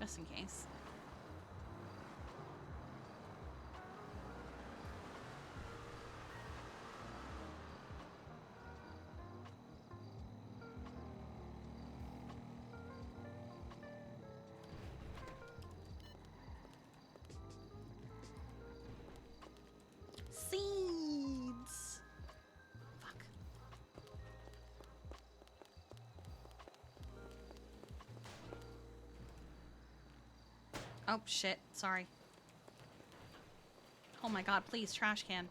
just in case. Seeds. Fuck. Oh shit, sorry. Oh my god, please, trash can.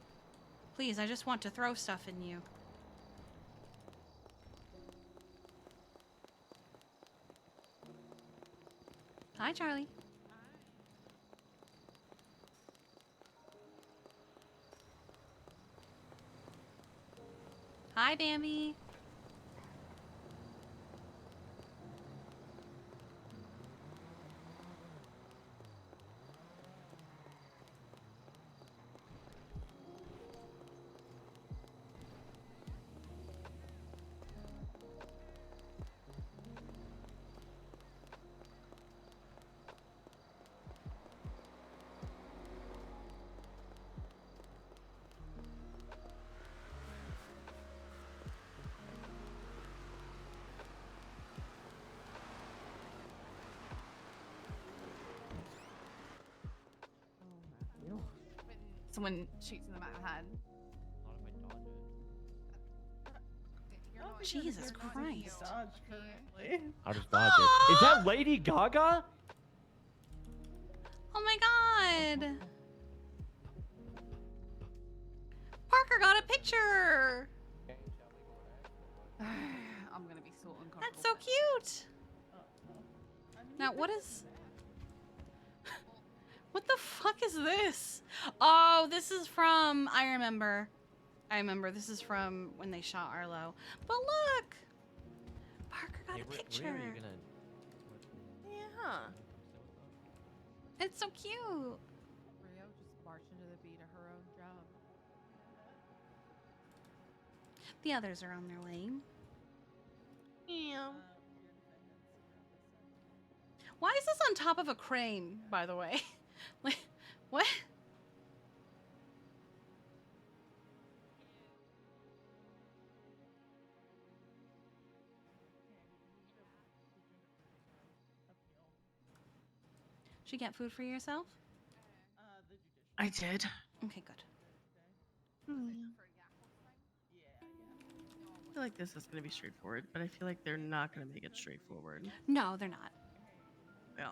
Please, I just want to throw stuff in you. Hi, Charlie. Hi, Bambi. Someone shoots in the back of the head. Jesus Christ. I'll just dodge it. Is that Lady Gaga? Oh my god. Parker got a picture. I'm gonna be so uncomfortable. That's so cute. Now, what is... What the fuck is this? Oh, this is from... I remember. This is from when they shot Arlo. But look! Parker got a picture. Where are you gonna... Yeah. It's so cute. Rio just marched into the beat of her own drum. The others are on their way. Yeah. Why is this on top of a crane, by the way? Like, what? Did you get food for yourself? I did. Okay, good. I feel like this is going to be straightforward, but I feel like they're not going to make it straightforward. No, they're not. Yeah.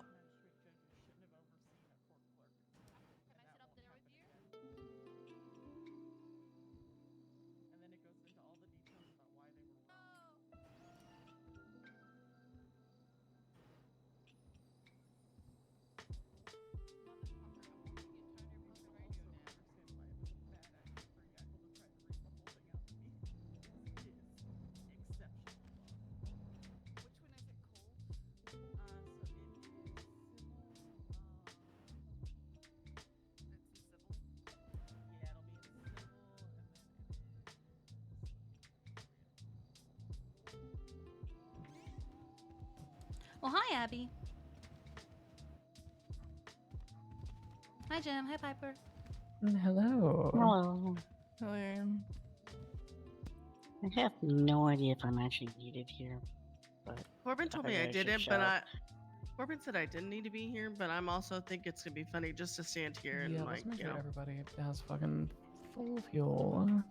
Well, hi, Abby. Hi, Jim. Hi, Piper. Hello. Hello. Hello. I have no idea if I'm actually needed here, but Corbin told I me I figured I didn't, should but show. Corbin said I didn't need to be here, but I'm also think it's gonna be funny just to stand here and Yeah, like, let's make you sure know. everybody has fucking full fuel.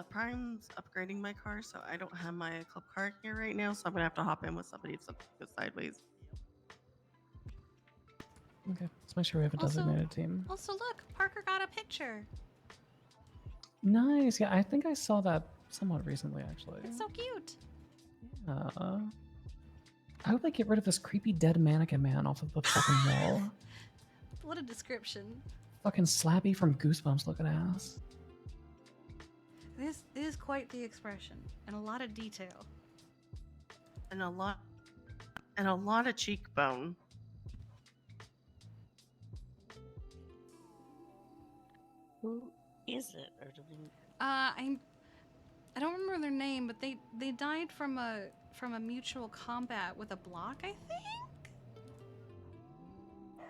Prime's upgrading my car, so I don't have my club car here right now, so I'm gonna have to hop in with somebody if something goes sideways. Okay, let's make sure we have a designated team. Also, look, Parker got a picture. Nice. Yeah, I think I saw that somewhat recently, actually. It's so cute. I hope they get rid of this creepy dead mannequin man off of the fucking wall. What a description. Fucking Slappy from Goosebumps looking ass. This is quite the expression and a lot of detail. And a lot of cheekbone. Who is it? Or do we... I I don't remember their name, but they died from a mutual combat with a block, I think.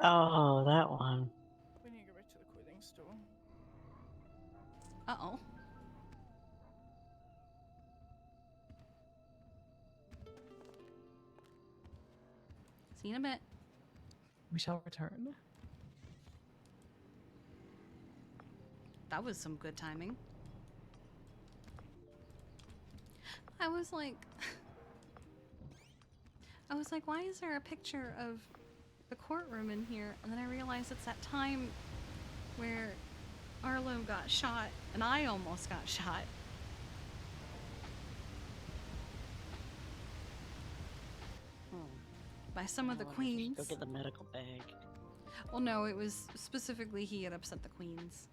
Oh, that one. We need to go back to the quitting stool. Uh-oh. See you in a bit. We shall return. That was some good timing. I was like, why is there a picture of the courtroom in here? And then I realized it's that time where Arlo got shot and I almost got shot. By some of the I wonder if we should queens. Go get the medical bag. Well, no, it was specifically he had upset the queens.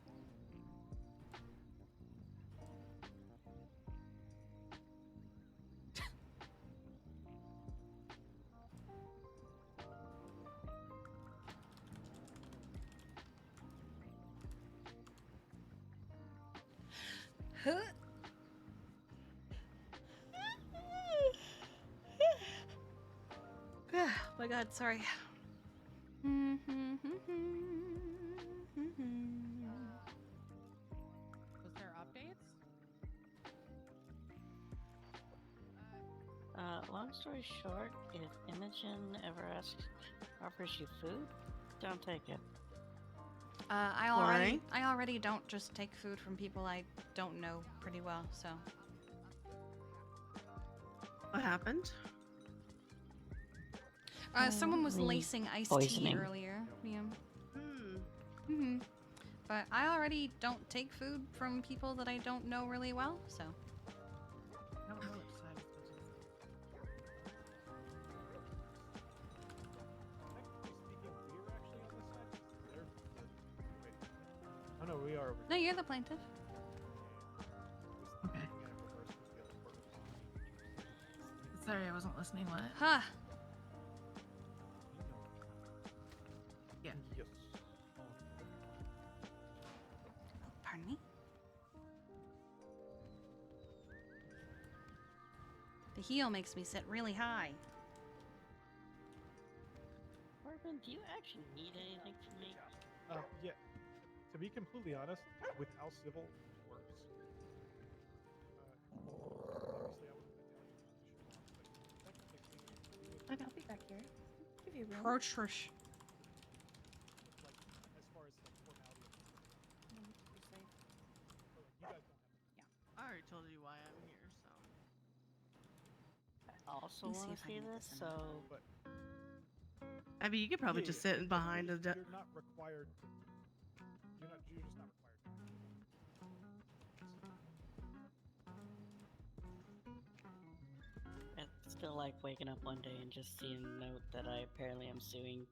Oh my god, sorry. Was there updates? Long story short, if Imogen ever offers you food, don't take it. I already don't just take food from people I don't know pretty well, so. What happened? Someone was the lacing iced poisoning. tea earlier. Yeah. Hmm. But I already don't take food from people that I don't know really well, so. I don't know which side it's supposed Oh no, we are. No, you're the plaintiff. Okay. Sorry, I wasn't listening. What? Huh. Yeah. Yes. Pardon me? The heel makes me sit really high. Corbin, do you actually need anything from me? Yeah. To be completely honest, with how civil works, obviously I wasn't going to tell you. Okay, I'll be back here. Give you room. Protrush. Like, as far as like formality, or, like, you guys don't have. I already told you why I'm here, so. I also Let me see want if to I see can get this, this in so But I mean, you could probably just sit behind a. You're not required. You're just not required. it's still like waking up one day and just seeing a note that I apparently am suing.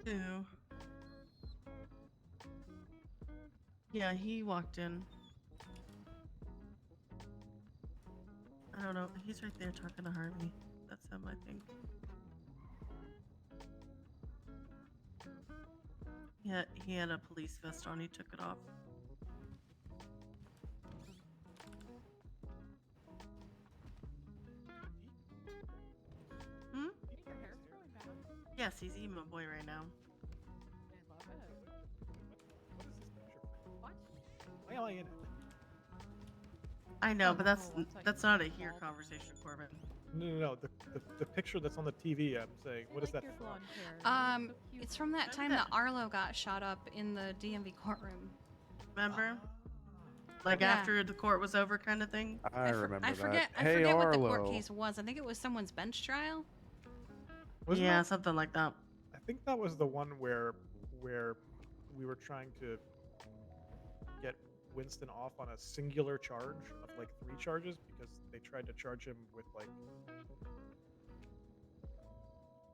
Ew. Yeah, he walked in. I don't know. He's right there talking to Harvey. That's him, I think. Yeah, he had a police vest on. He took it off. Hmm? I think your hair's growing back. Yes, he's emo boy right now. I love it. What is this picture? What? Why am I in it? I know, Oh, but hold on one second. that's not a here Bald. conversation, Corbin. No. The picture that's on the TV. I'm saying, what I is like that your from? blonde hair. You're so cute. It's from that time that Arlo got shot up in the DMV courtroom. Remember? Like Yeah. after the court was over, kind of thing. I remember I forget. that. I Hey, forget what Arlo. the court case was. I think it was someone's bench trial. Wasn't Yeah, that- something like that. I think that was the one where we were trying to get Winston off on a singular charge of like 3 charges because they tried to charge him with like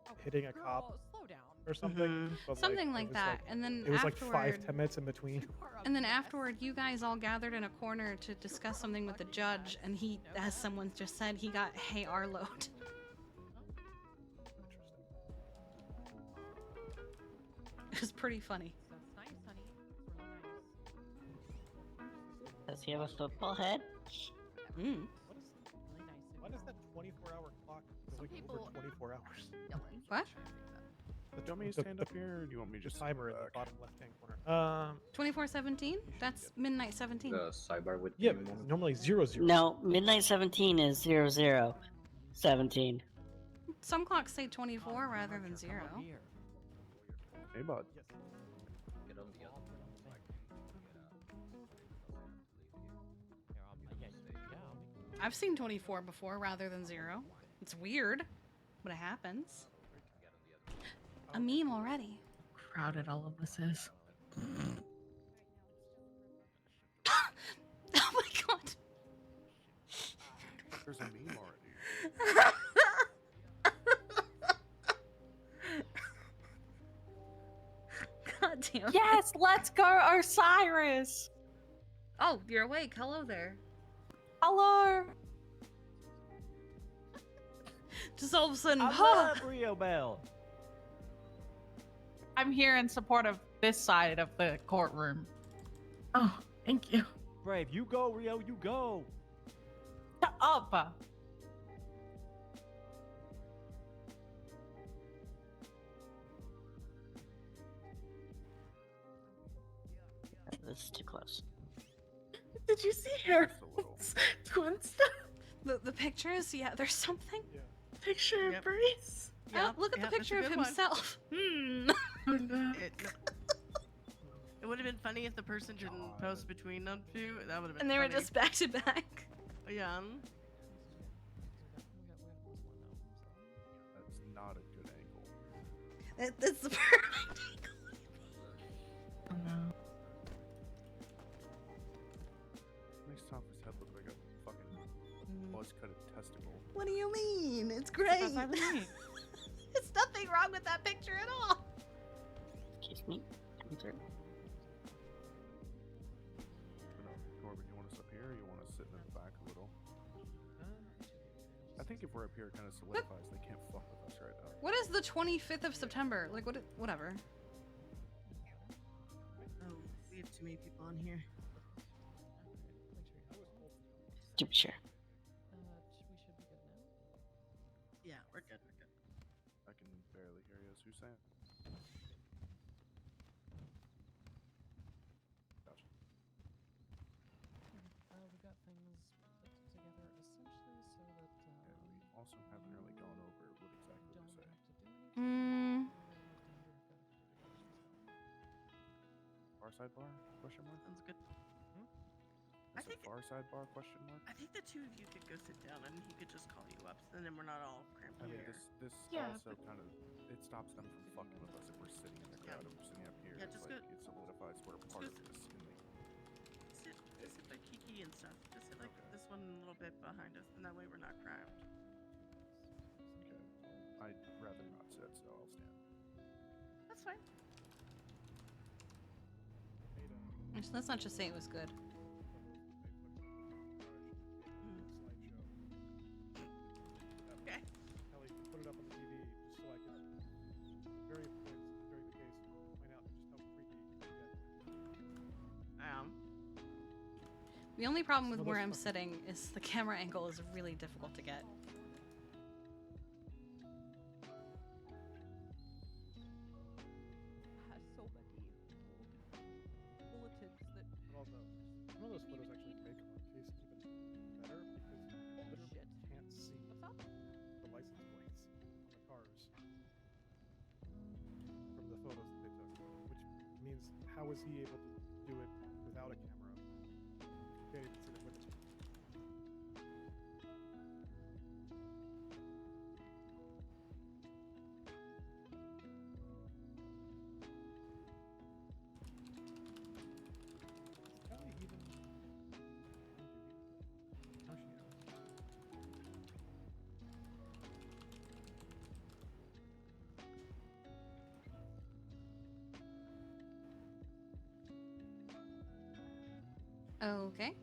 Oh, hitting a cop girl, slow down. or something. Mhm. But, Something it like was, that. And then It was like afterward, 5-10 minutes in between. You are a and then mess. afterward, you guys all gathered in a corner to discuss something with the judge, and he, as someone just said, he got hey Arlo'd. It was pretty funny. That's nice, honey. It's really nice. Does he have a football head? Mm. What is, Really nice. why does that 24-hour clock go like people- over 24 hours? What? The, Do you want me to stand up here, or do you want me to just just timer in the back? bottom left-hand corner. 24/17? That's midnight 17. The sidebar with Yeah, the but moment? normally 00. No, midnight 17 is 0017. Some clocks say 24 rather than 0. Hey, bud. Yes. Get on the other I've seen 24 before rather than 0. It's weird, but it happens. A meme already. Crowded all of this is. Oh my god. There's a meme already. God damn. Yes, let's go, Osiris! Oh, you're awake. Hello there. Hello! Just all of a sudden, I huh? love Rio Bell. I'm here in support of this side of the courtroom. Oh, thank you. Brave, you go, Rio, you go. Shut up! This is too close. Did you see Just a little. Harold's twin stuff The pictures, yeah, there's something. Yeah. picture Yep. of Brace? Oh, look at the picture of himself. Hmm. Oh, no. It would have been funny if the person didn't God. post between them two. That would have been And they were funny. just back to back. Yeah. That's not a good angle. That's the perfect angle. Oh, no. Makes Topper's head look like a fucking buzz-cutted testicle. What do you mean? It's great. There's nothing wrong with that picture at all. Excuse me. Come through. Corbin, you want us up here, or you want us sitting in the back a little? I think if we're up here, it kind of solidifies they can't fuck with us right now. What is the 25th of September? Like, whatever. Oh, we have too many people on here. To be sure. Yeah, we're good. We're good. I can barely hear you. Who's saying? Gotcha. We got things put together essentially so that Yeah, we also haven't really gone over what exactly don't to say. have to do anything. Hmm. Far side bar? Question mark? Sounds good. I said think- far side bar? Question mark? I think the two of you could go sit down and he could just call you up, and then we're not all cramped I mean, here. this Yeah, also kind of it stops them from fucking with us if we're sitting in the crowd. If we're sitting up here, Yeah, it's just like go- it solidifies we're a part of just- this. And Sit like Kiki and stuff. Just sit like this one a little bit behind us, and that way we're not cramped. okay, I'd rather not sit, so I'll stand. That's fine. Let's not just say it was good. Okay. Kelly, put it up on the TV just so I can verify the case, point out just how freaky you The only problem with Some of where those I'm fucking- sitting is the camera angle is really difficult to get. Has so many bulletins that But also, some of those photos actually make our case even better because you literally Shit. can't see what's up? the license plates on the cars from the photos that they took, which means how is he able to do it without a camera? Can't even see the with it. Is Kelly even? No, she isn't. Okay.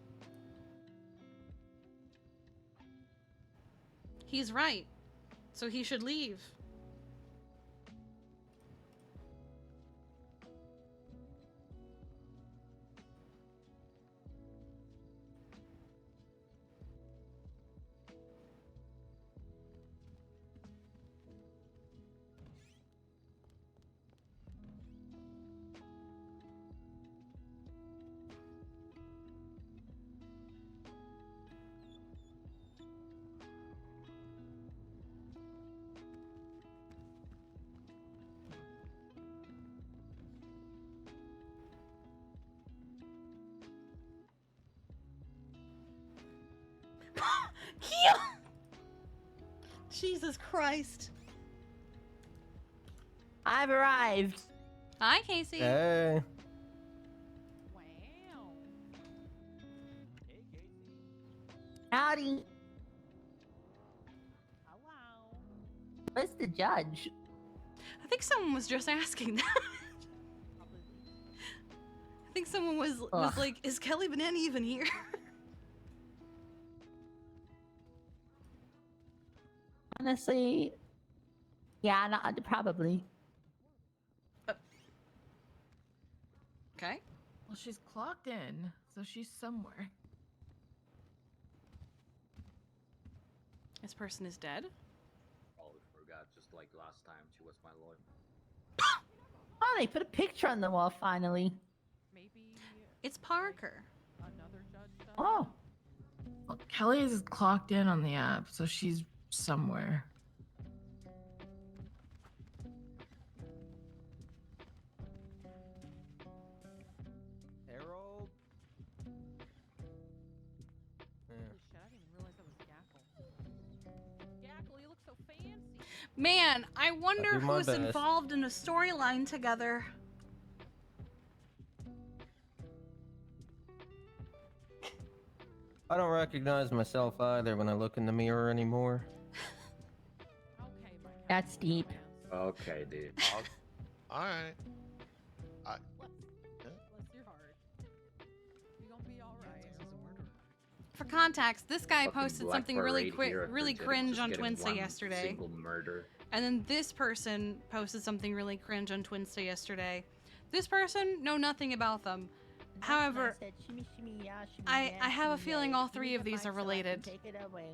He's right. So he should leave. Jesus Christ. I've arrived. Hi, Casey. Hey. Wow. Hey, Casey. Howdy. Hello. Where's the judge? I think someone was just asking that. Probably. I think someone was Ugh. like, is Kelly Banana even here? Honestly, yeah, probably. Okay. Well, she's clocked in, so she's somewhere. This person is dead. Oh, I forgot. Just like last time, she was my lawyer. Oh, they put a picture on the wall finally. Maybe It's Parker. another judge. Does Oh, Well, Kelly is clocked in on the app, so she's somewhere. Harold. Holy shit, I didn't even realize that was Gackle. Gackle, you look so fancy. Man, I wonder do my who's best. involved in a storyline together. I don't recognize myself either when I look in the mirror anymore. Okay, my That's deep. Okay, dude. Alright. Bless your heart. You gonna be alright. For context, this guy Fucking posted Black something really Parade hero really for cringe just on getting Twinsta one yesterday. Single murder. And then this person posted something really cringe on Twinsta yesterday. This person know nothing about them. However, I have a feeling all three of these are related. Take it away.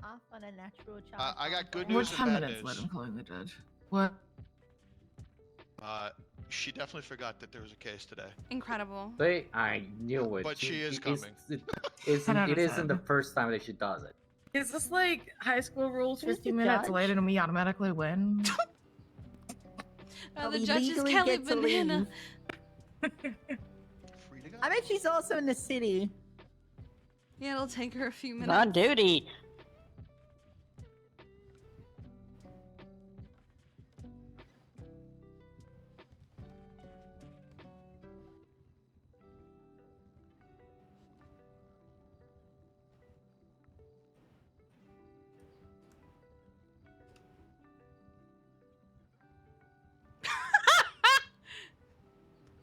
Off on a natural I got good We're news and 10 bad minutes news. let him calling the judge. What? She definitely forgot that there was a case today. Incredible. But I knew it. But she is coming. Ten out of It isn't 10. the first time that she does it. Is this like high school rules Who's 15 the minutes judge? late and we automatically win? But The we judge is legally Kelly get to Banana. leave. Free to go. I bet she's also in the city. Yeah, it'll take her a few minutes. On duty.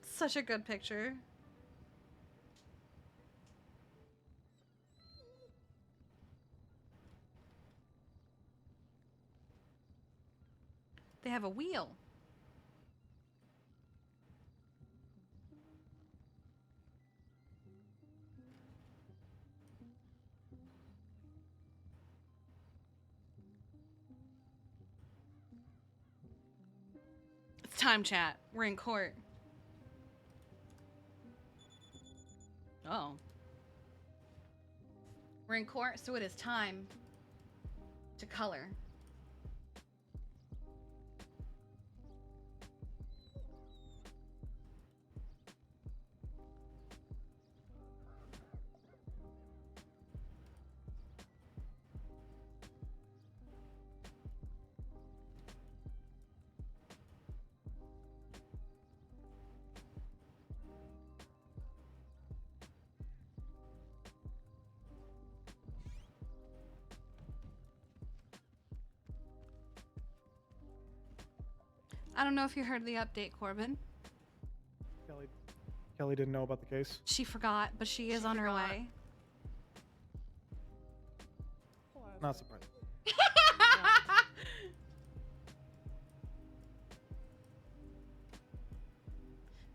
Such a good picture. They have a wheel. It's time, chat. We're in court. Oh. We're in court, so it is time to color. I don't know if you heard the update, Corbin. Kelly didn't know about the case. She forgot, but she is on her way. Not surprised.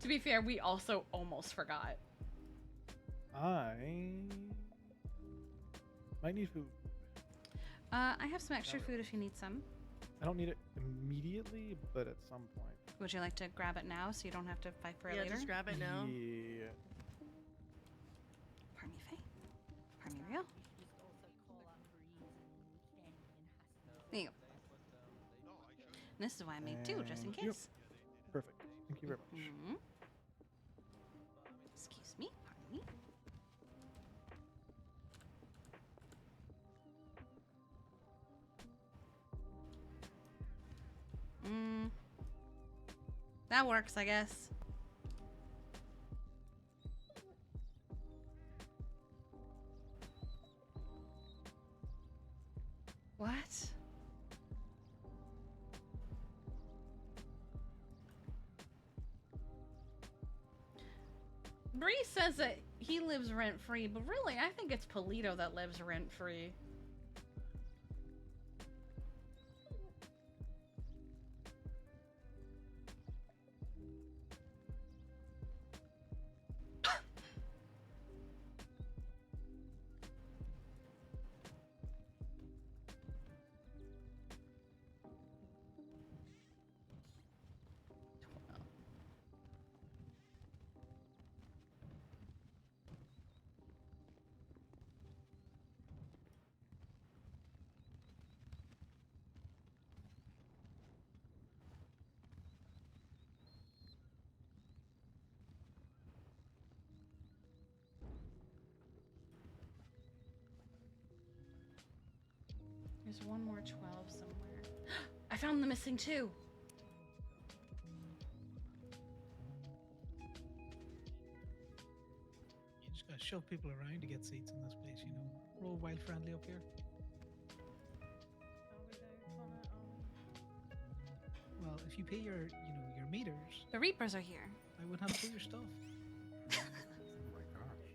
To be fair, we also almost forgot. I might need food. I have some extra food if you need some. I don't need it immediately, but at some point. Would you like to grab it now so you don't have to fight for it Yeah, later? just grab it now. Yeah. Pardon me, Faye. Pardon me, real. There you go. And this is why I made two, just in Thank you. case. Perfect. Thank you very much. Mhm. Excuse me. Pardon me. That works, I guess. What? Bree says that he lives rent-free, but really, I think it's Polito that lives rent-free. There's one more 12 somewhere. I found the missing 2. You just gotta shove people around to get seats in this place, you know. We're all wild friendly up here. Well, if you pay your, your meters, The Reapers are here. I would have to your stuff. Oh my gosh.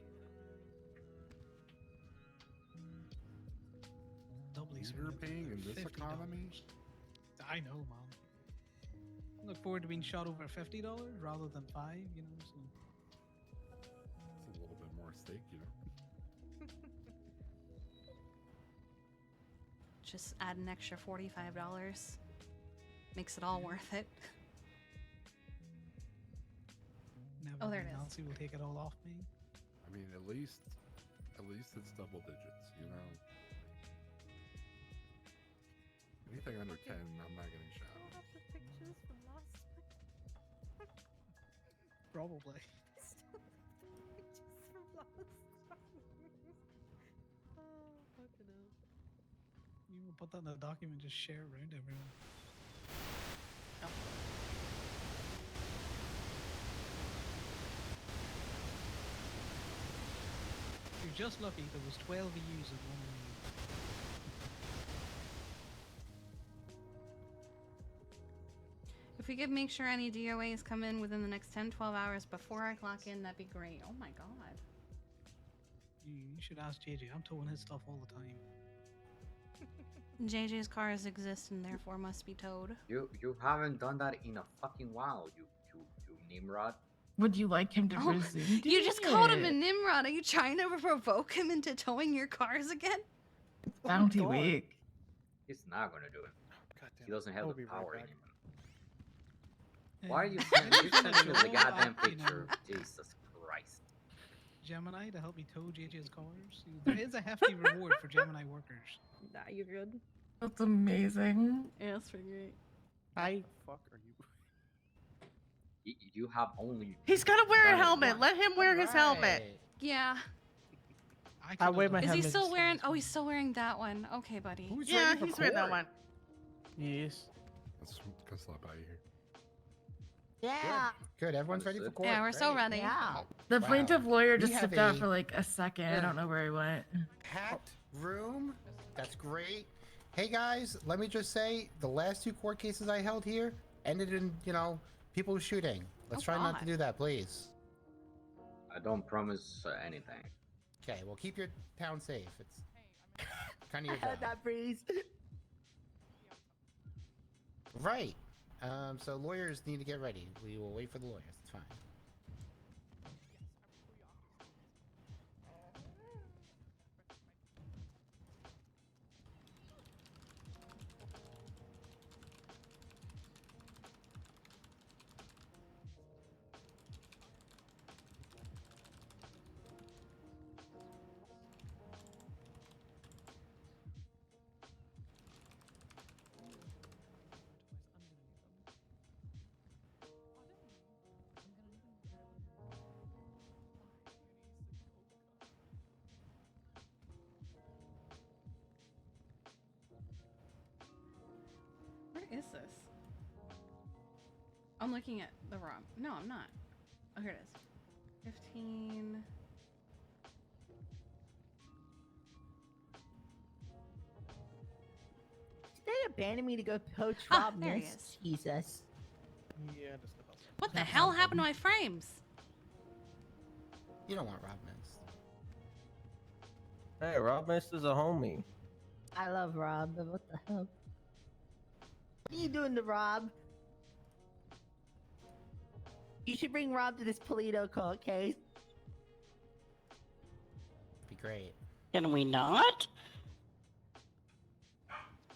Doubly You're paying in this $50. economy? I know, man. Look forward to being shot over $50 rather than 5, you know. So. It's a little bit more stake, you know. Just add an extra $45. Makes it all worth it. Never Oh, there it mind, is. Nancy will take it all off me. I mean, at least it's double digits, you know. Anything under 10, I'm not getting shot. I have the pictures from last time. Probably. Pictures from last time. Oh, fucking hell. You will put that in a document, just share it around everyone. You're just lucky there was 12 of yous in one room. If we could make sure any DOAs come in within the next 10-12 hours before I clock in, that'd be great. Oh my god. You should ask JJ. I'm towing his stuff all the time. JJ's cars exist and therefore must be towed. You haven't done that in a fucking while, you Nimrod. Would you like him to Oh, resume? You just called him a it? Nimrod. Are you trying to provoke him into towing your cars again? Bounty God. week. He's not gonna do it. God damn He it. doesn't have I'll the be right power in back. him. Why are you Hey, sending me the goddamn you know, picture? Jesus Christ. Gemini to help me tow JJ's cars. There is a hefty reward for Gemini workers. Nah, you're good. That's amazing. Yeah, that's pretty great. Why fuck are you? You have only. He's gotta wear a done it helmet. once. Let him wear his helmet. Yeah. I wear my Is he helmet still as wearing? far Oh, as- he's still wearing that one. Okay, buddy. Who's Yeah, ready for he's wearing that court? one. Yes. Let's slap out of here. Yeah. Good. Everyone's ready for Understood. court. Yeah, we're so Great. ready. Yeah. The Wow. plaintiff lawyer We just have stepped out a- for like a second. I don't know where he went. Packed room. That's great. Hey guys, let me just say the last 2 court cases I held here ended in, people shooting. Let's Oh, try not to God. do that, please. I don't promise anything. Okay, well keep your town safe. It's kind of I your had job. that breeze. Right. So lawyers need to get ready. We will wait for the lawyers. It's fine. Where is this? I'm looking at the wrong. No, I'm not. Oh, here it is. 15. Did they abandon me to go poach Ah, Rob there he Mist? is. Jesus. Yeah, just about. What the hell happened to my frames? You don't want Rob Mist. Hey, Rob Mist is a homie. I love Rob, but what the hell? What are you doing to Rob? You should bring Rob to this Polito court case. Be great. Can we not?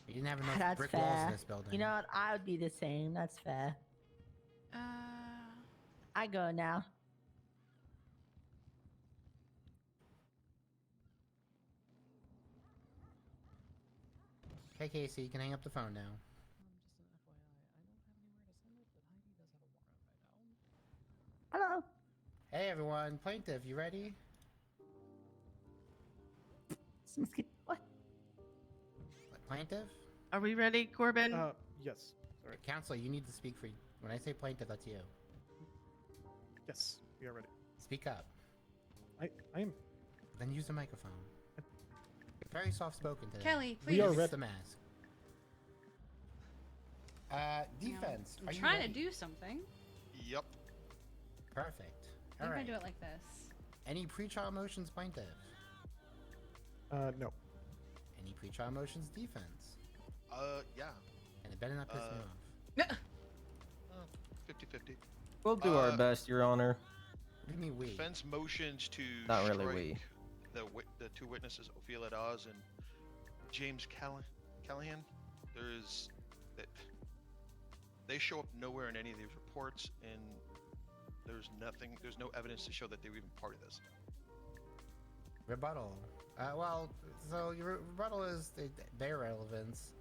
We didn't have enough That's brick fair. walls in this building. You know what? I would be the same. That's fair. I go now. Hey Casey, you can hang up the phone now. Hello. Hey everyone, plaintiff, you ready? What? Plaintiff? Are we ready, Corbin? Yes. Sorry. Counselor, you need to speak for. When I say plaintiff, that's you. Yes, we are ready. Speak up. I am. Then use the microphone. Very soft spoken today. Kelly, We are please. ready. The mask. Defense. I'm are you trying ready? to do something. Yep. Perfect. I'm All gonna right. do it like this. Any pre-trial motions, plaintiff? No. Any pre-trial motions, defense? Yeah. And it better not piss me off. 50-50. We'll do our best, Your Honor. What do you mean we? Defense motions to Not really strike we. the two witnesses, Ophelia Dawes and James Callahan. There's that they show up nowhere in any of these reports, and there's no evidence to show that they were even part of this. Rebuttal. Well, so your rebuttal is their relevance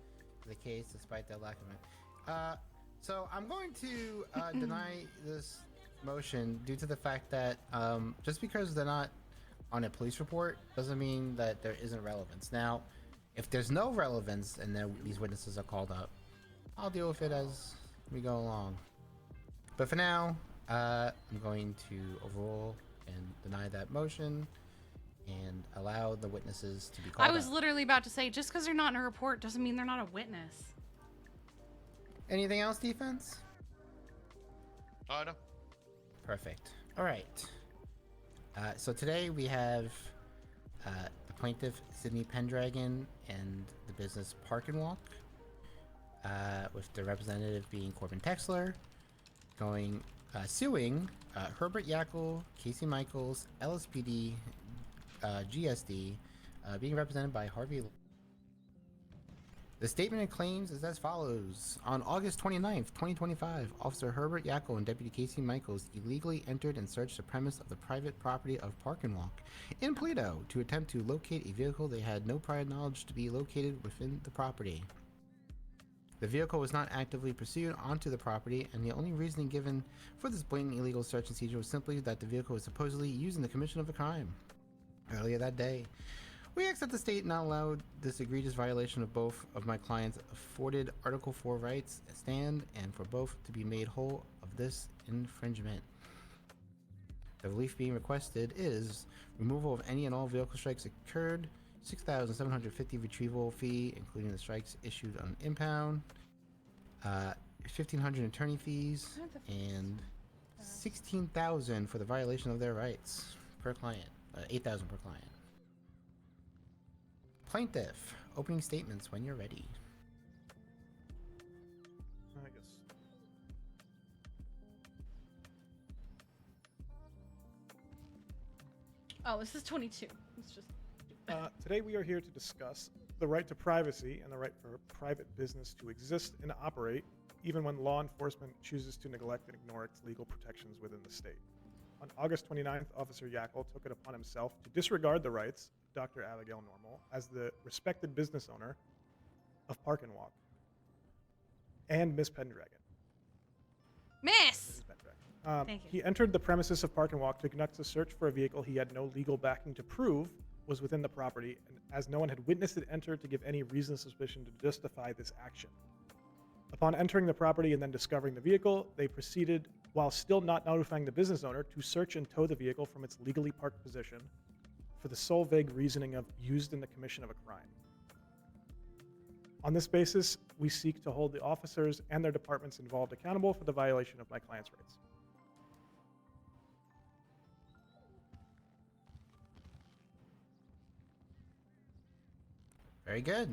to the case, despite their lack of it. So I'm going to deny this motion due to the fact that just because they're not on a police report doesn't mean that there isn't relevance. Now, if there's no relevance and these witnesses are called up, I'll deal with it as we go along. But for now, I'm going to overrule and deny that motion and allow the witnesses to be called I was up. literally about to say, just because they're not in a report doesn't mean they're not a witness. Anything else, defense? No. Perfect. All right. So today we have the plaintiff, Kiki Pendragon, and the business Park and Walk, with the representative being Corbin Texler, suing Herbert Yackel, Casey Michaels, LSPD, GSD, being represented by Harvey. The statement of claims is as follows. On August 29th, 2025, Officer Herbert Yackel and Deputy Casey Michaels illegally entered and searched the premise of the private property of Park and Walk in Polito to attempt to locate a vehicle they had no prior knowledge to be located within the property. The vehicle was not actively pursued onto the property, and the only reasoning given for this blatant illegal search and seizure was simply that the vehicle was supposedly used in the commission of a crime. Earlier that day, we ask that the state not allow this egregious violation of both of my clients' afforded Article 4 rights stand, and for both to be made whole of this infringement. The relief being requested is removal of any and all vehicle strikes occurred, $6,750 retrieval fee, including the strikes issued on impound, $1,500 attorney fees, and $16,000 for the violation of their rights per client, $8,000 per client. Plaintiff, opening statements when you're ready. I guess. Oh, this is 22. It's just. Today we are here to discuss the right to privacy and the right for private business to exist and operate, even when law enforcement chooses to neglect and ignore its legal protections within the state. On August 29th, Officer Yackel took it upon himself to disregard the rights of Dr. Abigail Normal as the respected business owner of Park and Walk and Miss Pendragon. Miss! Pendragon. Thank you. He entered the premises of Park and Walk to conduct a search for a vehicle he had no legal backing to prove was within the property, and as no one had witnessed it enter to give any reason or suspicion to justify this action. Upon entering the property and then discovering the vehicle, they proceeded, while still not notifying the business owner, to search and tow the vehicle from its legally parked position for the sole vague reasoning of used in the commission of a crime. On this basis, we seek to hold the officers and their departments involved accountable for the violation of my client's rights. Very good.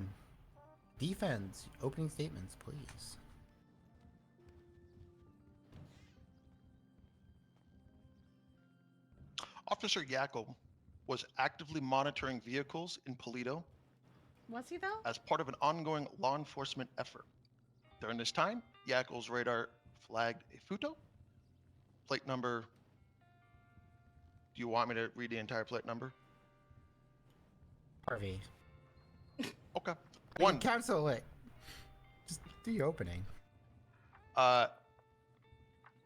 Defense, opening statements, please. Officer Yackel was actively monitoring vehicles in Polito Was he though? as part of an ongoing law enforcement effort. During this time, Yackel's radar flagged a Futo. Plate number. Do you want me to read the entire plate number? Harvey. Okay. One. Cancel it. Just do the opening.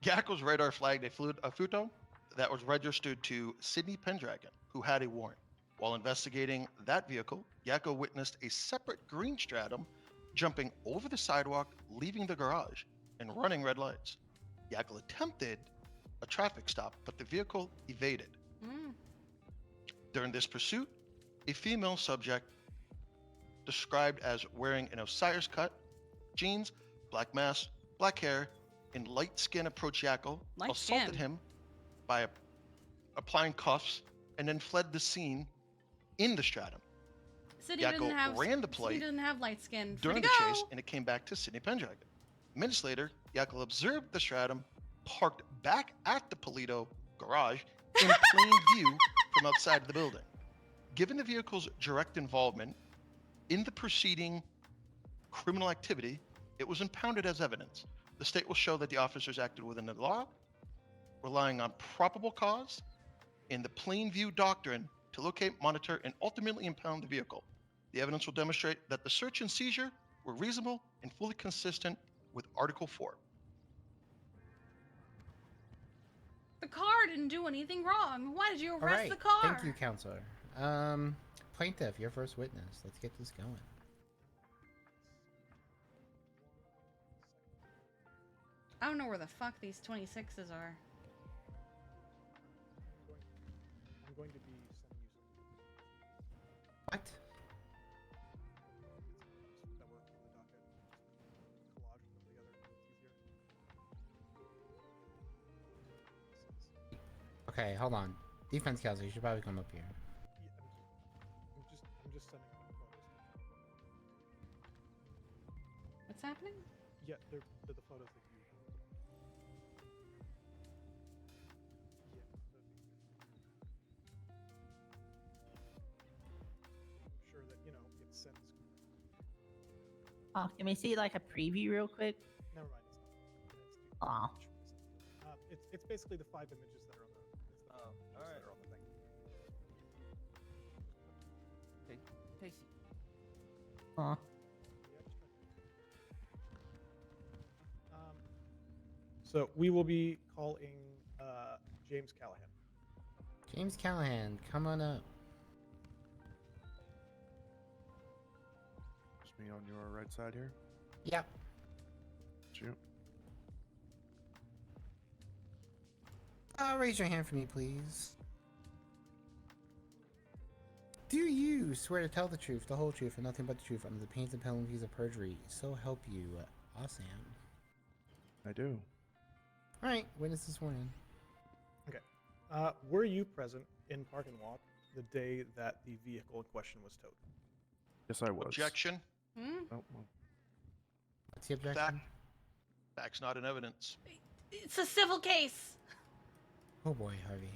Yackel's radar flagged a Futo that was registered to Kiki Pendragon, who had a warrant. While investigating that vehicle, Yackel witnessed a separate green Stratum jumping over the sidewalk, leaving the garage, and running red lights. Yackel attempted a traffic stop, but the vehicle evaded. During this pursuit, a female subject described as wearing an Osiris cut, jeans, black mask, black hair, and light skin approached Yackel, assaulted him by applying cuffs, and then fled the scene in the Stratum. City Yackel didn't have ran the plate City didn't have light skin. during the chase, and it came back to Kiki Pendragon. Minutes later, Yackel observed the Stratum parked back at the Polito garage in plain view from outside of the building. Given the vehicle's direct involvement in the preceding criminal activity, it was impounded as evidence. The state will show that the officers acted within the law, relying on probable cause in the plain view doctrine to locate, monitor, and ultimately impound the vehicle. The evidence will demonstrate that the search and seizure were reasonable and fully consistent with Article 4. The car didn't do anything wrong. Why did you arrest All right. the car? Thank you, counselor. Plaintiff, your first witness. Let's get this going. I don't know where the fuck these 26s are. I'm going to be sending you some. What? That were on the docket. Collage them together. It's easier. Okay, hold on. Defense counsel, you should probably come up here. I'm just sending out the photos. What's happening? Yeah, they're the photos that you. Yeah. I'm sure that it sends. Oh, can we see like a preview real quick? Never mind. It's not. Aw. It's basically the 5 images that are on the. It's the Oh, images alright. that are on the thing. Casey. Aw. So we will be calling James Callahan. James Callahan, come on up. Just me on your right side here. Yep. Shoot. Raise your hand for me, please. Do you swear to tell the truth, the whole truth, and nothing but the truth under the pains and penalties of perjury? So help you, Awesome. I do. All right, witness is sworn in. Okay. Were you present in Park and Walk the day that the vehicle in question was towed? Yes, I was. Objection. Oh, well. What's the objection? Facts not in evidence. It's a civil case. Oh boy, Harvey.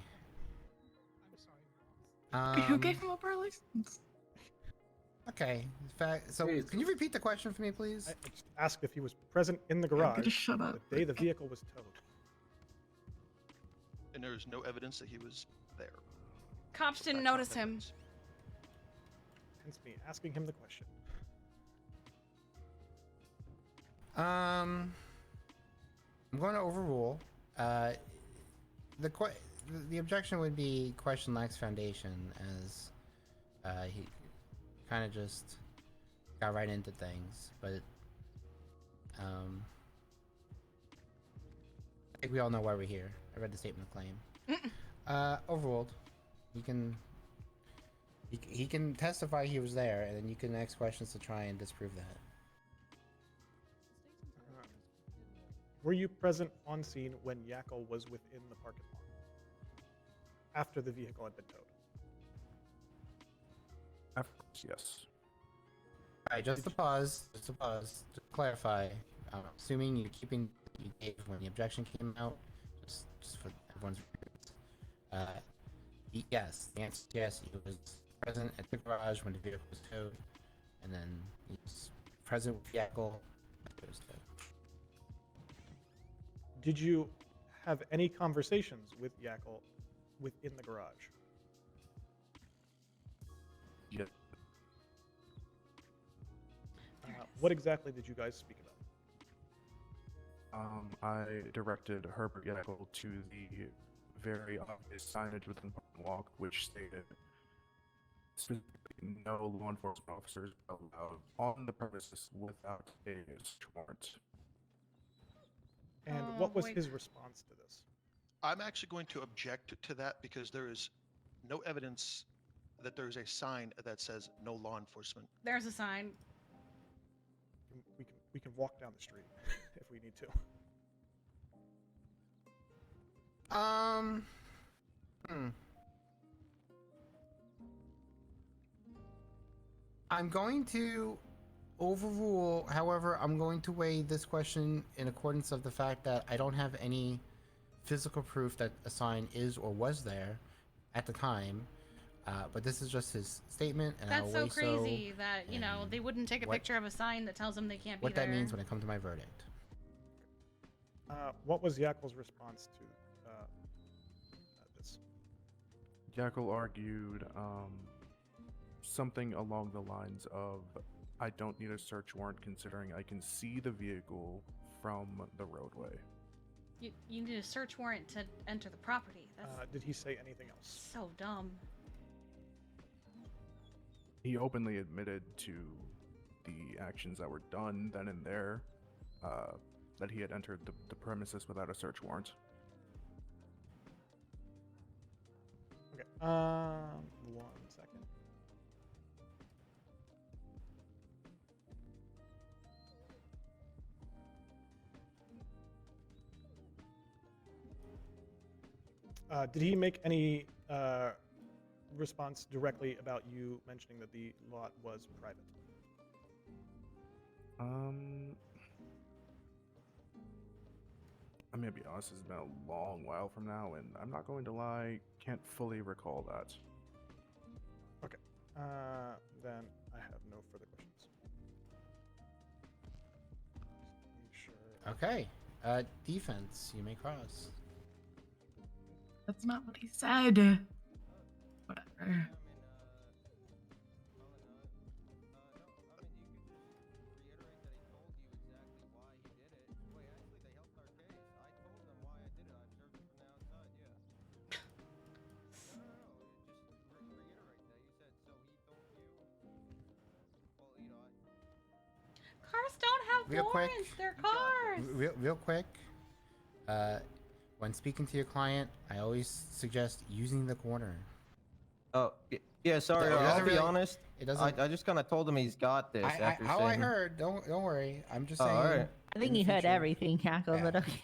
I'm sorry. Who gave him a bar license? Okay. So, can you repeat the question for me, please? I just asked if he was present in the garage Just shut up. the day the vehicle was towed. And there is no evidence that he was there. Cops didn't Facts not notice in him. evidence. Hence me asking him the question. I'm going to overrule. The objection would be question lacks foundation, as he kind of just got right into things. But I think we all know why we're here. I read the statement of claim. Overruled. He can testify he was there, and then you can ask questions to try and disprove that. Were you present on scene when Yackle was within the parking lot after the vehicle had been towed? Yes. All right, just a pause. To clarify, I'm assuming you gave when the objection came out, just for everyone's records. Yes, the answer is yes. He was present at the garage when the vehicle was towed, and then he was present with Yackle after it was towed. Did you have any conversations with Yackle within the garage? Yeah. What exactly did you guys speak about? I directed Herbert Yackle to the very obvious signage within the walk, which stated specifically no law enforcement officers allowed on the premises without a search warrant. And what was his response to this? I'm actually going to object to that because there is no evidence that there is a sign that says no law enforcement. There's a sign. We can walk down the street if we need to. I'm going to overrule. However, I'm going to weigh this question in accordance of the fact that I don't have any physical proof that a sign is or was there at the time. But this is just his statement, and That's I'll so weigh crazy that, you know, they wouldn't take a picture of a sign that tells them they can't be what there. that means when I come to my verdict. What was Yackle's response to this? Yackle argued something along the lines of, I don't need a search warrant considering I can see the vehicle from the roadway. You need a search warrant to enter the property. That's Did he say anything else? so dumb. He openly admitted to the actions that were done then and there, that he had entered the premises without a search warrant. Okay. 1 second. Did he make any response directly about you mentioning that the lot was private? I'm gonna be honest, it's been a long while from now, and I'm not going to lie, can't fully recall that. Okay. Then I have no further questions. Just make sure. Okay. Defense, you may cross. That's not what he said. Whatever. Cars don't have Real quick. warrants. They're cars. Real quick. When speaking to your client, I always suggest using the corner. Oh, yeah, sorry, It doesn't I'll be really- honest. It doesn't. I just kind of told him he's got this after How saying... I heard. Don't worry. I'm just Oh, saying. alright. I think in you the heard future- everything, Cackle, Yeah. but okay.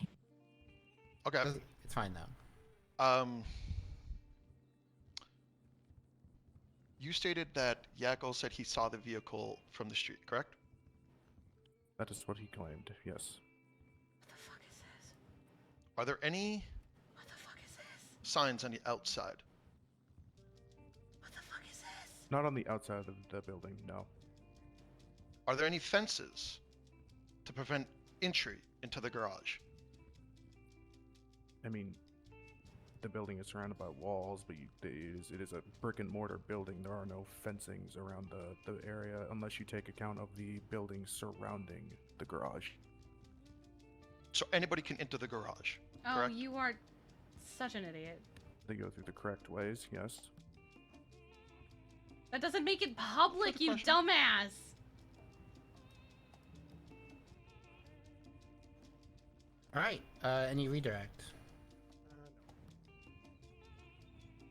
Okay. It's fine though. You stated that Yackle said he saw the vehicle from the street, correct? That is what he claimed, yes. What the fuck is this? Are there any What the fuck is this? signs on the outside? What the fuck is this? Not on the outside of the building, no. Are there any fences to prevent entry into the garage? I mean, the building is surrounded by walls, but it is a brick and mortar building. There are no fencings around the area unless you take account of the buildings surrounding the garage. So anybody can enter the garage, Oh, correct? you are such an idiot. They go through the correct ways, yes. That doesn't make it public, Good you question. dumbass. All right. Any redirect?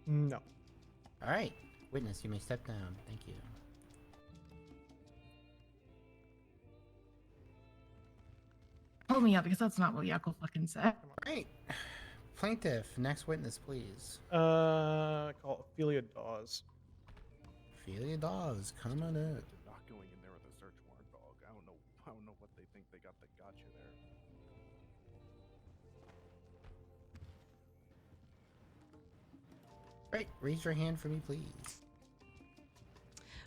No. All right. Witness, you may step down. Thank you. Pull me up because that's not what Yakko fucking said. Right. Plaintiff, next witness, please. Call Ophelia Dawes. Ophelia Dawes, come on up. Not going in there with a search warrant, dog. I don't know what they think they got that got you there. Right, raise your hand for me, please.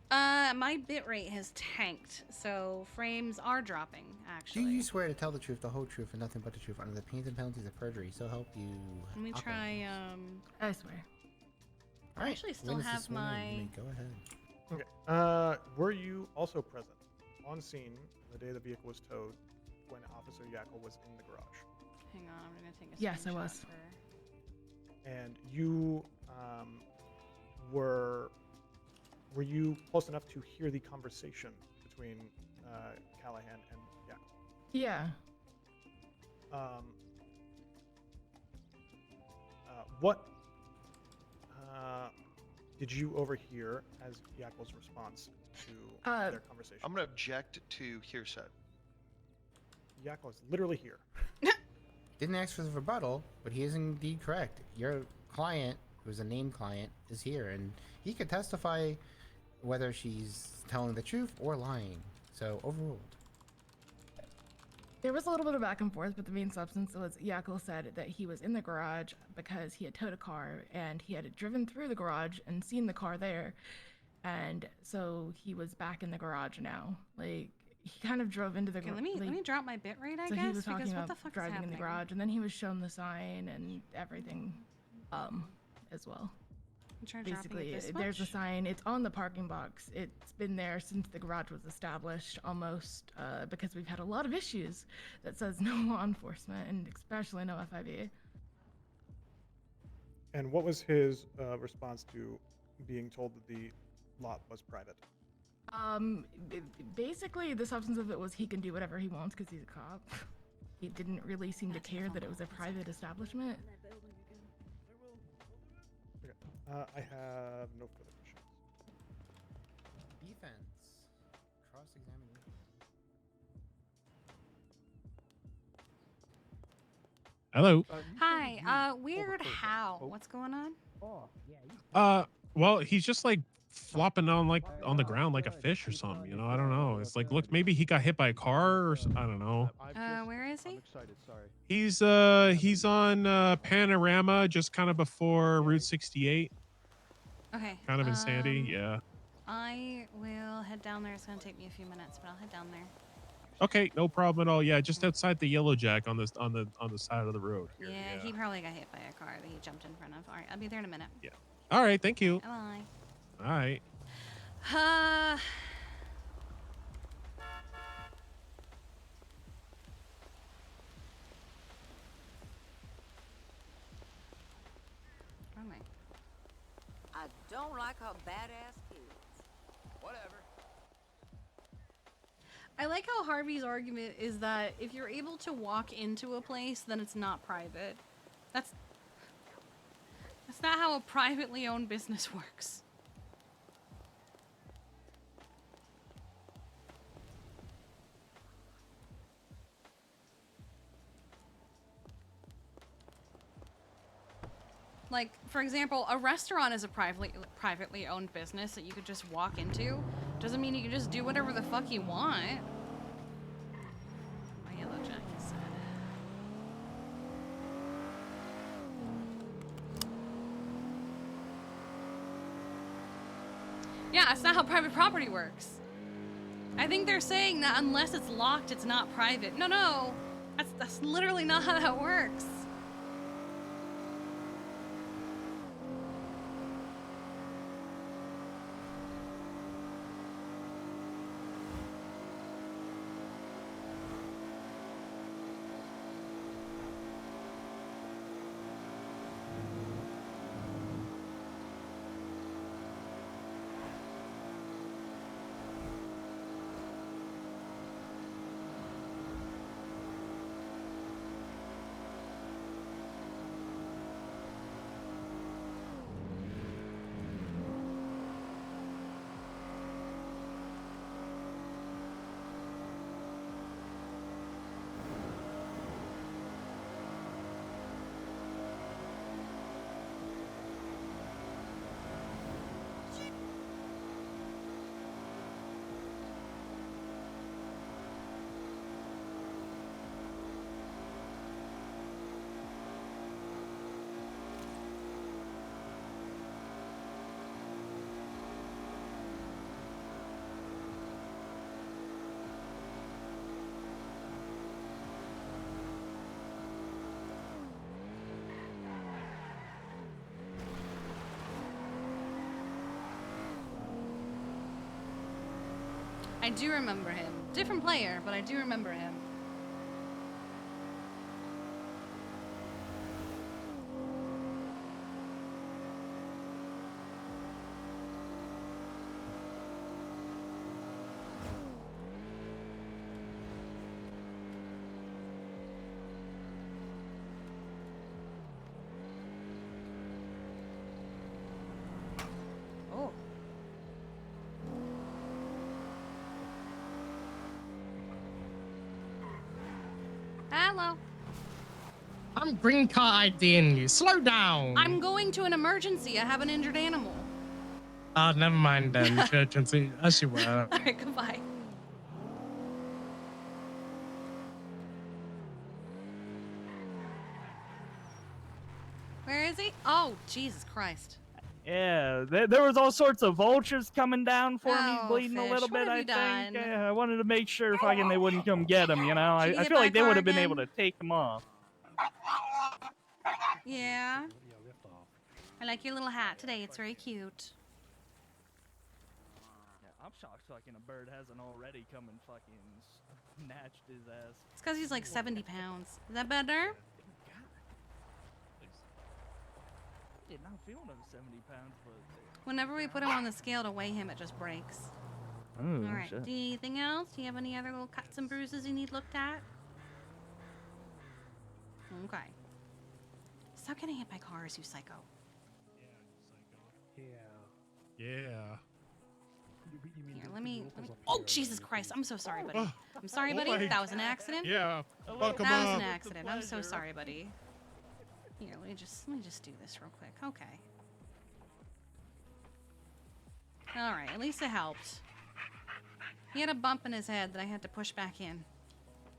My bitrate has tanked, so frames are dropping, actually. Do you swear to tell the truth, the whole truth, and nothing but the truth under the pains and penalties of perjury? So help you. Let me try, I swear. All right, I actually still witness is have sworn in. You my... may go ahead. Okay. Were you also present on scene the day the vehicle was towed when Officer Yakko was in the garage? Hang on, I'm gonna take a Yes, I screenshot was. And you were you close enough to hear the conversation between Callahan and Yakko? Yeah. What did you overhear as Yakko's response to their conversation? I'm going to object to hearsay. Yakko is literally here. Didn't ask for the rebuttal, but he is indeed correct. Your client, who's a named client, is here, and he could testify whether she's telling the truth or lying. So, overruled. There was a little bit of back and forth, but the main substance was Yakko said that he was in the garage because he had towed a car and he had driven through the garage and seen the car there. And so he was back in the garage now. Like, he kind of drove into the garage. Okay, let me drop my bitrate, I so guess, he was talking because what about the fuck driving is in happening? the garage, and then he was shown the sign and everything, as well. Try dropping it Basically, this there's a much? sign. It's on the parking box. It's been there since the garage was established, almost, because we've had a lot of issues that says no law enforcement, and especially no FIB. And what was his response to being told that the lot was private? Basically, the substance of it was he can do whatever he wants because he's a cop. He didn't really seem to care that it was a private establishment. Okay. I have no further questions. Defense. Cross-examination. Hello. Hi, weird how? What's going on? Well, he's just like flopping on on the ground like a fish or something, you know. I don't know. It's like, look, maybe he got hit by a car or I don't know. Where is he? I'm excited, sorry. He's on Panorama, just kind of before Route 68. Okay. Kind of in Sandy, yeah. I will head down there. It's gonna take me a few minutes, but I'll head down there. Okay, no problem at all. Yeah, just outside the Yellow Jack on the side of the road. Here. Yeah, he probably got hit by a car that he jumped in front of. All right, I'll be there in a minute. Yeah. All right, thank you. Bye. All right. Wrong way. I don't like her badass kids. Whatever. I like how Harvey's argument is that if you're able to walk into a place, then it's not private. That's not how a privately owned business works. Like, for example, a restaurant is a privately owned business that you could just walk into. Doesn't mean you can just do whatever the fuck you want. My yellow jacket said. Yeah, that's not how private property works. I think they're saying that unless it's locked, it's not private. No. That's literally not how that works. I do remember him. Different player, but I do remember him. Oh. Hello. I'm green card IDing you. Slow down. I'm going to an emergency. I have an injured animal. Oh, never mind then. Emergency. As you were. All right, goodbye. Where is he? Oh, Jesus Christ. Yeah, there was all sorts of vultures coming down for me, Oh, bleeding a Fish, little what bit. have I you think. done? I wanted to make sure fucking they wouldn't come get him. You know, Did you I get feel by like they car would have been able again? to take him off. Yeah. I like your little hat today. It's very cute. Yeah, I'm shocked fucking a bird hasn't already come and fucking snatched his ass. It's because he's like 70 pounds. Is that better? Did not feel him 70 pounds, but. Whenever we put him on the scale to weigh him, it just breaks. Oh, All right. shit. Anything else? Do you have any other little cuts and bruises you need looked at? Okay. Stop getting hit by cars, you psycho. Yeah. Here, let me. Oh, Jesus Christ! I'm so sorry, buddy. I'm sorry, buddy. That was an accident. Yeah. That was an accident. I'm so sorry, buddy. Here, let me just do this real quick. Okay. All right. At least it helped. He had a bump in his head that I had to push back in.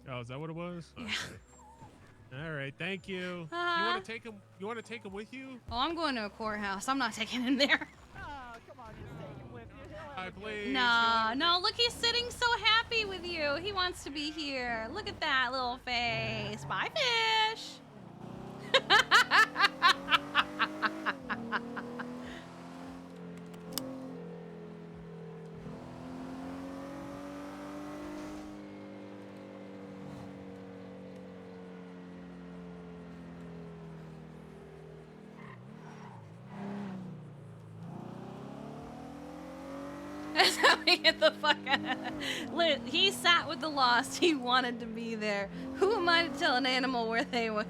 Oh, is that what it was? Yeah. Okay. All right. Thank you. You Uh-huh. want to take him? You want to take him with you? Oh, I'm going to a courthouse. I'm not taking him there. Hi, please. No, look, he's sitting so happy with you. He wants to be here. Look at that little face. Bye, Fish. That's how we get the fuck out. He sat with the lost. He wanted to be there. Who am I to tell an animal where they would?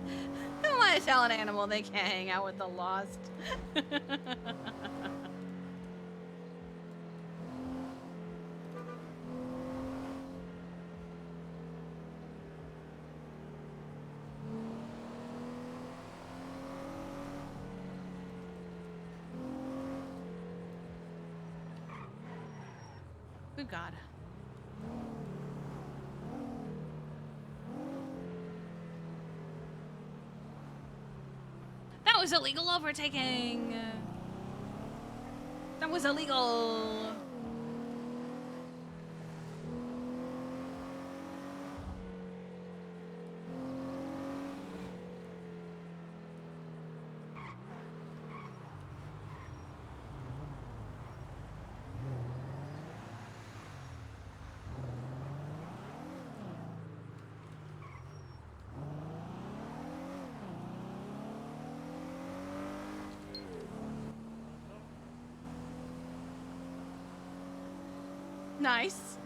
Who am I to tell an animal they can't hang out with the lost? Good God. That was illegal overtaking. That was illegal. Nice.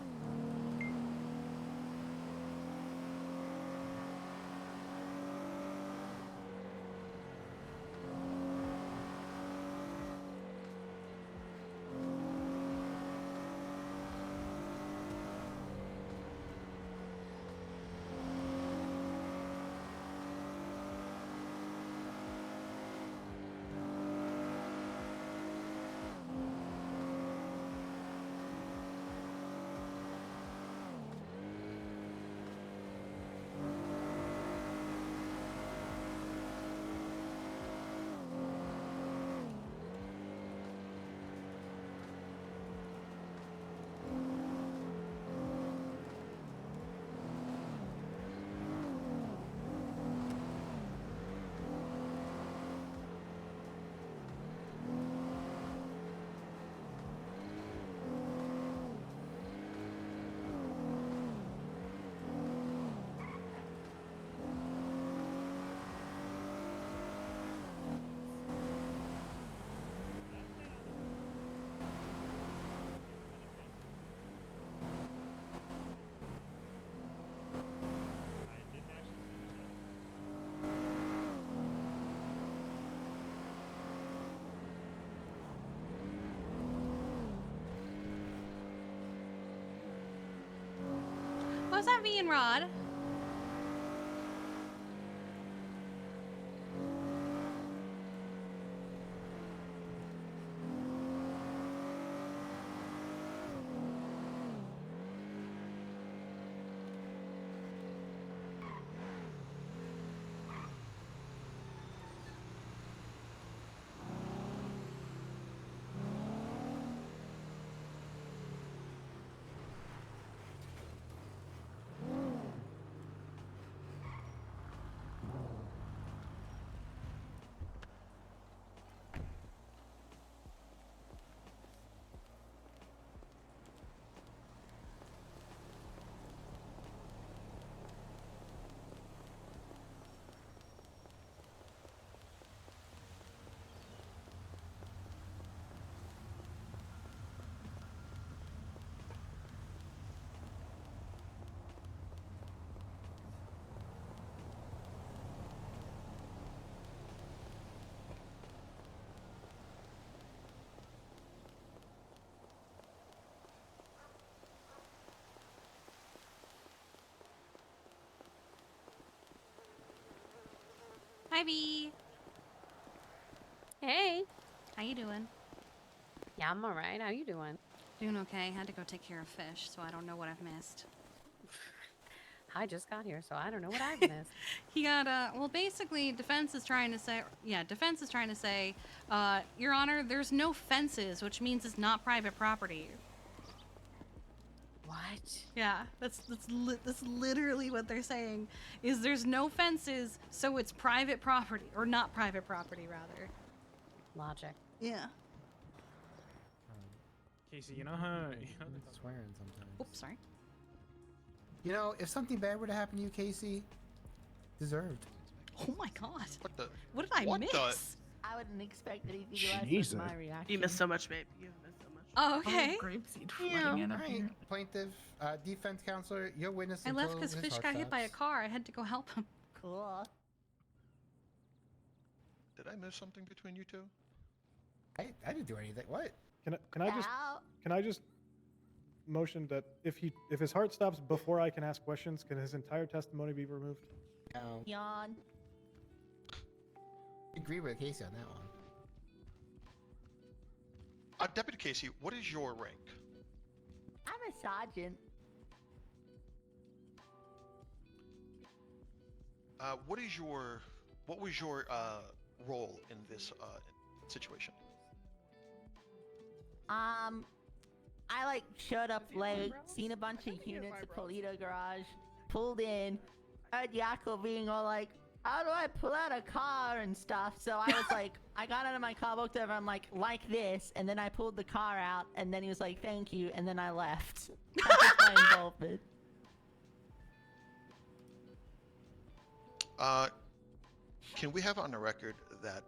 What's that being, Rod? Hi, B. Hey. How you doing? Yeah, I'm alright. How you doing? Doing okay. Had to go take care of fish, so I don't know what I've missed. I just got here, so I don't know what I've missed. He got, well, basically, defense is trying to say, Your Honor, there's no fences, which means it's not private property. What? Yeah, that's literally what they're saying, is there's no fences, so it's private property, or not private property, rather. Logic. Yeah. Casey, you know how swearing sometimes. Oops, sorry. You know, if something bad were to happen to you, Casey, deserved. Oh my God. What the? What did I miss? I wouldn't expect anything less Jesus. than my reaction. You missed so much, babe. You missed so much. Oh, okay. Grapeseed Yeah, flooding in up right. here. Plaintiff, defense counselor, your witness. I left because because Fish got hit by a car. I had to go help him. Cool. Did I miss something between you two? I didn't do anything. What? Can I just motion that if his heart stops before I can ask questions, can his entire testimony be removed? No. Yawn. I agree with Casey on that one. Deputy Casey, what is your rank? I'm a sergeant. What was your role in this situation? I like showed up late, seen a bunch of units at Polito Garage, pulled in, heard Yakko being all like, how do I pull out a car and stuff? So I was like, I got out of my car, looked over, I'm like this, and then I pulled the car out, and then he was like, thank you, and then I left. That was my involvement. Can we have on the record that?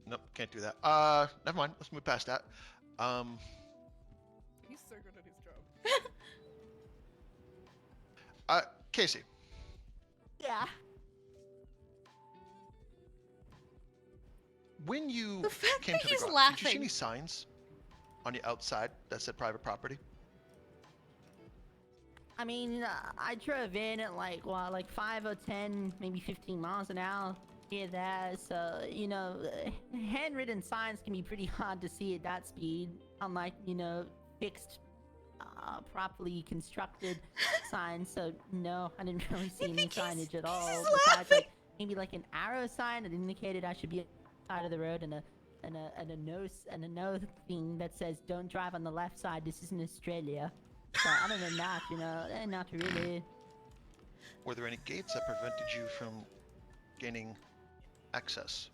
Nope, can't do that. Never mind. Let's move past that. He's so good at his job. Casey. Yeah. When you The fact came that to the he's garage, did you laughing. see any signs on the outside that said private property? I mean, I drove in at like 5 or 10, maybe 15 miles an hour here there. So, you know, handwritten signs can be pretty hard to see at that speed. Unlike, you know, fixed, properly constructed signs. So, no, I didn't really see any signage at all. Besides, like, maybe like an arrow sign that indicated I should be on the side of the road, and a no thing that says don't drive on the left side. This isn't Australia. So other than that, you know, not really. Were there any gates that prevented you from gaining access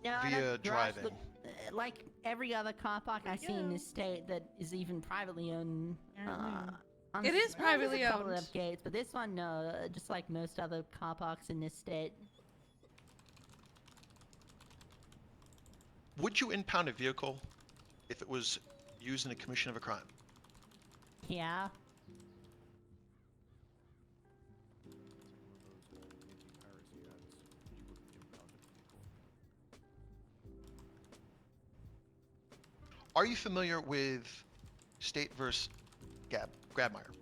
No, via that garage driving? like every other car park I see in this state that is even privately owned. It is privately there's a couple owned. of gates, but this one, no. Just like most other car parks in this state. Would you impound a vehicle if it was used in the commission of a crime? Yeah. Are you familiar with State versus Grabmeyer?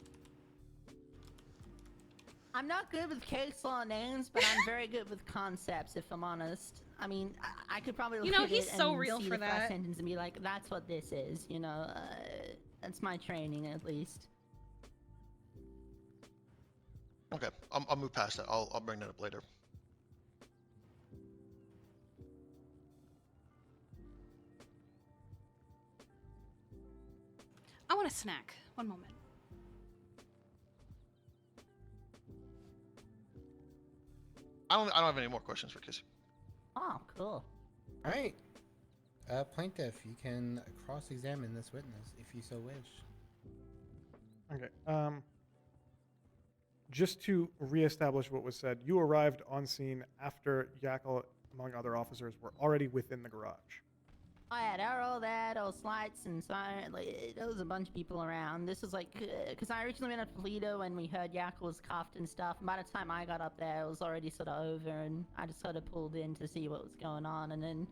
I'm not good with case law names, but I'm very good with concepts, if I'm honest. I mean, I could probably look You know, at he's it so and real see for the first that. sentence and be like, that's what this is, you know? That's my training, at least. Okay, I'll move past that. I'll bring that up later. I want a snack. One moment. I don't have any more questions for Kissy. Oh, cool. All right. Plaintiff, you can cross-examine this witness if you so wish. Okay. Just to reestablish what was said, you arrived on scene after Yakel, among other officers, were already within the garage. Oh yeah, there were all there, those lights and siren, like, there was a bunch of people around. This was like, because I originally went up to Toledo and we heard Yakel was cuffed and stuff. And by the time I got up there, it was already sort of over and I just sort of pulled in to see what was going on. And then,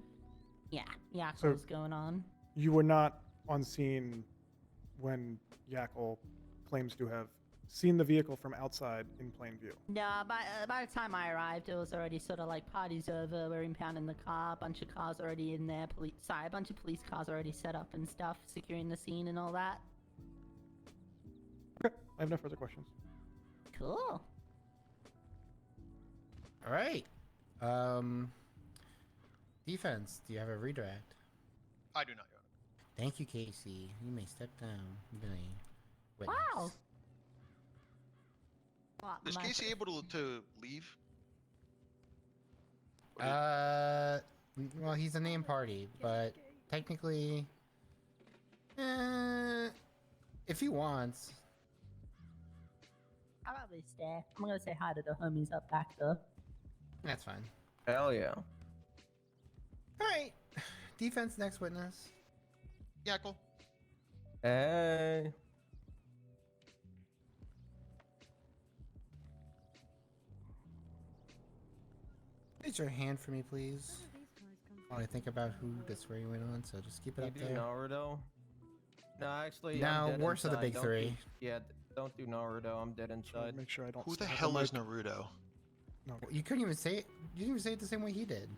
yeah, Yakel was going on. You were not on scene when Yakel claims to have seen the vehicle from outside in plain view. No, by the time I arrived, it was already sort of like party's over. We're impounding the car, a bunch of cars already in there. A bunch of police cars already set up and stuff, securing the scene and all that. Okay, I have no further questions. Cool. All right. Defense, do you have a redirect? I do not, Your Honor. Thank you, Casey. You may step down. You've been a witness. Wow. Is Casey able to leave? Well, he's a named party, but technically, if he wants. I'll probably stay. I'm gonna say hi to the homies up back though. That's fine. Hell yeah. All right. Defense, next witness. Yakel. Hey. Raise your hand for me, please. While I think about who to swear you in on, so just keep it up do there. Naruto? No, actually, No, I'm dead worst of the inside. big Don't three. don't do Naruto. I'm dead inside. Make sure I don't. Who the stab hell the is mic. Naruto? No. You couldn't even say it. You didn't even say it the same way he did.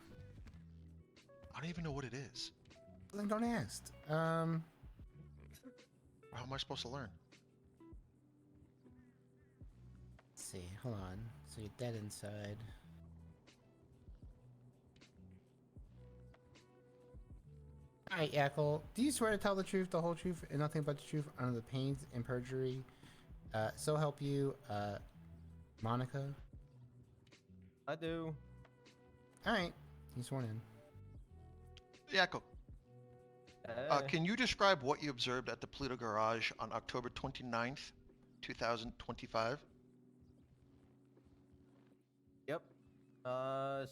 I don't even know what it is. Then don't ask. How am I supposed to learn? Let's see. Hold on. So you're dead inside. Alright, Yakel. Do you swear to tell the truth, the whole truth, and nothing but the truth under the pains and perjury? So help you, Monica? I do. Alright. He's sworn in. Yakel. Can you describe what you observed at the Pluto garage on October 29th, 2025? Yep.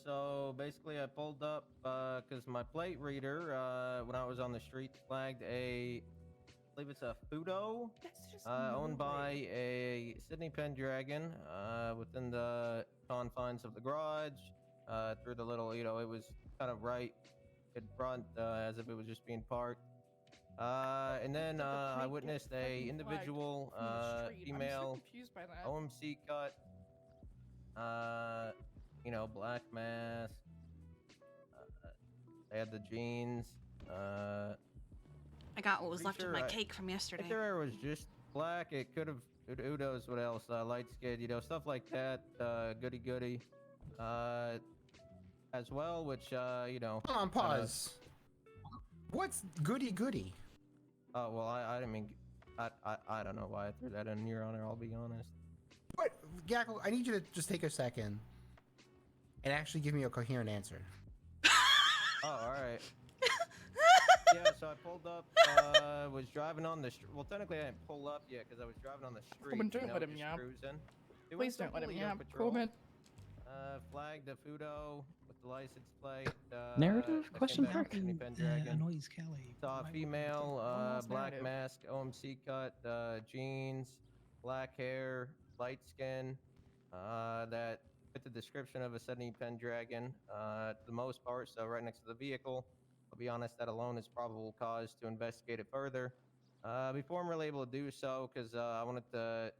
So basically I pulled up because my plate reader, when I was on the street, flagged I believe it's a Fudo, owned by a Sydney Pendragon, within the confines of the garage, through the little, it was kind of right in front, as if it was just being parked. And then I witnessed a individual, female, OMC cut, black mask. They had the jeans. I got what was left of my cake from yesterday. If their hair was just black, it could have. Who knows what else? Light skin, stuff like that. Goody goody. As well, which Hold on, pause. What's goody goody? Oh well, I didn't mean. I don't know why I threw that in, Your Honor. I'll be honest. What, Yakel? I need you to just take a second and actually give me a coherent answer. Oh, all right. Yeah, so I pulled up, was driving on the street. Well, technically I didn't pull up yet because I was driving on the street. Coleman, don't let him just yap. cruising. Please don't let him yap. Patrol. Coleman. Flagged the Fudo with the license plate. Narrative? I Question came back mark? to Sydney Pendragon. Annoys Kelly. Saw a female, black mask, OMC cut, jeans, black hair, light skin, that fit the description of a Sydney Pendragon, for the most part, so right next to the vehicle. I'll be honest, that alone is probable cause to investigate it further. Before I'm really able to do so, because I wanted to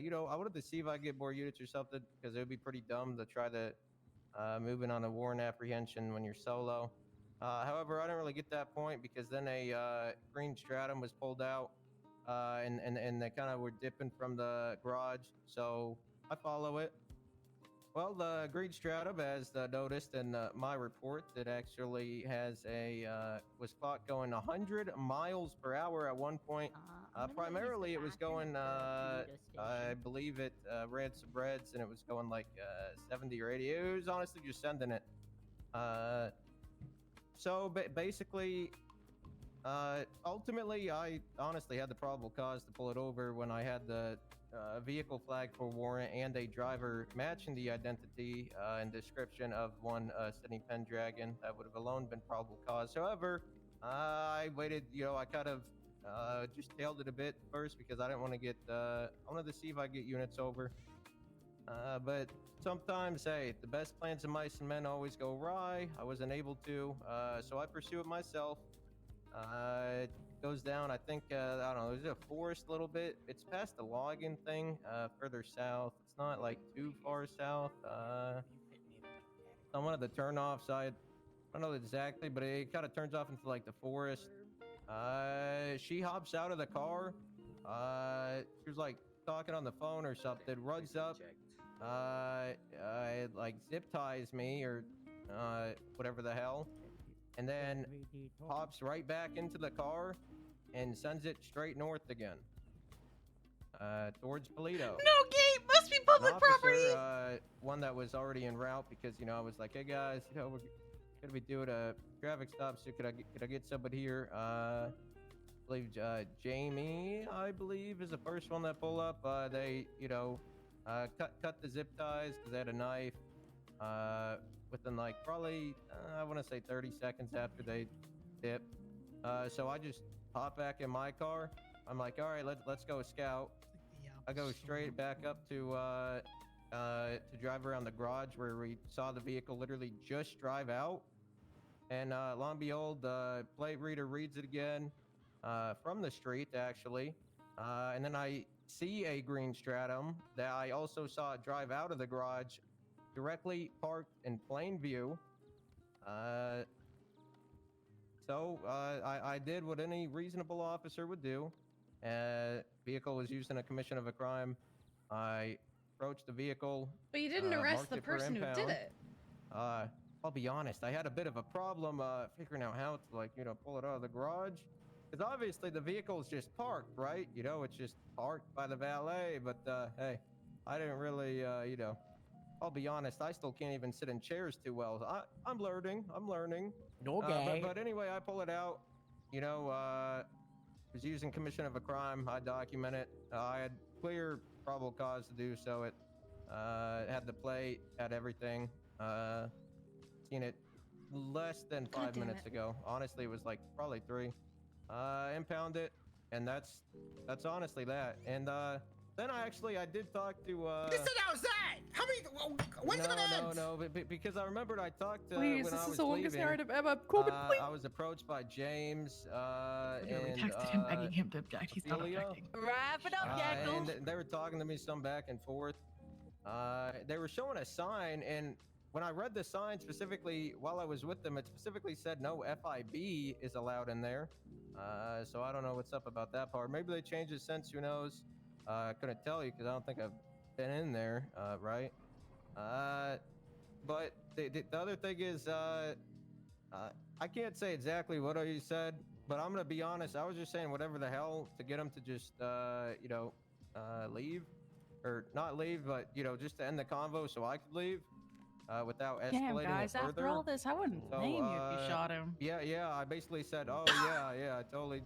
you know, I wanted to see if I could get more units or something, because it would be pretty dumb to try to move in on a warrant apprehension when you're solo. However, I didn't really get that point because then a green stratum was pulled out, and they kind of were dipping from the garage, so I follow it. Well, the green stratum, as noticed in my report, it actually has was caught going 100 miles per hour at one point. Primarily, it was going, I believe it ran some reds, and it was going like 70 or 80. It was honestly just sending it. So basically, ultimately, I honestly had the probable cause to pull it over when I had the vehicle flag for warrant and a driver matching the identity and description of one Kiki Pendragon. That would have alone been probable cause. However, I waited, you know, I kind of just tailed it a bit first because I didn't want to get, I wanted to see if I could get units over. But sometimes, hey, the best plans of mice and men always go awry. I wasn't able to, so I pursue it myself. It goes down, I think, I don't know, there's a forest a little bit. It's past the logging thing, further south. It's not like too far south. On one of the turnoffs, I don't know exactly, but it kind of turns off into like the forest. She hops out of the car. She was like talking on the phone or something, runs up, like zip ties me or whatever the hell, and then hops right back into the car and sends it straight north again, towards Polito. No gate! Must be public An officer, property! one that was already en route, because, you know, I was like, hey guys, you know, we're gonna be doing a traffic stop, so could I get somebody here? I believe Jamie, I believe, is the first one that pull up. They, you know, cut the zip ties because they had a knife. Within like probably, I want to say 30 seconds after they dipped. So I just hop back in my car. I'm like, all right, let's go scout. I go straight back up to drive around the garage where we saw the vehicle literally just drive out. And lo and behold, the plate reader reads it again from the street, actually. And then I see a green stratum that I also saw drive out of the garage, directly parked in plain view. So I did what any reasonable officer would do. Vehicle was used in a commission of a crime. I approached the vehicle. But you didn't arrest marked the it for person who did impound. it. I'll be honest, I had a bit of a problem figuring out how to, like, you know, pull it out of the garage. Because obviously the vehicle is just parked, right? You know, it's just parked by the valet. But hey, I didn't really, you know, I'll be honest, I still can't even sit in chairs too well. I'm learning. Okay. But anyway, I pull it out. You know, was using commission of a crime. I document it. I had clear probable cause to do so. It had the plate, had everything. Seen it less than 5 minutes ago. Honestly, it was like probably 3. Impound it, and that's honestly that. And then I did talk to. You said that was that. How many? When's it gonna end? No, because I remembered I talked to Please, when this I is was the longest leaving. narrative ever. Corbin, please. I was approached by James. Literally and texted him begging him to object. He's not Ophelia. objecting. Wrap it up, Jackals. And they were talking to me some back and forth. They were showing a sign, and when I read the sign specifically while I was with them, it specifically said no FIB is allowed in there. So I don't know what's up about that part. Maybe they changed it since, who knows? I couldn't tell you because I don't think I've been in there, right? But the other thing is, I can't say exactly what you said, but I'm gonna be honest. I was just saying whatever the hell to get them to just, you know, leave, or not leave, but, you know, just to end the convo so I could leave. Without escalating Damn, guys, it further. after all this, I wouldn't blame you if you shot him. Yeah, I basically said, oh, yeah, I totally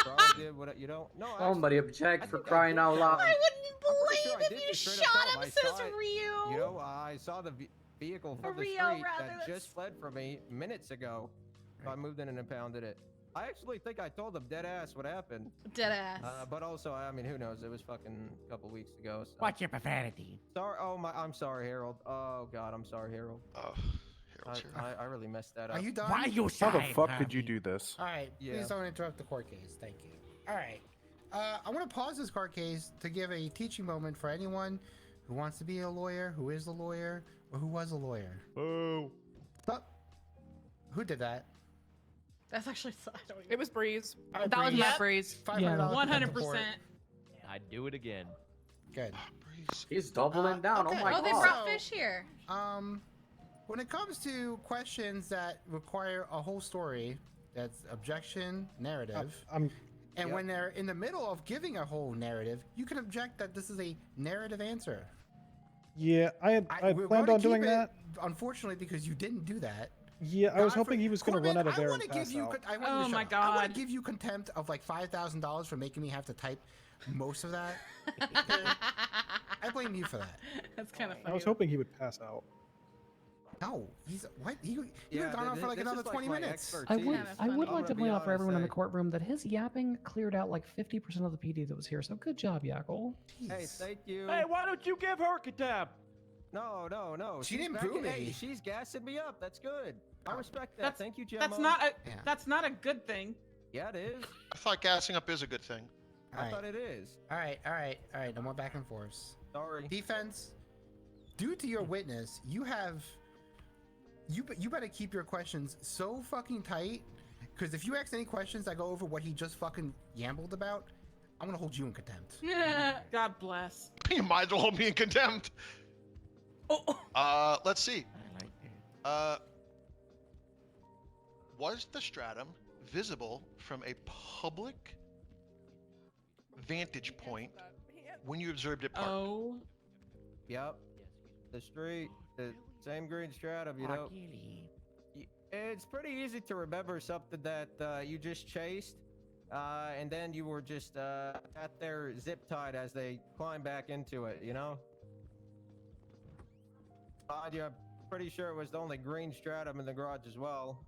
probably did what, you know. No, Somebody object for crying out loud. I wouldn't believe if you shot him, says Ryu. You know, I saw the vehicle from the Rio, street rather, that just fled from me minutes ago. So I moved in and impounded it. I actually think I told them dead ass what happened. Dead ass. But also, I mean, who knows? It was fucking a couple weeks ago. So. What's your profanity? Sorry. Oh my. I'm sorry, Harold. Oh God, I'm sorry, Harold. Oh, Harold's here. I really messed that up. Are you done? Why are you How the shy, fuck Bobby? did you do this? All right. Yeah. Please don't interrupt the court case. Thank you. All right. I want to pause this court case to give a teaching moment for anyone who wants to be a lawyer, who is a lawyer, or who was a lawyer. Boo. Stop. Who did that? That's actually. It was Breeze. All right, That was my Breeze. Breeze. $500 100%. I'd do it again. Good. He's doubling down. okay. Oh my god. Oh, they brought fish here. When it comes to questions that require a whole story, that's objection, narrative. And when they're in the middle of giving a whole narrative, you can object that this is a narrative answer. Yeah, I we're planned gonna on doing keep it, that. Unfortunately, because you didn't do that. Yeah, I was hoping he was going to run out of air I and want to pass give you. out. I want you to Oh shut my up. I want God. to give you contempt of like $5,000 for making me have to type most of that. I blame you for that. That's kind of funny. I was hoping he would pass out. No, he's what? He Yeah, have gone on for like this another is 20 my minutes. I would, expertise. I would I'm like to gonna point be out for everyone in the honest, courtroom that his yapping cleared out like 50% of the PD that was here. So good job, Yackle. Hey, thank you. Hey, why don't you give her contempt? No. She She's didn't back boo in- Hey, me. she's gassing me up. That's good. I respect that. That's- Thank you, Gemma. That's not a. Yeah. That's not a good thing. Yeah, it is. I thought gassing up is a good thing. I thought it is. All right. No more back and forth. Sorry. Defense. Due to your witness, you have. You better keep your questions so fucking tight, because if you ask any questions that go over what he just fucking yambled about, I'm gonna hold you in contempt. God bless. You might as well hold me in contempt. Let's see. Was the stratum visible from a public vantage point when you observed it parked? Oh. Yep. The street, the same green stratum, you know. It's pretty easy to remember something that you just chased, and then you were just at their zip tied as they climb back into it, you know? I'm pretty sure it was the only green stratum in the garage as well,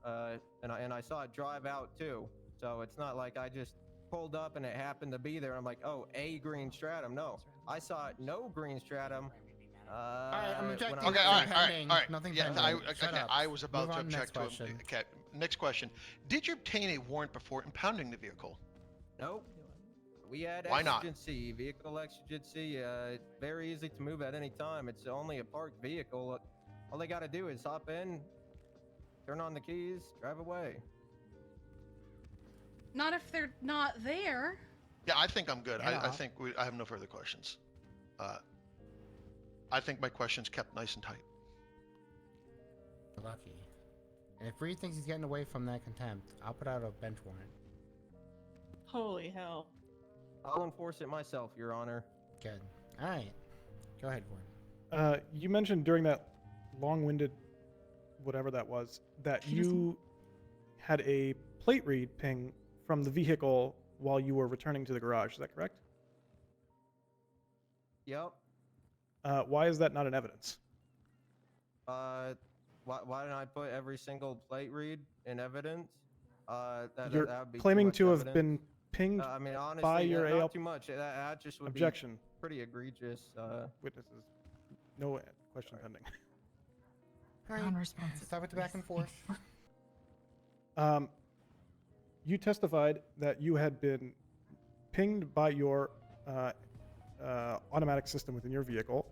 and I saw it drive out too. So it's not like I just pulled up and it happened to be there. I'm like, oh, a green stratum. No, I saw no green stratum. All right, I'm objecting. Okay, all right. Nothing Yeah, pending. Shut up. I was about Move to on, next object to him. question. Okay, next question. Did you obtain a warrant before impounding the vehicle? Nope. We had Why not? exigency, vehicle exigency. Very easy to move at any time. It's only a parked vehicle. All they got to do is hop in, turn on the keys, drive away. Not if they're not there. Yeah, I think I'm good. Yeah. I think I have no further questions. I think my questions kept nice and tight. Lucky. And if Reed thinks he's getting away from that contempt, I'll put out a bench warrant. Holy hell. I'll enforce it myself, Your Honor. Good. All right. Go ahead, Gordon. You mentioned during that long-winded, whatever that was, that you had a plate read ping from the vehicle while you were returning to the garage. Is that correct? Yep. Why is that not in evidence? Why didn't I put every single plate read in evidence? You're that would be too claiming much to have evidence. been pinged I mean, honestly, by your not AL too much. That just would objection. be pretty egregious. Witnesses. No question pending. All right. Non-responsive. Stop with the back and forth. You testified that you had been pinged by your automatic system within your vehicle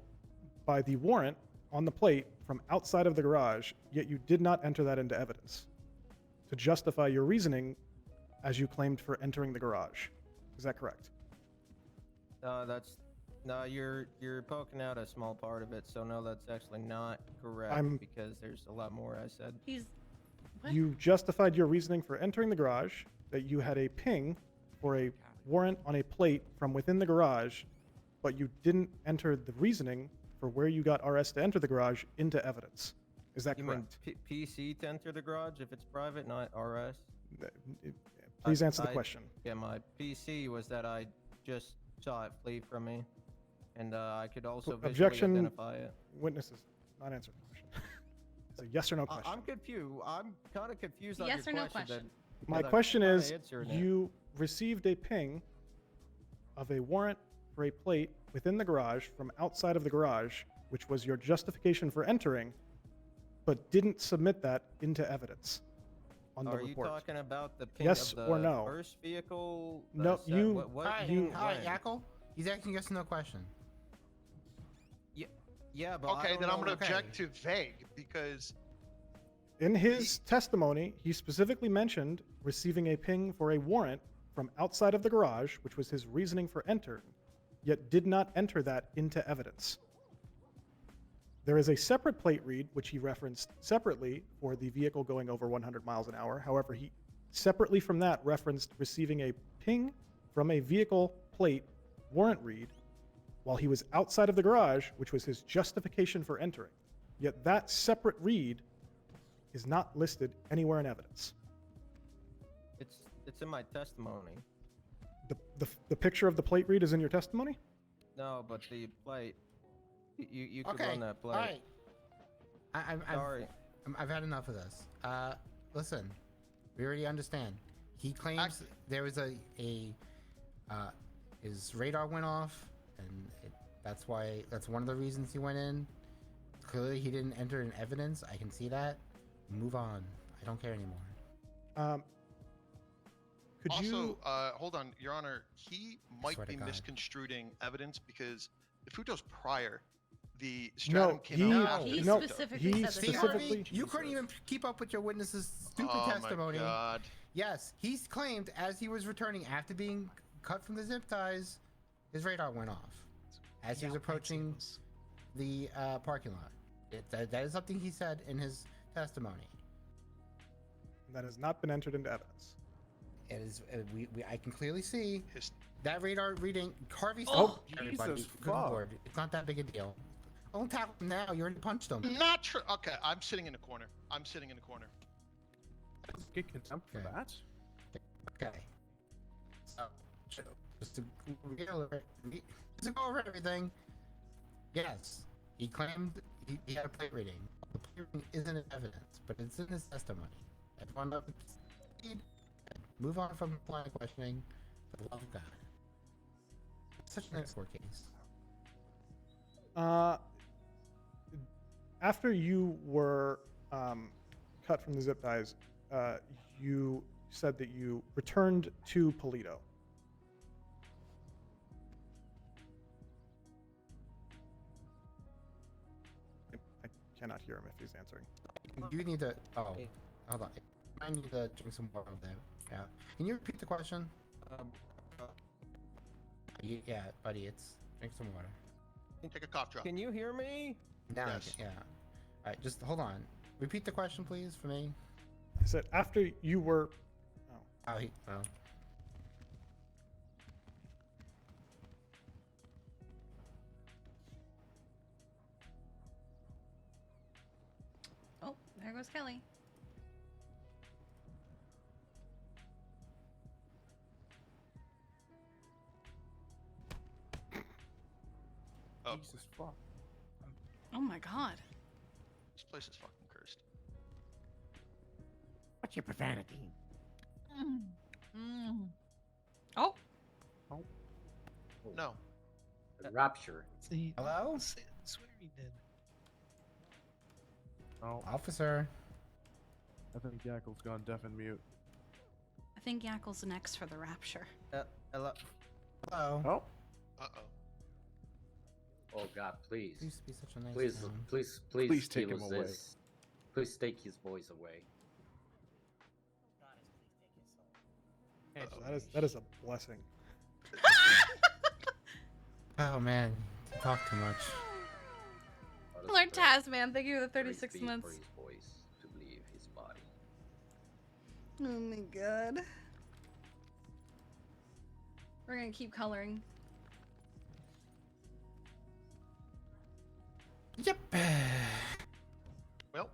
by the warrant on the plate from outside of the garage, yet you did not enter that into evidence to justify your reasoning as you claimed for entering the garage. Is that correct? You're poking out a small part of it, so no, that's actually not correct because there's a lot more I said. You justified your reasoning for entering the garage that you had a ping for a warrant on a plate from within the garage, but you didn't enter the reasoning for where you got RS to enter the garage into evidence. Is that You correct? mean PC to enter the garage if it's private, not RS? Please answer the question. Yeah, my PC was that I just saw it flee from me, and I could also visually Objection. identify it. Witnesses, not answering the question. It's a yes or no question. I'm confused. I'm kind of confused on Yes your or no question. question? My because I'm question kinda is, answering it. you received a ping of a warrant for a plate within the garage from outside of the garage, which was your justification for entering, but didn't submit that into evidence. on the Are you report. talking about the ping Yes of the or no? first vehicle? No, you- What Alright, ping? alright, when? Yackle. He's asking yes or no question. Yeah, but I Okay, don't then I'm know- gonna object to vague because In his testimony, he specifically mentioned receiving a ping for a warrant from outside of the garage, which was his reasoning for entering, yet did not enter that into evidence. There is a separate plate read, which he referenced separately for the vehicle going over 100 miles an hour. However, he separately from that referenced receiving a ping from a vehicle plate warrant read while he was outside of the garage, which was his justification for entering. Yet that separate read is not listed anywhere in evidence. It's in my testimony. The picture of the plate read is in your testimony? No, but the plate. You could Okay, run that plate. alright. Sorry. I've had enough of this. Listen, we already understand. He claims there was his radar went off, and that's one of the reasons he went in. Clearly, he didn't enter in evidence. I can see that. Move on. I don't care anymore. Could also, you? Hold on, Your Honor. He might swear to be God. misconstruing evidence because the Futo's prior, the No, stratum came out after He the Futo. specifically he said See, this. Harvey, you couldn't even keep up with your witness's stupid Oh testimony. my God. Yes, he's claimed as he was returning after being cut from the zip ties, his radar went off as he was approaching the parking lot. That is something he said in his testimony. That has not been entered into evidence. It is. I can clearly see that radar reading. Harvey said, Oh, everybody, Jesus good fuck. lord, it's not that big a deal. Don't tackle him now. You already punched him. Not true. Okay, I'm sitting in the corner. I'm sitting in the corner. Get contempt for that? Okay. So, just to go over everything. Yes, he claimed he had a plate reading. The plate reading isn't in evidence, but it's in his testimony. Everyone up to speed. Move on from line of questioning. For the love of God. It's such a nice court case. After you were cut from the zip ties, you said that you returned to Polito. I cannot hear him if he's answering. You need to. Oh, hold on. I need to drink some water over there. Yeah. Can you repeat the question? Yeah, buddy. It's drink some water. Take a cough drop. Can you hear me? Now, Yes. yeah. All right, just hold on. Repeat the question, please, for me. I said after you were. Oh. Oh, there goes Kelly. Oh. Jesus fuck. Oh my god. This place is fucking cursed. What's your profanity? Oh. No. The rapture. See, Hello? I swear he did. Oh, Officer. I think Yackle's gone deaf and mute. I think Yackle's next for the rapture. Hello. Hello. Oh. Uh-oh. Oh God, please. Please be such a nice Please, town. please take him use away. this. Please take his voice away. That is a blessing. Oh man, talk too much. Lord Tasman, thank you for the Praise 36 be months. For his voice to leave his body. Oh my god. We're gonna keep coloring. Yep. Well,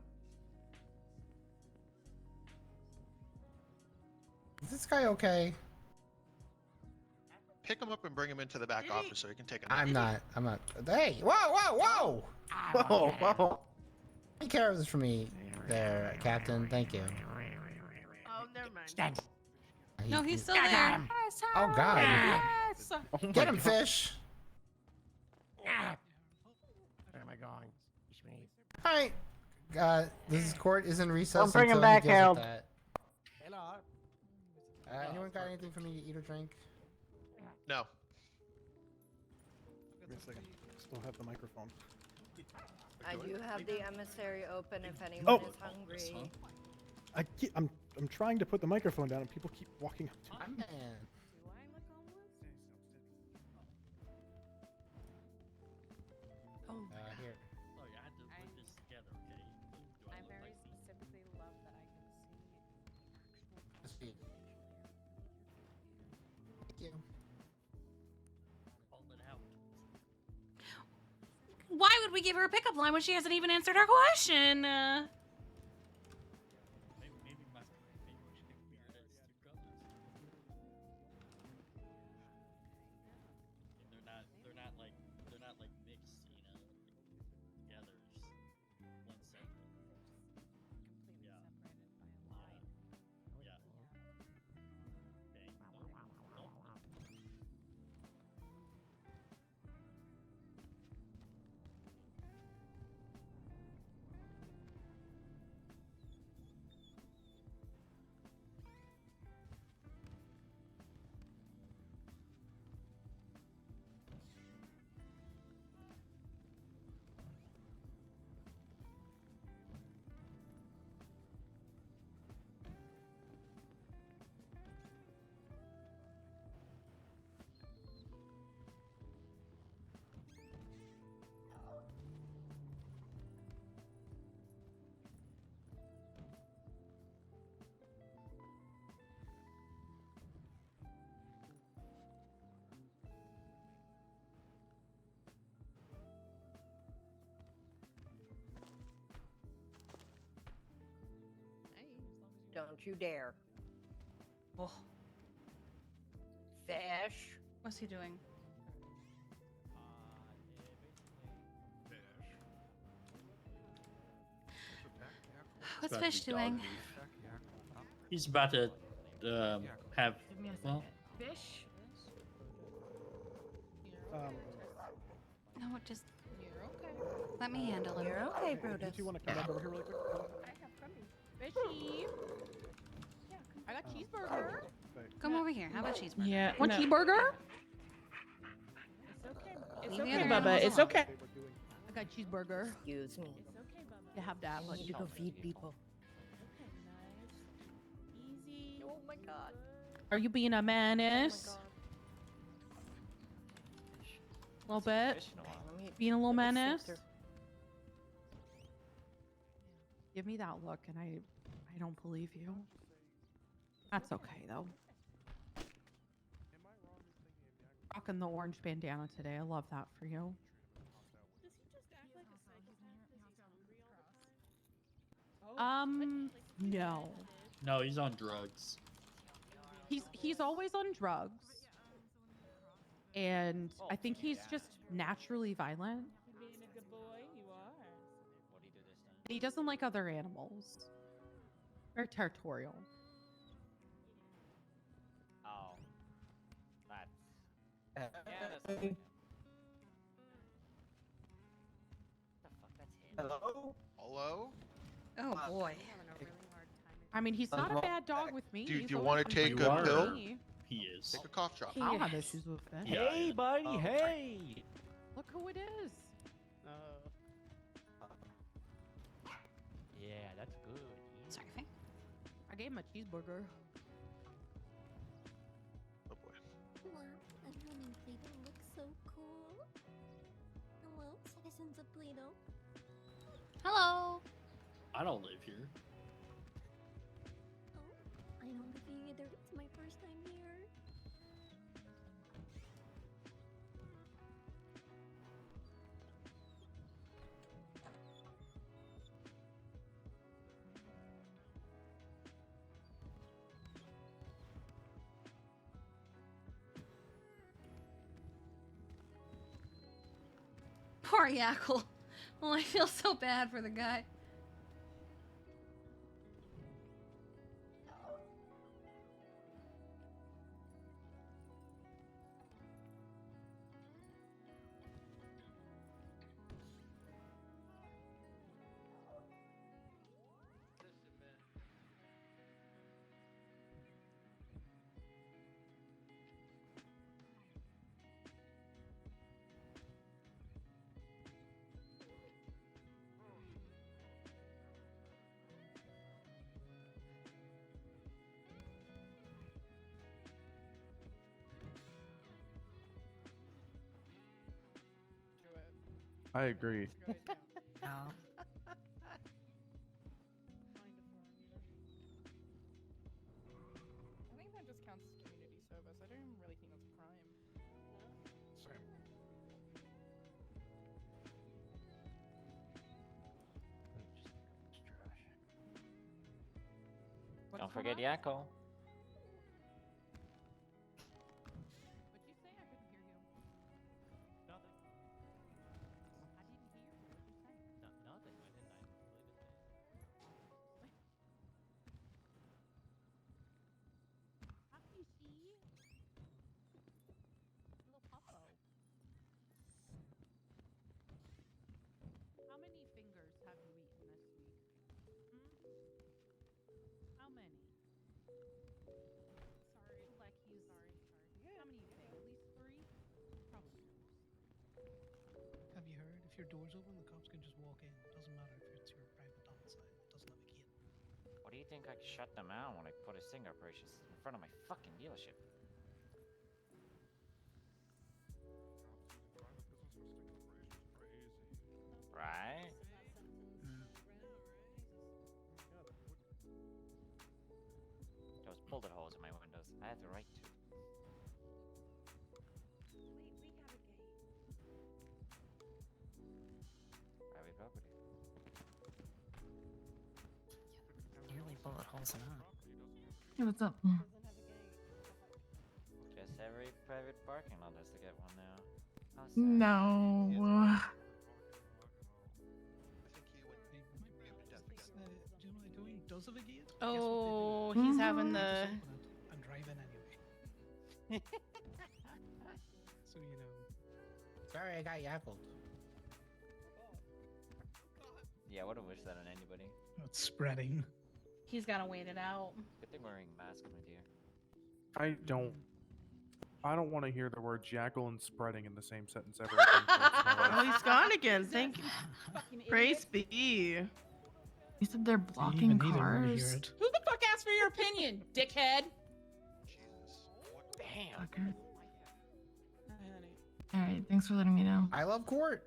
Is this guy okay? pick him up and bring him into the back office so he can take a nap. I'm not. Hey, whoa! Whoa! Take care of this for me, there, Captain. Thank you. Oh, never mind. No, he's still there. Oh God! Yes. Get him, fish! Where am I going? Excuse me. All right. This court is in recess. Don't bring him until he back, deals with Harold. that. Hello. Anyone got anything for me to eat or drink? No. Give me a second. Still have the microphone. I do have the emissary open if anyone Oh! is hungry. I'm trying to put the microphone down and people keep walking up to me. Man. Here. Oh, you had to put this together, okay? Do I look very like me? specifically love that I can see Let's see. Thank you. Hold it out. Why would we give her a pickup line when she hasn't even answered our question? Maybe we should compare it as two colors. They're not like mixed, you know, together. Just one separate. Yeah. Yeah. Don't you dare. Oh. Fish. What's he doing? What's Fish doing? He's about to have. Give me a Well, second. Fish. No, just. You're okay. Let me handle him. You're okay, Do you Brutus. two want to come back over here really quick? I have Fishy. Yeah, I got cheeseburger. Come over here. How about cheeseburger? Yeah. One cheeseburger? It's okay. It's Leave the okay, other Bubba. animals It's alone. okay. I got cheeseburger. Excuse me. It's okay, Bubba. You have that. I need to go feed people. Okay, nice. Easy. Oh my god. Are you being a menace? A little bit. Being a little let me see menace. through. Give me that look, and I don't believe you. That's okay though. Rocking the orange bandana today. I love that for you. No. no, he's on drugs. He's always on drugs. And I think he's just naturally violent. Being a good boy, you are. He doesn't like other animals. Very territorial. Oh. That's. Hello? Hello? Oh boy. I mean, he's not a bad dog with me. Do He's you always want to been take good a with pill? me. He is. Take a cough drop. I don't have issues with that. Yeah, Hey, yeah. buddy. Oh, hey. Look who it is. Yeah, that's good. Sorry, Faye. I gave him a cheeseburger. Oh boy. Wow, I'm running Play-Doh looks so cool. Hello, citizens of Play-Doh. Hello. I don't live here. Oh, I don't live here either. It's my first time here. Poor Yackle. Well, I feel so bad for the guy. I agree. No. I think that just counts as community service. I don't even really think that's a crime. Same. What's Don't going forget on? Yakko. What'd you say? I couldn't hear you. Nothing. I didn't hear you. What'd you say? Nothing. I didn't. I believe it's me. Hi, she. Little puppo. How many fingers have you eaten this week? How many? Sorry. Leckies. Sorry. How many you think? At least 3? Probably more. Have you heard? If your door's open, the cops can just walk in. Doesn't matter if it's your private domicile. It doesn't have a key. What do you think I could shut them out when I put a sting operations in front of my fucking dealership? Right? Those bullet holes in my windows. I have the right to. Private property. Nearly bullet holes enough. Hey, what's up? Just every private parking lot has to get one now. How sad. No. Gemini doing does have a gate? Oh, he's having the. I'm driving anyway. So you know. Sorry, I got yackled. Yeah, I wouldn't wish that on anybody. It's spreading. He's gotta wait it out. Good thing we're wearing masks, my dear. I don't want to hear the word jackal and spreading in the same sentence ever again. Oh, he's gone again. Thank you. Praise be. You said they're blocking cars. Who the fuck asked for your opinion, dickhead? Damn. Fucker. Alright, thanks for letting me know. I love court.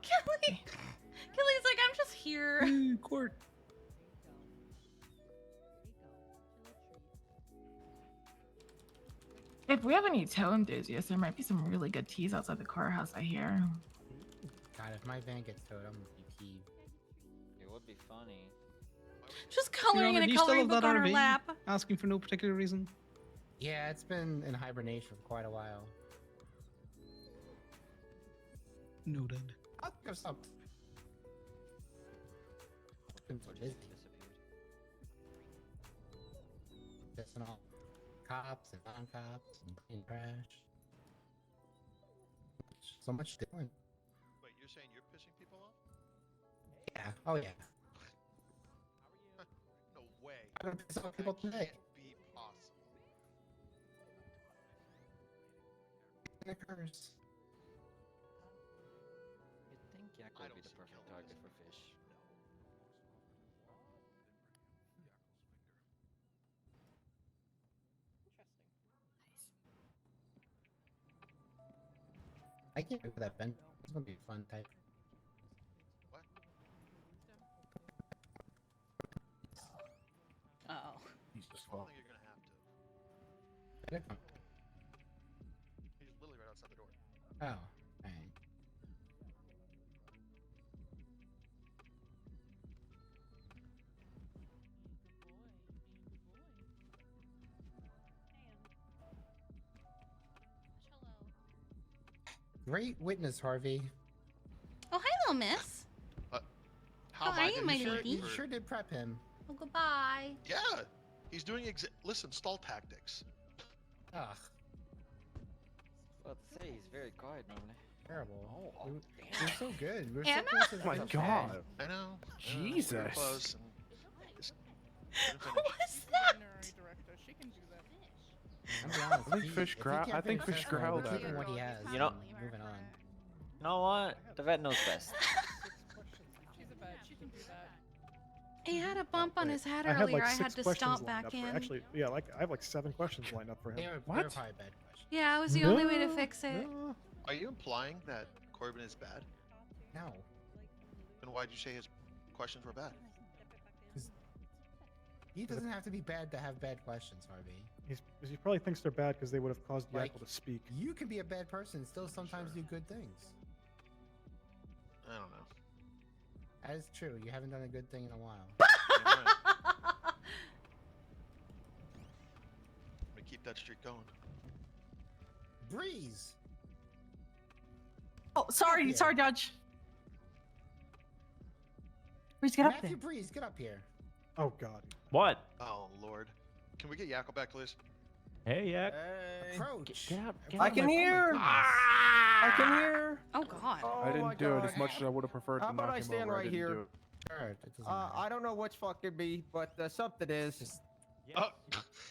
Kelly's like, I'm just here. Court. If we have any tow enthusiasts, there might be some really good teas outside the car house, I hear. God, if my van gets towed, I'm gonna be peeved. It would be funny. Just coloring Your Honor, in do a you still coloring have book that on her RV? lap. Asking for no particular reason. Yeah, it's been in hibernation for quite a while. Noted. I'll think of something. Been so busy. Pissing off cops and non-cops and in trash. So much doing. Wait, you're saying you're pissing people off? Yeah. Oh yeah. No way. I'm gonna piss off people today. Be possible. It occurs. You'd think Yakko would be the perfect target for fish. I can't wait for that bench. It's gonna be a fun type. What? Oh. Jesus I don't fuck. think you're gonna have to. Oh, He's literally right outside the door. alright. Great witness, Harvey. Oh, hi, little miss. How am are I you, gonna my be lady? You sure did prep him. Oh, goodbye. Yeah, he's doing listen, stall tactics. Ugh, Well, to say he's very quiet normally. terrible. Oh, We're so good. We're Anna? so close to the Oh my finish God. line. I know. Jesus. We're close and just couldn't What finish. was that? Itinerary director, she can do that. I'll be honest, I think he- fish if he gra- can't I think finish fish that one, growled we're at keeping her. what he has. You know- and moving on. You know what? The vet knows best. She's a vet, she can do that. He had a bump on his head I had earlier. like I 6 had to questions stomp lined back up for, in. actually, yeah, like I have like 7 questions lined up for him. They're What? probably bad questions. Yeah, it was the only way to No, fix it. no. Are you implying that Corbin is bad? No. Then why'd you say his questions were bad? He doesn't have to be bad to have bad questions, Harvey. He probably thinks they're bad because they would have caused Like, Yackle to speak. You can be a bad person and still sometimes do good things. I don't know. That is true. You haven't done a good thing in a while. I'm gonna keep that streak going. Breeze. Oh, sorry, here. sorry, Judge. Please get up Matthew there. Breeze, get up here. Oh God. What? Oh Lord. Can we get Yackle back, please? Hey, Yak. Hey. Approach. Get out. I can hear. I can hear. Oh God. Oh I my didn't do it as God. much as I would have preferred How to about knock I him stand over. I right didn't here? do it. Sure, it doesn't matter. I don't know which fucking be, but something is. Oh.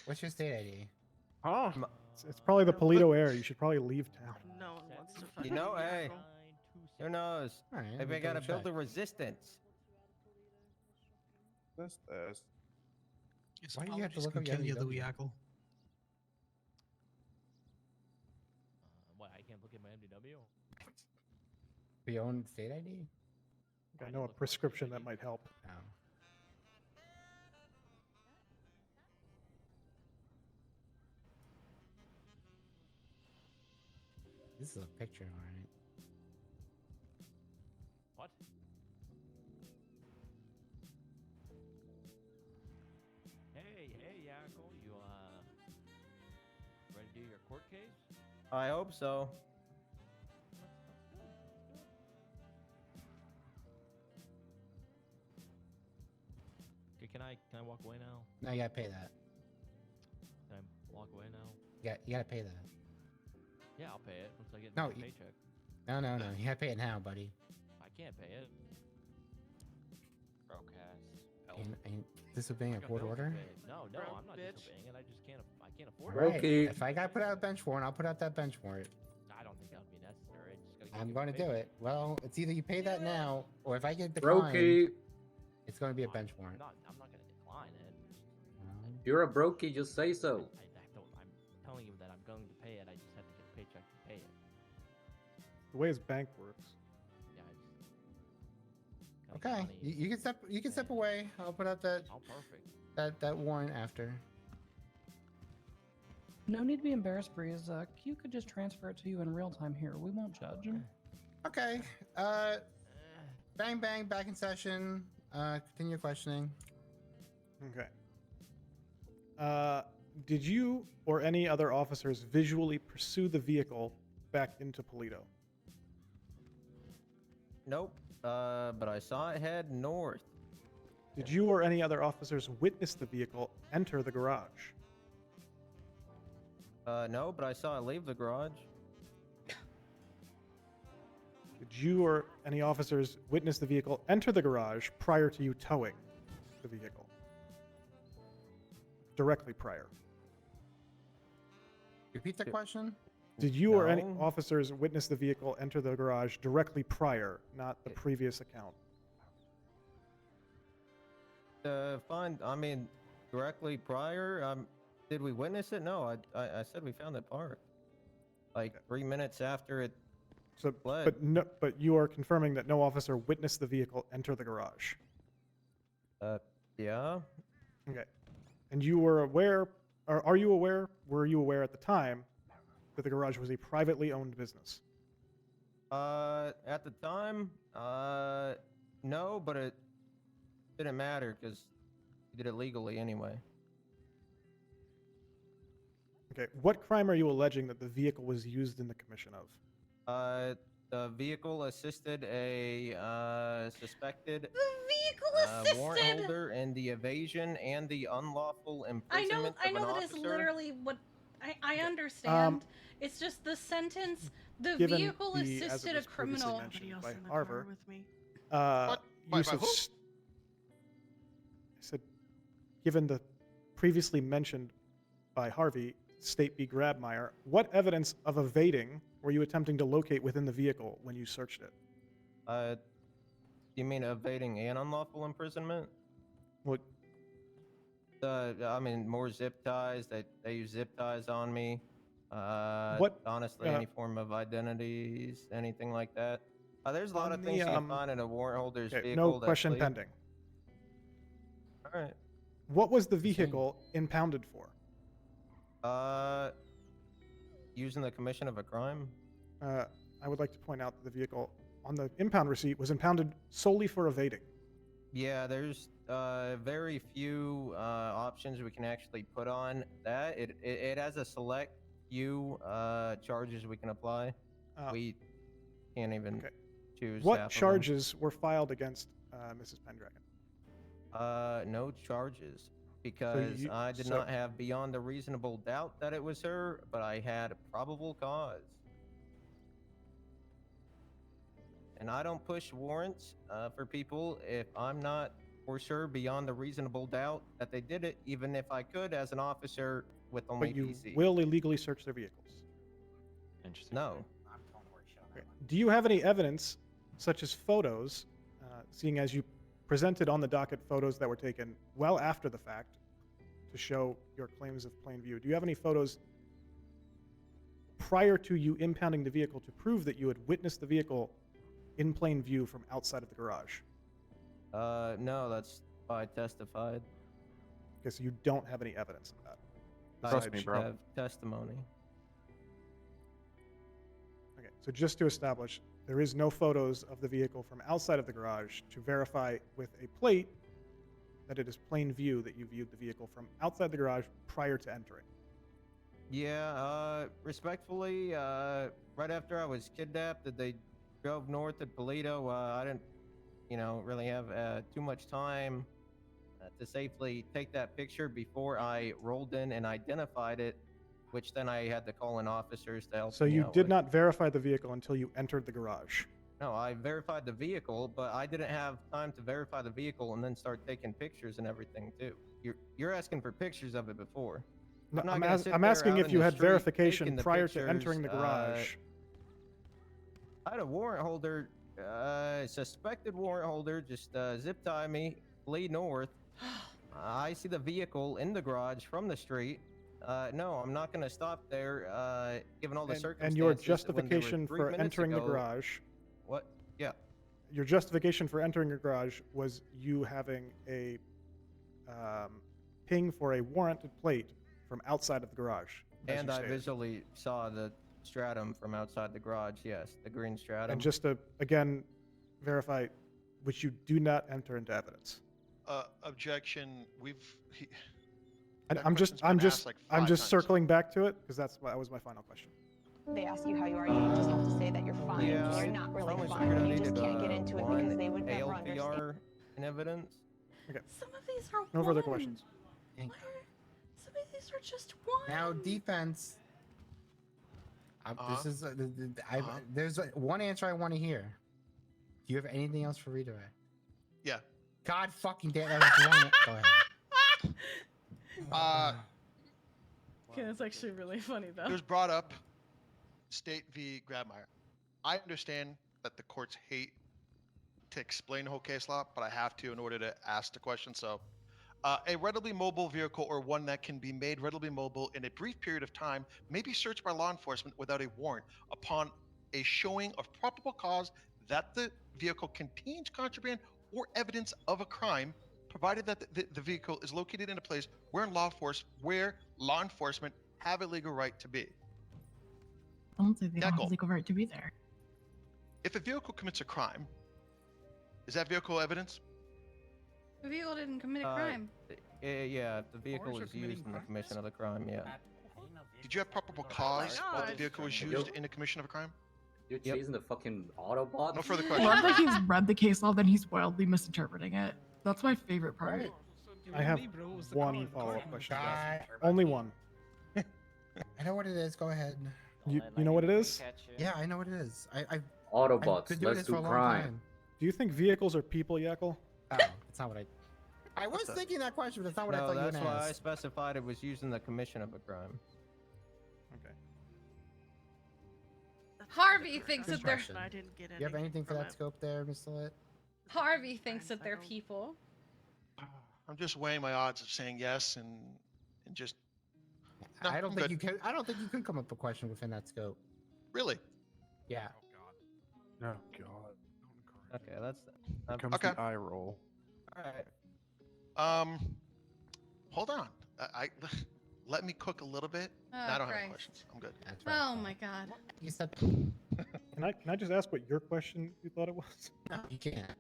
What's your state ID? Huh? It's probably the Polito area. You should probably leave town. No one wants to You fucking know, hey. Yackle. Who knows? All right, Maybe I gotta build a resistance. That's this. His Why do you have to apologies look up can kill you, your the MDW? Yackle. What? I can't look at my MDW. For your own state ID? I know a prescription that might help. No. This is a picture, alright. What? Hey, Yackle, you ready to do your court case? I hope so. Okay, can I walk away now? No, you gotta pay that. Can I walk away now? You gotta pay that. Yeah, I'll pay it once I get No, my you- paycheck. No, you gotta pay it now, buddy. I can't pay it. Broke ass. Ain't disobeying I a got court bills to order? pay. No, Broke I'm not bitch. disobeying it. I can't afford Right. it. If I gotta put out a bench warrant, I'll put out that bench warrant. I don't think that would be necessary. I just gotta I'm get gonna my do paycheck. it. Well, it's either you pay that now, or if I get declined, Brokey. it's gonna be a bench warrant. I'm not gonna decline it. You're a brokey, just say so. I'm telling you that I'm going to pay it. I just have to get a paycheck to pay it. The way his bank works. Yeah, I just gotta get Okay, money. you can step away. I'll put out that Oh, perfect. that warrant after. No need to be embarrassed, Breeze. Q could just transfer it to you in real time here. We won't judge. Okay. Bang bang, back in session. Continue questioning. Okay. Did you or any other officers visually pursue the vehicle back into Polito? Nope. But I saw it head north. Did you or any other officers witness the vehicle enter the garage? No, but I saw it leave the garage. Did you or any officers witness the vehicle enter the garage prior to you towing the vehicle? Directly prior. Repeat the question. Did you or any No. officers witness the vehicle enter the garage directly prior, not the previous account? Fine. I mean, directly prior. Did we witness it? No. I said we found it parked. Like 3 minutes after it. So, but you are confirming that no officer witnessed the vehicle enter the garage. Yeah. Okay. And you were aware, or are you aware? Were you aware at the time that the garage was a privately owned business? At the time, no, but it didn't matter because he did it legally anyway. Okay. What crime are you alleging that the vehicle was used in the commission of? The vehicle assisted a suspected warrant assisted? holder in the evasion and the unlawful I imprisonment know of an that is officer. literally what I understand. It's just the sentence. The Given vehicle the- as it assisted a was previously criminal. mentioned Somebody else by in the Harvard, car with me. By use of who? I said, given the previously mentioned by Harvey, State v. Grabmeyer, what evidence of evading were you attempting to locate within the vehicle when you searched it? You mean evading and unlawful imprisonment? What? I mean, more zip ties. They use zip ties on me. What, Honestly, any form of identities, anything like that. There's a lot of things you can find in a warrant holder's vehicle. No that's question legal. pending. All right. What was the vehicle impounded for? Using the commission of a crime. I would like to point out that the vehicle on the impound receipt was impounded solely for evading. Yeah, there's very few options we can actually put on that. It has a select few charges we can apply. We can't even choose. half What of them. charges were filed against Mrs. Pendragon? No charges, because I did not have beyond a reasonable doubt that it was her, but I had a probable cause. And I don't push warrants for people if I'm not for sure beyond a reasonable doubt that they did it, even if I could as an officer with only But you PC. will illegally search their vehicles. Interesting. No. Okay. Do you have any evidence, such as photos, seeing as you presented on the docket photos that were taken well after the fact to show your claims of plain view? Do you have any photos prior to you impounding the vehicle to prove that you had witnessed the vehicle in plain view from outside of the garage? No, that's why I testified. Okay, so you don't have any evidence of that. I besides- have testimony. Okay, so just to establish, there is no photos of the vehicle from outside of the garage to verify with a plate that it is plain view that you viewed the vehicle from outside the garage prior to entering. Yeah, respectfully, right after I was kidnapped, they drove north to Toledo. I didn't, really have too much time to safely take that picture before I rolled in and identified it, which then I had to call in officers to help So me you out did with. not verify the vehicle until you entered the garage. No, I verified the vehicle, but I didn't have time to verify the vehicle and then start taking pictures and everything too. You're asking for pictures of it before. No, not I'm, gonna as- sit I'm there asking out if in you the had street verification taking the prior to entering the pictures, garage. I had a warrant holder, suspected warrant holder, just zip tie me, flee north. I see the vehicle in the garage from the street. No, I'm not going to stop there, given all the circumstances. And your when they were justification 3 for minutes entering the ago. garage. What? Yeah. Your justification for entering your garage was you having a ping for a warranted plate from outside of the garage. as And you I stated. visually saw the stratum from outside the garage, yes, the green stratum. And just to, again, verify, which you do not enter into evidence. Objection. And that I'm just, question's been asked like I'm 5 just times. circling back to it because that was my final question. They ask you how you are, you just have to say that you're fine. Yeah, You're not really probably fine. figured I You just needed, can't get into it one because they would never understand. ALPR in evidence. Okay. Some of these are No further one. questions. Some of these are just one. Now defense. This is there's one answer I want to hear. Do you have anything else for redirect? Yeah. God fucking damn! That was one. Go ahead. Okay, that's actually really funny though. It was brought up, State v. Grabmeyer. I understand that the courts hate to explain the whole case law, but I have to in order to ask the question. So, a readily mobile vehicle or one that can be made readily mobile in a brief period of time may be searched by law enforcement without a warrant upon a showing of probable cause that the vehicle contains contraband or evidence of a crime, provided that the vehicle is located in a place where law enforcement have a legal right to be. I don't think they don't have Jackal. a legal right to be there. If a vehicle commits a crime, is that vehicle evidence? The vehicle didn't commit a crime. Yeah, if the vehicle Cars are was committing used in the crimes? commission of the crime, yeah. Did you have probable cause that the gosh. vehicle was Yo. used in the commission of a crime? You're chasing the fucking Autobot? No further I questions. love that he's read the case law, then he's wildly misinterpreting it. That's my favorite part. I have one follow-up question. Only one. I know what it is. Go ahead. You know what it is? Yeah, I know what it is. I've Autobots, been doing let's this for do a long crime. time. Do you think vehicles are people, Yackle? Oh, that's not what I was thinking that question, but that's not what I No, thought you that's would why I ask. specified it was used in the commission of a crime. Okay. Harvey thinks Good that they're question. I didn't get You have any anything for from that it. scope there, Mr. Lit? Harvey thinks that they're people. I'm just weighing my odds of saying yes and just. No, I don't I'm think good. you can. I don't think you could come up with a question within that scope. Really? Yeah. Oh god. Okay, that's Here comes Okay. the eye roll. all right. Hold on. I let me cook a little bit. Oh, No, I don't have any Christ. questions. I'm good. That's Oh my god. You said Can I just ask what your question you thought it was? no, you can't.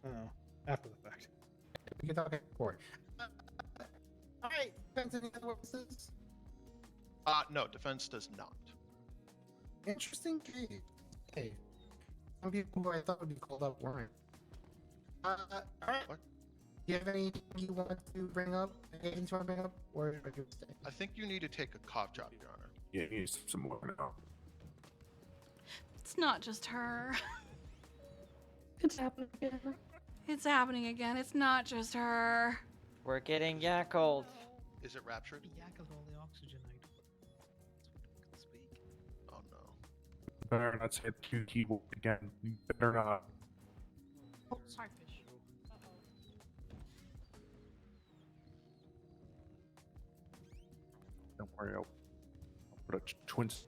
Oh, after the fact. We can talk in court. All right. Depends on the other witnesses. No, defense does not. Interesting case. Hey, some people who I thought would be called up weren't. All right. What? Do you have anything you want to bring up? Anything you want to bring up, or are you staying? I think you need to take a cough drop, Your Honor. Yeah, you need some more now. It's not just her. It's happening again. It's happening again. It's not just her. We're getting yackled. Is it raptured? Yackled all the oxygen out. Speak. Oh no. Better not say the two keyboard again. You better not. Oh, sorry, fish. Don't worry, I'll put a twins.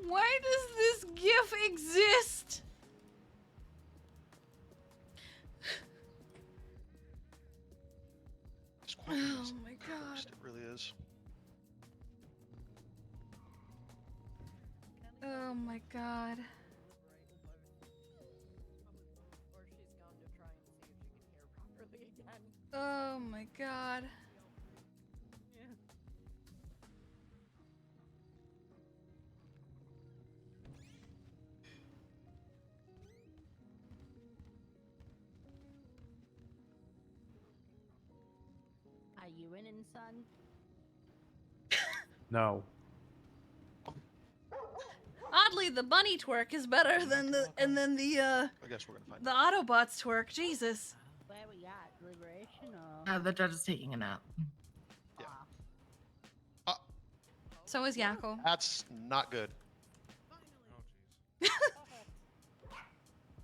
Why does this GIF exist? It's quite Oh my god. cursed, it really is. Oh my god. Or she's gone to try and see if she can hear properly again. Oh my god. Are you in, son? No. Oddly, the bunny twerk is better than the I guess we're gonna find the Autobots twerk. Jesus. Where we at? Deliberation or? The judge is taking a nap. So is Yakko. That's not good.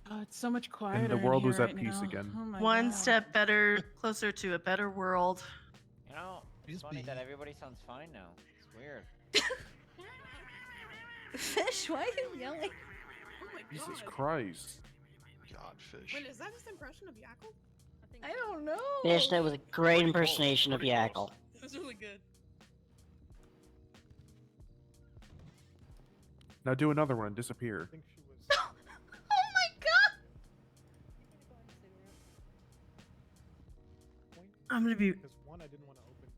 Oh, it's so much quieter. And the in world here was at right peace now. again. Oh my One God. step better, closer to a better world. You know, it's funny that everybody sounds fine now. It's weird. Fish, why are you yelling? Jesus Christ. God, fish. Wait, is that just impression of Yackle? I don't know. Fish, that was a great impersonation of Yackle. It was really good. Now do another one and disappear. Oh my god! I'm gonna be. Because one, I didn't want to open.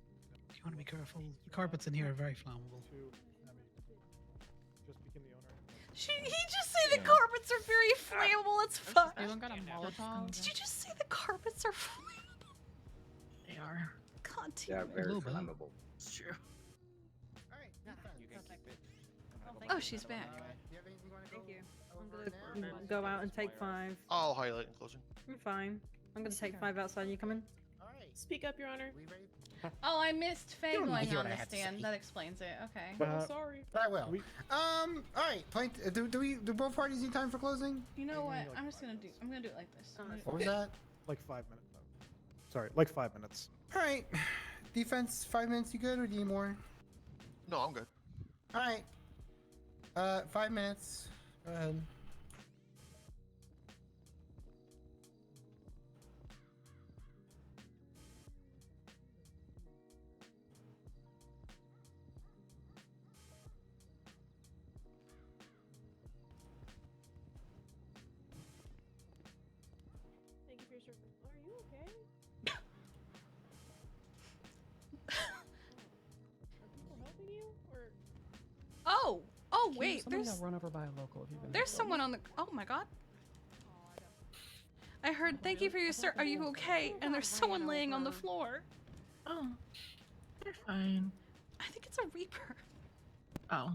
You want to be careful. The carpets in here are very flammable. Two, I mean, just became the owner. He just said the carpets are very flammable. It's fine. Anyone got a Molotov? Did you just say the carpets are flammable? They are. God Yeah, damn it. very flammable. It's true. Oh, she's back. Thank you. I'm gonna go out and take 5. I'll highlight in closing. I'm fine. I'm gonna take 5 outside. You coming? Speak up, Your Honor. Oh, I missed Faye You don't need going to hear on what I the have to stand. say. That explains it. Okay. Uh, Sorry. But I will. All right. Do both parties need time for closing? You know what? I'm gonna do it like this. What was that? Like 5 minutes. Sorry, like 5 minutes. All right. Defense, 5 minutes. You good, or do you need more? No, I'm good. All right. 5 minutes. Go ahead. Thank you for your service. Are you okay? Are people helping you? Or Oh wait, Somebody there's got run over by a local. If you've been there's someone on the. Oh my god. I heard. Thank you for your sir. Are you okay? And there's someone laying on the floor. Oh, they're fine. I think it's a Reaper. Oh.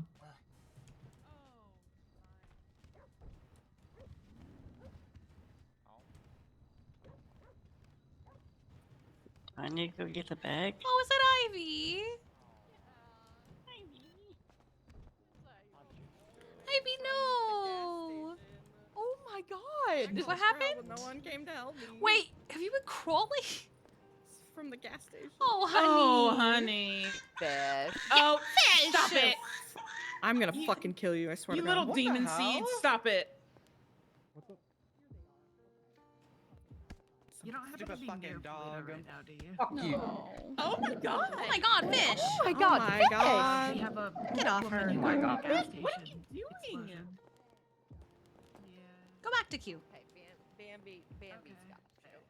I need to go get the bag. Oh, is that Ivy? Ivy, no! Oh my god! died. What happened? No one came to help me. Wait, have you been crawling? From the gas station. Oh, honey. Oh, honey. Fish. Oh, Fish. stop it. I'm gonna fucking kill you, I swear to God. little demon seed, Stop it. You don't have Stupid to be fucking near dog. right now, do you? Fuck you. Oh my God. Oh my god, fish. Oh my God. Oh my Fish. God. We have a Get off her. woman Oh my in the God. gas What are station you doing? explosion. Go back to Q. Hey, Bambi's Okay. got it.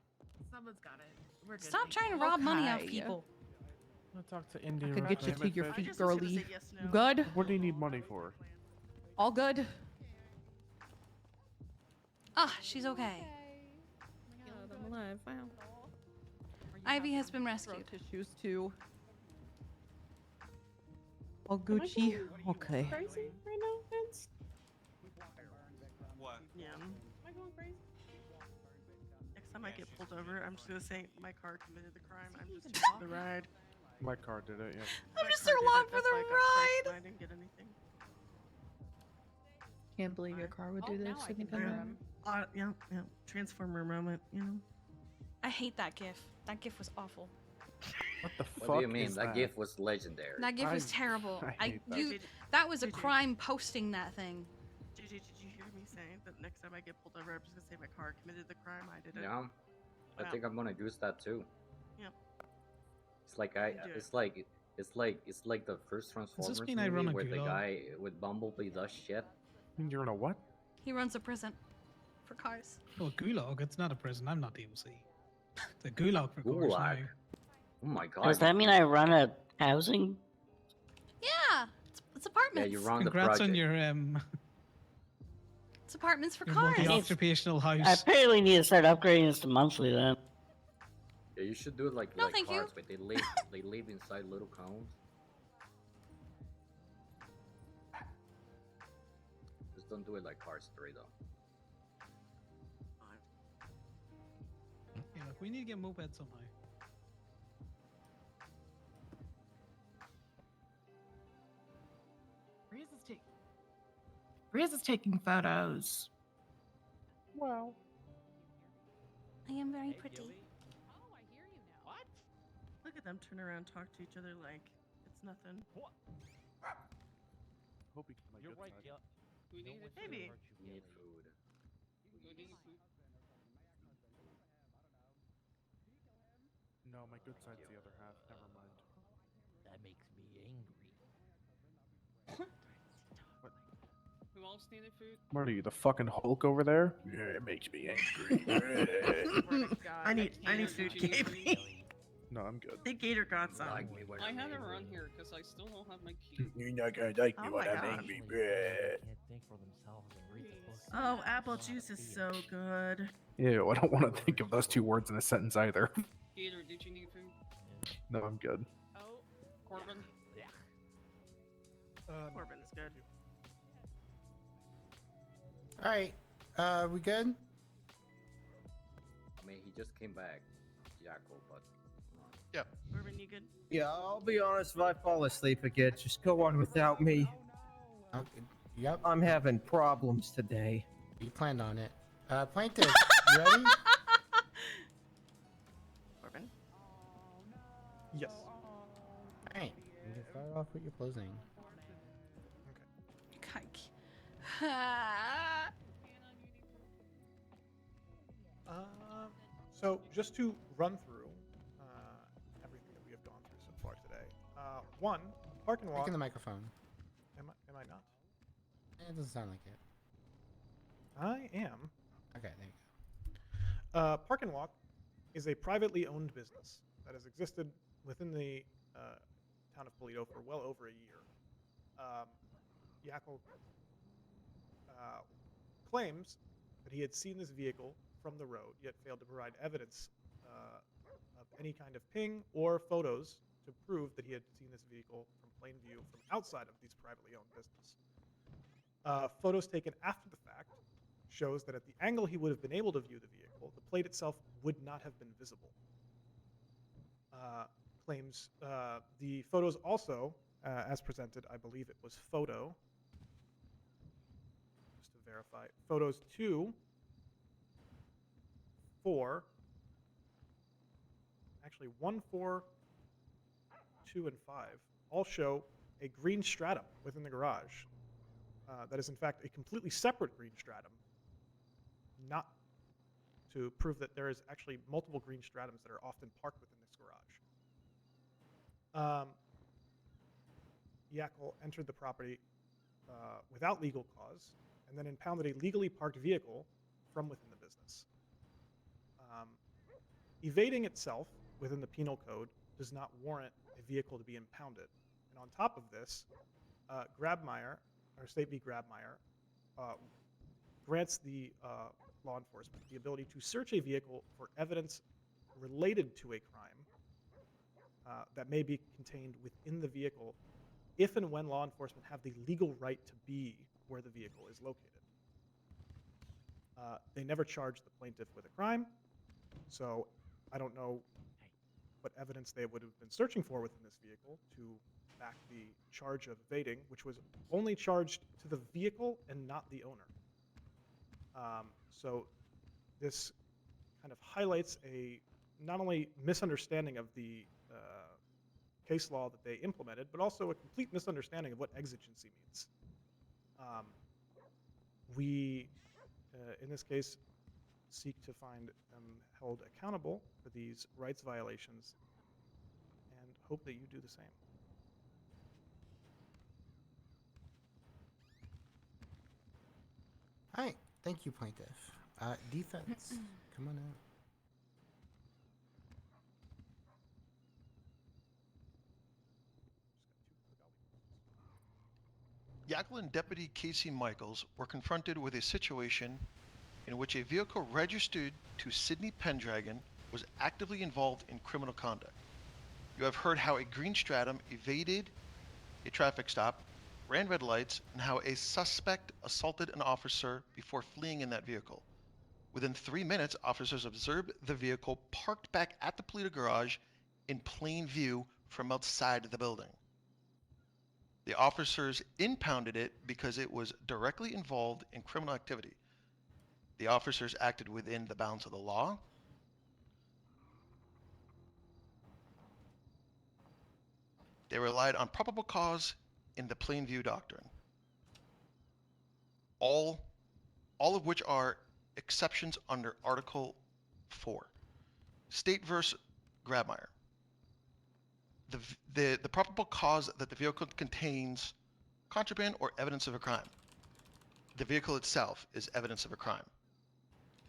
Someone's got it. We're good. Stop thank trying to you. rob money off Okay. people. I'll talk to Indy. I could get you to your I feet, just was gonna girly. say yes, no. You good? What do you need money for? All good? Ah, she's okay. God, I'm alive. Wow. Ivy has been rescued. Tissues too. All Gucci. Okay. Crazy right now, Vince? What? Yeah. Am I going crazy? Next time I get pulled over, I'm just gonna say my car committed the crime. I'm just here for the ride. My car did it, yeah. I'm My just car here did along it, for that's the why I got stressed ride. and I didn't get anything. Can't believe your car would do this. now I Sydney can hear Pendragon. him. Yeah. Transformer moment, you know. I hate that gif. That gif was awful. What the fuck What do you mean? is That gift was legendary. That gif was terrible. I hate that. That was a JJ. crime posting that thing. JJ, did you hear me saying that next time I get pulled over, I'm just gonna say my car committed the crime? I did it. Yeah. I think I'm gonna use that too. Yeah. It's like You do it. it's like the first Transformers mean I run movie a where the gulag? guy with Bumblebee does shit. You're in a what? He runs a prison for cars. Well, gulag, it's not a prison. I'm not DOC. It's a gulag for cars Gulag. now. Oh my god. Does that mean I run a housing? Yeah, it's apartments. Yeah, you run Congrats the on project. your It's apartments for your cars. multi-occupational I house. apparently need to start upgrading this to monthly then. Yeah, you should do it like No, like thank you. cars, but they live inside little cones. Just don't do it like Cars 3 though. Yeah, look, we need to get moped somehow. Riz is taking photos. Wow. I am very pretty. Oh, I hear you now. What? Look at them turn around, talk to each other like it's nothing. Hope he can my You're good right, side. yeah. We need it. Maybe. Need food. We need food. No, my good side's the other half. Never mind. That makes me angry. Who else needed food? What are you, the fucking Hulk over there? Yeah, it makes me angry. I need food, KB. No, I'm good. Hey, Gator got some. I haven't run here because I still don't have my key. You're not gonna like me Oh when my I'm God. angry, Can't think for themselves and read the book. Oh, apple juice is so good. Ew, I don't want to think of those two words in a sentence either. Gator, did you need food? No, I'm good. Oh, Corbin. Yeah. Corbin's good. All right, we good? I mean, he just came back, Jackal, but Yep. Corbin, you good? Yeah, I'll be honest. If I fall asleep again, just go on without me. Okay. Yep. I'm having problems today. You planned on it. Plaintiff, you ready? Corbin? Yes. All right. You can start off with your closing. So just to run through everything that we have gone through so far today. One, park and walk. Speak in the microphone. Am I not? It doesn't sound like it. I am. Okay, there you go. Park and Walk is a privately owned business that has existed within the town of Polito for well over a year. Yakel claims that he had seen this vehicle from the road, yet failed to provide evidence of any kind of ping or photos to prove that he had seen this vehicle from plain view from outside of these privately owned business. Photos taken after the fact shows that at the angle he would have been able to view the vehicle, the plate itself would not have been visible. Claims the photos also, as presented, I believe it was photo, just to verify, photos 2 4, actually 1, 4, 2, and 5 all show a green stratum within the garage. That is in fact a completely separate green stratum, not to prove that there is actually multiple green stratums that are often parked within this garage. Yakel entered the property without legal cause and then impounded a legally parked vehicle from within the business. Evading itself within the penal code does not warrant a vehicle to be impounded. And on top of this, Grabmeyer, or State v. Grabmeyer, grants the law enforcement the ability to search a vehicle for evidence related to a crime that may be contained within the vehicle if and when law enforcement have the legal right to be where the vehicle is located. They never charged the plaintiff with a crime, so I don't know what evidence they would have been searching for within this vehicle to back the charge of evading, which was only charged to the vehicle and not the owner. So this kind of highlights a not only misunderstanding of the case law that they implemented, but also a complete misunderstanding of what exigency means. We, in this case, seek to find them held accountable for these rights violations and hope that you do the same. All right, thank you, plaintiff. Defense, come on out. Yakel and Deputy Casey Michaels were confronted with a situation in which a vehicle registered to Kiki Pendragon was actively involved in criminal conduct. You have heard how a green stratum evaded a traffic stop, ran red lights, and how a suspect assaulted an officer before fleeing in that vehicle. Within 3 minutes, officers observed the vehicle parked back at the Polito garage in plain view from outside the building. The officers impounded it because it was directly involved in criminal activity. The officers acted within the bounds of the law. They relied on probable cause in the plain view doctrine. All of which are exceptions under Article 4. State versus Grabmeyer. The probable cause that the vehicle contains contraband or evidence of a crime. The vehicle itself is evidence of a crime,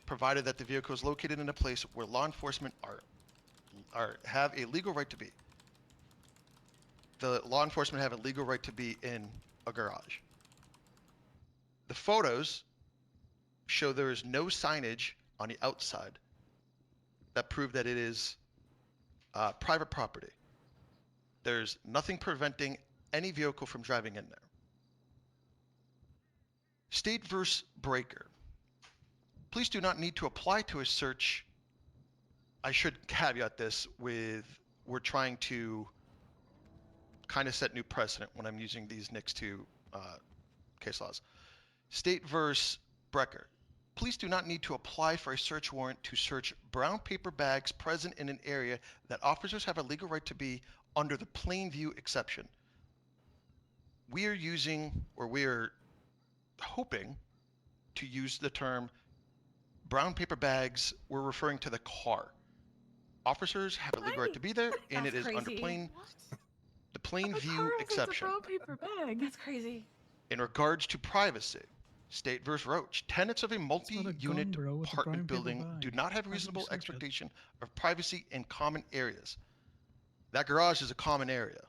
provided that the vehicle is located in a place where law enforcement have a legal right to be. The law enforcement have a legal right to be in a garage. The photos show there is no signage on the outside that prove that it is private property. There's nothing preventing any vehicle from driving in there. State versus Breaker. Police do not need to apply to a search. I should caveat this with we're trying to kind of set new precedent when I'm using these next two case laws. State versus Brecker. Police do not need to apply for a search warrant to search brown paper bags present in an area that officers have a legal right to be under the plain view exception. We are using, or we are hoping to use the term brown paper bags. We're referring to the car. Officers have a legal right to be there, and it is under the plain view exception. Brown paper bag. That's crazy. In regards to privacy, State versus Roach, tenants of a multi-unit apartment building do not have reasonable expectation of privacy in common areas. That garage is a common area.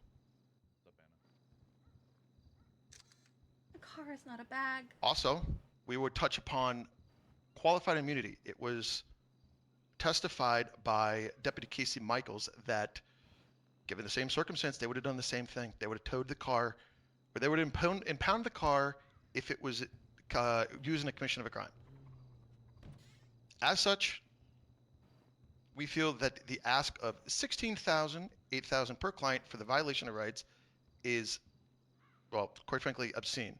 The car is not a bag. Also, we would touch upon qualified immunity. It was testified by Deputy Casey Michaels that given the same circumstance, they would have done the same thing. They would have towed the car, or they would have impound the car if it was used in the commission of a crime. As such, we feel that the ask of $16,000, $8,000 per client for the violation of rights is, well, quite frankly, obscene.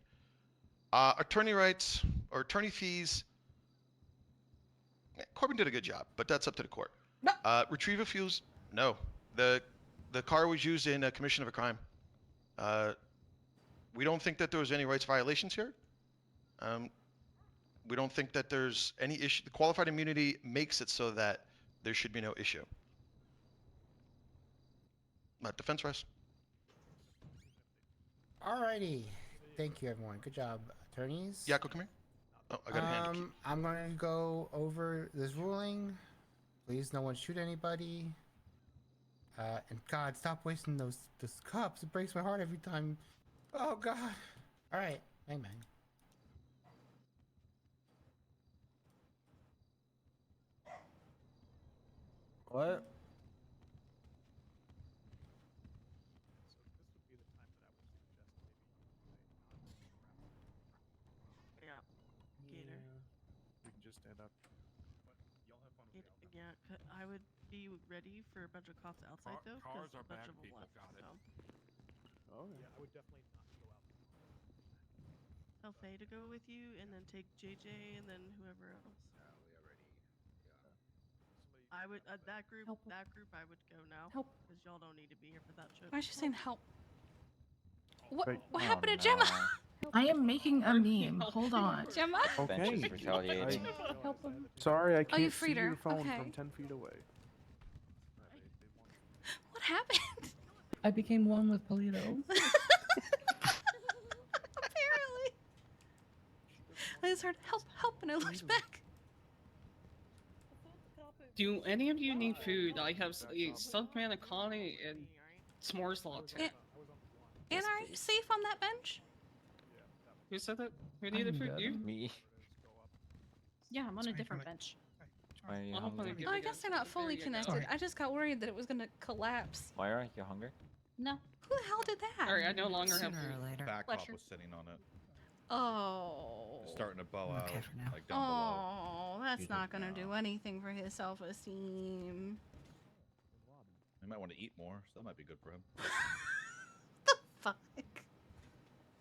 Attorney rights or attorney fees, quite department did a good job, but that's up to the court. Retrieval fuels, no. The car was used in a commission of a crime. We don't think that there was any rights violations here. We don't think that there's any issue. The qualified immunity makes it so that there should be no issue. Defense rest. Alrighty. Thank you, everyone. Good job, attorneys. Yakko, come here. Oh, I got a hand. I'm going to go over this ruling. Please, no one shoot anybody. And God, stop wasting those cups. It breaks my heart every time. Oh God. All right, bang bang. What? Yeah. Gator. We can just stand up. Yeah, I would be ready for a bunch of cops outside though. Cars are a bunch bad of them people, left, got it. so. Oh yeah, I would definitely not go out. Tell Faye to go with you, and then take JJ, and then whoever else. I would that group. I would go now. Help. Because y'all don't need to be here for that shit. Why is she saying help? What Wait. what happened to Gemma? I am making a meme. Hold on. Gemma? Okay. retaliating. Help him. Sorry, I Oh, can't you see freed her. your phone Okay. from 10 feet away. What happened? I became one with Polito. Apparently. I just heard help, help, and I looked back. Do any of you need food? I have a stuffed manicotti and s'mores latte. And are you safe on that bench? Who said that? Who needed food? You? Me. Yeah, I'm on a different bench. Why are you I'll hungry? probably Oh, I guess they're not fully connected. Sorry. I just got worried that it was gonna collapse. Myra, you hungry? No. Who the hell did that? Sorry, I no longer have food. Back cop Fletcher. was sitting on it. Oh. It's starting to bow out, like down Oh, below. that's He's not like, gonna do anything for his self-esteem. He might want to eat more, so that might be good for him. Fuck.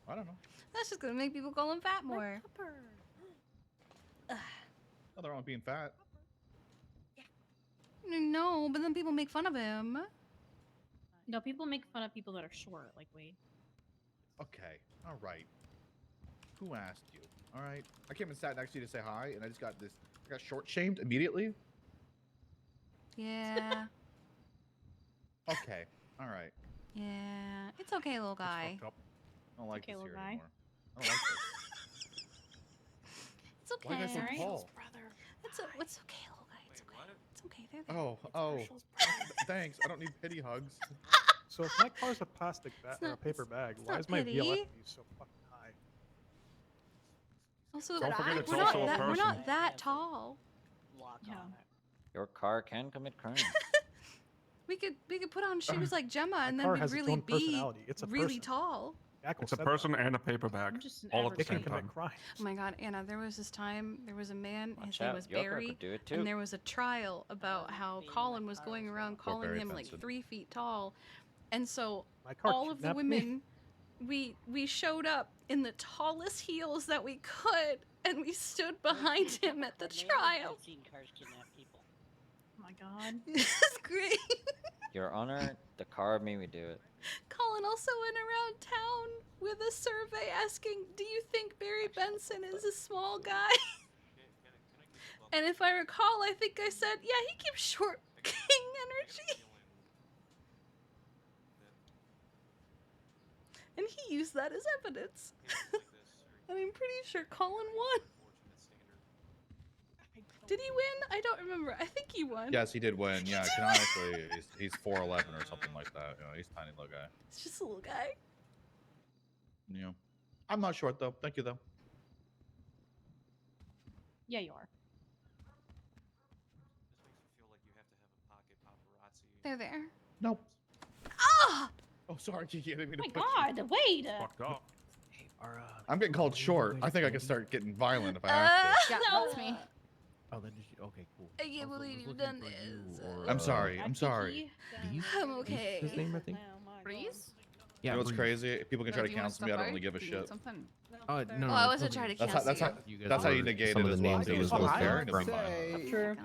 I don't know. That's just gonna make people call him fat more. Nothing wrong with being fat. No, but then people make fun of him. No, people make fun of people that are short, like Wade. Okay, all right. Who asked you? All right. I came and sat next to you to say hi, and I just got I got short shamed immediately. Yeah. Okay, all right. Yeah. It's okay, little guy. I don't like Okay, this little here guy. anymore. I don't like this. It's okay. Why are you guys so Alright. tall? It's okay, little guy. It's okay. It's okay. They're there. Oh, thanks. I don't need pity hugs. So if my car's a plastic bag or a paper bag, why not is my pity. VLF so fucking high? Also, Don't forget it's we're also not a that, we're person. not that tall. Yeah. Your car can commit crime. We could put on shoes like Gemma and then car we'd has its really own be personality. It's a really person. tall. It's a person and a paper bag. just an All at the average same They can time. commit crimes. Oh my god, Anna, there was this time, there was a man, his Watch name out, was your car Barry, could do it too. and there was a trial about how Colin was going around calling Barry him like Benson. 3 feet tall. And so My car all of the kidnapped me. women, we showed up in the tallest heels that we could, and we stood behind him at the trial. Oh my god. It's great. Your Honor, the car made me do it. Colin also went around town with a survey asking, do you think Barry Benson is a small guy? And if I recall, I think I said, yeah, he keeps short king energy. And he used that as evidence. And I'm pretty sure Colin won. Did he win? I don't remember. I think he won. Yes, he did win. Yeah, canonically, he's 4'11" or something like that. You know, he's a tiny little guy. It's just a little guy. Yeah. I'm not short though. Thank you though. Yeah, you are. They're there. Nope. Ah! Oh, sorry, Kiki. I didn't mean Oh to my push you. god, Wade! Fucked up. I'm getting called short. I think I can start getting violent if I have to. Yeah, that's me. Oh, then did you? Okay, cool. I can't believe you've done this. I'm sorry. I'm sorry. I'm okay. His name, I think. Breeze? You know what's crazy? People can try to cancel me. I don't really give a shit. Oh, I wasn't trying to cancel That's how you negate it as well. Too, as well as bearing in mind. True.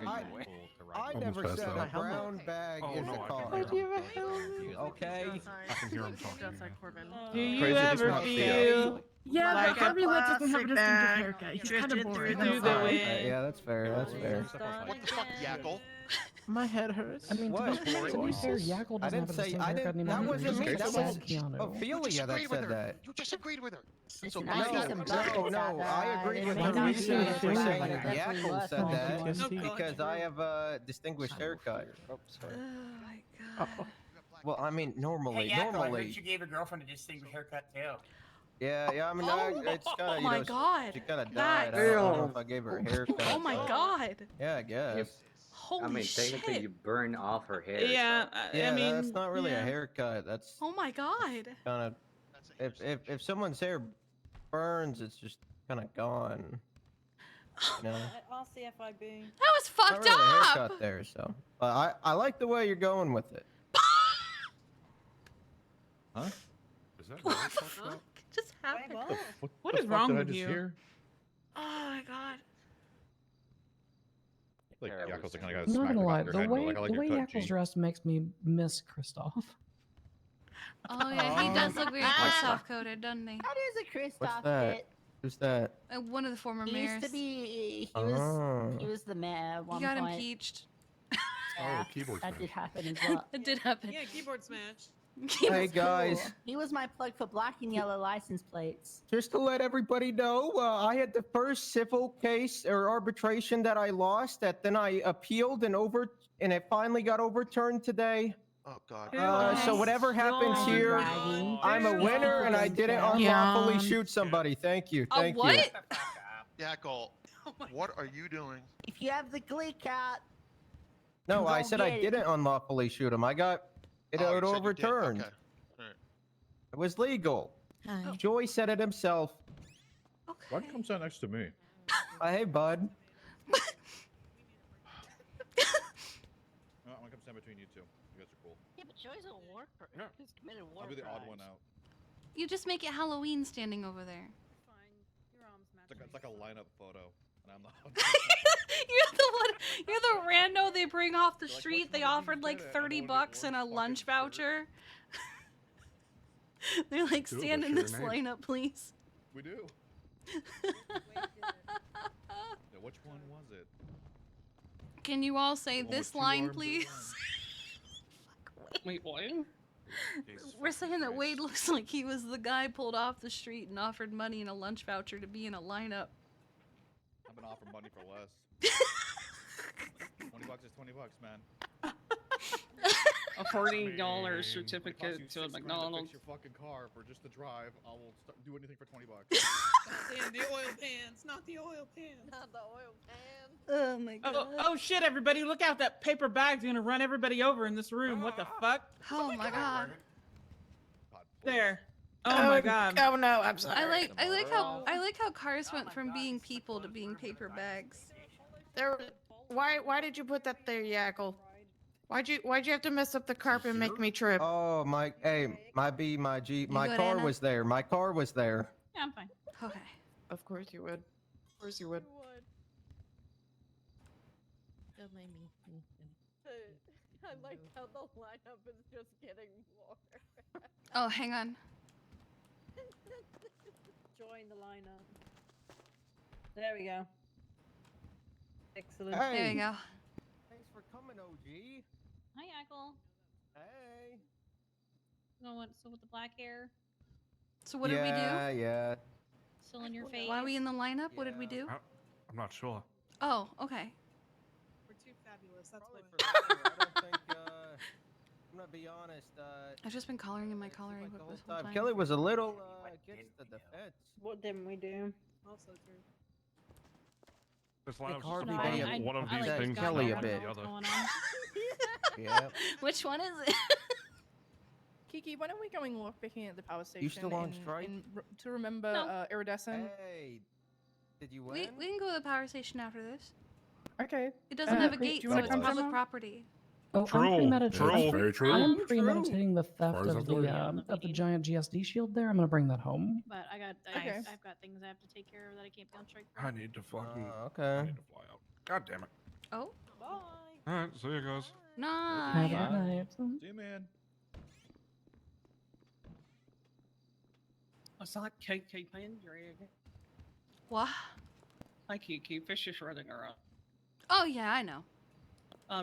I never said a brown bag is a car. Okay. I can hear him talking. Do you Crazy, at least we're ever not feel? Yeah, Like but a Harvey Lynch doesn't have a plastic distinctive bag haircut. He's kind drifted of through boring. the Yeah, that's fair. That's fair. What the fuck, Yackle? My head hurts. I mean, What? to be fair, Yackle I doesn't didn't have a say. distinct I haircut didn't. anymore. That wasn't me. That was Keanu. Ophelia that said that. You disagreed with her. So Listen, I see some No, I agree with It her may not be reasoning a for haircut, saying but it definitely Yackle was said one. that because I have a distinguished haircut. Oh my god. Well, I mean, normally. I heard you gave your girlfriend a distinguished haircut too. Yeah. I mean, it's kind of. Oh my god. She kind of That- died. I don't know if I gave her a haircut. Oh my but- god. Yeah, I guess. Holy I mean, technically, shit. you burn off her hair. Yeah, so. I mean, that's not really a haircut. That's Oh my god. kind of. If someone's hair burns, it's just kind of gone. You know. RCFIB. That was Not fucked really a up. haircut there, so. But I like the way you're going with it. Huh? Is that What really the fucked fuck up? just happened? What the is fuck wrong did I with just you? hear? Oh my god. Like Yackle's the kind of guy I'm that not smack gonna lie, your the head, way like, I like the your way cut, Yackle's G. dressed makes me miss Kristoff. Oh yeah, he does look very soft coated, doesn't he? That is a What's Kristoff that? bit. Who's that? One of the former He mayors. used to be. Oh. He was the mayor at one He got point. impeached. Oh, keyboard That smash. did happen as well. It did happen. Yeah, keyboard smash. Hey guys, He was my plug for black and yellow license plates. just to let everybody know, I had the first civil case or arbitration that I lost. That then I appealed and it finally got overturned today. Oh god. So whatever happens here, I'm a winner and I didn't unlawfully shoot somebody. Thank you. Thank you. What? Yackle, what are you doing? If you have the glee cat. No, I Go said I get it. didn't unlawfully shoot him. I got it Oh, you said you did. overturned. Okay. Alright. It was legal. Hi. Joy said it himself. Why come stand next to me? Hey, bud. I'm gonna come stand between you two. You guys are cool. Yeah, but Joy's a war. He's committed war. I'll be the odd crimes. one out. You just make it Halloween standing over there. It's like a lineup photo, and I'm the. You're the one. You're the rando they bring off the street. They offered like $30 and a lunch voucher. They're like, Dude, stand in what's this your name?" lineup, please. We do. Yeah, which one was it? Can you all say The one this with two line, arms or please? Wait, what? We're saying that Wade looks like he was the guy pulled off the street and offered money and a lunch voucher to be in a lineup. I've been offered money for less. $20 is $20, man. A $40 It costs certificate you to a $6 grand McDonald's. To fix your fucking car for just the drive. I will do anything for $20. Damn, the oil pans, not the oil pans. Not the oil pan. Oh my god. Oh shit, everybody, look out. That paper bag's gonna run everybody over in this room. What the fuck? Oh my god. There. Oh my god. Oh no, I'm sorry. I like how cars went from being people to being paper bags. Why did you put that there, Yackle? Why'd you have to mess up the carpet and make me trip? Oh my, hey, my B, my G, my good, car Anna? was there. My car was there. Yeah, I'm fine. Okay. Of course you would. Of course you would. Don't mind me. I like how the lineup is just getting more. Oh, hang on. Join the lineup. There we go. Excellent. Hey. There you go. Thanks for coming, OG. Hi, Ackle. Hey. So with the black hair, So what did we do? Yeah. still in your face. Why are we in the lineup? What did we do? I'm not sure. Oh, okay. We're too fabulous. That's Probably what. for later. I don't think. I'm gonna be honest. I've just been coloring in my coloring book this whole time. Kelly was a little against the defense. What didn't we do? Also true. This Nick lineup's Harvey just did one of I these like things is Kelly not a like bit. the other. Yeah. Which one is it? Kiki, when are we going lockpicking at the power station? still on strike? To remember No. Iridescent? Hey, did you win? We can go to the power station after this. Okay. It doesn't have a do gate, you so wanna it's come public tomorrow? property. Oh, True. I'm That's very true. I'm premeditating the far theft as of I've learned. the giant GSD shield there. I'm gonna bring that home. But Okay. I've got things I have to take care of that I can't be on strike for. I need to fucking. Okay. I need to fly out. God damn it. Oh, All right, see you guys. Have a nice. good night. See you, man. What's that, Kiki Pendragon? What? Hi, Kiki. Fish is running around. Oh yeah, I know.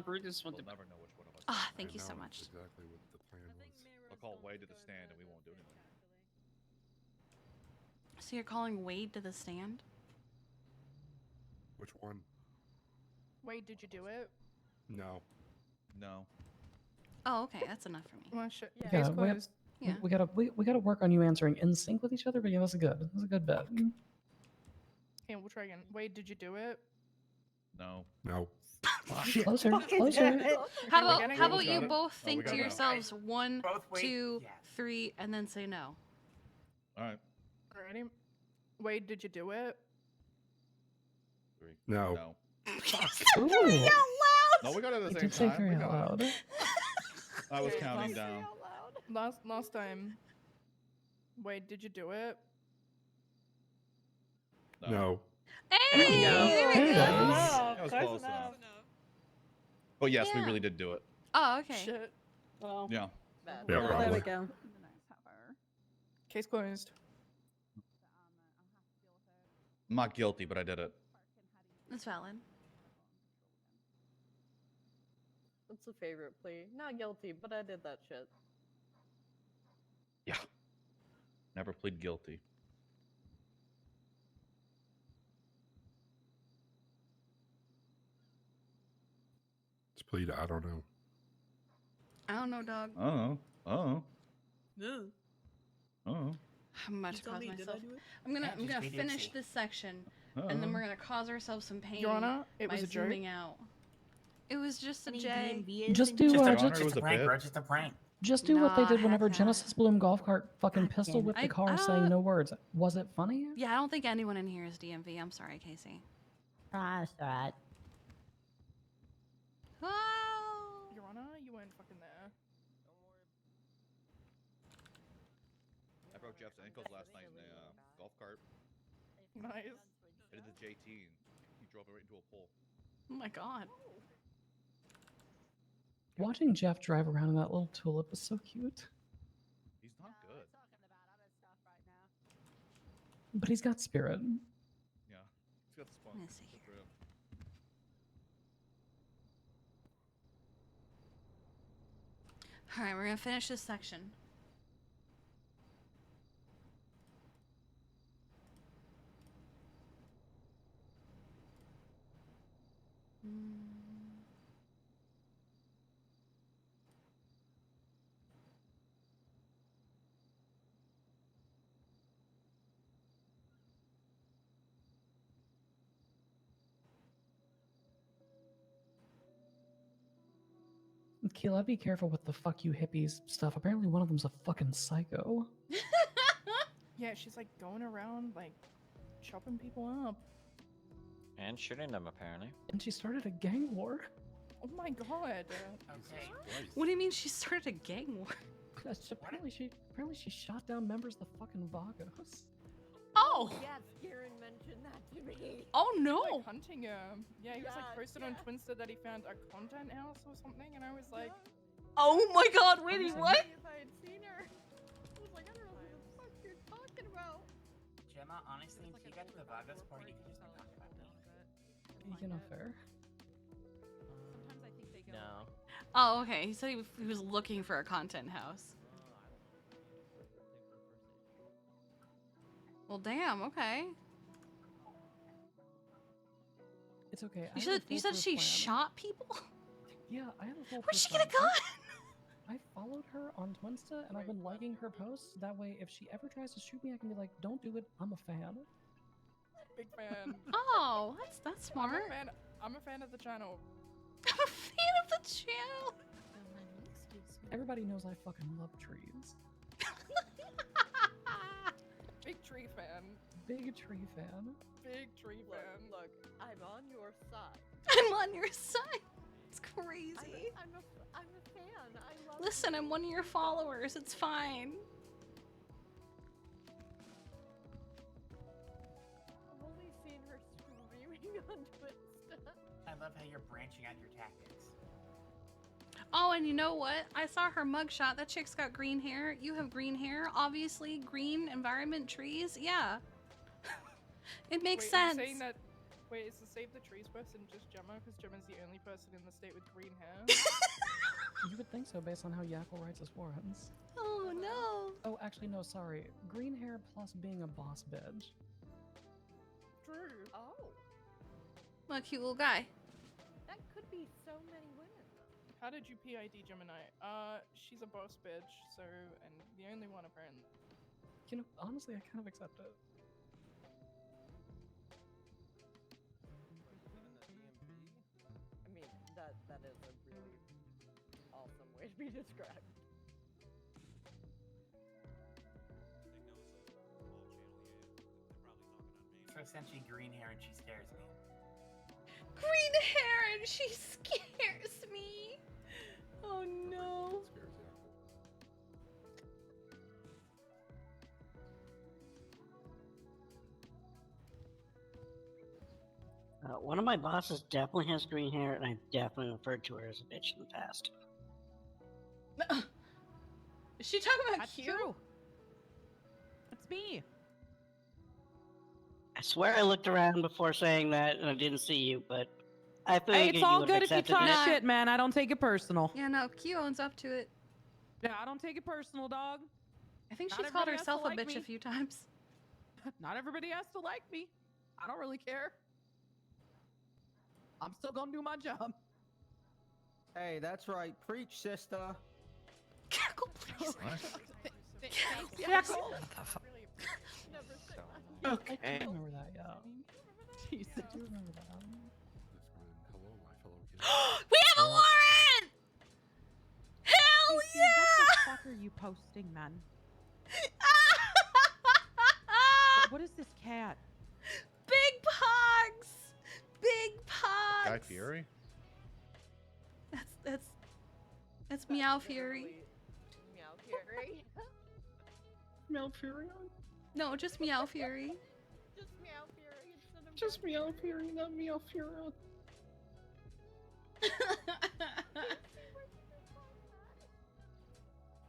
Brutus went to. Never know which one of us. Ah, thank you so much. Exactly what the plan was. I'll call Wade to the stand and we won't do anything. So you're calling Wade to the stand? Which one? Wait, did you do it? No. No. Oh, okay, that's enough for me. Well, shit. Yeah, Case we, closed. Yeah. we gotta work on you answering in sync with each other. But yeah, that's a good bet. Okay, we'll try again. Wait, did you do it? No. No. Closer. How about getting how it. about you Got it? both Oh, we think got to it now. yourselves 1, Both wait. 2, Yeah. 3, and then say no. All right. Alrighty. Wait, did you do it? 3. No. No. Ooh. No, we got it at You the same did say time. very We out got it. loud. I was Okay, counting down. Last time. Wait, did you do it? No. Hey, Yeah. there we Hey, go. guys. That was close enough. But yes, we Yeah. really did do it. Oh, okay. Shit. Well, Yeah. bad. Yeah, There probably. we go. Case closed. I'm not guilty, but I did it. That's valid. What's a favorite plea? Not guilty, but I did that shit. Yeah. Never plead guilty. It's plead. I don't know. I don't know, dog. Oh. Oh. No. Oh. I'm about to cause myself. I'm gonna we did finish see. this section, and then Uh-oh. we're gonna cause ourselves some pain Your Honor, it by was a joke. zooming out. It was just a Any J. DMV is Just in do your- Your just Honor, it Just was a a prank, bit. bro. Just a prank. just do what they Nah, did whenever half-ass. Genesis Bloom golf cart fucking God pistol damn it. whipped the I- car saying no words. Was it funny? Yeah, I don't think anyone in here is DMV. I'm sorry, Casey. Ah, that's alright. Oh. Your Honor, you weren't fucking there. I broke Jeff's ankles last night in a golf cart. Nice. I did the JT and he drove it right into a pole. Oh my god. Watching Jeff drive around in that little tulip is so cute. He's not good. But he's got spirit. Yeah. He's got the spunk. Let me see Good here. for him. All right, we're gonna finish this section. Keela, be careful with the fuck you hippies stuff. Apparently one of them's a fucking psycho. Yeah, she's like going around like chopping people up. And shooting them, apparently. And she started a gang war. Oh my god. Okay. What do you mean she started a gang war? Apparently she shot down members of the fucking Vagos. Oh! Yes, Kieran mentioned that to me. Oh no! Like hunting him. Yeah, he was like posted on Twinsta that he found a content house or something, and I was like, Oh my god, wait, what? If I had seen her, I was like, I don't know who the fuck you're talking about. Gemma, honestly, if you got to the Vagos party, you could just be talking about this. You know, fair. Sometimes I think they go. No. Oh, okay. He said he was looking for a content house. Well, damn. Okay. It's okay. I You have a said foolproof she plan. shot people. Yeah, I have a full. Where'd she get a gun? I followed her on Twinsta and I've been liking her posts. That way, if she ever tries to shoot me, I can be like, "Don't do it. I'm a fan." big fan. Oh, that's smart. I'm a fan of the channel. I'm a fan of the channel. Everybody knows I fucking love trees. Big tree fan. Big tree fan. Big tree fan. Look, I'm on your side. I'm on your side. It's crazy. I'm a fan. I love Listen, I'm one of your followers. It's fine. I've only seen her screaming on Twitter. I love how you're branching out your tactics. Oh, and you know what? I saw her mugshot. That chick's got green hair. You have green hair. Obviously, green environment, trees. Yeah. It makes Wait, sense. Are you saying that, wait, is the Save the Trees person just Gemma? Because Gemma's the only person in the state with green hair. You would think so based on how Yackle writes his forums. Oh no. Oh, actually, no, sorry. Green hair plus being a boss bitch. True. Oh. What a cute little guy. That could be so many women. How did you PID Gemini? She's a boss bitch, so, and the only one apparently. You know, honestly, I kind of accept it. I mean, that is a really awesome way to be described. So essentially green hair and she scares me. Green hair and she scares me. Oh no. One of my bosses definitely has green hair, and I definitely referred to her as a bitch in the past. Is she talking about That's you? true. That's me. I swear I looked around before saying that, and I didn't see you, but I figured Hey, it's you all would have good if you accepted talk that. shit, man. I don't take it personal. Yeah, no, Q owns up to it. Yeah, I don't take it personal, dog. I think Not she's called everybody has to herself a like bitch me. a few times. Not everybody has to like me. I don't really care. I'm still gonna do my job. Hey, that's right. Preach, sister. Cackle, please. Yes. I do remember that, yeah. Jesus. I do remember that. We have a warrant! Hell Casey, yeah! What the fuck are you posting, man? What is this cat? Big Pogs! Big Pogs! Guy Fieri? That's Meow Fury. Meow Fury. Meow Fury? No, just Meow Fury. Just Meow Fury instead of Just Meow Fury, not Meow Fury.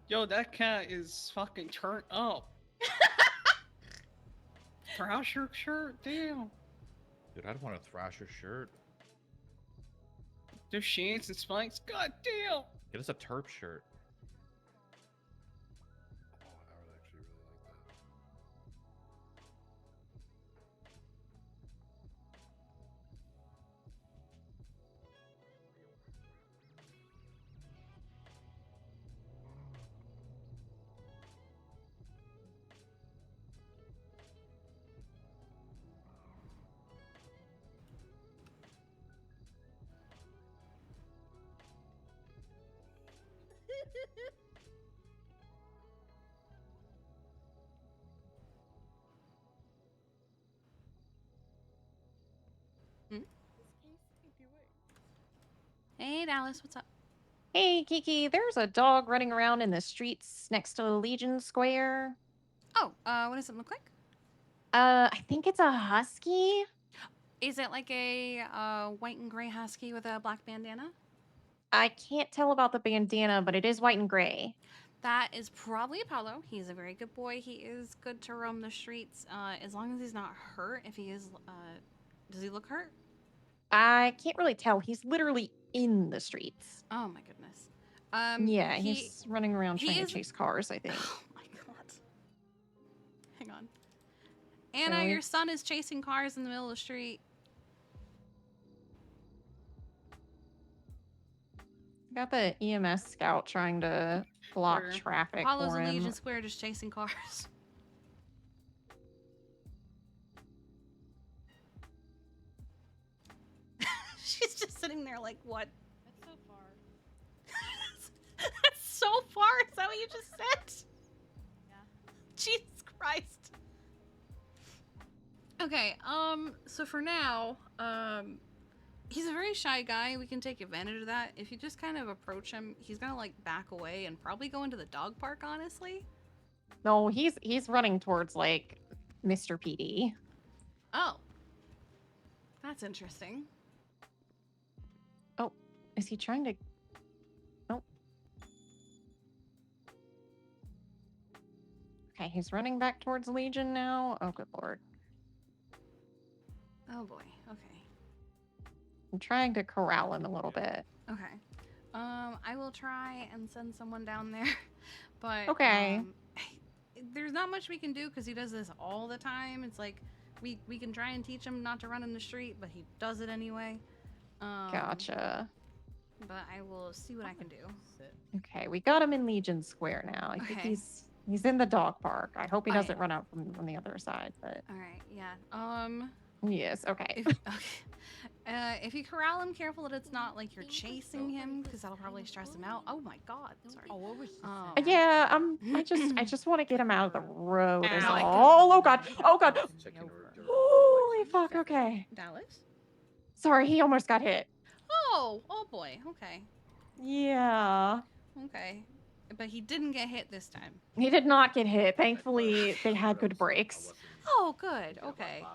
Yo, that cat is fucking turned up. Thrasher shirt, damn. Dude, I'd want a Thrasher shirt. There's shades and spikes, god damn. Get us a Terp shirt. Hey, Dallas, what's up? Hey, Kiki, there's a dog running around in the streets next to Legion Square. Oh, what does it look like? I think it's a husky. Is it like a white and gray husky with a black bandana? I can't tell about the bandana, but it is white and gray. That is probably Apollo. He's a very good boy. He is good to roam the streets as long as he's not hurt. If he is, does he look hurt? I can't really tell. He's literally in the streets. Oh my goodness. Yeah, he's running around trying to chase cars, I think. Oh my god. Hang on. Anna, your son is chasing cars in the middle of the street. Got the EMS scout trying to block traffic Apollo's for in him. Legion Square just chasing cars. She's just sitting there like, what? That's so far. That's so far. Is that what you just said? Yeah. Jesus Christ. Okay, so for now, He's a very shy guy. We can take advantage of that. If you just kind of approach him, he's gonna like back away and probably go into the dog park, honestly. No, he's running towards like Mr. PD. Oh. That's interesting. Oh, is he trying to? Oh. Okay, he's running back towards Legion now. Oh, good lord. Oh boy. Okay. I'm trying to corral him a little bit. Okay. I will try and send someone down there, but Okay. there's not much we can do because he does this all the time. It's like we can try and teach him not to run in the street, but he does it anyway. Gotcha. But I will see what I can do. Okay, we got him in Legion Square now. I think Okay. he's in the dog park. I hope he Okay. doesn't run out from the other side, but All right. Yeah. yes, okay. If you corral him, careful that it's not like you're chasing him, because that'll probably stress him out. Oh my God! Sorry. Yeah, I just want to get him out of the road. Is Ow. all. Oh god. Oh god. Holy fuck. Okay. Dallas. Sorry, he almost got hit. Oh boy. Okay. Yeah. Okay. But he didn't get hit this time. He did not get hit. Thankfully, they had good brakes. Oh, good. Okay.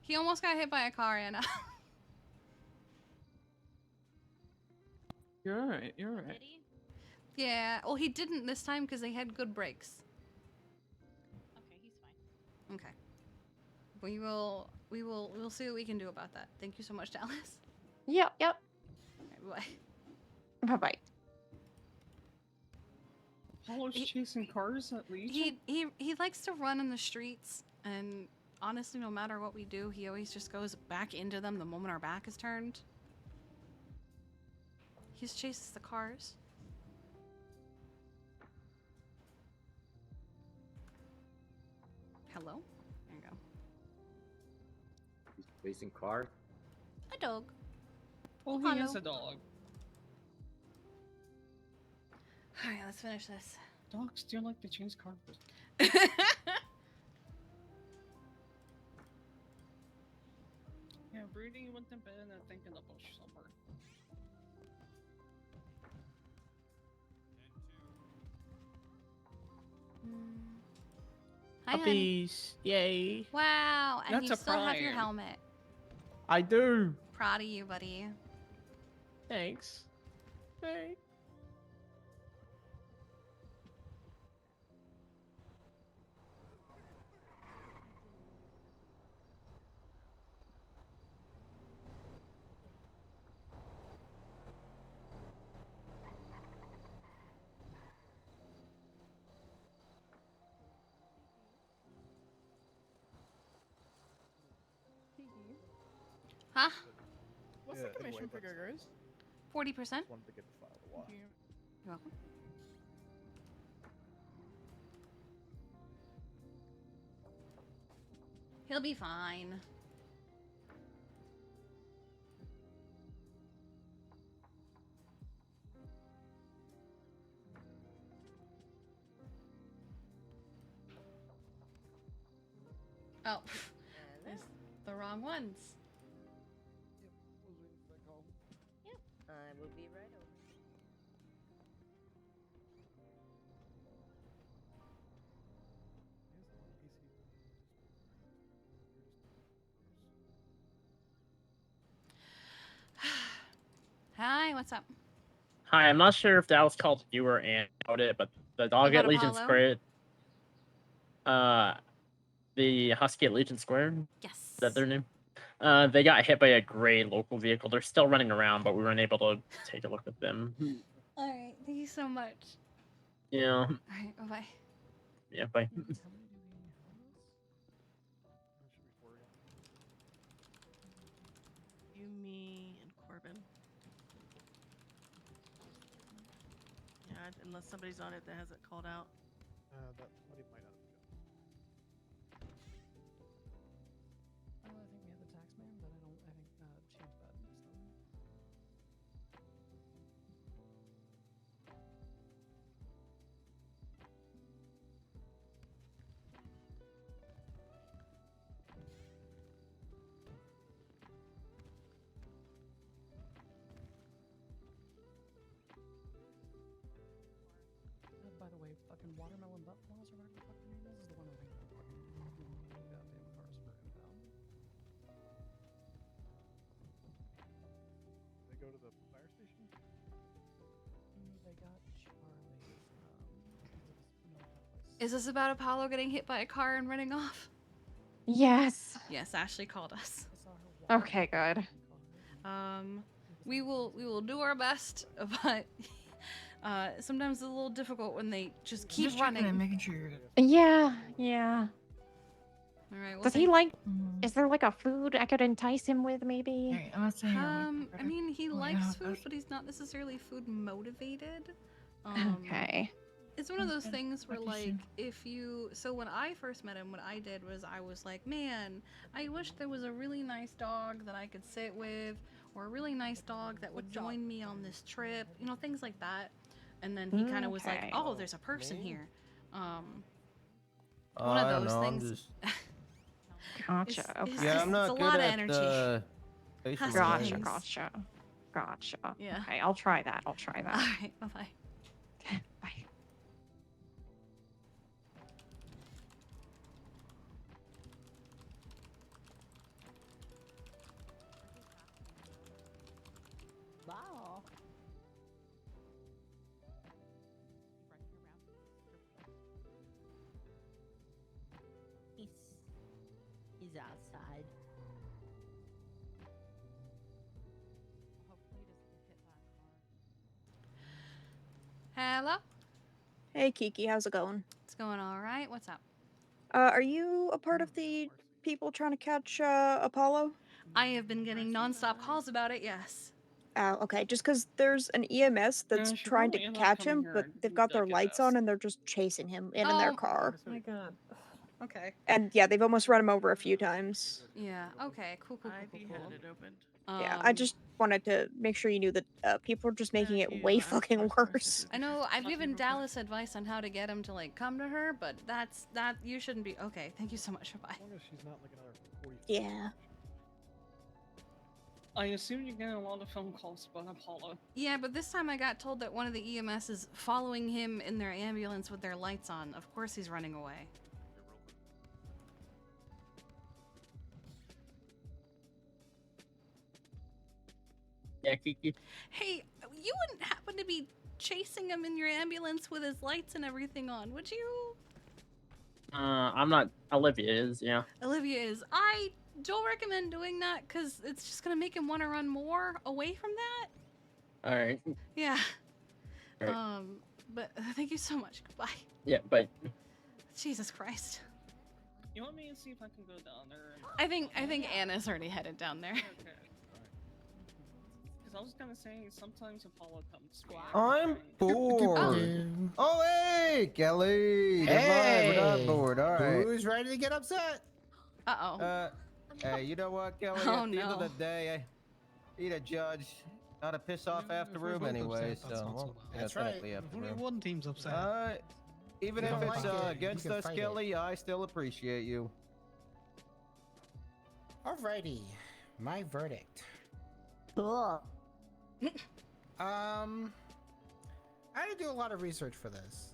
He almost got hit by a car, Anna. You're alright. You're alright. Yeah. Well, he didn't this time because they had good brakes. Okay, he's fine. Okay. We'll see what we can do about that. Thank you so much, Dallas. Yep. Bye. Bye-bye. Always chasing cars at Legion? He likes to run in the streets, and honestly, no matter what we do, he always just goes back into them the moment our back is turned. He just chases the cars. Hello? There you go. He's racing car. A dog. Oh, he Hello. is a dog. Alright, let's finish this. Dogs do like to chase cars. Yeah, Brady went to bed and I think in the bush somewhere. Hi, honey. Puppies. Yay. Wow, and That's you a still have your prime. helmet. I do. Proud of you, buddy. Thanks. Hey. Huh? What's Yeah, the commission anyway, for Gurgurs? 40%? Just wanted to get the file to watch. You're welcome. He'll be fine. Oh, it's the wrong ones. I will be right over. Hi, what's up? Hi, I'm not sure if that was called you or Ann about it, but the dog About at Legion Apollo? Square. The Husky at Legion Square. Yes. Is that their name? They got hit by a gray local vehicle. They're still running around, but we weren't able to take a look at them. All right, thank you so much. Yeah. All right, bye-bye. Yeah, bye. You, me, and Corbin. Yeah, unless somebody's on it that has it called out. That somebody might not have been. I think we have the tax man, but I think Shane's bad. fucking watermelon butt flaws or whatever the fuck her name is the one I think fucking goddamn cars for impound. They go to the fire station? They got Charlie Is this about Apollo getting hit by a car and running off? Yes. Yes, Ashley called us. Okay, good. We will do our best, but sometimes it's a little difficult when they just keep running. And making sure you're good. Yeah, yeah. All right. Well, Does he like? Is there like a food I could entice him with, maybe? Hey, I'm not saying I mean, he likes food, but he's not necessarily food motivated. Okay. It's one of those things where, like, so when I first met him, what I did was I was like, man, I wish there was a really nice dog that I could sit with, or a really nice dog that would join me on this trip, you know, things like that. And then he kind of was like, Okay. oh, there's a person here. One I of don't those know, I'm things. just- Gotcha. Okay. Yeah, I'm not it's a good lot of at energy. facial Gotcha, names. Gotcha. Yeah. Okay, I'll try that. I'll try that. All right, bye-bye. Bye. Wow. He's outside. Hello? Hey Kiki, how's it going? It's going all right. What's up? Are you a part of the people trying to catch Apollo? I have been getting nonstop calls about it, yes. Oh, okay. Just because there's an EMS that's she trying to probably ended up catch coming him, here but and they've got their dug his lights on and they're just chasing him in their Oh. car. Oh my god. Okay. And yeah, they've almost run him over a few times. Yeah, okay, cool. ID had it opened. Yeah, I just wanted to make sure you knew that people are just making it way fucking worse. I know I've given Dallas advice on how to get him to like come to her, but that you shouldn't be. Okay, thank you so much. Bye. As long as she's not like another 40. Yeah. I assume you're getting a lot of phone calls about Apollo. Yeah, but this time I got told that one of the EMS is following him in their ambulance with their lights on. Of course he's running away. Yeah, Kiki. Hey, you wouldn't happen to be chasing him in your ambulance with his lights and everything on, would you? I'm not. Olivia is, yeah. Olivia is. I don't recommend doing that because it's just gonna make him want to run more away from that. All right. Yeah. All right. But thank you so much. Goodbye. Yeah, but Jesus Christ. You want me to see if I can go down there? I think Anna's already headed down there. Okay. Because I was gonna say sometimes Apollo comes. I'm bored. Oh, hey, Kelly. Hey. We're not bored. All right. Who's ready to get upset? Uh-oh. Hey, you know what, Kelly? Oh, At the end of no. the day, he's a judge. Not a piss off after room anyway, so well, That's yeah, right. technically after Only room. one team's upset. Even You if don't it's like it, you against can us, fight it. Kelly, I still appreciate you. Alrighty, my verdict. Cool. I had to do a lot of research for this.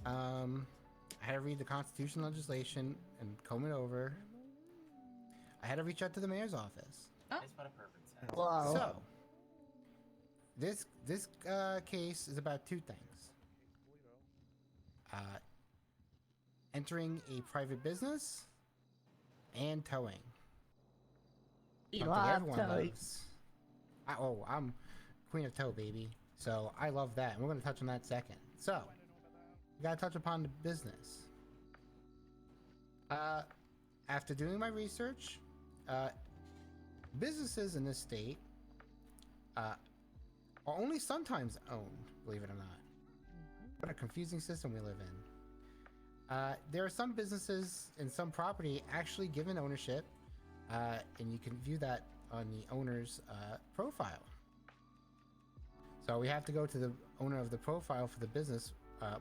I had to read the Constitution legislation and comb it over. I had to reach out to the mayor's office. Oh. That's what a pervert says. Wow. So, this case is about two things. Entering a private business and towing. You Something love everyone towing. loves. I'm queen of tow, baby. So I love that. And we're going to touch on that second. So, we got to touch upon the business. After doing my research, businesses in this state are only sometimes owned, believe it or not. What a confusing system we live in. There are some businesses and some property actually given ownership, and you can view that on the owner's profile. So we have to go to the owner of the profile for the business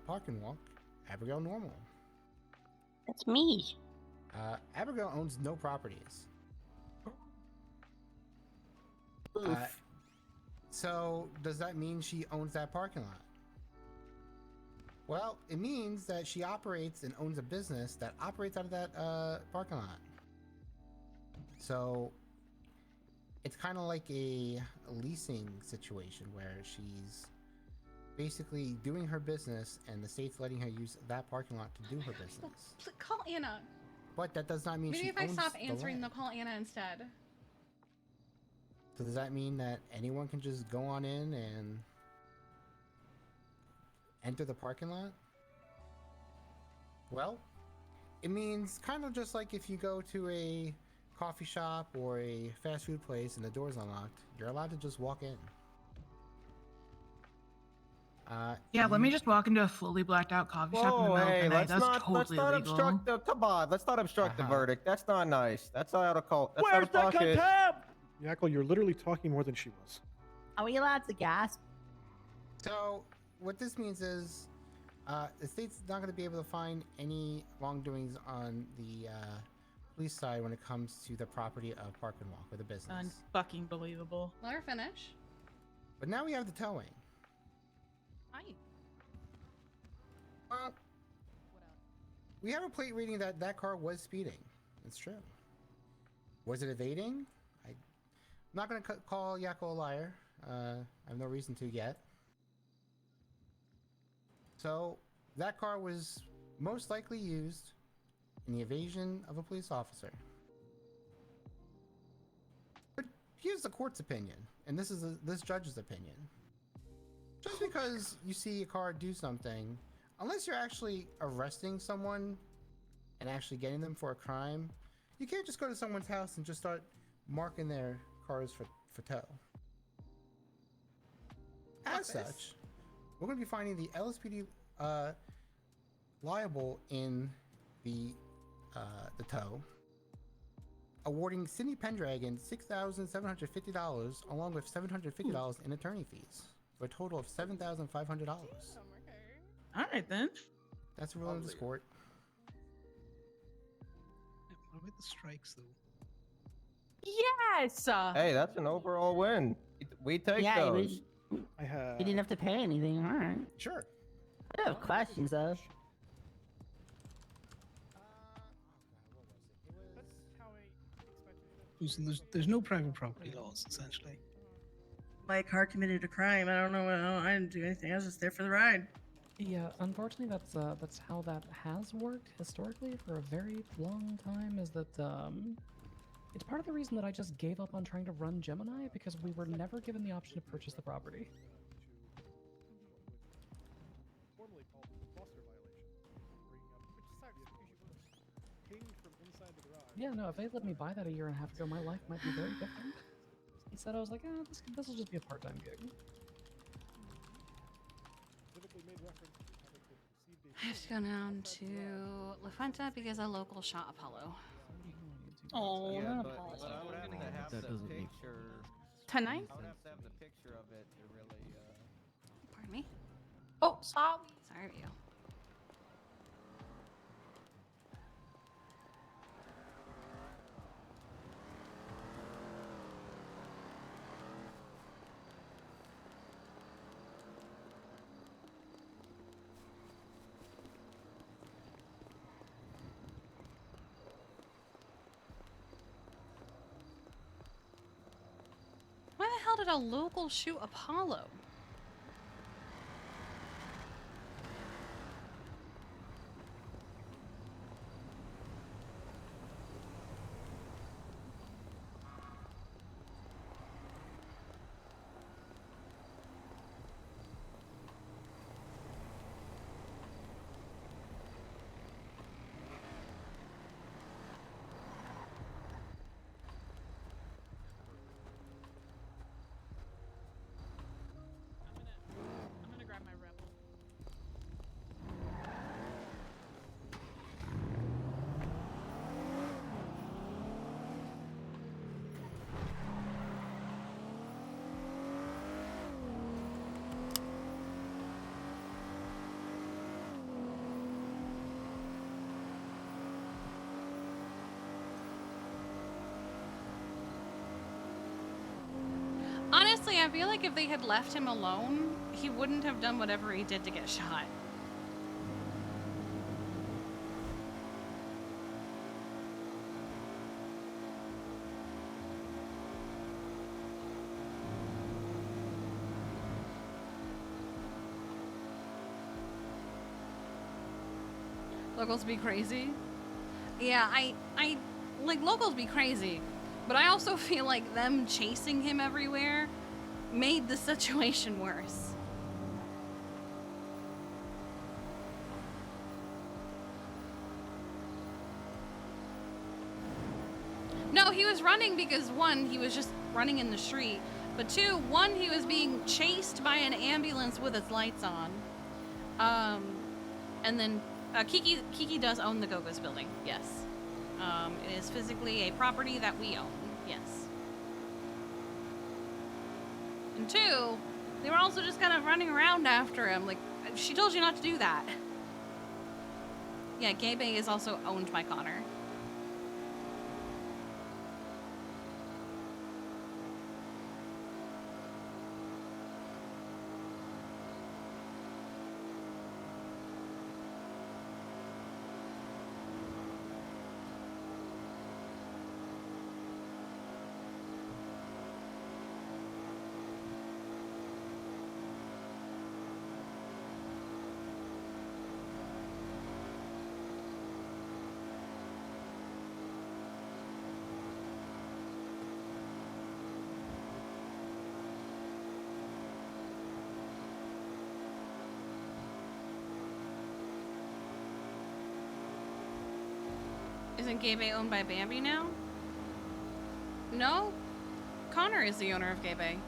parking walk, Abigail Normal. That's me. Abigail owns no properties. So does that mean she owns that parking lot? Well, it means that she operates and owns a business that operates out of that parking lot. So it's kind of like a leasing situation where she's basically doing her business and the state's letting her use that parking lot to do her business. Call Anna. But that does not mean Maybe she if I owns stop the answering, land. they'll call Anna instead. So does that mean that anyone can just go on in and enter the parking lot? Well, it means kind of just like if you go to a coffee shop or a fast food place and the door's unlocked, you're allowed to just walk in. Yeah, let me just walk into a fully blacked out coffee shop in the Whoa, middle of hey, the night. let's That's not totally illegal. obstruct the. Come on, let's not obstruct the verdict. That's not nice. That's out of cult. That's Where's out the of pocket. contempt? Yakko, you're literally talking more than she was. Are we allowed to gasp? So what this means is the state's not going to be able to find any wrongdoings on the police side when it comes to the property of Park and Walk or the business. Unfucking believable. Let her finish. But now we have the towing. Hi. Well, we have a plate reading that that car was speeding. It's true. Was it evading? I'm not going to call Yakko a liar. I have no reason to yet. So that car was most likely used in the evasion of a police officer. But here's the court's opinion, and this is this judge's opinion. Just because you see a car do something, unless you're actually arresting someone and actually getting them for a crime, you can't just go to someone's house and just start marking their cars for tow. As such, we're going to be finding the LSPD liable in the tow, awarding Kiki Pendragon $6,750 along with $750 in attorney fees, for a total of $7,500. All right then. That's a ruling of this court. What about the strikes, though? Yes. Hey, that's an overall win. We take Yeah, those. I have. You didn't have to pay anything. All right. Sure. I have questions though. There's no private property laws, essentially. My car committed a crime. I don't know. I didn't do anything. I was just there for the ride. Yeah, unfortunately, that's how that has worked historically for a very long time. Is that it's part of the reason that I just gave up on trying to run Gemini, because we were never given the option to purchase the property. Yeah, no, if they let me buy that a year and a half ago, my life might be very different. Instead, I was like, this will just be a part-time gig. I have to go down to La Fuente because a local shot Apollo. Oh, Yeah, not but Apollo. I would have to have That the doesn't make picture. Tonight? I would have to have the picture of it to really. Pardon me? Oh, sorry. Sorry, you. Why the hell did a local shoot Apollo? I'm gonna grab my rebel. Honestly, I feel like if they had left him alone, he wouldn't have done whatever he did to get shot. Locals be crazy. Yeah, I like locals be crazy, but I also feel like them chasing him everywhere made the situation worse. No, he was running because one, he was just running in the street, but two, one, he was being chased by an ambulance with its lights on. And then Kiki does own the Go-Go's building, yes. It is physically a property that we own, yes. And two, they were also just kind of running around after him, like, she told you not to do that. Yeah, Gay Bay is also owned by Connor. Isn't Gay Bay owned by Bambi now? No? Connor is the owner of Gay Bay.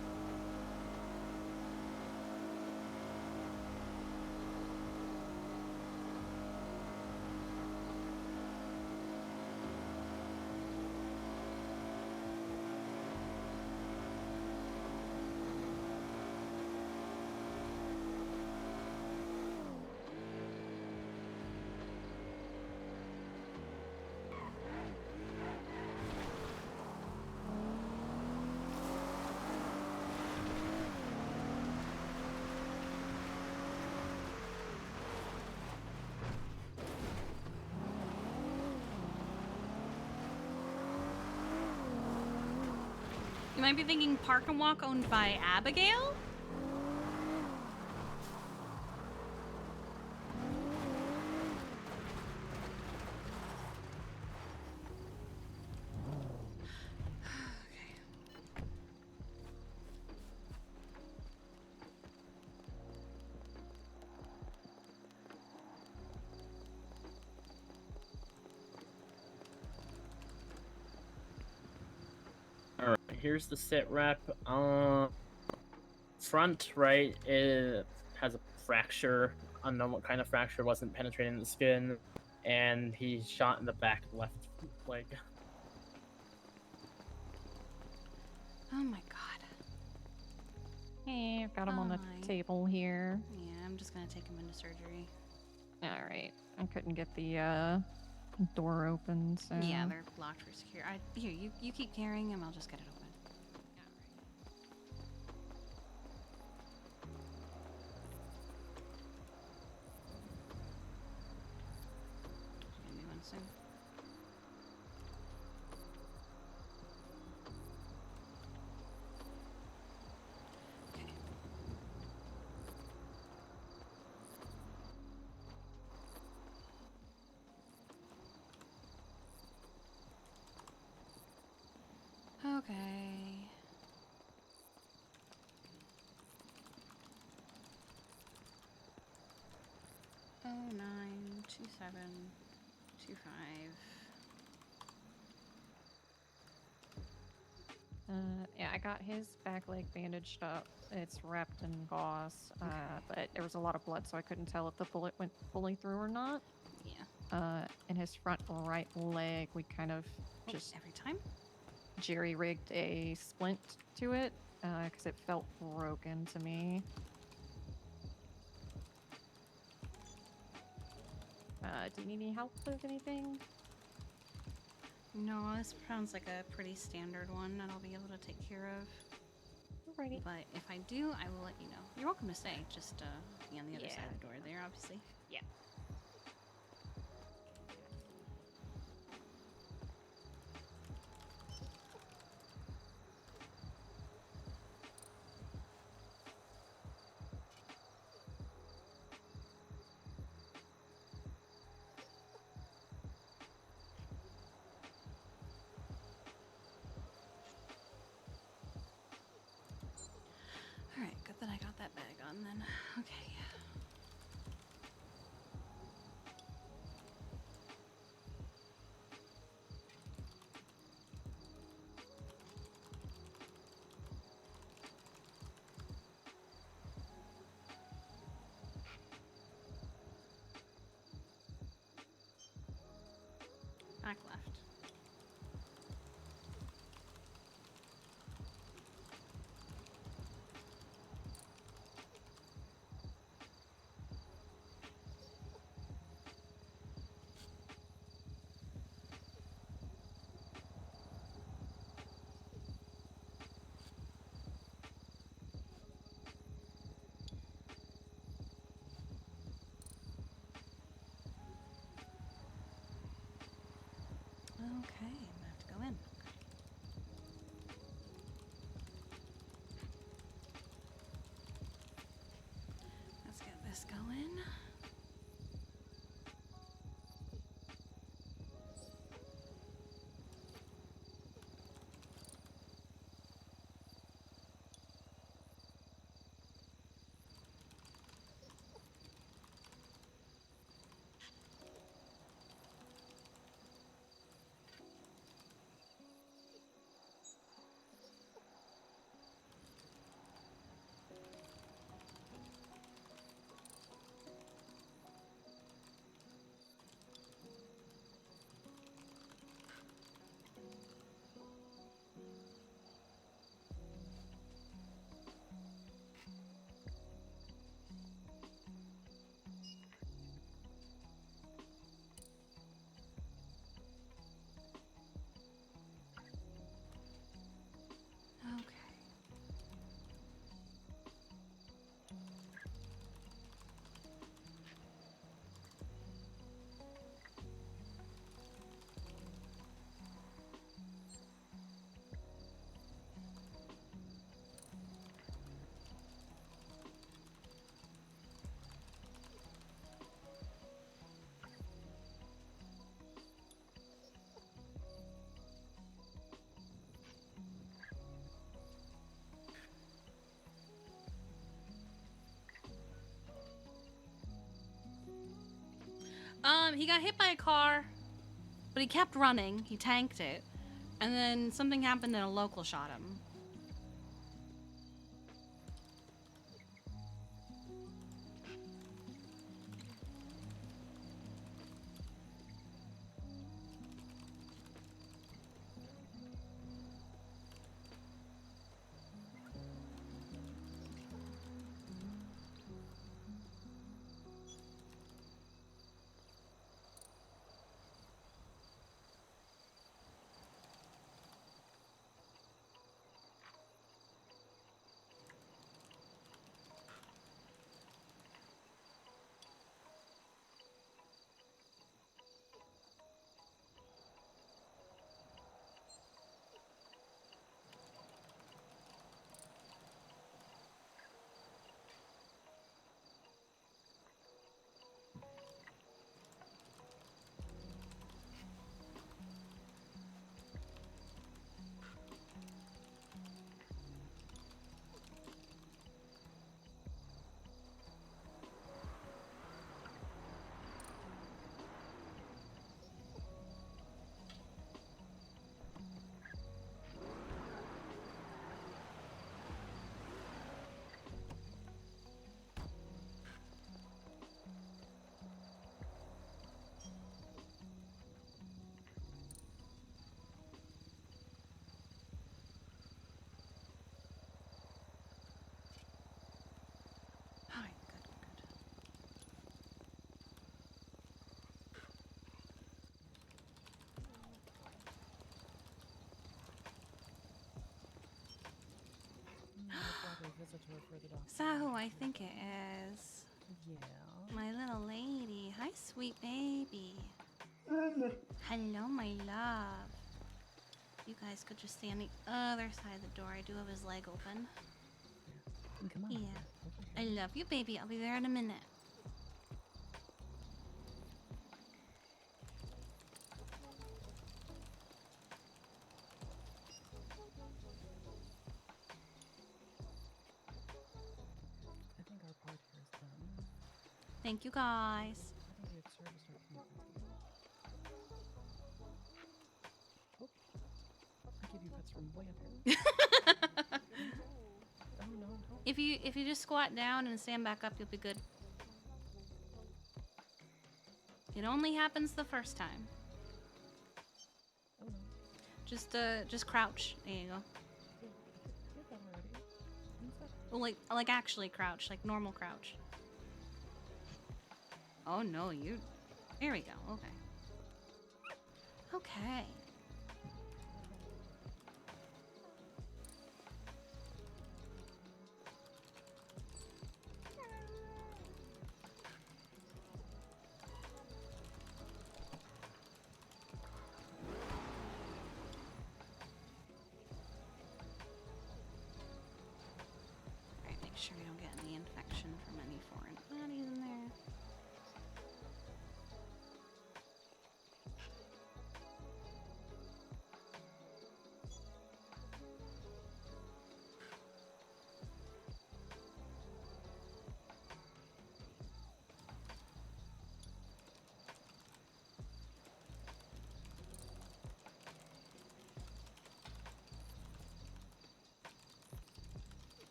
You might be thinking Park and Walk owned by Abigail? Alright, here's the sit rep. Front right, it has a fracture. Unknown what kind of fracture, wasn't penetrating the skin. And he's shot in the back left leg. Oh my god. Hey, I've got him on the table here. Yeah, I'm just gonna take him into surgery. Alright. I couldn't get the door open, so. Yeah, they're locked for secure. Here, you keep carrying him, I'll just get it open. Give me one soon. Okay. Oh, 92725. Yeah, I got his back leg bandaged up. It's wrapped in gauze, but there was a lot of blood, so I couldn't tell if the bullet went fully through or not. Yeah. And his front right leg, we kind of just every time jerry-rigged a splint to it because it felt broken to me. Do you need any help with anything? No, this sounds like a pretty standard one that I'll be able to take care of. Alrighty. But if I do, I will let you know. You're welcome to stay. Just be on the other side of the door there, obviously. Yeah. Okay. Back left. Okay, I'm gonna have to go in. Let's get this going. Okay. He got hit by a car, but he kept running. He tanked it. And then something happened and a local shot him. Alright, good. Is that who I think it is? Yeah. My little lady. Hi, sweet baby. Hello, my love. You guys could just stay on the other side of the door. I do have his leg open. Come on. Yeah. I love you, baby. I'll be there in a minute. I think our cart here is done. Thank you guys. I think we have serviced our few pets together. Oh, I gave you pets from way up here. Oh no, don't. If you just squat down and stand back up, you'll be good. It only happens the first time. Oh no. Just crouch. There you go. Did that already. Well, like actually crouch, like normal crouch. Oh no, you. There we go. Okay. Okay. Alright, make sure we don't get any infection from any foreign bodies in there.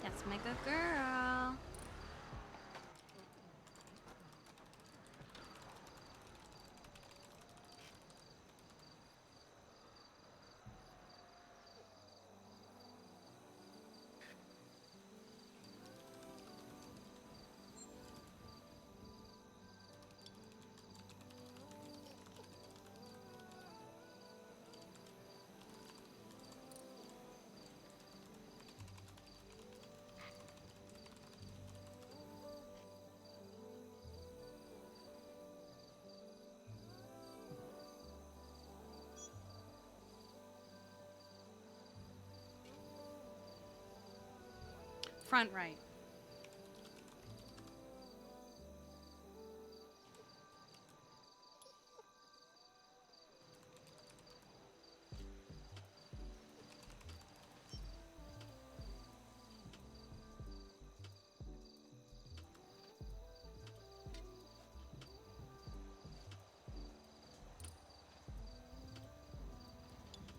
That's my good girl. Front right.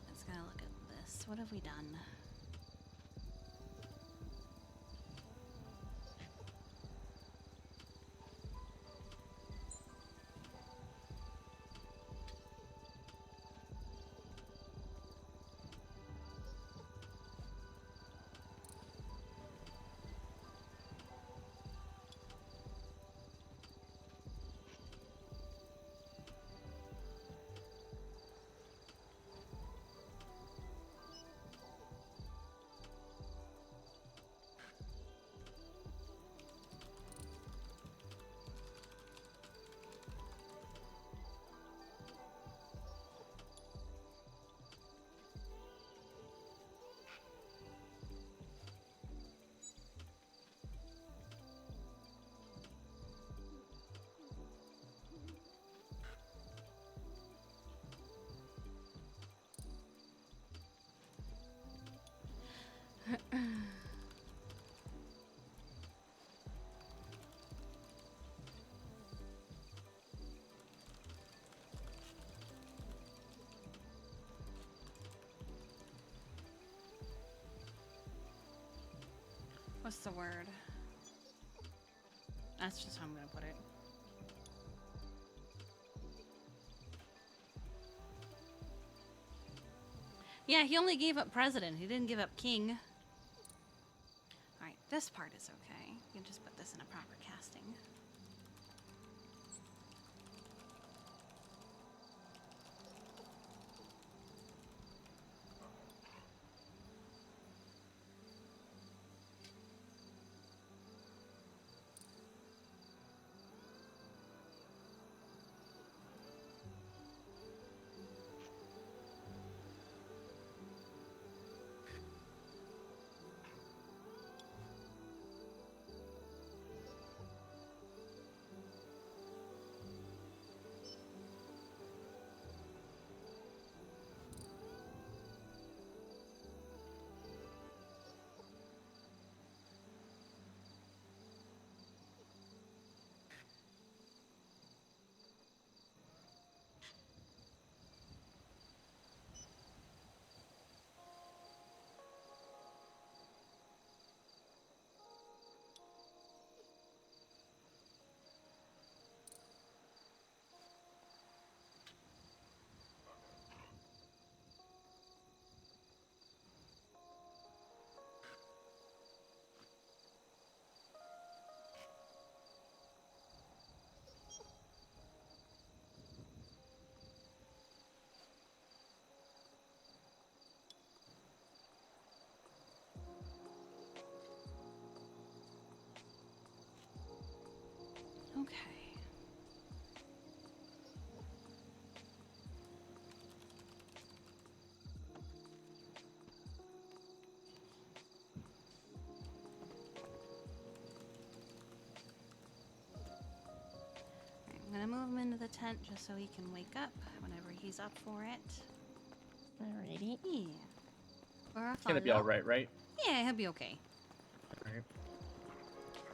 Let's go look at this. What have we done? What's the word? That's just how I'm gonna put it. Yeah, he only gave up president. He didn't give up king. Alright, this part is okay. You can just put this in a proper casting. Okay. I'm gonna move him into the tent just so he can wake up whenever he's up for it. Alrighty. Yeah. Or It's gonna be alright, right? Yeah, he'll be okay. Alright.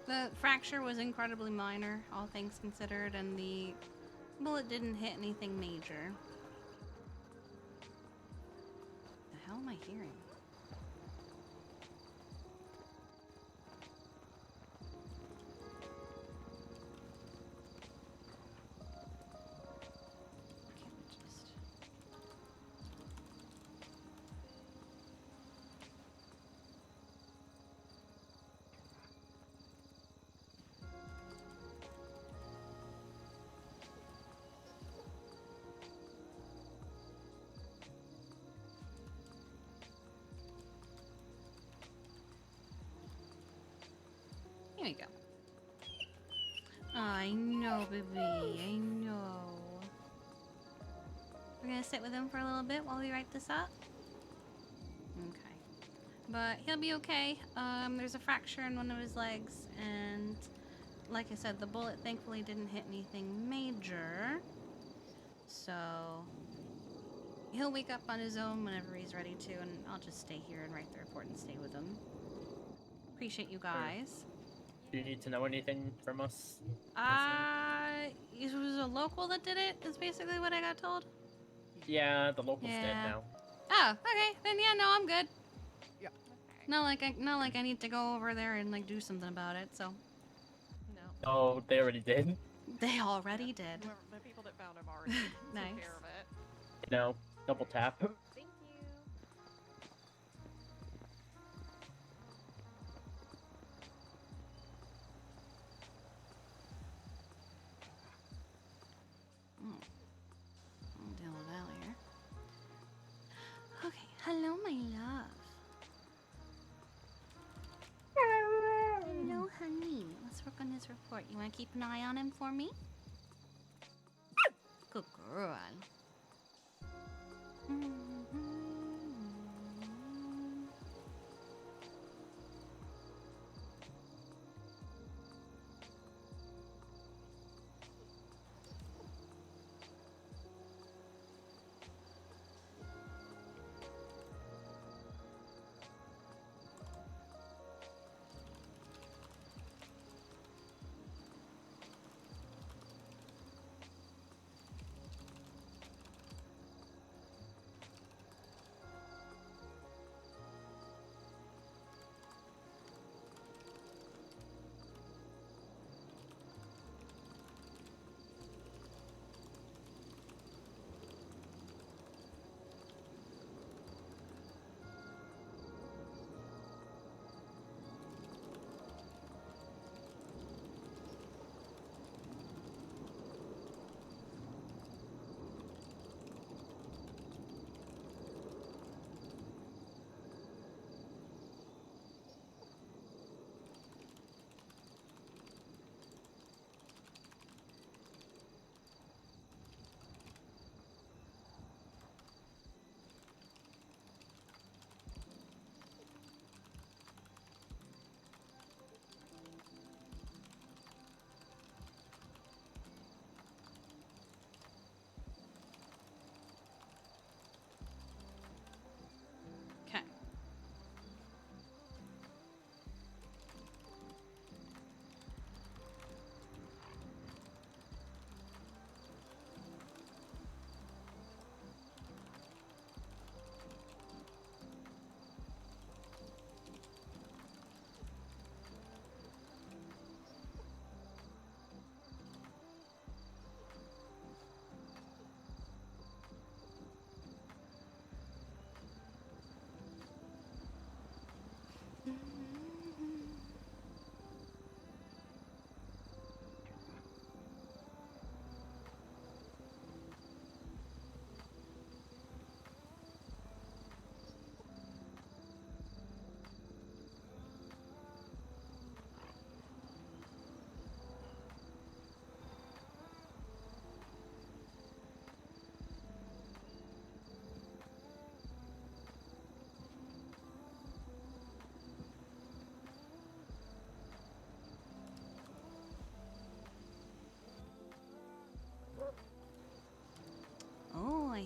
The fracture was incredibly minor, all things considered, and the bullet didn't hit anything major. The hell am I hearing? Here we go. I know, baby. I know. We're gonna sit with him for a little bit while we write this up. Okay. But he'll be okay. There's a fracture in one of his legs, and like I said, the bullet thankfully didn't hit anything major. So he'll wake up on his own whenever he's ready to, and I'll just stay here and write the report and stay with him. Appreciate you guys. Do you need to know anything from us? It was a local that did it, is basically what I got told. Yeah, the local's dead now. Oh, okay. Then yeah, no, I'm good. Yeah. Not like I need to go over there and like do something about it, so. No. Oh, they already did. They already did. The people that found him already Nice. took care of it. You know, double tap. Thank you. I'll deal with that later. Okay, hello, my love. Hello, honey. Let's work on his report. You want to keep an eye on him for me? Good girl.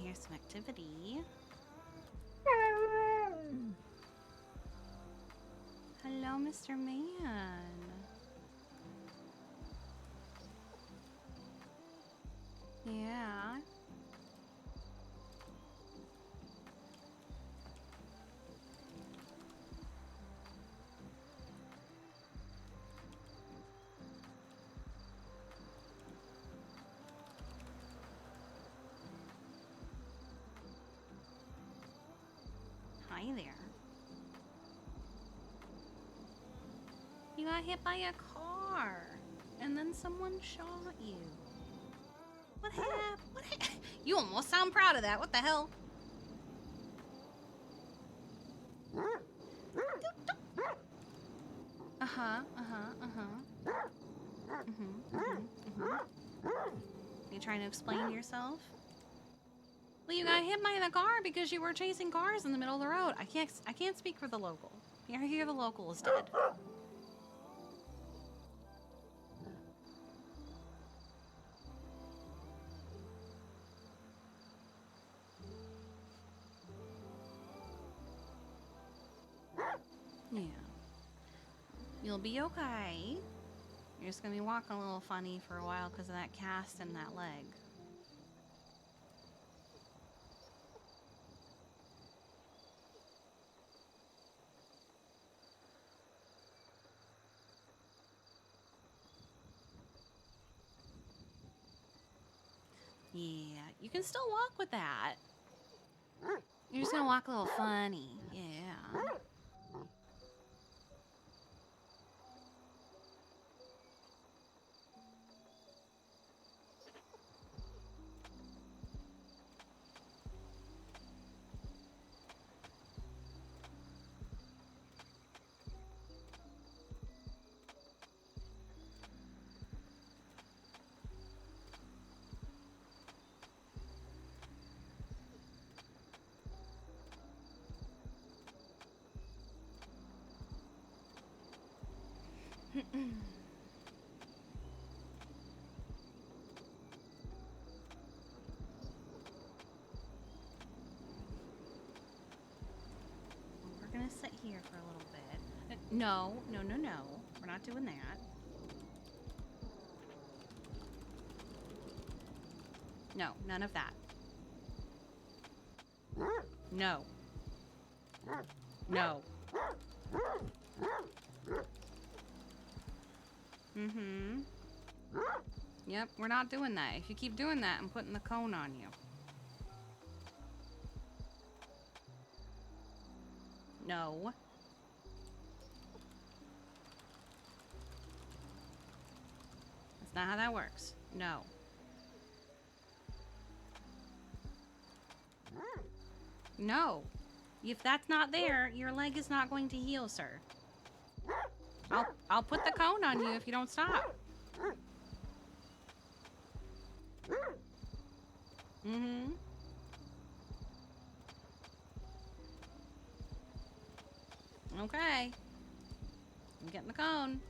hear some activity. Hello, Mr. Man. Yeah. Hi there. You got hit by a car, and then someone shot you. What happened? You almost sound proud of that. What the hell? You trying to explain yourself? Well, you got hit by the car because you were chasing cars in the middle of the road. I can't speak for the local. Here the local is dead. Yeah. You'll be okay. You're just gonna be walking a little funny for a while because of that cast in that leg. Yeah, you can still walk with that. You're just gonna walk a little funny. Yeah. We're gonna sit here for a little bit. No. We're not doing that. No, none of that. No. No. Mm-hmm. Yep, we're not doing that. If you keep doing that, I'm putting the cone on you. No. That's not how that works. No. No. If that's not there, your leg is not going to heal, sir. I'll put the cone on you if you don't stop. Mm-hmm. Okay. I'm getting the cone.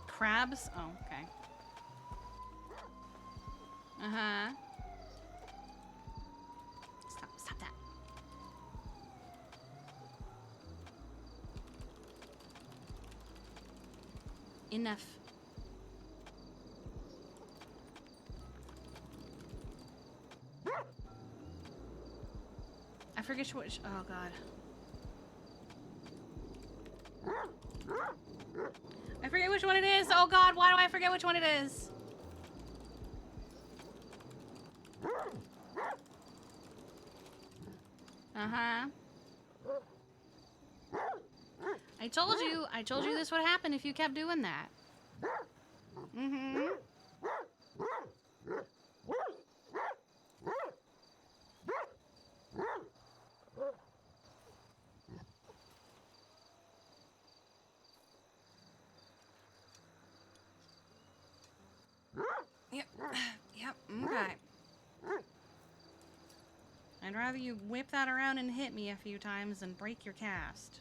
Crabs? Oh, okay. Uh-huh. Stop that. Enough. I forget which. Oh God. I forget which one it is. Oh God, why do I forget which one it is? Uh-huh. I told you this would happen if you kept doing that. Mm-hmm. Yep. Yep. Okay. rather you whip that around and hit me a few times and break your cast.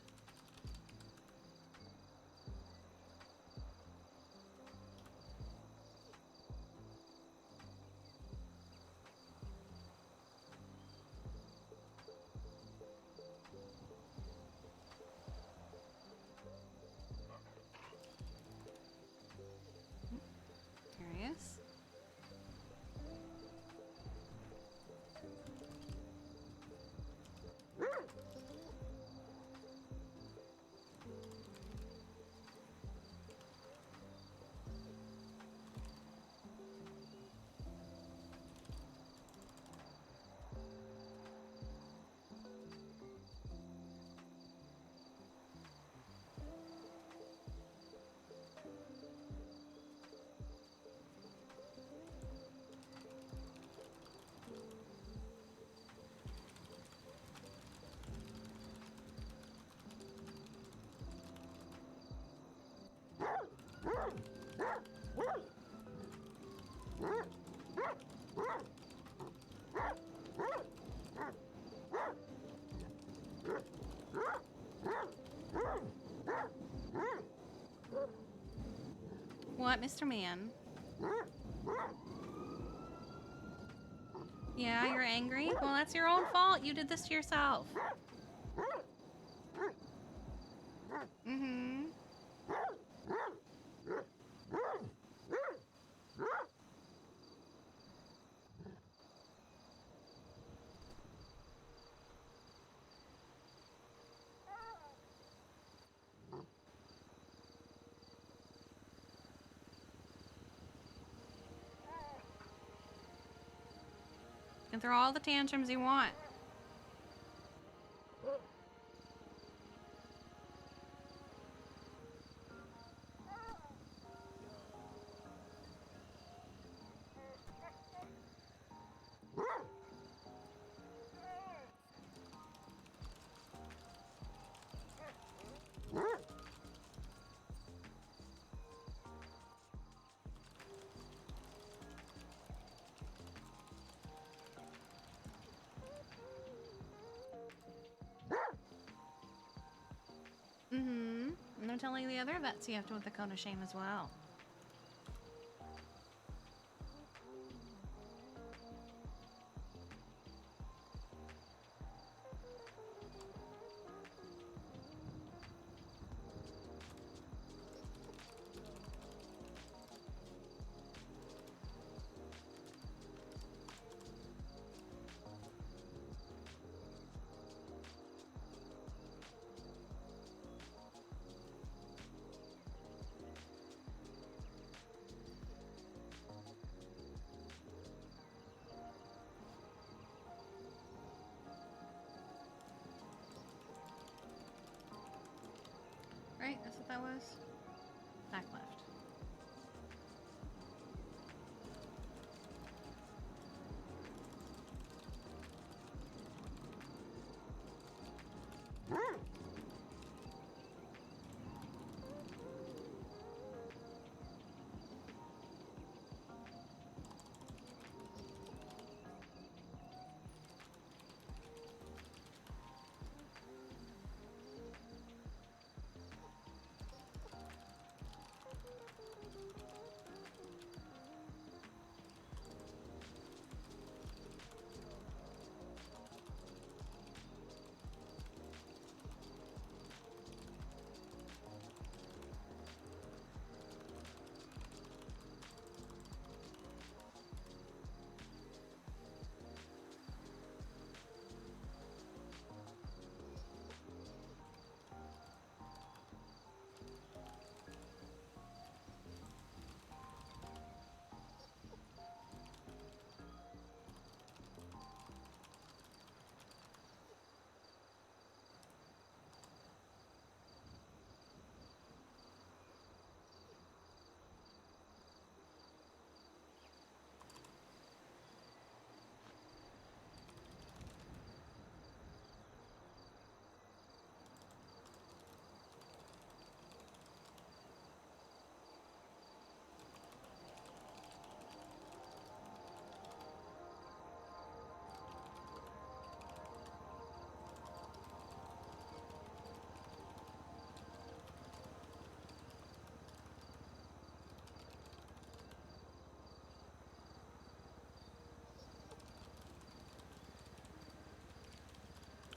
Curious. What, Mr. Man? Yeah, you're angry? Well, that's your own fault. You did this to yourself. Mm-hmm. You can throw all the tantrums you want. Mm-hmm. And I'm telling the other vets you have to with the cone of shame as well. Right? That's what that was? Back left.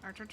Archer.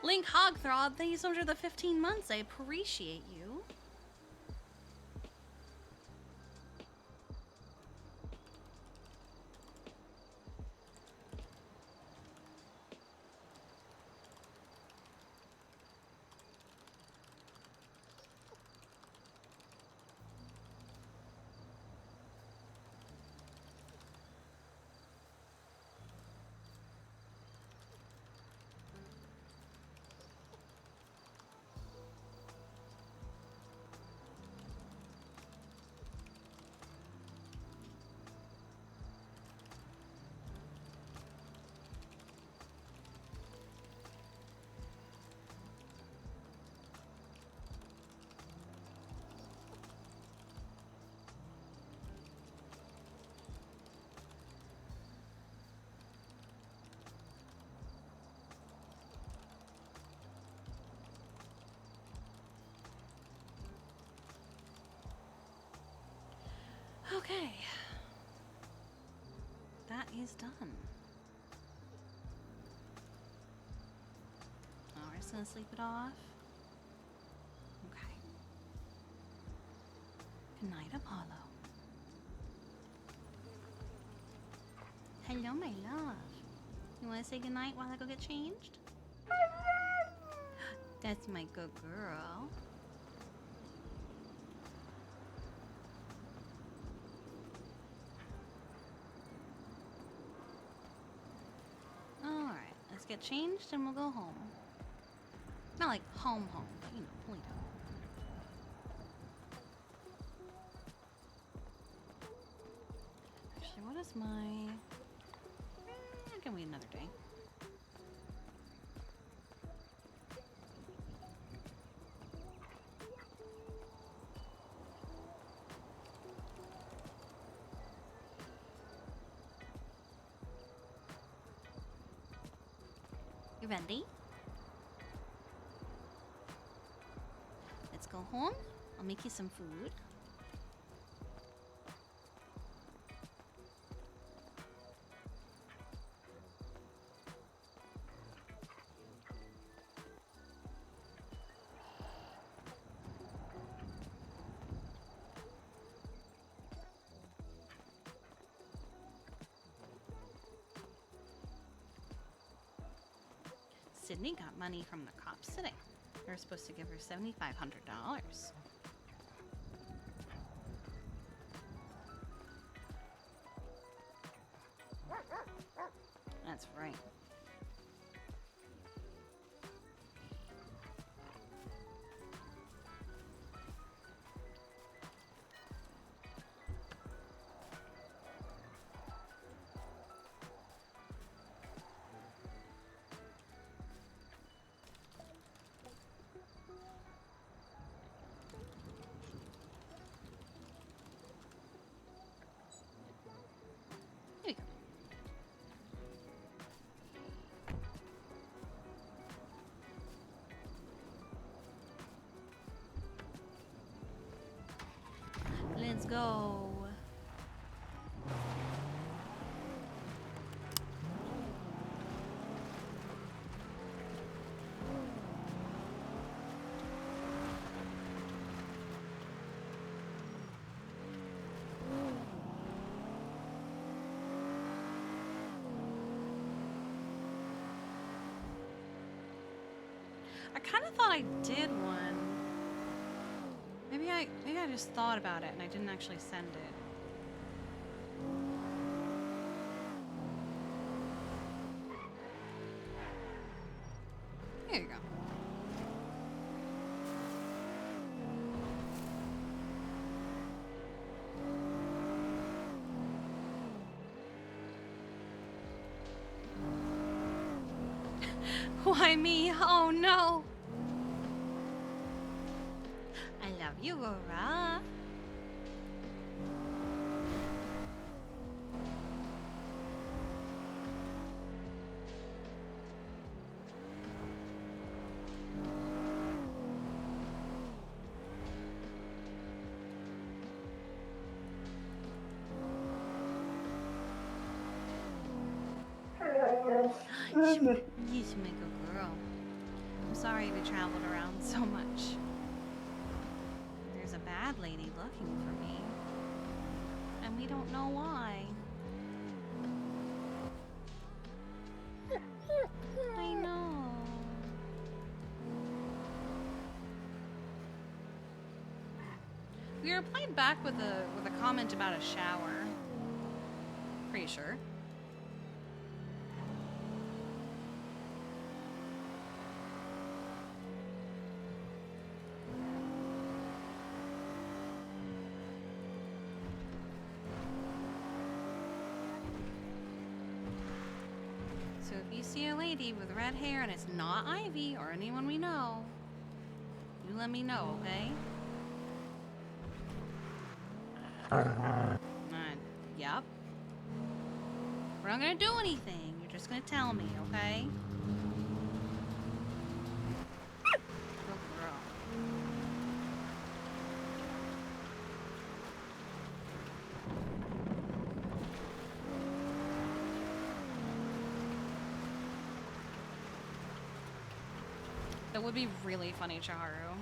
Link Hogthrob, thank you so much for the 15 months. I appreciate you. Okay. That is done. Oh, we're just gonna sleep it off. Okay. Good night, Apollo. Hello, my love. You wanna say goodnight while I go get changed? That's my good girl. Alright, let's get changed and we'll go home. Not like home, but you know, Polito. Actually, what is my... I can wait another day. You ready? Let's go home. I'll make you some food. Sydney got money from the cops today. They were supposed to give her $7,500. That's right. go. I kind of thought I did one. Maybe I just thought about it and I didn't actually send it. There you go. Why me? Oh no! I love you, Aurora. Yes, my good girl. I'm sorry we traveled around so much. There's a bad lady looking for me. And we don't know why. I know. We replied back with a comment about a shower. Pretty sure. So if you see a lady with red hair and it's not Ivy or anyone we know, you let me know, okay? Yep. We're not gonna do anything. You're just gonna tell me, okay? Good girl. That would be really funny, Chaharu.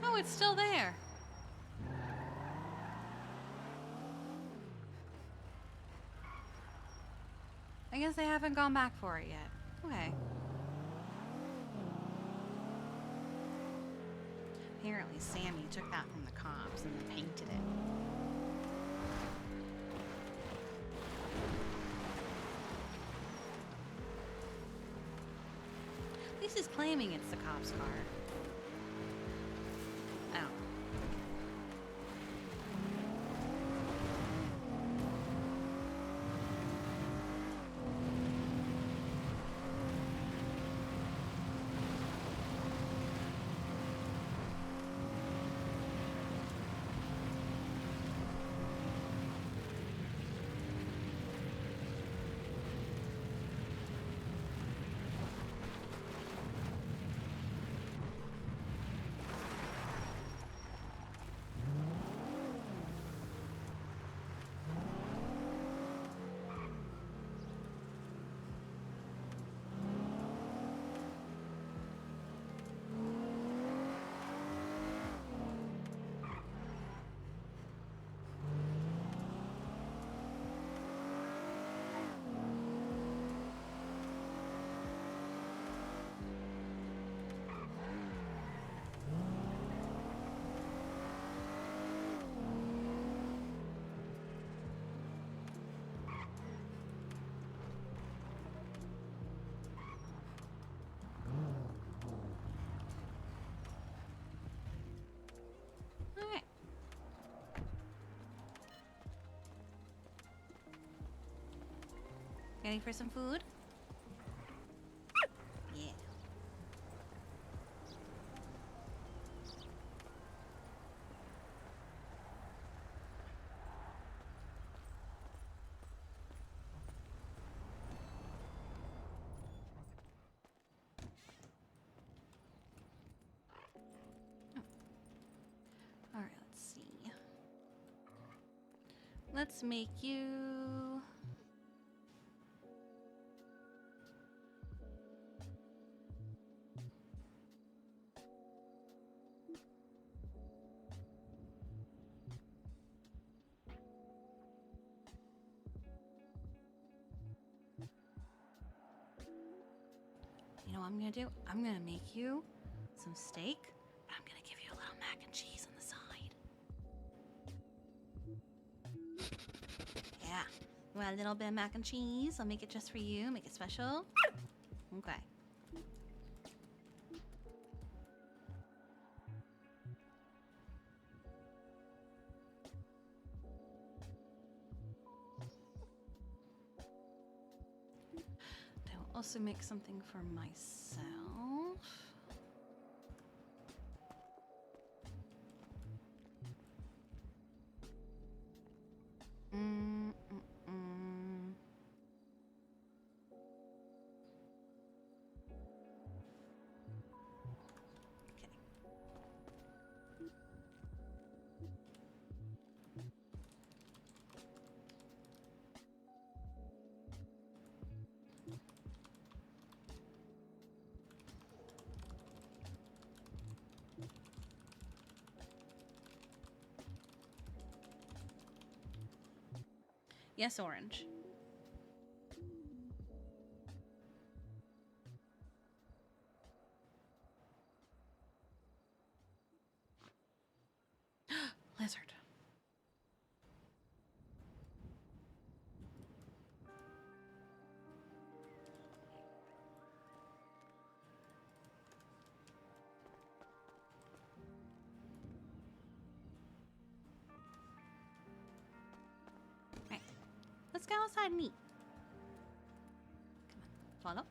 Oh, it's still there. I guess they haven't gone back for it yet. Okay. Apparently Sammy took that from the cops and then painted it. At least he's claiming it's the cop's car. I don't know. ready for some food? Yeah. All right, let's see. Let's make you... You know what I'm gonna do? I'm gonna make you some steak, but I'm gonna give you a little mac and cheese on the side. Yeah. You want a little bit of mac and cheese? I'll make it just for you, make it special. Okay. I will also make something for myself. Yes, Orange. Lizard. Right. Let's go outside and eat. Come on, follow.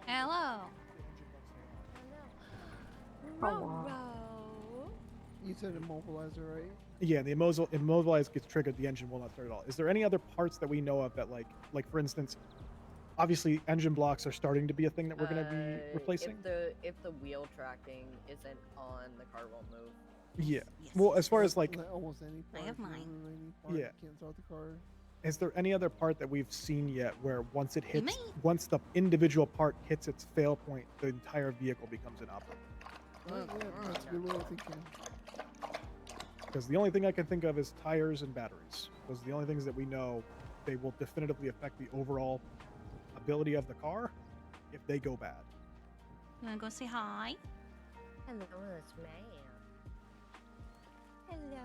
Hello. You said immobilizer, right? Yeah, the immobilize gets triggered, the engine will not start at all. Is there any other parts that we know of that like for instance, obviously engine blocks are starting to be a thing that we're going to be replacing? If the wheel tracking isn't on, the car won't move. Yeah. Well, as far as like almost any part, I have mine. Yeah. Can't start the car. Is there any other part that we've seen yet where once it hits, once the individual part hits its fail point, the entire vehicle becomes inoperable? That's a good way of thinking. Because the only thing I can think of is tires and batteries. Those are the only things that we know they will definitively affect the overall ability of the car if they go bad. You wanna go say hi? Hello, it's man. Hello.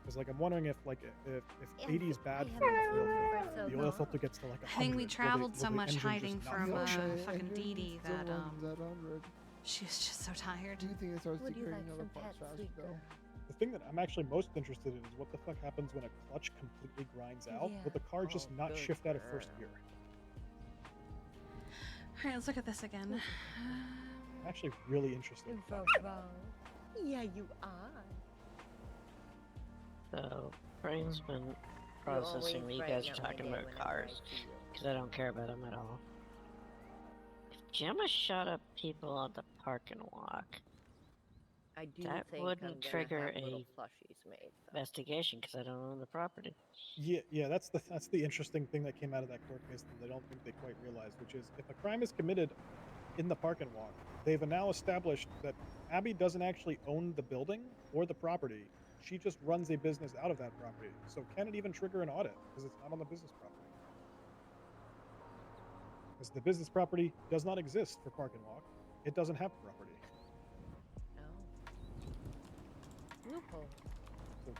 Because like I'm wondering if like if Yeah, 80 is bad I for haven't the oil seen you filter, for so the oil long. filter gets to like 100. I think we will traveled the so much engine just hiding not from function? fucking Dee Dee that At 100. she was just so tired. Do you think it starts Would you decaying like other some parts pet faster though? The thing that I'm actually most interested in is what the fuck happens when a clutch completely grinds out. Yeah. Will the car just Oh, not good shift out of first girl. gear? Alright, let's look at this again. I'm actually really interested. Yeah, you are. So, Brain's been processing that you guys are talking about cars, because I don't care about them at all. If Gemma shot up people on the parking lot, I do that think wouldn't I'm gonna trigger have little a plushies made. investigation, because I don't own the property. Yeah, that's the interesting thing that came out of that court case that I don't think they quite realized, which is if a crime is committed in the parking lot, they've now established that Abby doesn't actually own the building or the property. She just runs a business out of that property. So can it even trigger an audit because it's not on the business property? Because the business property does not exist for Park and Walk. It doesn't have property. Loophole. So,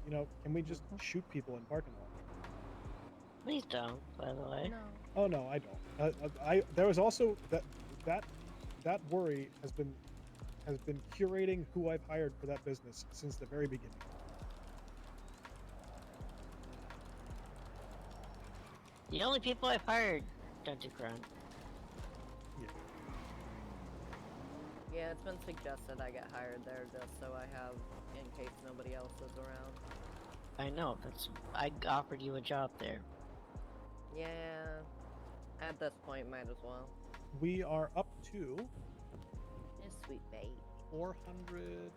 you know, can we just shoot people in parking lots? Please don't, by the way. No. Oh no, I don't. There was also that worry has been curating who I've hired for that business since the very beginning. The only people I've hired don't do crime. Yeah, it's been suggested I get hired there just so I have, in case nobody else is around. I know, I offered you a job there. Yeah, at this point, might as well. We are up to This sweet bait. 400.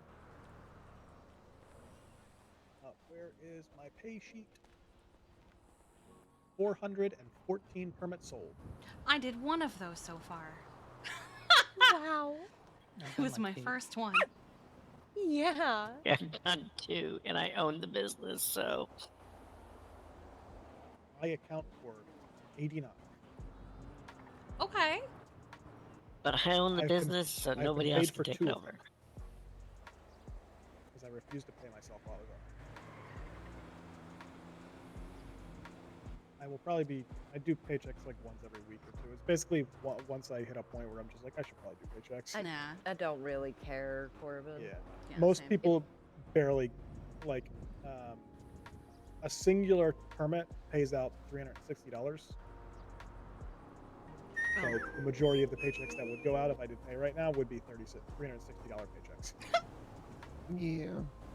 Where is my pay sheet? 414 permits sold. I did one of those so far. Wow. It was my first one. Yeah. I've done 2, and I own the business, so. I account for 89. Okay. But I own the I've been- business, so I've been nobody paid else for can take 2 of over. them. Because I refuse to pay myself while I was on. I will probably be. I do paychecks like once every week or 2. It's basically once I hit a point where I'm just like, I should probably do paychecks. I don't really care, Corbin. Yeah. Most same. people barely, like, a singular permit pays out $360. So the majority of the paychecks that would go out if I did pay right now would be $360 paychecks. Yeah.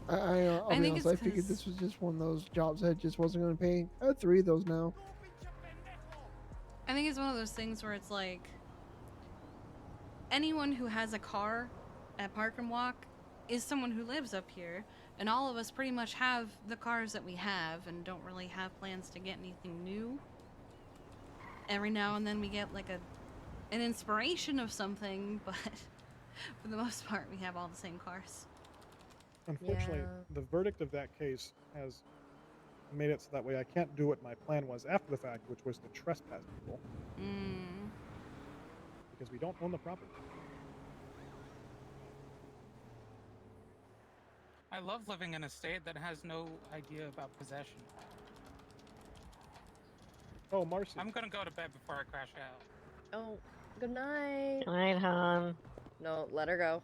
I'll I be think honest, it's I figured 'cause- this was just one of those jobs that just wasn't going to pay. I have 3 of those now. I think it's one of those things where it's like anyone who has a car at Park and Walk is someone who lives up here, and all of us pretty much have the cars that we have and don't really have plans to get anything new. Every now and then we get like an inspiration of something, but for the most part we have all the same cars. Unfortunately, the verdict of that case has made it so that way I can't do what my plan was after the fact, which was to trespass people. Because we don't own the property. I love living in a state that has no idea about possession. Oh, Marcy. I'm gonna go to bed before I crash out. Oh, good night. Good night, hon. No, let her go.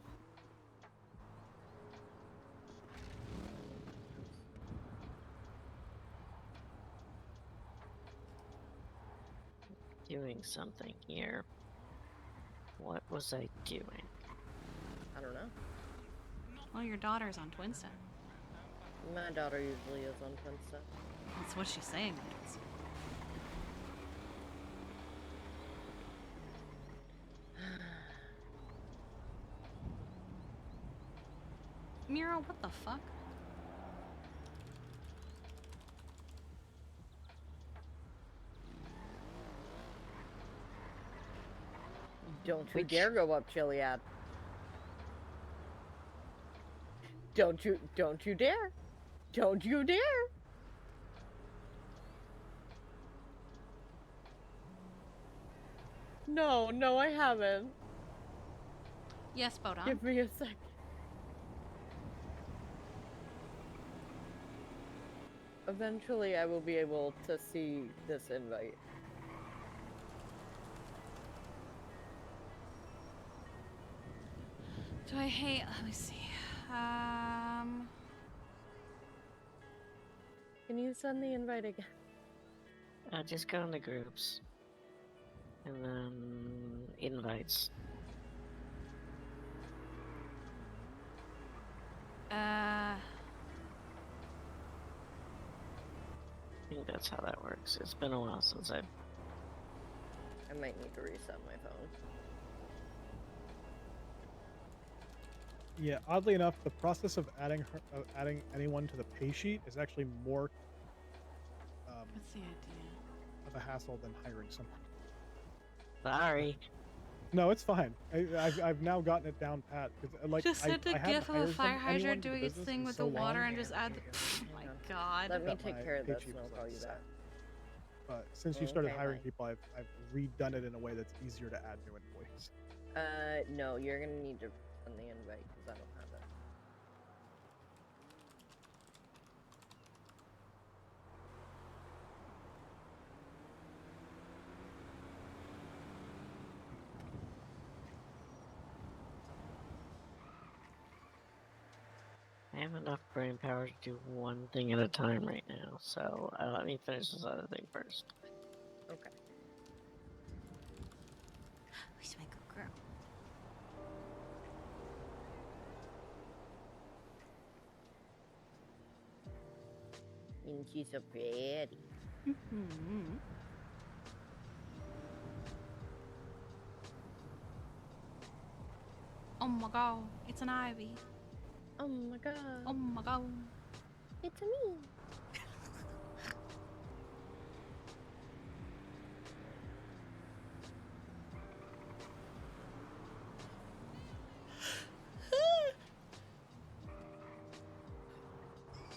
Doing something here. What was I doing? I don't know. Well, your daughter's on Twinset. My daughter usually is on Twinset. That's what she's saying. Miro, what the fuck? Don't you dare go up, Chiliad. Don't you dare. Don't you dare. No, I haven't. Yes, Bodon. Give me a sec. Eventually, I will be able to see this invite. Do I hate? Let me see. Can you send the invite again? Just go in the groups. And then invites. I think that's how that works. It's been a while since I might need to reset my phone. Yeah, oddly enough, the process of adding anyone to the pay sheet is actually more What's the idea? of a hassle than hiring someone. Sorry. No, it's fine. I've now gotten it down pat. Like, Just send a I hadn't gif of a hired fire anyone hydrant to doing its business thing in with so the water long and just add the. Oh my god. Let me that take my care of pay this sheet and was I'll call you upset. back. But since you started Okay, hiring bye. people, I've redone it in a way that's easier to add new employees. No, you're gonna need to send the invite because I don't have it. have enough brain power to do one thing at a time right now, so let me finish this other thing first. Okay. Who's my good girl? And she's so pretty. Mm-hmm. Oh my god, it's an ivy. Oh my god. Oh my god. It's me.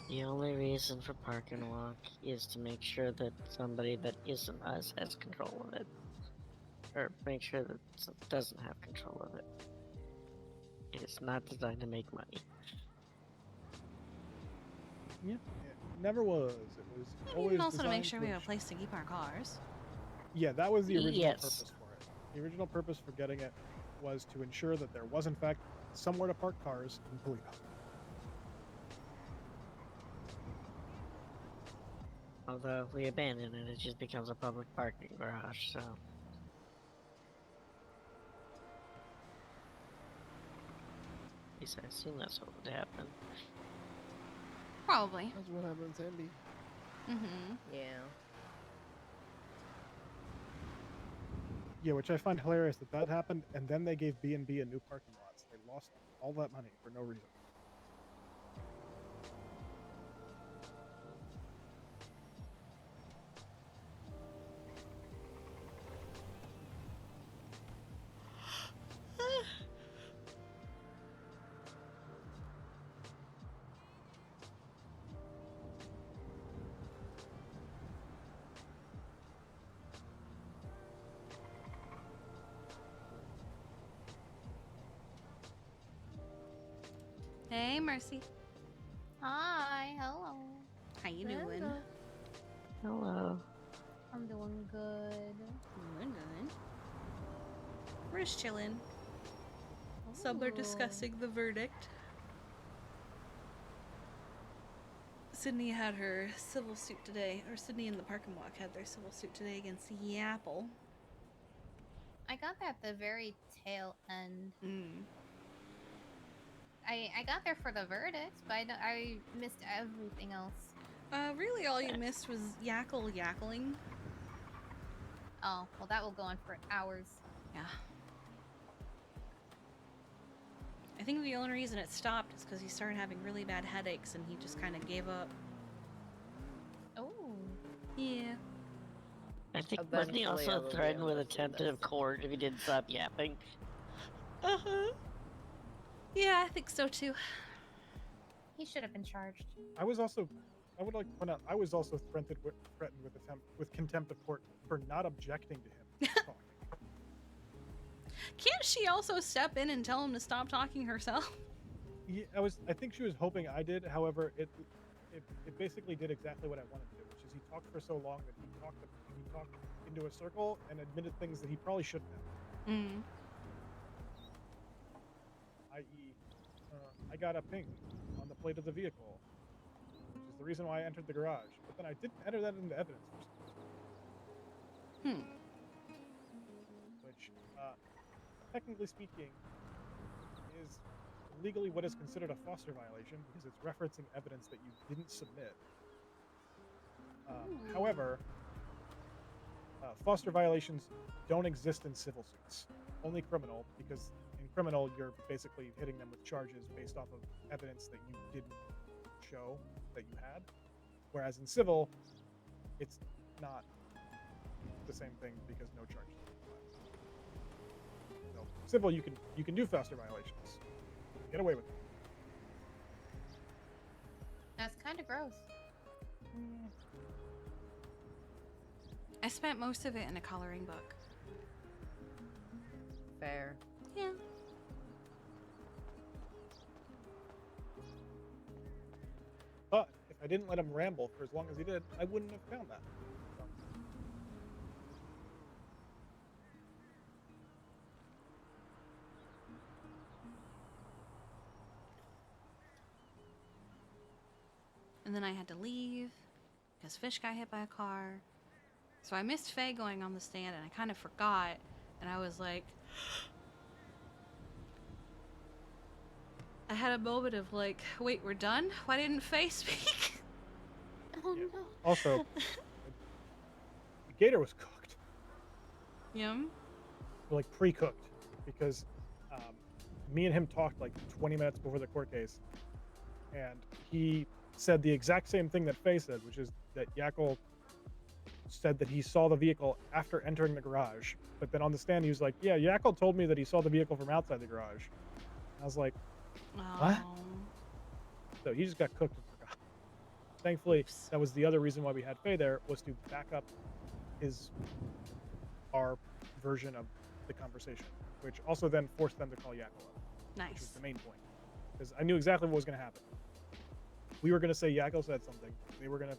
The only reason for park and walk is to make sure that somebody that isn't us has control of it. Or make sure that doesn't have control of it. It's not designed to make money. Yeah, it never was. It was always And also to make designed sure we have a place to keep our cars. Yeah, that was the original Yes. purpose for it. The original purpose for getting it was to ensure that there was, in fact, somewhere to park cars in Toledo. Although if we abandon it, it just becomes a public parking garage, so. At least I assume that's what would happen. Probably. That's what happened to Andy. Mm-hmm. Yeah. Yeah, which I find hilarious that happened, and then they gave B&B a new parking lot. So they lost all that money for no reason. Hey, Mercy. Hi, hello. How you doing? Hello. I'm doing good. Doing good. We're just chilling. Some are discussing the verdict. Sydney had her civil suit today, or Sydney and the Park and Walk had their civil suit today against Yapple. I got there at the very tail end. Mm. I got there for the verdict, but I missed everything else. Really all you missed was yackling. Oh, well that will go on for hours. Yeah. I think the only reason it stopped is because he started having really bad headaches and he just kind of gave up. Oh. Yeah. I think wasn't he also threatened with attempted of court if he didn't stop yapping? Uh-huh. Yeah, I think so too. He should have been charged. I would like to point out, I was also threatened with contempt of court for not objecting to him talking. Can't she also step in and tell him to stop talking herself? Yeah, I think she was hoping I did. However, it basically did exactly what I wanted to, which is he talked for so long that he talked into a circle and admitted things that he probably shouldn't have. Mm. I.e., I got a ping on the plate of the vehicle, which is the reason why I entered the garage. But then I didn't enter that into evidence for some reason. Which, technically speaking, is legally what is considered a foster violation because it's referencing evidence that you didn't submit. However, foster violations don't exist in civil suits, only criminal, because in criminal you're basically hitting them with charges based off of evidence that you didn't show that you had, whereas in civil it's not the same thing because no charges are applied. So civil you can do foster violations, get away with it. That's kind of gross. I spent most of it in a coloring book. Fair. Yeah. But if I didn't let him ramble for as long as he did, I wouldn't have found that. So. and then I had to leave because Fish got hit by a car. So I missed Faye going on the stand, and I kind of forgot, and I was like, I had a moment of like, wait, we're done? Why didn't Faye speak? Oh no. Also, the gator was cooked, Yum. like pre-cooked, because me and him talked like 20 minutes before the court case, and he said the exact same thing that Faye said, which is that Yakel said that he saw the vehicle after entering the garage, but then on the stand he was like, yeah, Yakel told me that he saw the vehicle from outside the garage. I was like, what? So he just got cooked and forgot. Thankfully, that was the other reason why we had Faye there, was to back up our version of the conversation, which also then forced them to call Yakel up. Nice. Which was the main point, because I knew exactly what was going to happen. We were going to say Yakel said something. They were going to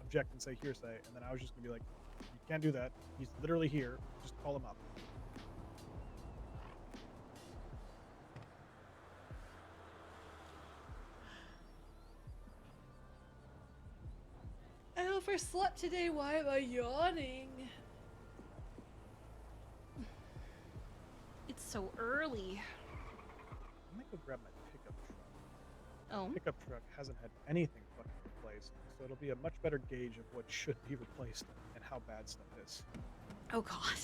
object and say hearsay, and then I was just going to be like, you can't do that. He's literally here. Just call him up. I overslept today. Why am I yawning? It's so early. I might go grab my pickup truck. Oh. Pickup truck hasn't had anything fucking replaced, so it'll be a much better gauge of what should be replaced and how bad stuff is. Oh god.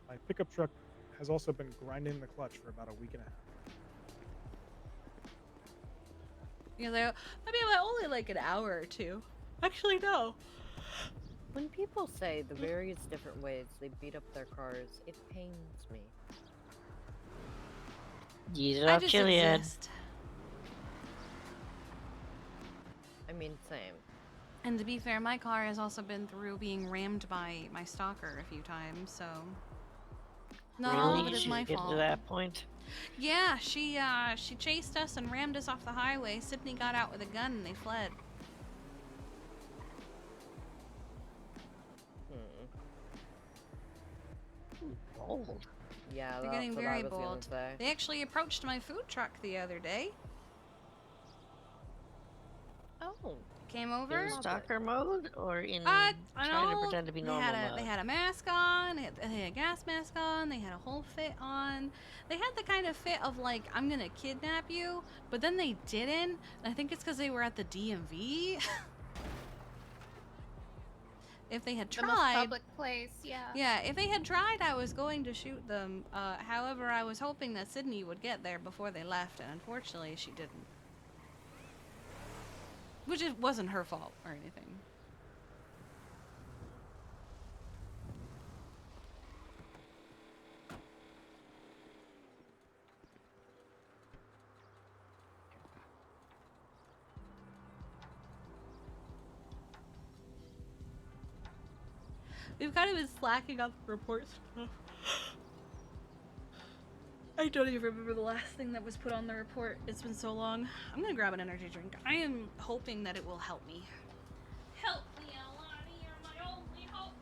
My pickup truck has also been grinding the clutch for about a week and a half. Yeah, they're maybe only like an hour or two. Actually, no. When people say the various different ways they beat up their cars, it pains me. Use it I off just Chiliad. exist. I mean, same. And to be fair, my car has also been through being rammed by my stalker a few times, so not all of it is my Get fault. to that point. Yeah, she chased us and rammed us off the highway. Sydney got out with a gun and they fled. Bold. Yeah, They're that's getting what very I was bold. gonna say. They actually approached my food truck the other day. Oh. Came over. In stalker mode or in I trying to know. pretend to be They normal had a, mode? They had a mask on. They had a gas mask on. They had a whole fit on. They had the kind of fit of like, I'm gonna kidnap you, but then they didn't. And I think it's because they were at the DMV. If they had The most tried, public place, yeah. yeah, if they had tried, I was going to shoot them. However, I was hoping that Sydney would get there before they left, and unfortunately, she didn't. Which it wasn't her fault or anything. We've kind of been slacking on the report stuff. I don't even remember the last thing that was put on the report. It's been so long. I'm gonna grab an energy drink. I am hoping that it will help me. Help me, Alani, you're my only hope.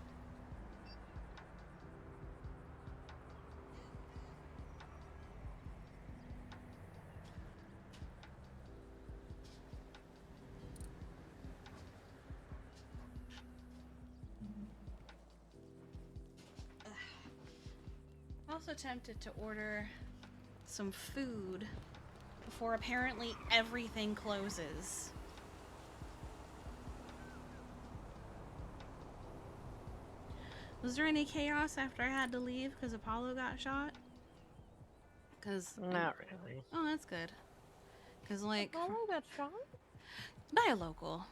I'm also tempted to order some food before apparently everything closes. Was there any chaos after I had to leave because Apollo got shot? Because Not really. Oh, that's good. Because like Apollo got shot? by a local.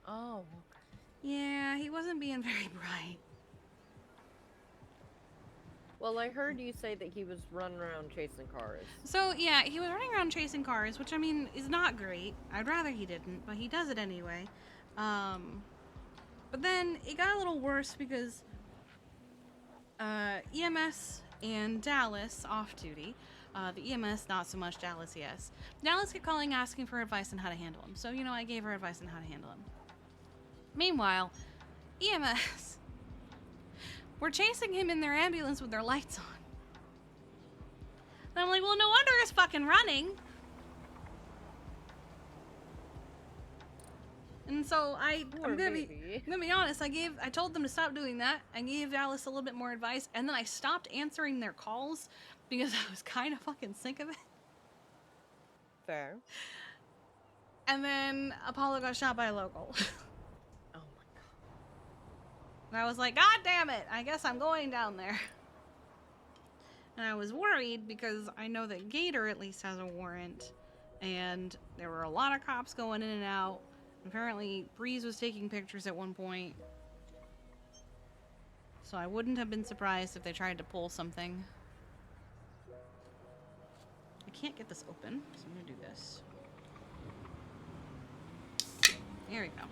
Oh, okay. Yeah, he wasn't being very bright. Well, I heard you say that he was running around chasing cars. So yeah, he was running around chasing cars, which I mean is not great. I'd rather he didn't, but he does it anyway. But then it got a little worse because EMS and Dallas off duty. The EMS not so much, Dallas yes. Dallas kept calling asking for advice on how to handle him. So you know I gave her advice on how to handle him. Meanwhile, EMS were chasing him in their ambulance with their lights on. And I'm like, well, no wonder it's fucking running. And so I'm Poor gonna baby. be honest. I told them to stop doing that. I gave Alice a little bit more advice, and then I stopped answering their calls because I was kind of fucking sick of it. Fair. And then Apollo got shot by a local. Oh my god. And I was like, God damn it! I guess I'm going down there. And I was worried because I know that Gator at least has a warrant, and there were a lot of cops going in and out. Apparently, Breeze was taking pictures at one point. So I wouldn't have been surprised if they tried to pull something. I can't get this open, so I'm gonna do this. There we go.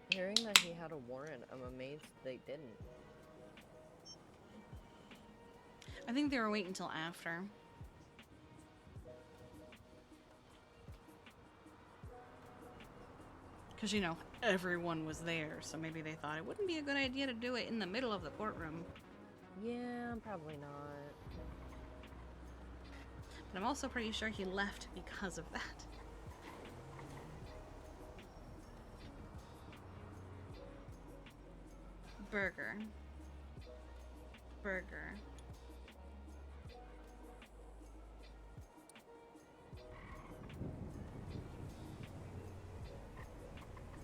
Hearing that he had a warrant, I'm amazed they didn't. I think they were waiting until after. Because, you know, everyone was there, so maybe they thought it wouldn't be a good idea to do it in the middle of the courtroom. Yeah, probably not. But I'm also pretty sure he left because of that. Burger. Burger.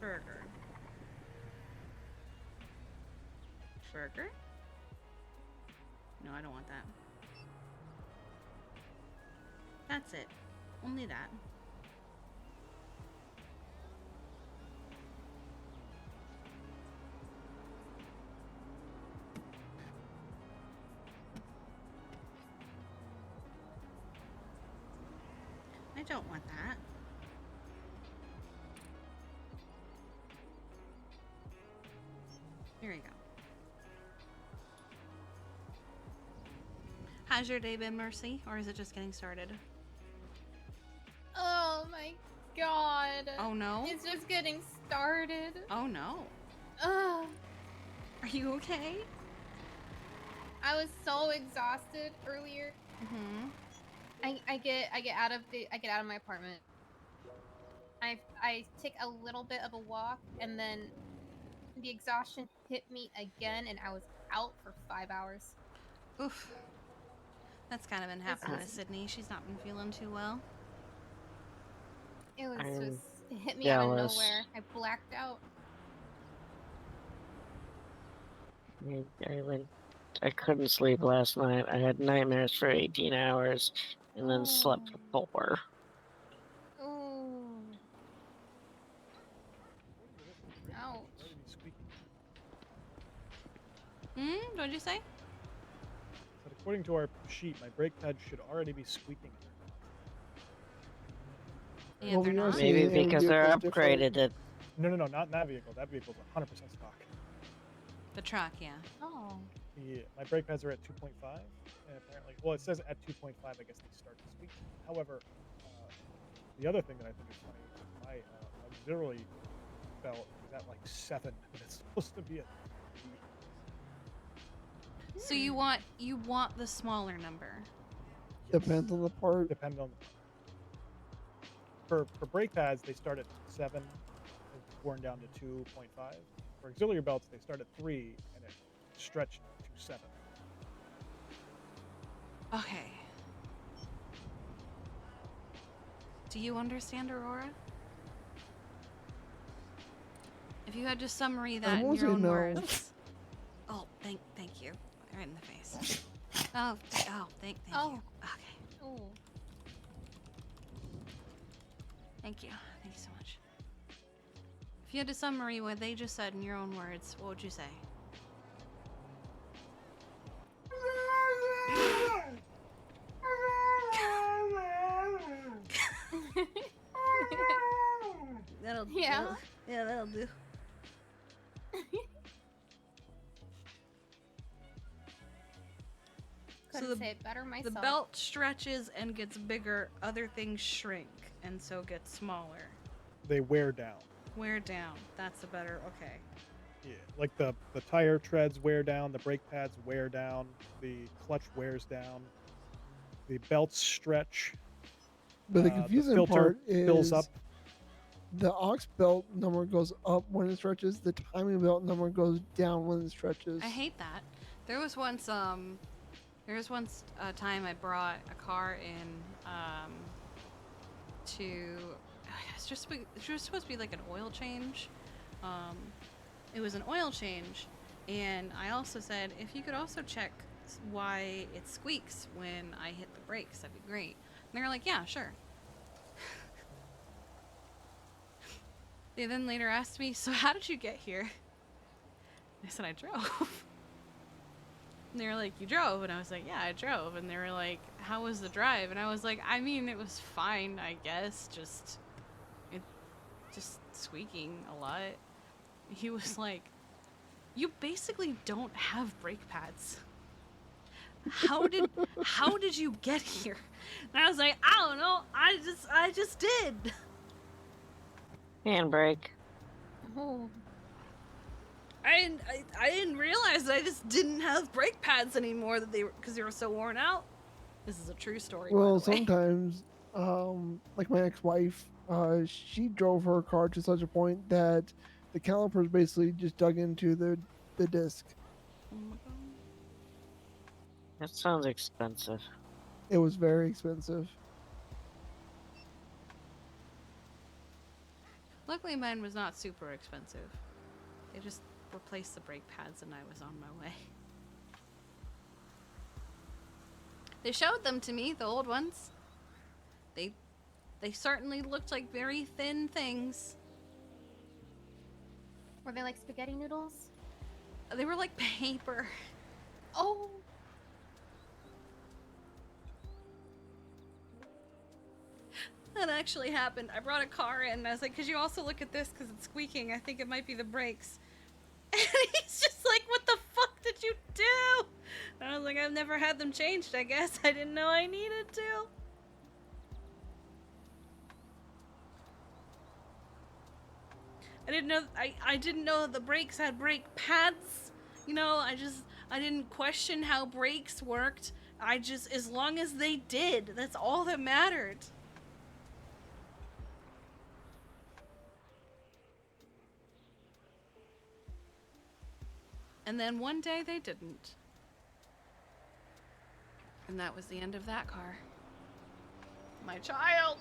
Burger. Burger? No, I don't want that. That's it. Only that. I don't want that. Here we go. How's your day been, Mercy? Or is it just getting started? Oh my god. Oh no? It's just getting started. Oh no. Ugh. Are you okay? I was so exhausted earlier. Mm-hmm. I get out of my apartment. I take a little bit of a walk, and then the exhaustion hit me again, and I was out for 5 hours. Oof. That's kind of been happening to Sydney. She's not been feeling too well. It was I'm just, it hit me out of jealous. nowhere. I blacked out. I couldn't sleep last night. I had nightmares for 18 hours and then slept for 4. Oh. Ouch. What'd you say? But according to our sheet, my brake pad should already be squeaking. Yeah, they're not. Maybe because they're upgraded it. No, not in that vehicle. That vehicle's 100% stock. The truck, yeah. Oh. Yeah, my brake pads are at 2.5, and apparently, well, it says at 2.5. I guess they start to squeak. However, the other thing that I think is funny is my auxiliary belt is at like 7, and it's supposed to be at 3. So you want the smaller number. Depends on the part. Depends on the part. For brake pads, they start at 7, and worn down to 2.5. For auxiliary belts, they start at 3, and it stretched to 7. Okay. Do you understand, Aurora? If you had to summary that in your own words. Oh, thank you. Right in the face. Thank you. Okay. Oh. Thank you. Thank you so much. If you had to summary what they just said in your own words, what would you say? That'll do. Yeah. Yeah, that'll do. Couldn't say it better myself. The belt stretches and gets bigger, other things shrink and so get smaller. They wear down. Wear down. That's a better, okay. Yeah, like the tire treads wear down, the brake pads wear down, the clutch wears down, the belts stretch. But the confusing filter part is fills up. the aux belt number goes up when it stretches. The timing belt number goes down when it stretches. I hate that. There was once a time I brought a car in to it's just supposed to be like an oil change. It was an oil change, and I also said if you could also check why it squeaks when I hit the brakes, that'd be great. And they were like, yeah, sure. They then later asked me, so how did you get here? I said, I drove. And they were like, you drove? And I was like, yeah, I drove. And they were like, how was the drive? And I was like, I mean, it was fine, I guess. Just squeaking a lot. He was like, you basically don't have brake pads. How did you get here? And I was like, I don't know. I just did. Handbrake. Oh. I didn't realize that I just didn't have brake pads anymore because they were so worn out. This is a true story. Well, by the way. sometimes, like my ex-wife, she drove her car to such a point that the calipers basically just dug into the disc. Oh my God. That sounds expensive. It was very expensive. Luckily, mine was not super expensive. They just replaced the brake pads and I was on my way. They showed them to me, the old ones. They certainly looked like very thin things. Were they like spaghetti noodles? They were like paper. Oh. That actually happened. I brought a car in and I was like, could you also look at this because it's squeaking? I think it might be the brakes. And he's just like, what the fuck did you do? And I was like, I've never had them changed, I guess. I didn't know I needed to. I didn't know that the brakes had brake pads. You know, I didn't question how brakes worked. As long as they did, that's all that mattered. And then one day they didn't. And that was the end of that car. My child!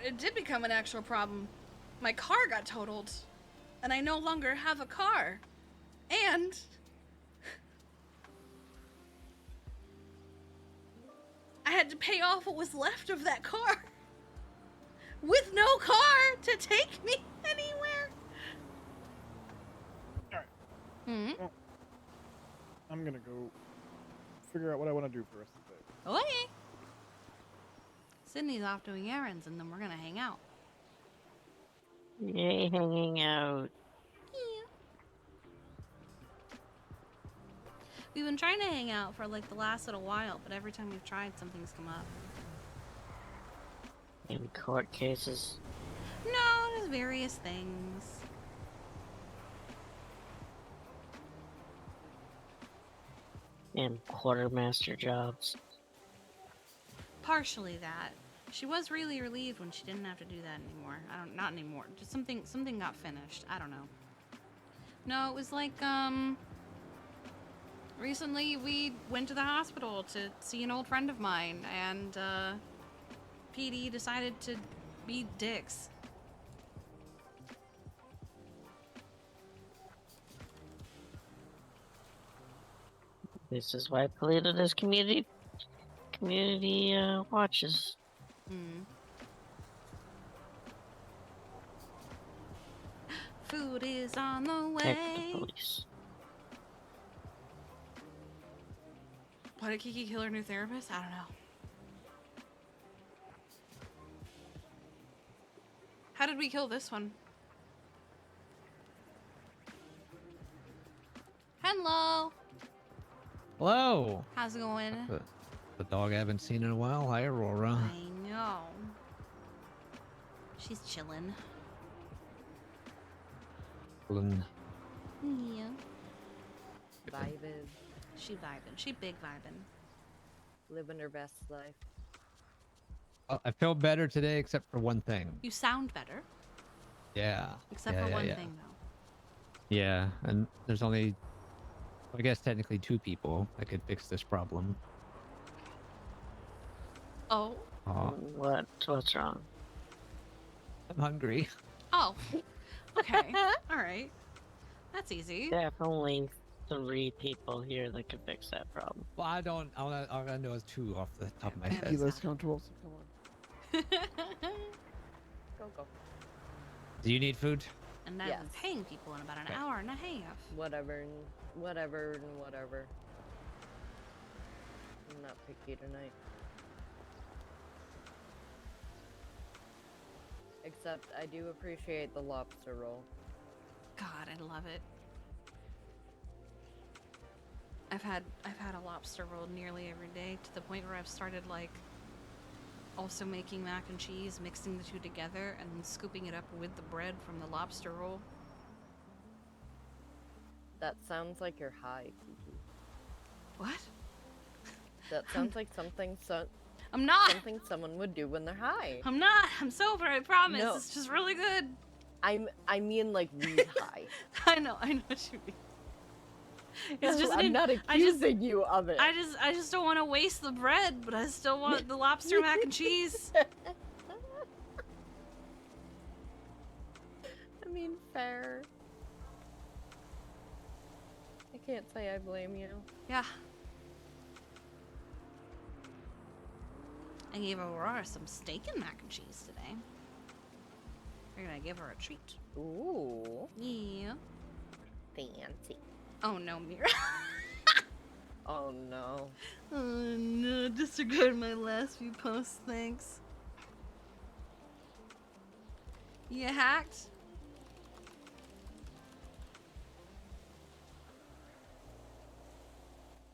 It did become an actual problem. My car got totaled, and I no longer have a car. And I had to pay off what was left of that car with no car to take me anywhere. Alright. Well, I'm gonna go figure out what I want to do for the rest of the day. Okay. Sydney's off doing errands, and then we're gonna hang out. Yay, hanging out. Yeah. We've been trying to hang out for like the last little while, but every time we've tried, something's come up. In court cases. No, there's various things. And quartermaster jobs. Partially that. She was really relieved when she didn't have to do that anymore. Not anymore. Just something got finished. I don't know. No, it was like, recently we went to the hospital to see an old friend of mine, and, PD decided to be dicks. This is why Polito does community watches. Food is on the Heck way. the police. Why did Kiki kill her new therapist? I don't know. How did we kill this one? Hello. Hello. How's it going? The dog I haven't seen in a while. Hi, Aurora. I know. She's chilling. Yeah. Vibing. She vibing. She big vibing. Living her best life. I feel better today, except for one thing. You sound better. Yeah. Except yeah, for yeah, one yeah. thing, though. Yeah, and there's only, I guess, technically 2 people that could fix this problem. Oh. What's wrong? I'm hungry. Oh. Okay. All right. That's easy. Definitely 3 people here that could fix that problem. Well, I don't. All I know is 2 off the top of my Kiki, head. let's count to Wilson. Come on. Go. Do you need food? And I'm Yes. paying people in about an Okay. hour and a half. Whatever. I'm not picky tonight. Except I do appreciate the lobster roll. God, I love it. I've had a lobster roll nearly every day to the point where I've started like also making mac and cheese, mixing the 2 together, and then scooping it up with the bread from the lobster roll. That sounds like you're high, Kiki. What? That sounds like something I'm not. Something someone would do when they're high. I'm not. I'm sober. I promise. No. It's just really good. I mean like weed high. I know what you mean. It's just I'm not accusing you of it. I just don't want to waste the bread, but I still want the lobster mac and cheese. I mean, fair. I can't say I blame you. Yeah. I gave Aurora some steak and mac and cheese today. We're gonna give her a treat. Ooh. Yeah. Fancy. Oh no, Mira. Oh no. Oh no, disregard my last few posts, thanks. You hacked?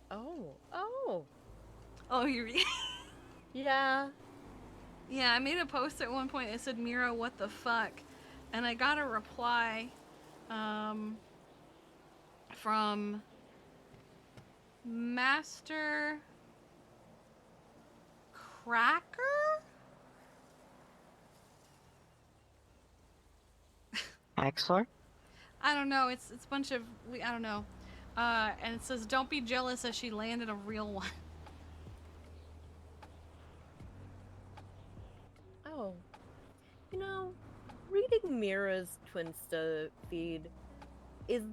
Oh. Oh, you Yeah. Yeah, I made a post at one point that said, Mira, what the fuck? And I got a reply from Master Cracker? Axler? I don't know. It's a bunch of I don't know. And it says, "Don't be jealous as she landed a real one." Oh. You know, reading Mira's Twinsta feed is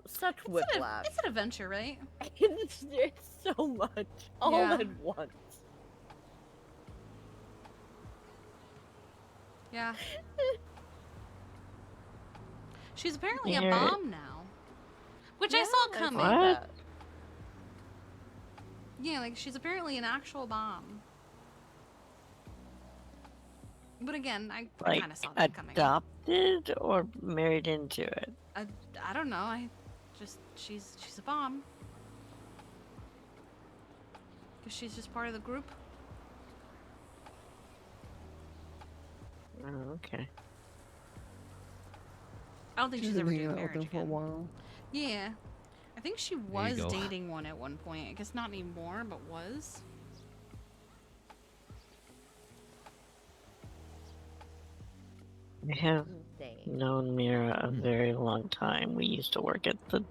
such whiplash. It's an adventure, right? It's so much all Yeah. at once. Yeah. She's apparently a Mira- bomb now, which I saw I've coming. seen that. Yeah, like she's apparently an actual bomb. But again, I Like kind of saw that coming. adopted or married into it? I don't know. She's a bomb. Cause she's just part of the group. Oh, okay. I don't think she's been ever hanging doing out with marriage them for a again. while. Yeah, I think she was go. dating one at one point. I guess not anymore, but was. I have Dang. known Mira a very long time. We used to work at the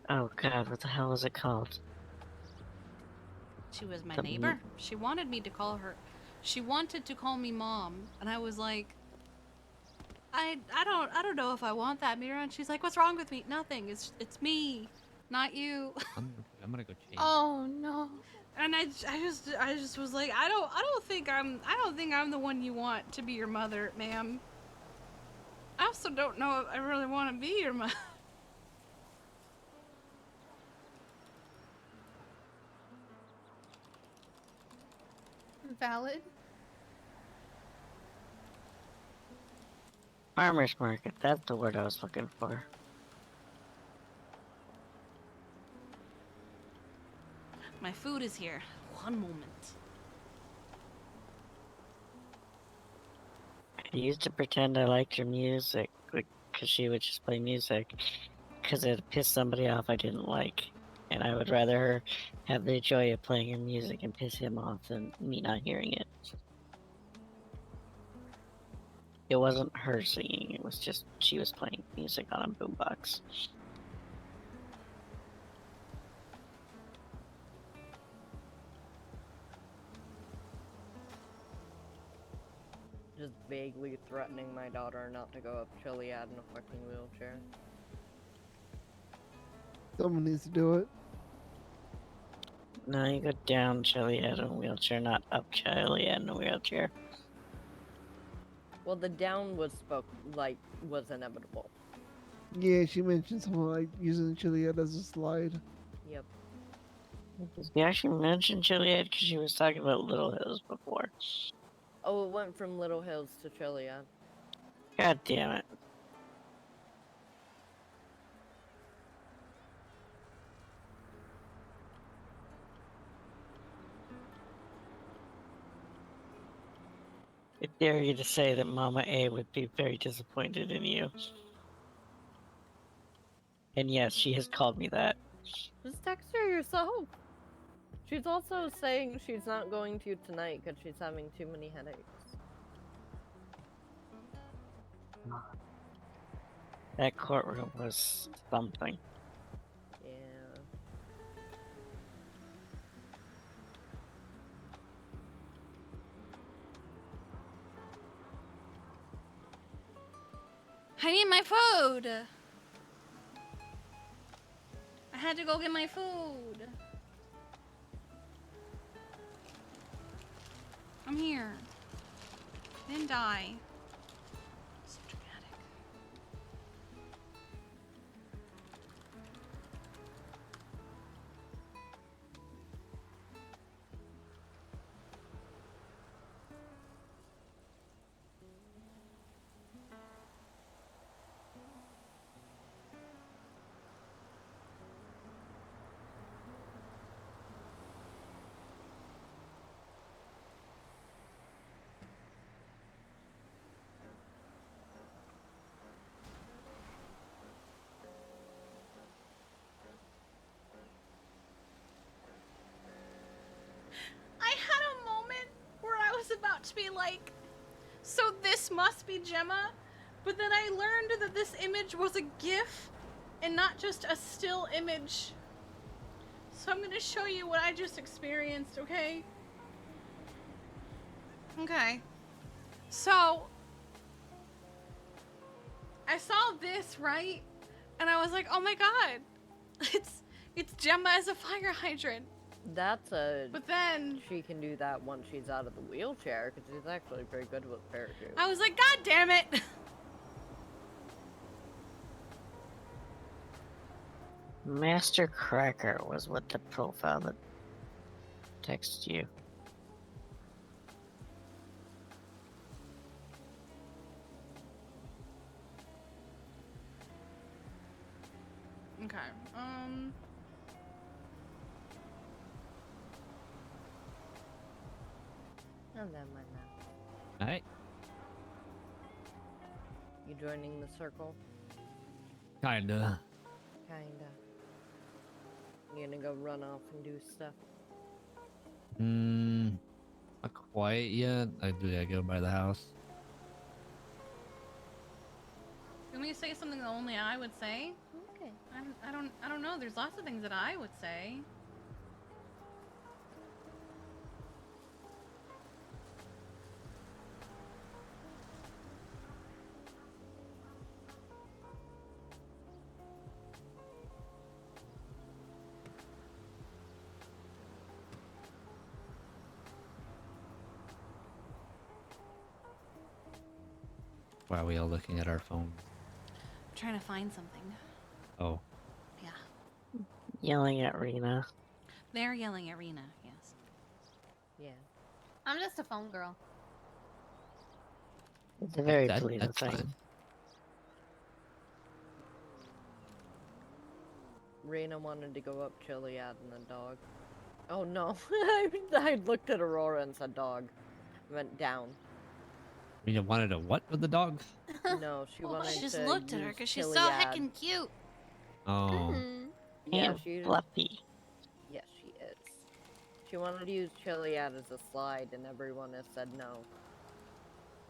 oh god, what the hell is it called? She was my The neighbor. She wanted me to call her. She wanted to call me mom, and I was like, I don't know if I want that, Mira. And she's like, what's wrong with me? Nothing. It's me, not you. I'm gonna go change. Oh no. And I just was like, I don't think I'm the one you want to be your mother, ma'am. I also don't know if I really want to be your mother. Valid. Farmer's market, that's the word I was looking for. My food is here. One moment. I used to pretend I liked her music, because she would just play music, because it pissed somebody off I didn't like. And I would rather her have the joy of playing her music and piss him off than me not hearing it. It wasn't her singing, it was just she was playing music on a boombox. Just vaguely threatening my daughter not to go up Chiliad in a fucking wheelchair. Someone needs to do it. No, you go down Chiliad in a wheelchair, not up Chiliad in a wheelchair. Well, the down was was inevitable. Yeah, she mentioned something like using Chiliad as a slide. Yep. You actually mentioned Chiliad because she was talking about Little Hills before. Oh, it went from Little Hills to Chiliad. God damn it. I dare you to say that Mama A would be very disappointed in you. And yes, she has called me that. Just text her yourself. She's also saying she's not going to tonight because she's having too many headaches. That courtroom was something. Yeah. I need my food. I had to go get my food. I'm here. I didn't die. So dramatic. I had a moment where I was about to be like, so this must be Gemma, but then I learned that this image was a GIF and not just a still image. So I'm gonna show you what I just experienced, okay? Okay. So, I saw this, right? And I was like, oh my god, it's Gemma as a fire hydrant. That's a... But then... She can do that once she's out of the wheelchair, because she's actually pretty good with parachute. I was like, god damn it! Master Cracker was what the profile that texted you. Okay, Oh, never mind that. Alright. You joining the circle? Kinda. Kinda. You gonna go run off and do stuff? Not quite yet. I go by the house. Can we say something that only I would say? Okay. I don't know. There's lots of things that I would say. Why are we all looking at our phones? I'm trying to find something. Oh. Yeah. Yelling at Rena. They're yelling at Rena, yes. Yeah. I'm just a phone girl. It's a very That- Polito that's thing. fine. Rena wanted to go up Chiliad and the dog. Oh no. I looked at Aurora and said dog. Went down. You wanted a what with the dog? No, she Well, wanted she just to looked at her use because she's so Chiliad. heckin' cute. Oh. Yeah, And she. fluffy. Yes, she is. She wanted to use Chiliad as a slide, and everyone has said no.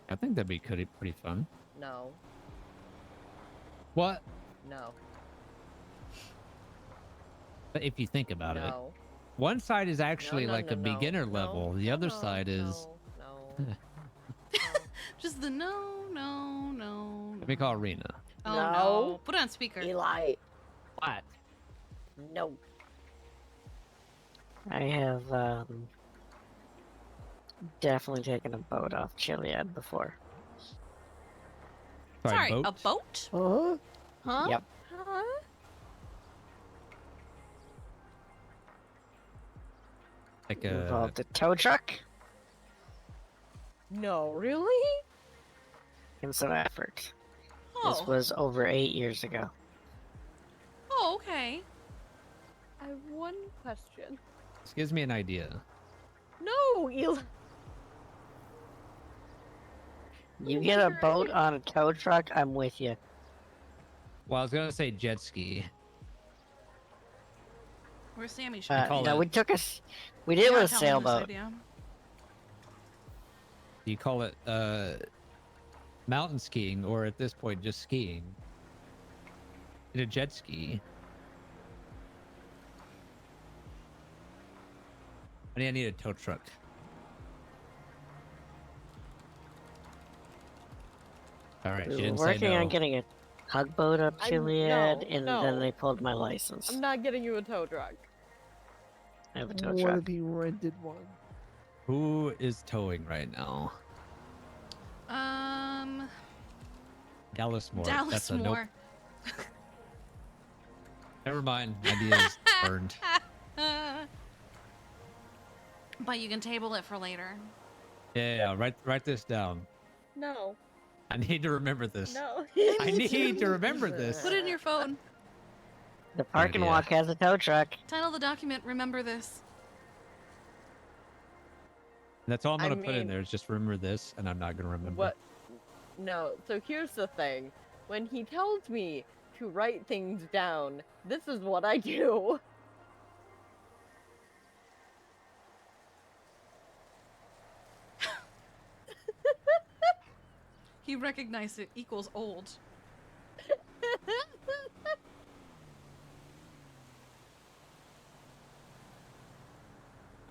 I think that'd be pretty fun. No. What? No. But if you think about it, No. one side is actually no, like no, a no. beginner No, level. The no, other no, side is. No. Just the no. Let me call Rena. Oh No. no. Put it on speaker. Eli. What? No. I have definitely taken a boat off Chiliad before. Sorry, boat? a boat? Huh? Huh? Yep. Huh? Like Involved a tow truck No, really? and some effort. Oh. This was over 8 years ago. Oh, okay. I have one question. This gives me an idea. No, Eli. You get a boat on a tow truck, I'm with you. Well, I was gonna say jet ski. Where's Sammy? Should call No, it- we took we did it with a tell me this sailboat. idea. You call it mountain skiing, or at this point, just skiing. In a jet ski. I need a tow truck. All right, We she were didn't say working no. on getting a tugboat up Chiliad, no, and no. then they pulled my license. I'm not getting you a tow truck. I have a tow What truck. if he rented one? Who is towing right now? Dallas Moore. Dallas That's a nope. Moore. Never mind. Idea's burned. But you can table it for later. Yeah, write this down. No. I need to remember this. No. I need to remember this. Put it in your phone. The park and idea. walk has a tow truck. Title the document, remember this. That's all I'm I gonna put in mean- there is just remember this, and I'm not gonna remember. What? No. So here's the thing. When he tells me to write things down, this is what I do. He recognized it equals old.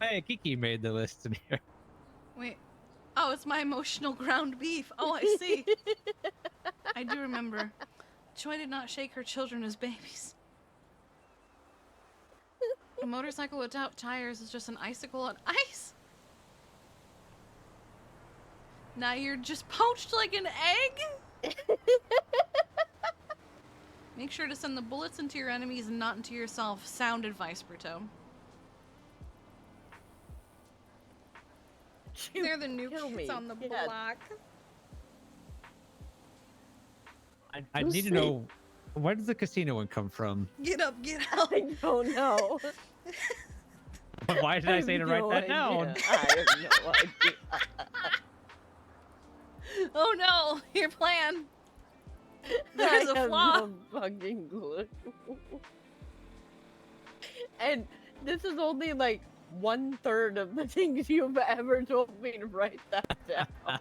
Hey, Kiki made the list in here. Wait. Oh, it's my emotional ground beef. Oh, I see. I do remember. Choi did not shake her children as babies. A motorcycle without tires is just an icicle on ice. Now you're just poached like an egg? Make sure to send the bullets into your enemies and not into yourself. Sound advice, Bruto. They're the new Kill kids me. on the Yes. block. I need to know, where does the casino one come from? Get up, get out. I don't know. Why did I have say to no write that down? idea. I have no idea. Oh no, your plan. There's I a have flaw. no fucking clue. And this is only like 1/3 of the things you've ever told me to write that down.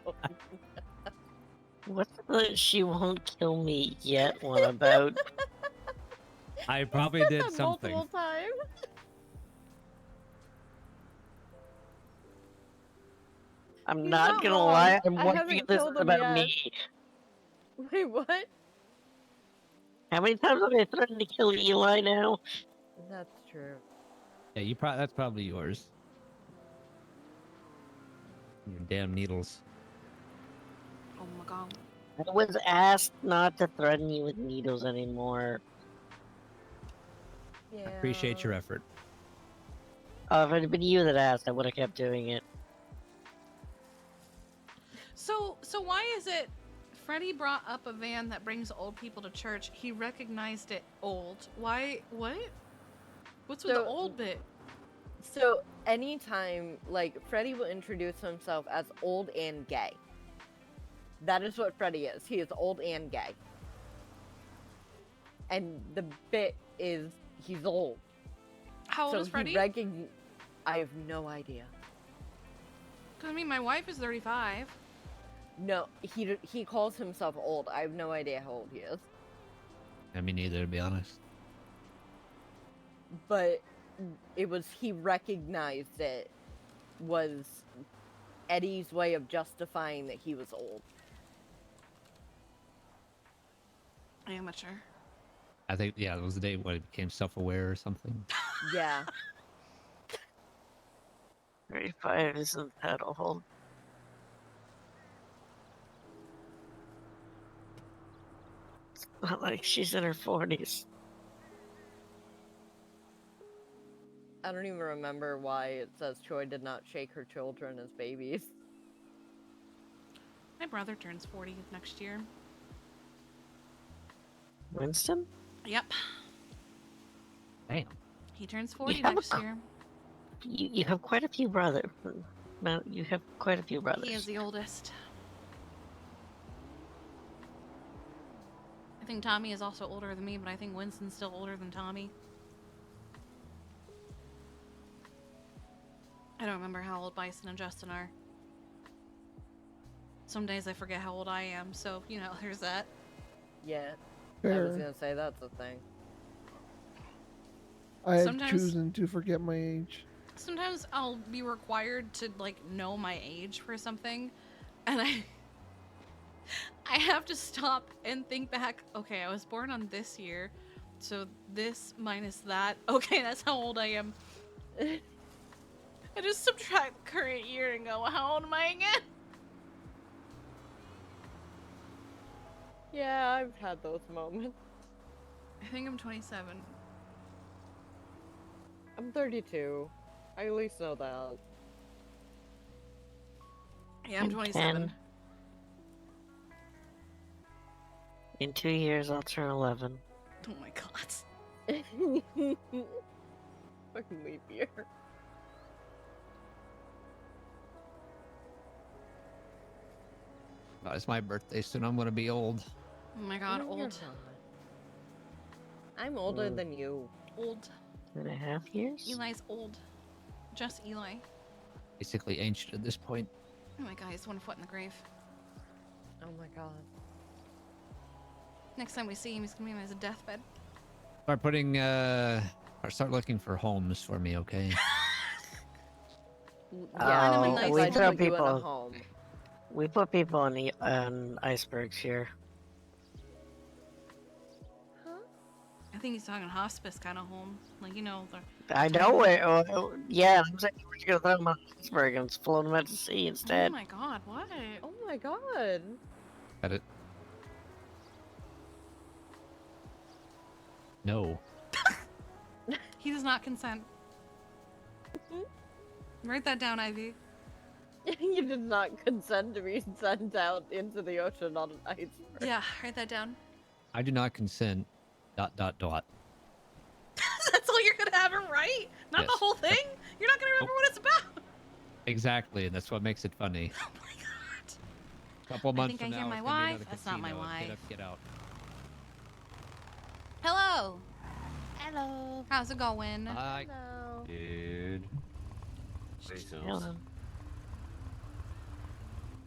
What's the she won't kill me yet one about? I probably did That something. multiple times. I'm He's not not gonna wrong. lie, I'm I wondering haven't if this is killed him about yet. me. Wait, what? How many times have I threatened to kill Eli now? That's true. Yeah, that's probably yours. Your damn needles. Oh my god. I was asked not to threaten you with needles anymore. Yeah. Appreciate your effort. Oh, if it had been you that asked, I would have kept doing it. So why is it Freddie brought up a van that brings old people to church? He recognized it old. Why? What? What's with the old bit? So anytime, like, Freddy will introduce himself as old and gay. That is what Freddy is. He is old and gay. And the bit is he's old. How old so is Freddy? I have no idea. I mean, my wife is 35. No, he calls himself old. I have no idea how old he is. I mean, neither, to be honest. But he recognized it was Eddie's way of justifying that he was old. Amateur. I think, yeah, it was the day when it became self-aware or something. Yeah. 35 isn't that old. It's not like she's in her 40s. I don't even remember why it says Choi did not shake her children as babies. My brother turns 40 next year. Winston? Yep. Damn. He turns 40 You have next year. You have quite a few brothers. You have quite a few brothers. He is the oldest. I think Tommy is also older than me, but I think Winston's still older than Tommy. I don't remember how old Bison and Justin are. Some days I forget how old I am, so, you know, there's that. Yeah. I Fair. was gonna say that's a thing. I have Sometimes- chosen to forget my age. Sometimes I'll be required to, like, know my age for something, and I have to stop and think back. Okay, I was born on this year, so this minus that. Okay, that's how old I am. I just subtract the current year and go, how old am I again? Yeah, I've had those moments. I think I'm 27. I'm 32. I at least know that. Yeah, I'm 27. In 2 years, I'll turn 11. Oh my god. Fucking leap year. Oh, it's my birthday soon. I'm gonna be old. Oh my god, No, you're old. not. I'm older Mm. than you. Old. 2.5 years? Eli's old. Just Eli. Basically ancient at this point. Oh my god, he's 1 foot in the grave. Oh my god. Next time we see him, he's gonna be on his deathbed. Start putting, or start looking for homes for me, okay? I'm a Oh, nice we home. throw Put you in a people. home. We put people on icebergs here. I think he's talking hospice kind of home. Like, you know, the... I know it. Yeah, I'm saying we're gonna throw them on an iceberg and float them out to sea Oh instead. my god, what? Oh my god. Got it. No. He does not consent. Write that down, Ivy. You did not consent to be sent out into the ocean on an iceberg. Yeah, write that down. I do not consent. ... That's all you're gonna have him write? Not the Yes. whole thing? You're not gonna remember what it's about? Exactly, and that's what makes it funny. Oh my god. Couple months think I from hear now, my it's gonna be wife. another That's not my casino. wife. Get up, get out. Hello. Hello. How's it going? Hi. Hello. Dude. Hello.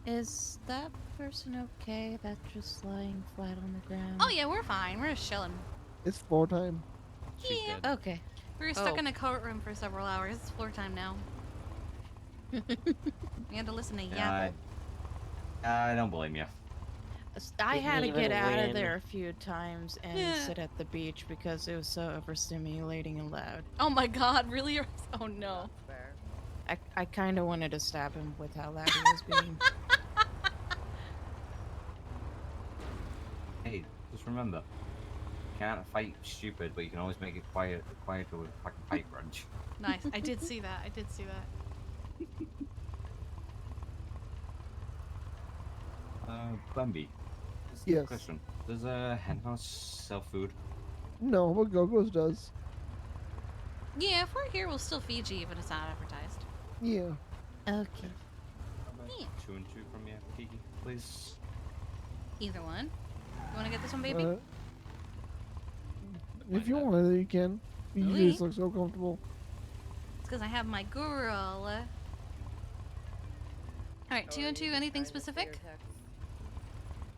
Is that person okay that's just lying flat on the ground? Oh yeah, we're fine. We're just chilling. It's floor time. Yeah. Okay. We were stuck Oh. in a courtroom for several hours. It's floor time now. We had to listen to Yeah, Yapple. I don't blame you. I had to Didn't get even out of win. there a few times and Yeah. sit at the beach because it was so overstimulating and loud. Oh my god, really? Oh no. Fair. I kind of wanted to stab him with how loud he was being. Hey, just remember, you can't fight stupid, but you can always make it quieter with fucking pipe wrench. Nice. I did see that. I did see that. Bambi. Yes. Question: does a hen house sell food? No, but Gogo's does. Yeah, if we're here, we'll still feed you, even if it's not advertised. Yeah. Okay. Yeah. 2 and 2 from you, Kiki, please. Either one. You want to get this one, baby? If you want it, you can. You Oui. just look so comfortable. It's because I have my girl. Alright, 2 and 2, anything specific?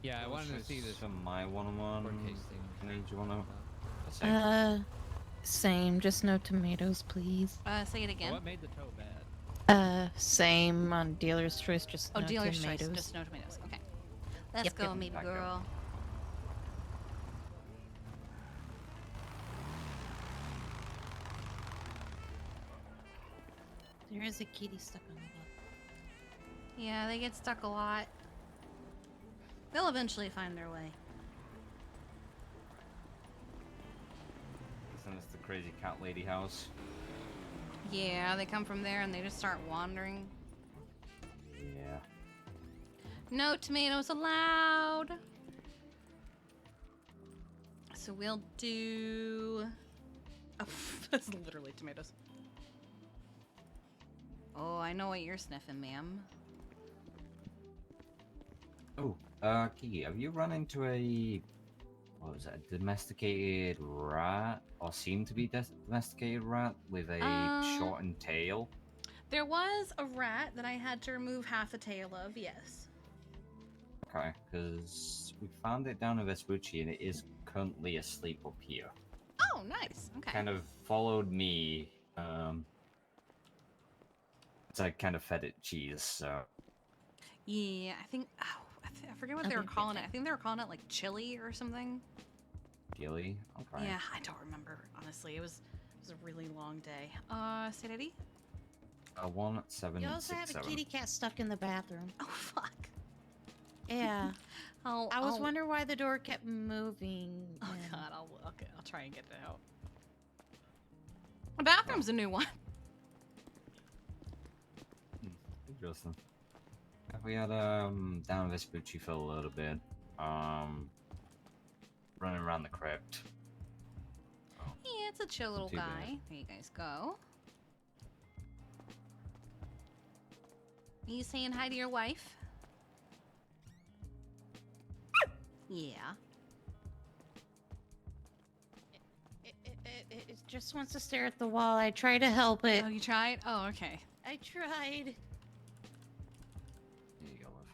Yeah, I wanted to see this from my one-on-one. Do you want to? Same. Just no tomatoes, please. Say it again. What made the toe bad? Same on dealer's choice. Just Oh, no dealer's tomatoes. choice, just no tomatoes. Okay. Let's Yep, go, yep. maybe Back up. girl. There is a kitty stuck on the wall. Yeah, they get stuck a lot. They'll eventually find their way. Isn't this the crazy cat lady house? Yeah, they come from there and they just start wandering. Yeah. No tomatoes allowed. So we'll do... Oh, that's literally tomatoes. Oh, I know what you're sniffing, ma'am. Oh, Kiki, have you run into a... what was that? A domesticated rat? Or seemed to be domesticated rat with a shortened tail? There was a rat that I had to remove half the tail of, yes. Okay, because we found it down in Vespucci and it is currently asleep up here. Oh, nice. Okay. Kind of followed me, as I kind of fed it cheese, so... Yeah, I think... Oh, I forget what they were calling it. I think they were calling it, like, chili or something. Chili? Okay. Yeah, I don't remember, honestly. It was a really long day. Say that? 1767. You also have a kitty cat stuck in the bathroom. Oh, fuck. Yeah. I was I'll- wondering why the door kept moving. Oh, God, I'll try and get it out. The bathroom's a new one. Interesting. We had down in Vespucci for a little bit. Running around the crypt. Yeah, it's a chill little Too guy. bad. There you guys go. Are you saying hi to your wife? Yeah. It just wants to stare at the wall. I try to help it. Oh, you tried? Oh, okay. I tried. Here you go, love.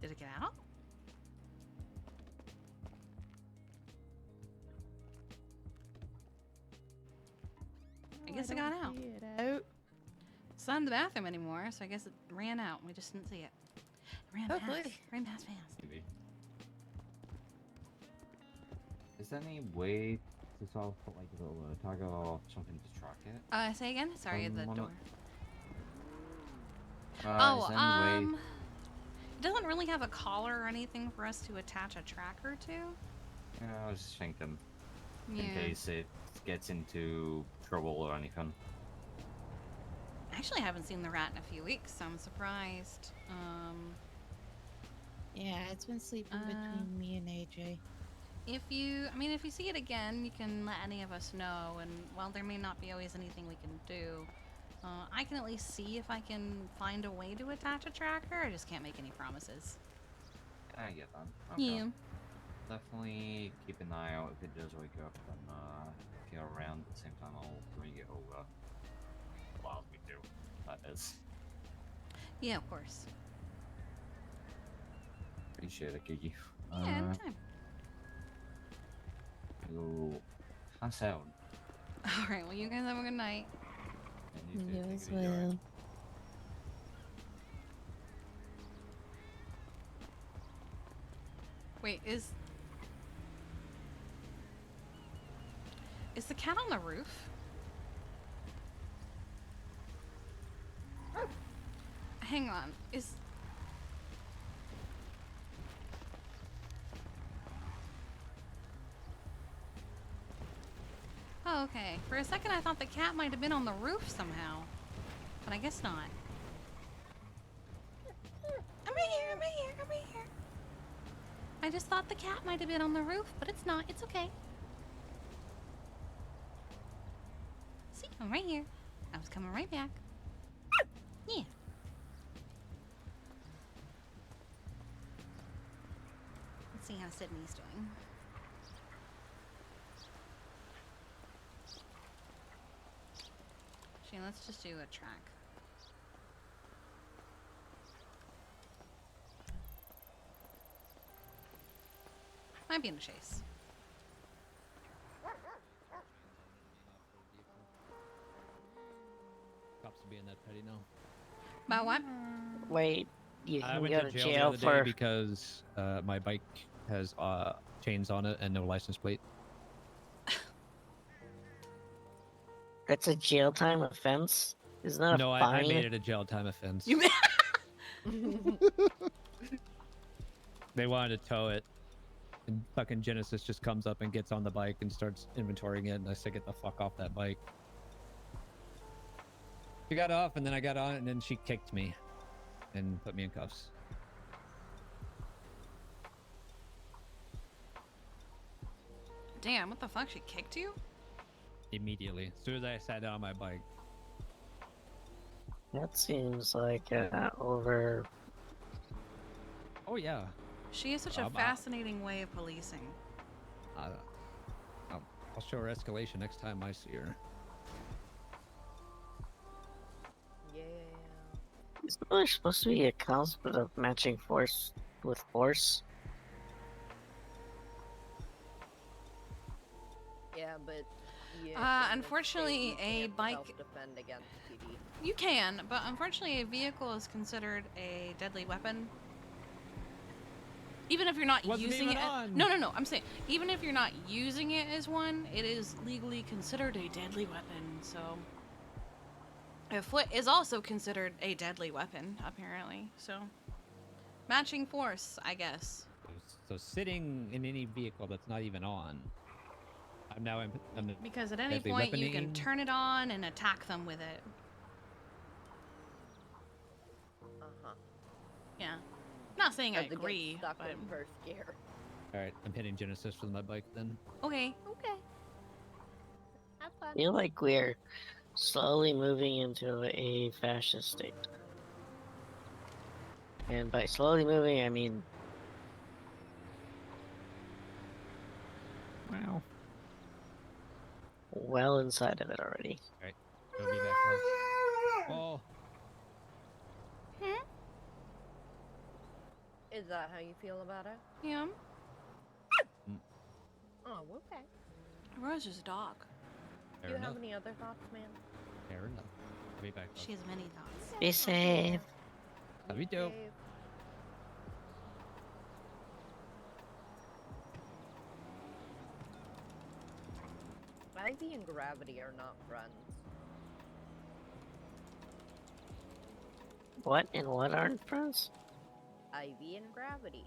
Did it get out? I guess it got out. It's not in the bathroom anymore, so I guess it ran out. We just didn't see it. It ran Oh, fast. boy. Ran fast. Maybe. Is there any way to sort of put like a little tag or something to track it? Say again? Sorry, the one of- door. Is there any way... It doesn't really have a collar or anything for us to attach a tracker to. Yeah, I was just thinking. Yeah. In case it gets into trouble or anything. Actually, I haven't seen the rat in a few weeks, so I'm surprised. Yeah, it's been sleeping between me and AJ. If you see it again, you can let any of us know. And while there may not be always anything we can do, I can at least see if I can find a way to attach a tracker. I just can't make any promises. I get that. Okay. Yeah. Definitely keep an eye out if it does wake up, and if you're around at the same time, I'll bring it over. Well, we do. That is. Yeah, of course. Appreciate it, Kiki. Yeah, anytime. Go pass out. All right. Well, you guys have a good night. And You take as it easy, alright? well. Wait, is the cat on the roof? hang on. Is... Oh, okay. For a second I thought the cat might have been on the roof somehow. But I guess not. I'm right here, I'm right here, I'm right here. I just thought the cat might have been on the roof, but it's not. It's okay. See, I'm right here. I was coming right back. Yeah. Let's see how Sydney's doing. Actually, let's just do a track. Might be in a chase. Cops being that petty now. About what? Wait, you I can went go to to jail, jail the other for. day because my bike has chains on it and no license plate. That's a jail time offense? Isn't that No, a I fine? made it a jail time offense. You They wanted to tow it, and fucking Genesis just comes up and gets on the bike and starts inventorying it, and I said, "Get the fuck off that bike." She got off, and then I got on, and then she kicked me, and put me in cuffs. Damn, what the fuck? She kicked you? Immediately, as soon as I sat down on my bike. That seems like over. Oh yeah. She has such a fascinating way of policing. I'll show her escalation next time I see her. Yeah. Isn't there supposed to be a concept of matching force with force? Yeah, but unfortunately, a bike. Self-defend against PD. You can, but unfortunately, a vehicle is considered a deadly weapon. Even if you're not using it. No. I'm saying, even if you're not using it as one, it is legally considered a deadly weapon. So, a foot is also considered a deadly weapon, apparently. So, matching force, I guess. So sitting in any vehicle that's not even on. I'm now in. Because at any point you can turn it on and attack them with it. Yeah. Not saying I agree, Stuck but... in first gear. Alright, I'm hitting Genesis with my bike then. Okay. Okay. Have fun. I feel like we're slowly moving into a fascist state. And by slowly moving, I mean... Wow. Well inside of it already. Alright, we'll be back close. Oh. Is that how you feel about it? Yeah. Oh, okay. Rose's a dog. Do you have any other thoughts, man? Fair enough. I'll be back close. She has many thoughts. Be safe. Love you too. Ivy and Gravity are not friends. What and what aren't friends? Ivy and Gravity.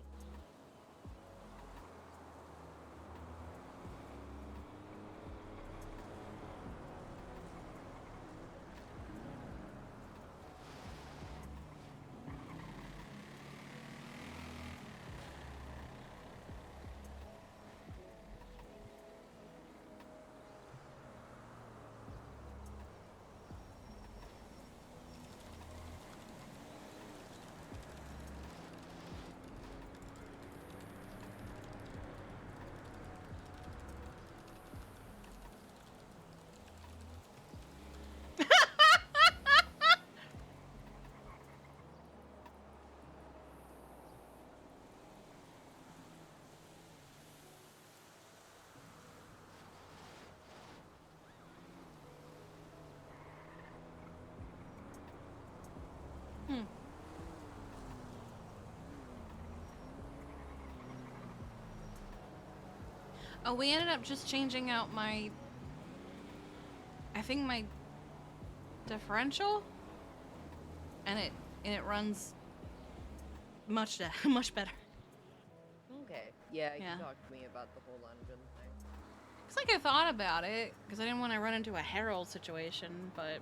Oh, we ended up just changing out my... I think my differential? And it and it runs much much better. Okay. Yeah, Yeah. you talked to me about the whole engine thing. It's like I thought about it because I didn't want to run into a Herald situation, but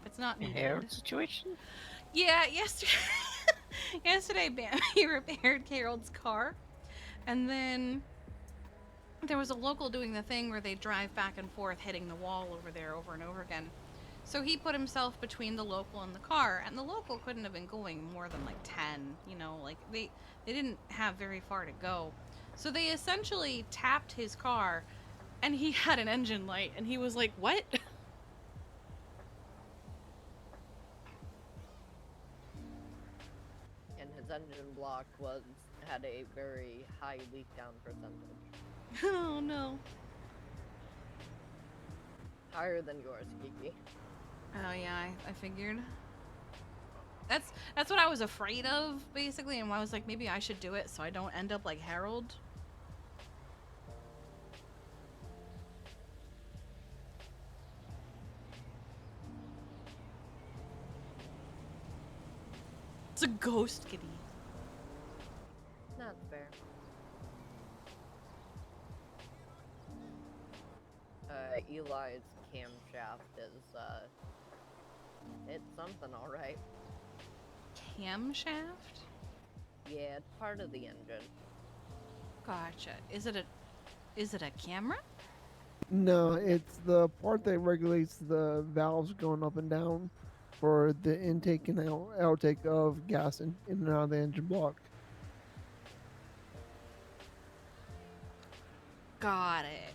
it's not A needed. Herald situation? Yeah, yesterday Bambi repaired Carol's car, and then there was a local doing the thing where they drive back and forth hitting the wall over there over and over again. So he put himself between the local and the car, and the local couldn't have been going more than like 10, you know, like they didn't have very far to go. So they essentially tapped his car, and he had an engine light, and he was like, "What?" And his engine block had a very high leak down percentage. Oh no. Higher than yours, Kiki. Oh yeah, I figured. That's what I was afraid of, basically, and I was like, maybe I should do it so I don't end up like Harold. It's a ghost kitty. That's fair. Eli's camshaft is, it's something alright. Camshaft? Yeah, it's part of the engine. Gotcha. Is it a camera? No, it's the part that regulates the valves going up and down for the intake and outtake of gas in and out of the engine block. Got it.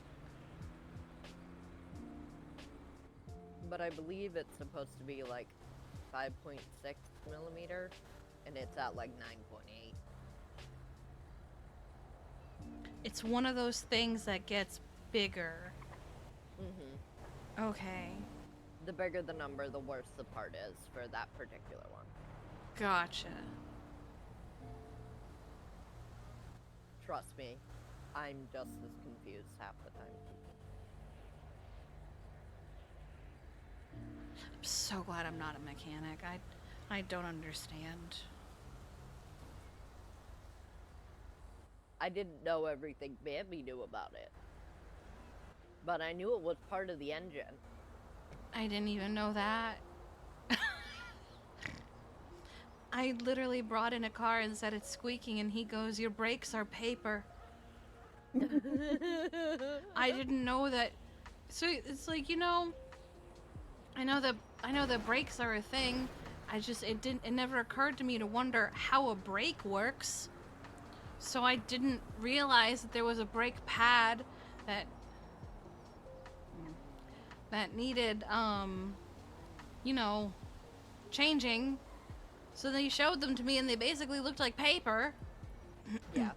But I believe it's supposed to be like 5.6 millimeter, and it's at like 9.8. It's one of those things that gets bigger. Mm-hmm. Okay. The bigger the number, the worse the part is for that particular one. Gotcha. Trust me, I'm just as confused half the time. I'm so glad I'm not a mechanic. I don't understand. I didn't know everything Bambi knew about it. But I knew it was part of the engine. I didn't even know that. I literally brought in a car and said it's squeaking, and he goes, "Your brakes are paper." I didn't know that. So it's like, you know, I know the brakes are a thing. It never occurred to me to wonder how a brake works. So I didn't realize that there was a brake pad that needed you know, changing. So they showed them to me, and they basically looked like paper. Yeah.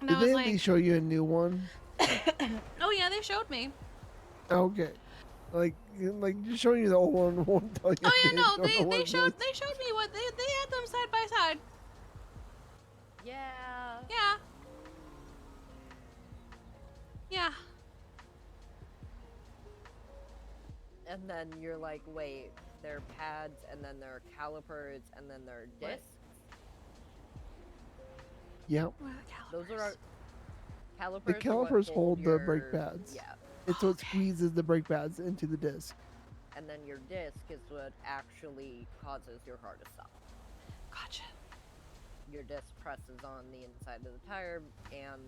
And Did I was they like, at least show you a new one? oh yeah, they showed me. Okay. Like just showing you the old one won't tell you. Oh yeah, no, don't know what they it showed is. me what they had them side by side. Yeah. Yeah. Yeah. And then you're like, wait, there are pads, and then there are calipers, and then there are discs. Yep. Those are our calipers. The are what calipers hold the your- brake pads. Yeah. It's what squeezes the brake pads into the disc. And then your disc is what actually causes your car to stop. Gotcha. Your disc presses on the inside of the tire, and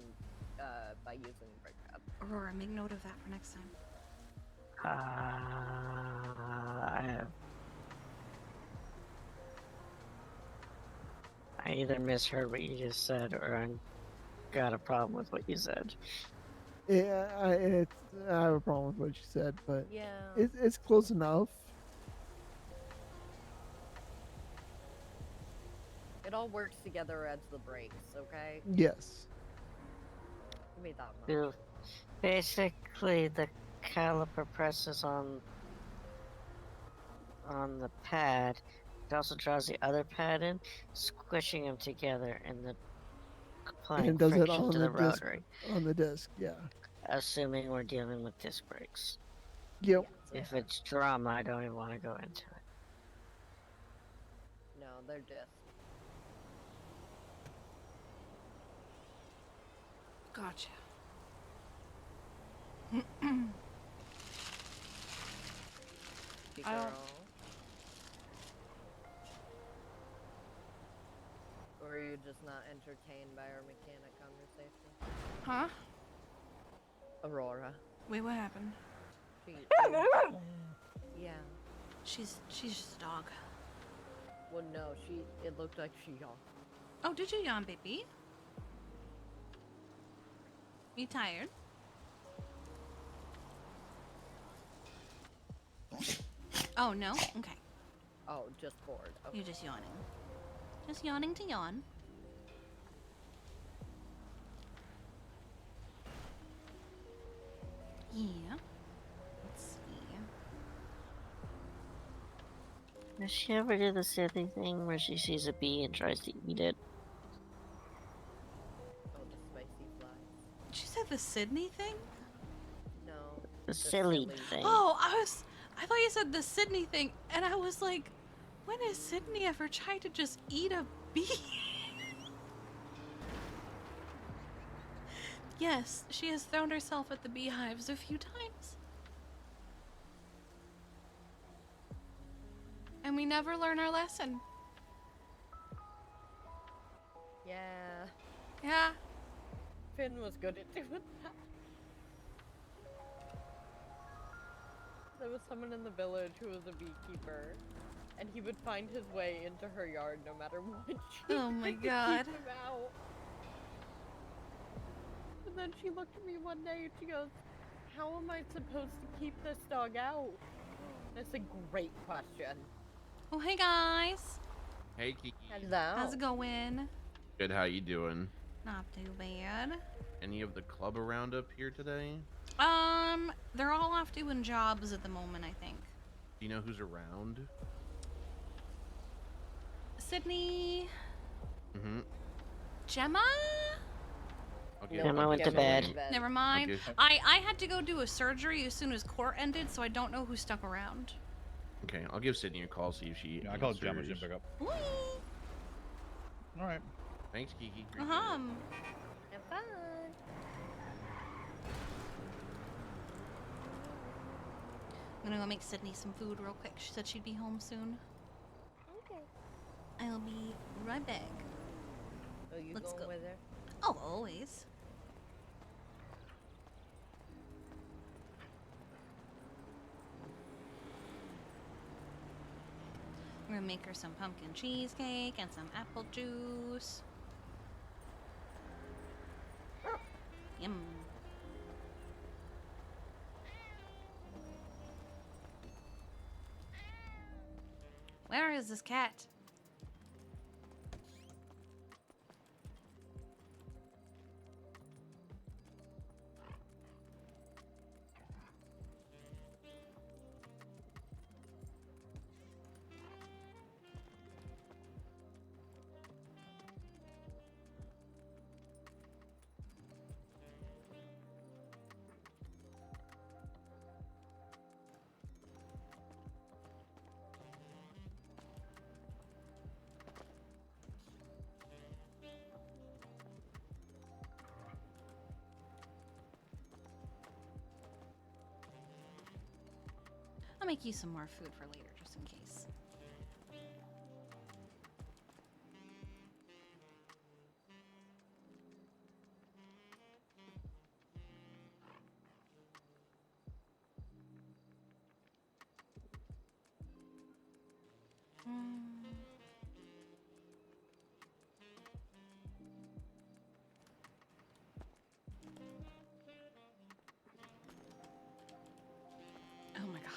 by using the brake pad. Aurora, make note of that for next time. I either misheard what you just said, or I got a problem with what you said. Yeah, I have a problem with what you said, but Yeah. it's close enough. It all works together as the brakes, okay? Yes. Give me that much. So basically, the caliper presses on the pad. It also draws the other pad in, squishing them together, and And applying it does it friction on to the the disc. rotary. On the disc, yeah. Assuming we're dealing with disc brakes. Yep. If it's drama, I don't even want to go into it. No, they're just. Gotcha. Big I don't- girl. Or are you just not entertained by our mechanic conversation? Huh? Aurora. Wait, what happened? She, yeah. She's just a dog. Well, no, it looked like she yawned. Oh, did you yawn, baby? You tired? Oh, no? Okay. Oh, just bored. Okay. You're just yawning. Just yawning to yawn. Yeah. Let's see. Does she ever do the silly thing where she sees a bee and tries to eat it? Oh, the spicy flies. She said the Sydney thing? No. The silly thing. Oh, I thought you said the Sydney thing, and I was like, when has Sydney ever tried to just eat a bee? Yes, she has thrown herself at the beehives a few times. And we never learn our lesson. Yeah. Yeah. Finn was good at doing that. There was someone in the village who was a beekeeper, and he would find his way into her yard no matter what she Oh my did to God. keep him out. And then she looked at me one day and she goes, "How am I supposed to keep this dog out?" That's a great question. Oh, hey guys. Hey Kiki. Hello. How's it going? Good, how you doing? Not too bad. Any of the club around up here today? They're all off doing jobs at the moment, I think. Do you know who's around? Sydney, Mm-hmm. Gemma? Okay, Gemma went to bed. Never mind. Okay. I had to go do a surgery as soon as court ended, so I don't know who stuck around. Okay, I'll give Sydney a call, see if she Yeah, I called Gemma, she answers. didn't pick up. Whee! Alright. Thanks, Kiki. Uh-huh. Have fun. I'm gonna go make Sydney some food real quick. She said she'd be home soon. Okay. I'll be right back. Are you Let's going go. with her? Oh, always. We're gonna make her some pumpkin cheesecake and some apple juice. Yum. Where is this cat? I'll make you some more food for later, just in case. Oh my god.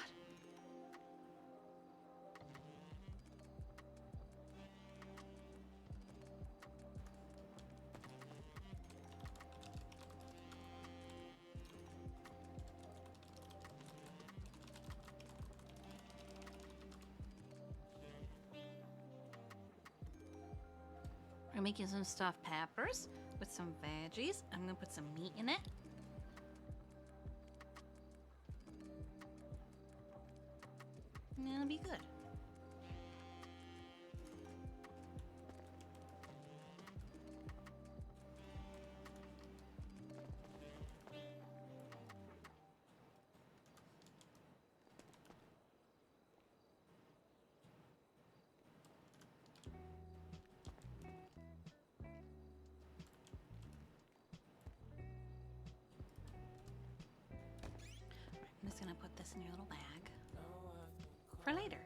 We're making some stuffed peppers with some veggies. I'm gonna put some meat in it. It'll be good. I'm just gonna put this in your little bag for later.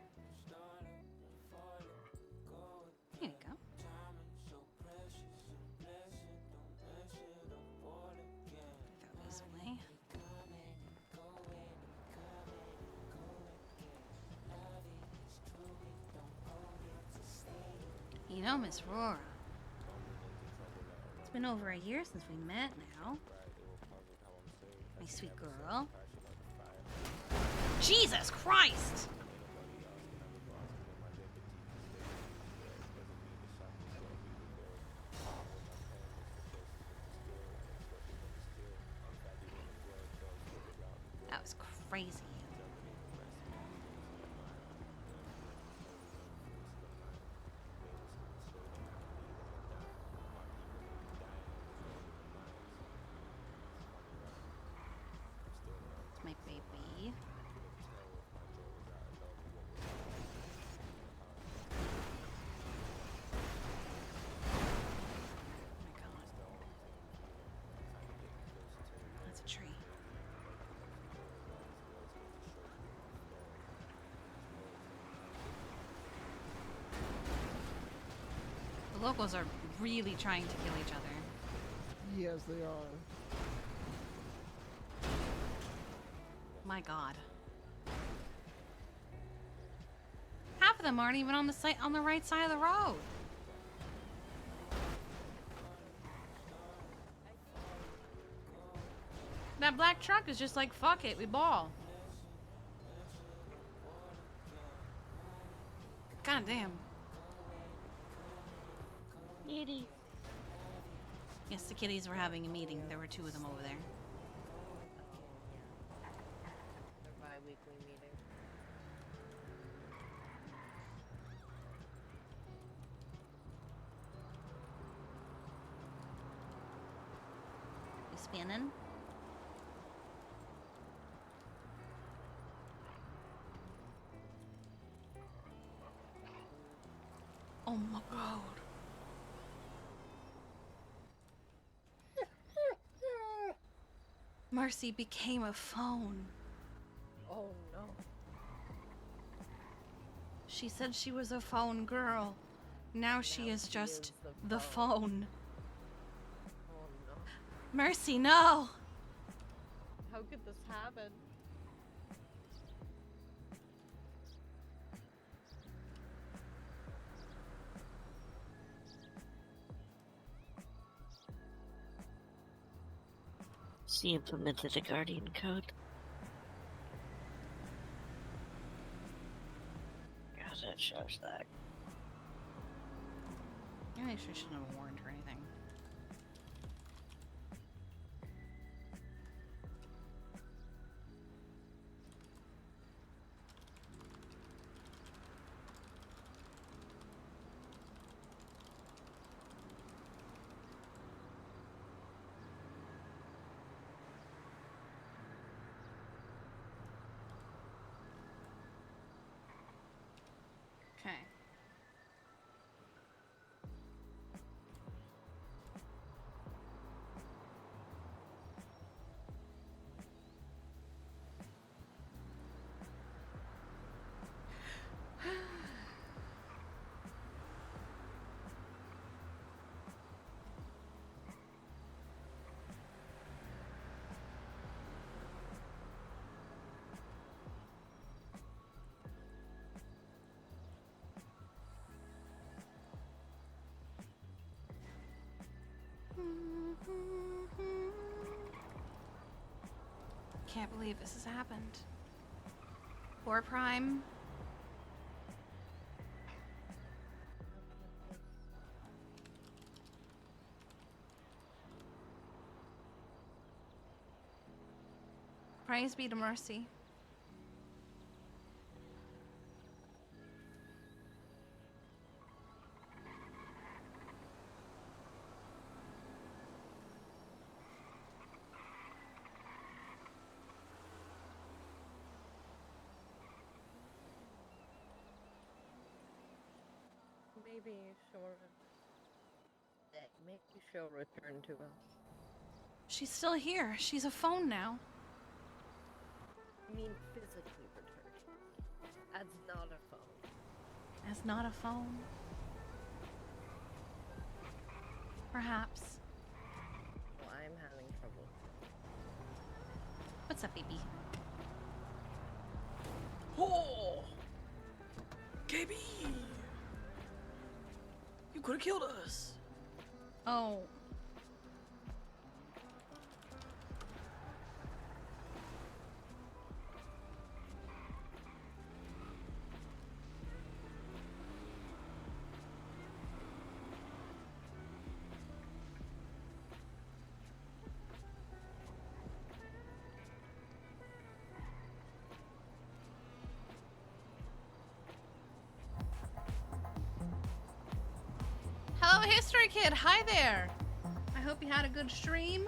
Here you go. Throw this away. You know, Miss Rora, it's been over a year since we met now. My sweet girl. Jesus Christ! That was crazy. It's my baby. That's a tree. The locals are really trying to kill each other. Yes, they are. My God. Half of them aren't even on the right side of the road. That black truck is just like, fuck it, we ball. God damn. Kitty. Yes, the kitties were having a meeting. There were 2 of them over there. Their bi-weekly meeting. You spinning? Oh my God. Marcy became a phone. Oh no. She said she was a phone girl. Now she is just the phone. Oh no. Mercy, no! How could this happen? She implemented the Guardian Code. God, that shows that. I actually shouldn't have warned her anything. Okay. Can't believe this has happened. War Prime. Praise be to Mercy. Maybe she'll return to us. She's still here. She's a phone now. I mean, physically return. As not a phone. As not a phone. Perhaps. Well, I'm having trouble. What's up, baby? Oh! KB! You could have killed us! Oh. Hello, History Kid. Hi there. I hope you had a good stream.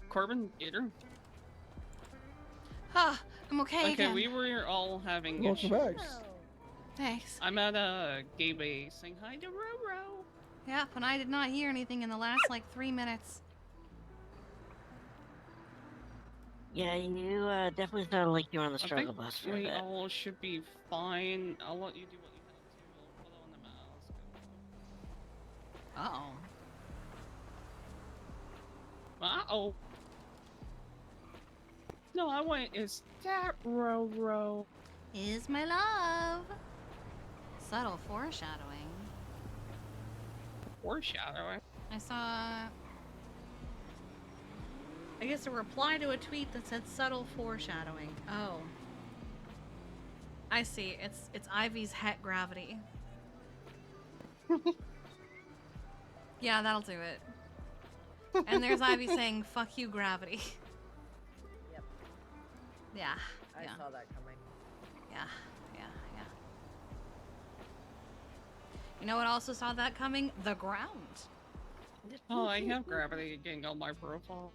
Corbin, Gator. Ah, I'm okay Okay, again. we were all having Welcome issues. back. Thanks. I'm at a gay bay saying hi to Roro. Yep, and I did not hear anything in the last, like, 3 minutes. Yeah, you definitely sounded like you were on the struggle bus for a we bit. all should be fine. I'll let you do what you have to. I'll put on the mask. Uh-oh. Uh-oh. No, I went, is that Roro? Is my love. Subtle foreshadowing. Foreshadowing? I saw, I guess, a reply to a tweet that said subtle foreshadowing. Oh. I see. It's Ivy's het gravity. Yeah, that'll do it. And there's Ivy saying, fuck you, gravity. Yep. Yeah. I yeah. saw that coming. Yeah. You know what also saw that coming? The ground. Oh, I have gravity again on my profile.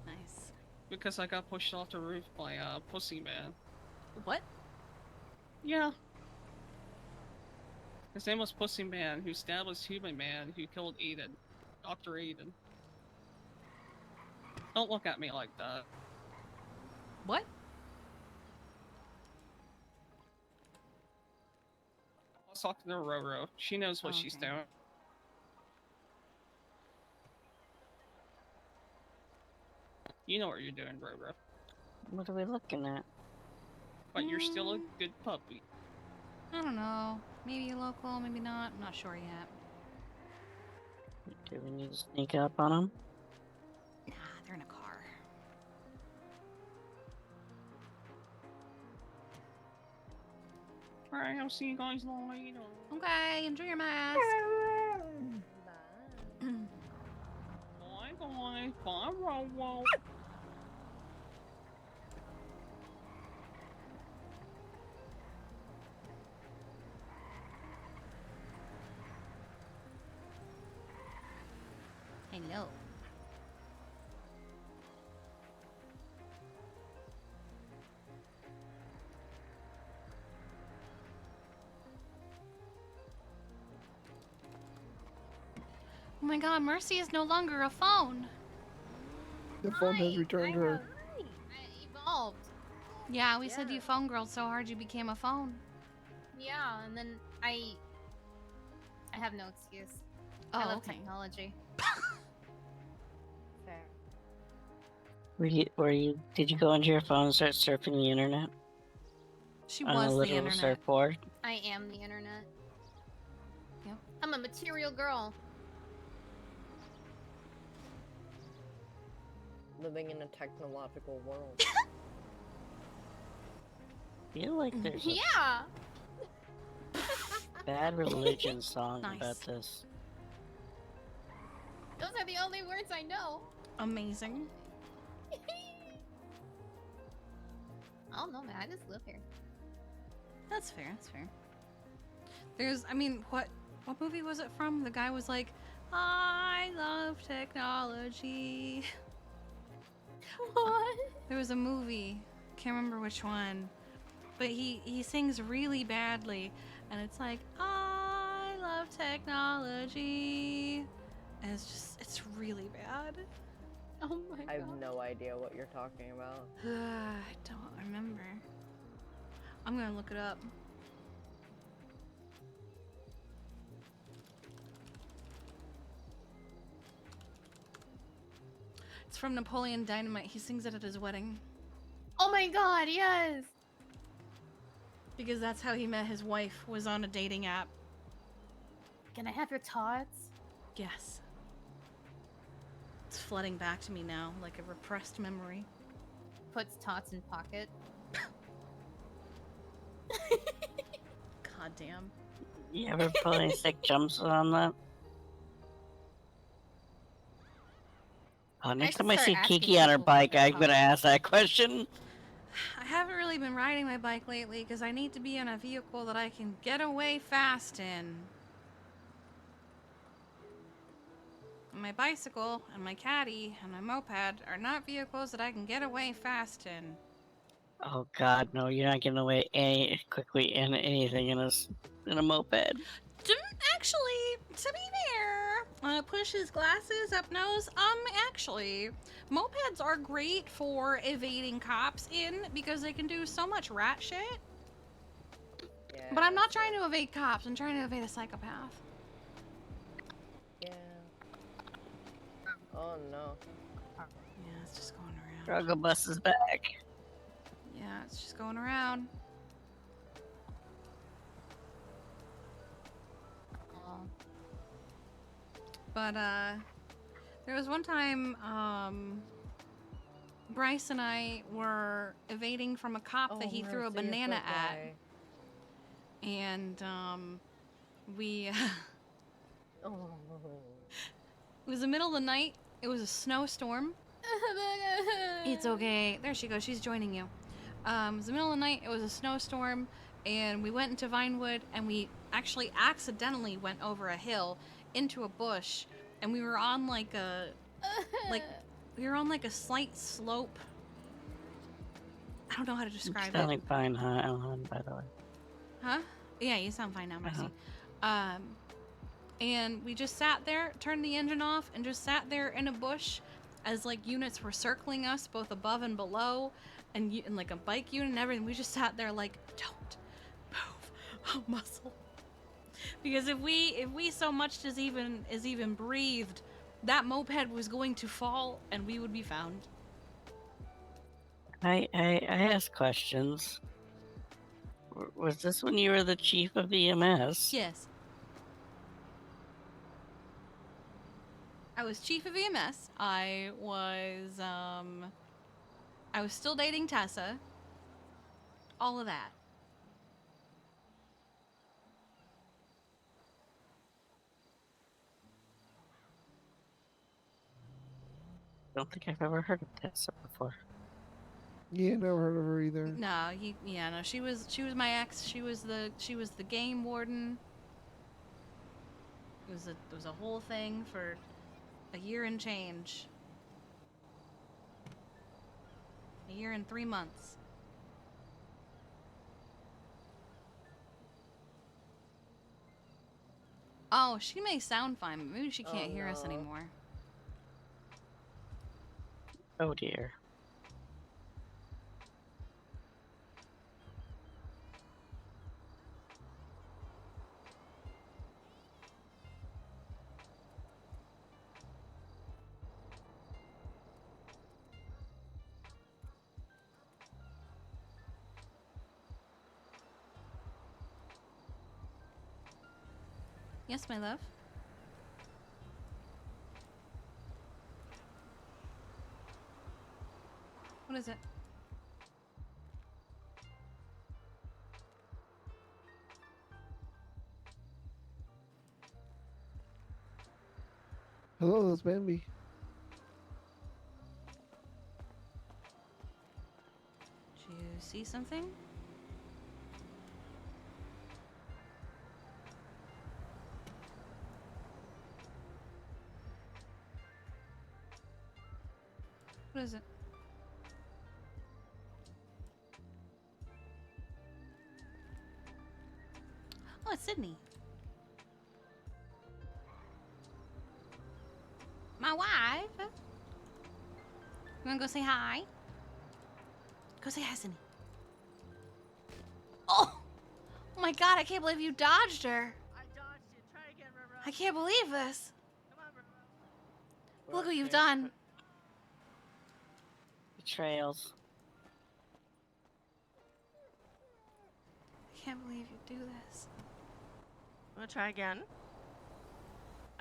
Nice. Because I got pushed off the roof by a pussy man. What? Yeah. His name was Pussy Man, who stabbed his human man, who killed Aiden. Dr. Aiden. Don't look at me like that. What? I was talking to Roro. She knows what she's doing. You know what you're doing, Roro. What are we looking at? But you're still a good puppy. I don't know. Maybe local, maybe not. I'm not sure yet. Do we need to sneak up on them? Nah, they're in a car. Alright, I'll see you guys later. Okay, enjoy your mask. Bye, guys. Bye, Roro. Hello. Oh my god, Mercy is no longer a phone. The phone has returned her. I evolved. Yeah, we said you phone girled so hard you became a phone. Yeah, and then I have no excuse. I Oh, love okay. technology. Fair. Did you go onto your phone and start surfing the internet? She on was a the literal internet. surfboard? I am the internet. Yep. I'm a material girl. Living in a technological world. feel like there's a Yeah. bad religion song Nice. about this. Those are the only words I know. Amazing. I don't know, man. I just live here. That's fair. That's fair. There's, I mean, what movie was it from? The guy was like, "I love technology." What? There was a movie. Can't remember which one, but he sings really badly, and it's like, "I love technology," and it's really bad. Oh my I have no idea what you're talking about. I don't remember. I'm gonna look it up. It's from Napoleon Dynamite. He sings it at his wedding. Oh my god, yes. Because that's how he met his wife, was on a dating app. Can I have your tots? Yes. It's flooding back to me now, like a repressed memory. Puts tots in pocket. God damn. You ever put any sick jumps on that? Next time I see Kiki on her bike, I'm gonna ask that question. I haven't really been riding my bike lately because I need to be in a vehicle that I can get away fast in. My bicycle and my caddy and my moped are not vehicles that I can get away fast in. Oh God, no! You're not getting away quickly in anything in a moped. Actually, to be fair, push his glasses up nose. Actually, mopeds are great for evading cops in because they can do so much rat shit. Yeah. But I'm not trying to evade cops. I'm trying to evade a psychopath. Yeah. Oh no. Yeah, it's just going around. Struggle bus is back. Yeah, it's just going around. But there was one time Bryce and I were evading from a cop that he threw a banana at. And we Oh. it was the middle of the night. It was a snowstorm. It's okay. There she goes. She's joining you. It was the middle of the night. It was a snowstorm, and we went into Vinewood, and we actually accidentally went over a hill into a bush, and we were on like a slight slope. I don't know how to describe it. Sounding fine, huh, Ellen? By the way. Huh? Yeah, you sound fine now, Mercy. And we just sat there, turned the engine off, and just sat there in a bush as like units were circling us both above and below, and like a bike unit and everything. We just sat there like, don't move a muscle, because if we so much as even breathed, that moped was going to fall and we would be found. I ask questions. Was this when you were the chief of EMS? Yes. I was chief of EMS. I was still dating Tessa. All of that. I don't think I've ever heard of Tessa before. Yeah, never heard of her either. No, she was my ex. She was the game warden. It was a whole thing for a year and change. A year and 3 months. Oh, she may sound fine, but maybe she can't hear us anymore. Oh dear. Yes, my love. What is it? Hello, that's Bambi. Did you see something? What is it? Oh, it's Sydney. My wife. You wanna go say hi? Go say hi, Sydney. Oh! Oh my god, I can't believe you dodged her. I dodged it. Try again, Roro. I can't believe this. Come on, Roro. Look what you've done. Betrayals. I can't believe you do this. I'm gonna try again.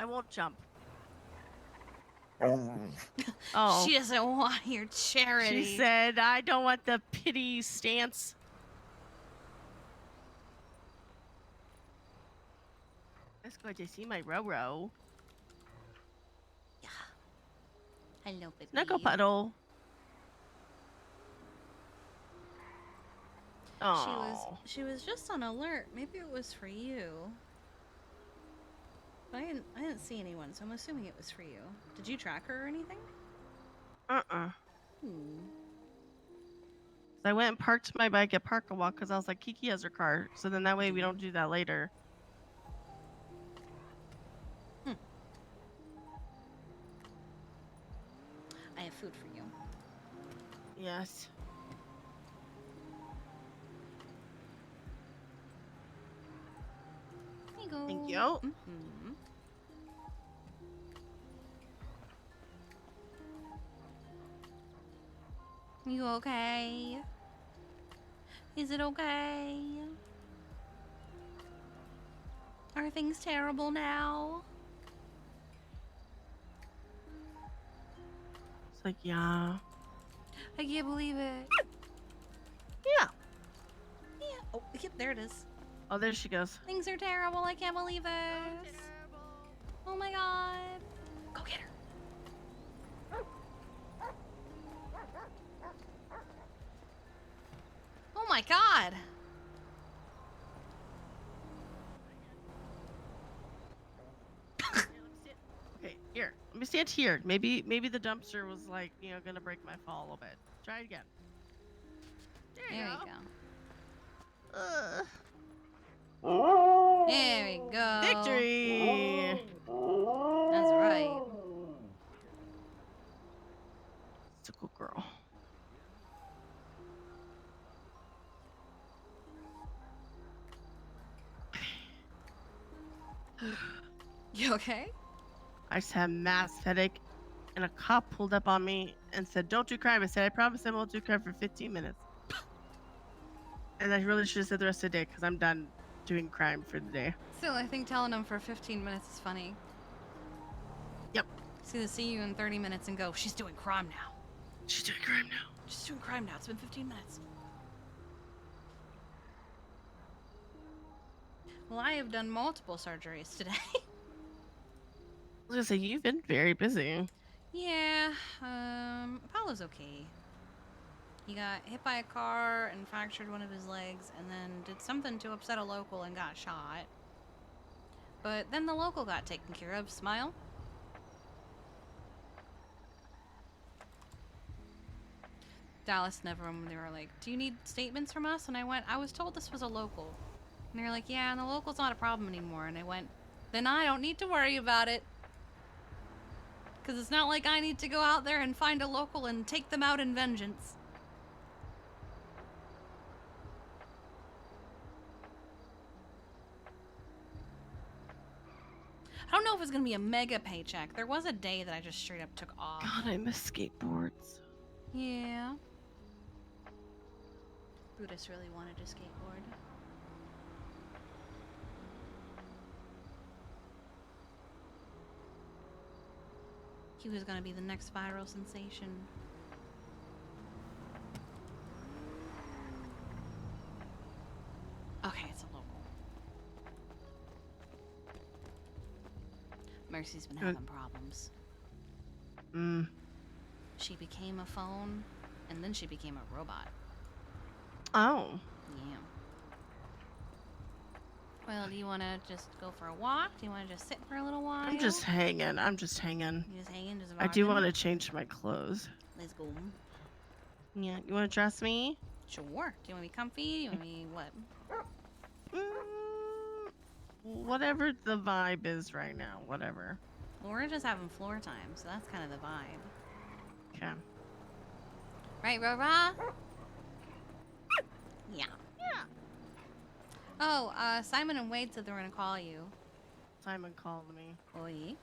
I won't jump. Oh. She doesn't want your charity. She said, I don't want the pity stance. Let's go to see my Roro. Yeah. Hello, baby. Snuggle puddle. Oh. She was just on alert. Maybe it was for you. But I didn't see anyone, so I'm assuming it was for you. Did you track her or anything? I went and parked my bike at Park a Walk because I was like, Kiki has her car, so then that way we don't do that later. I have food for you. Yes. Here you go. Thank you. Mm-hmm. You okay? Is it okay? Are things terrible now? It's like, yeah. I can't believe it. Yeah. Yeah. Oh, yep, there it is. Oh, there she goes. Things are terrible. I can't believe this. Oh my god. Go get her. Oh my god. Okay, here. Let me stand here. Maybe the dumpster was like, gonna break my fall a little bit. Try it again. There you go. There we go. Victory! That's right. It's a good girl. You okay? I just had mass headache, and a cop pulled up on me and said, "Don't do crime." I said, "I promise I won't do crime for 15 minutes." And I really should have said the rest of the day because I'm done doing crime for the day. Still, I think telling them for 15 minutes is funny. Yep. He's gonna see you in 30 minutes and go, she's doing crime now. She's doing crime now. She's doing crime now. It's been 15 minutes. Well, I have done multiple surgeries today. I was gonna say, you've been very busy. Yeah, Apollo's okay. He got hit by a car and fractured one of his legs and then did something to upset a local and got shot. But then the local got taken care of. Smile. Dallas never, when they were like, do you need statements from us? And I went, I was told this was a local. And they were like, yeah, and the local's not a problem anymore. And I went, then I don't need to worry about it. Because it's not like I need to go out there and find a local and take them out in vengeance. I don't know if it's going to be a mega paycheck. There was a day that I just straight up took off. God, I miss skateboards. Yeah. Brutus really wanted to skateboard. He was going to be the next viral sensation. Okay, it's a local. Mercy's been Good. having problems. Mm. She became a phone, and then she became a robot. Oh. Yeah. Well, do you want to just go for a walk? Do you want to just sit for a little while? I'm just hanging. I'm just hanging. You just hanging, just I do vibing? want to change my clothes. Let's go. Yeah, you want to dress me? Sure. Do you want to be comfy? You want to be what? Whatever the vibe is right now. Whatever. Well, we're just having floor time, so that's kind of the vibe. Okay. Right, Rora? Yeah. Yeah. Oh, Simon and Wade said they were gonna call you. Simon called me. Oi.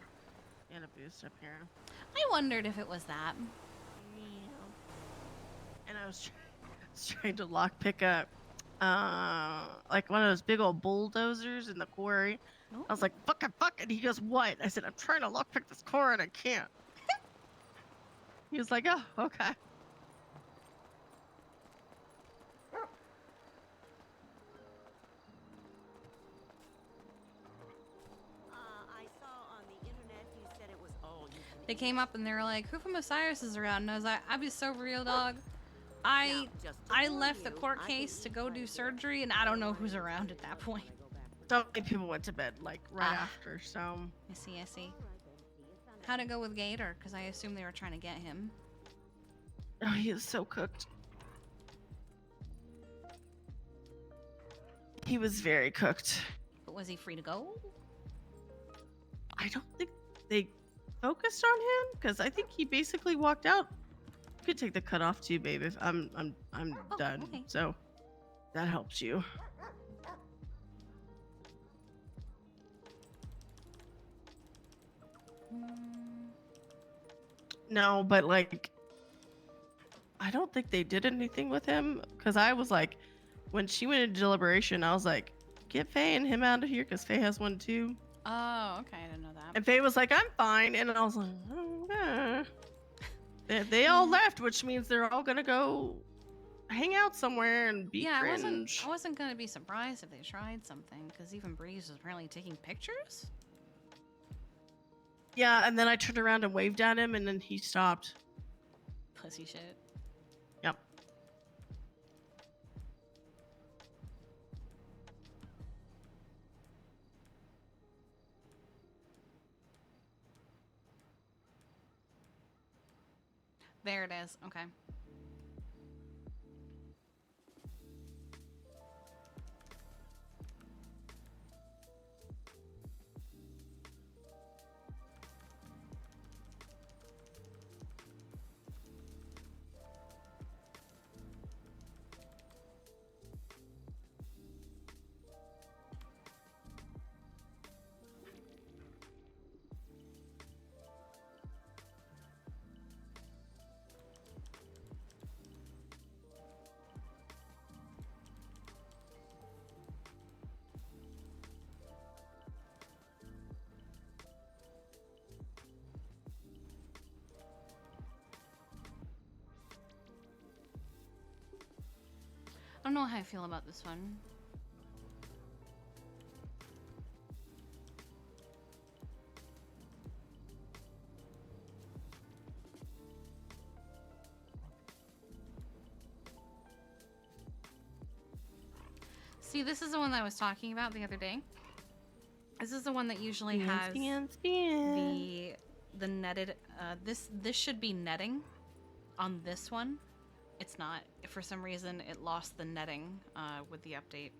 And a boost up here. I wondered if it was that. And I was trying to lock pick up like one of those big old bulldozers in the quarry. I was like, fuck it. He goes, what? I said, I'm trying to lock pick this car and I can't. He was like, oh, okay. They came up and they were like, who from Osiris is around? And I was like, I'd be so real, dog. I left the court case to go do surgery, and I don't know who's around at that point. So many people went to bed like right after, so. I see. How'd it go with Gator? Because I assume they were trying to get him. Oh, he is so cooked. He was very cooked. But was he free to go? I don't think they focused on him because I think he basically walked out. You could take the cut off too, babe. If I'm done. Okay. So that helps you. No, but like, I don't think they did anything with him because I was like, when she went into deliberation, I was like, get Faye and him out of here because Faye has one too. Oh, okay. I didn't know that. And Faye was like, I'm fine. And I was like, oh, yeah. They all left, which means they're all gonna go hang out somewhere and be cringe. I wasn't gonna be surprised if they tried something, because even Breeze was apparently taking pictures. Yeah, and then I turned around and waved at him, and then he stopped. Pussy shit. Yep. There it is. Okay. I don't know how I feel about this one. See, this is the one that I was talking about the other day. This is the one that usually has the netted. This should be netting on this one. It's not. For some reason, it lost the netting with the update.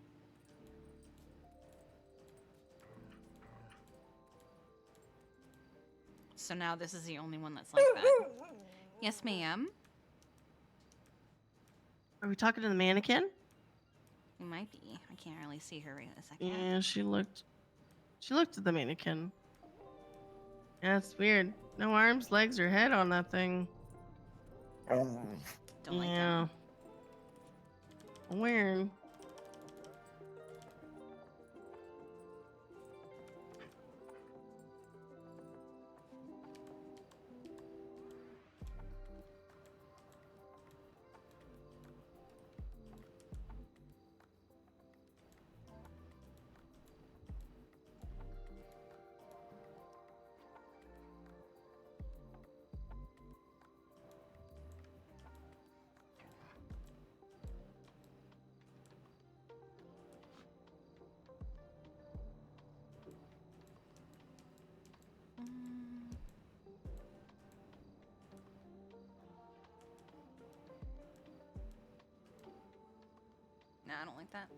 So now this is the only one that's like that. Yes, ma'am. Are we talking to the mannequin? We might be. I can't really see her right a second. Yeah, she looked at the mannequin. Yeah, it's weird. No arms, legs, or head on that thing. Don't like yeah. that. Weird. like that.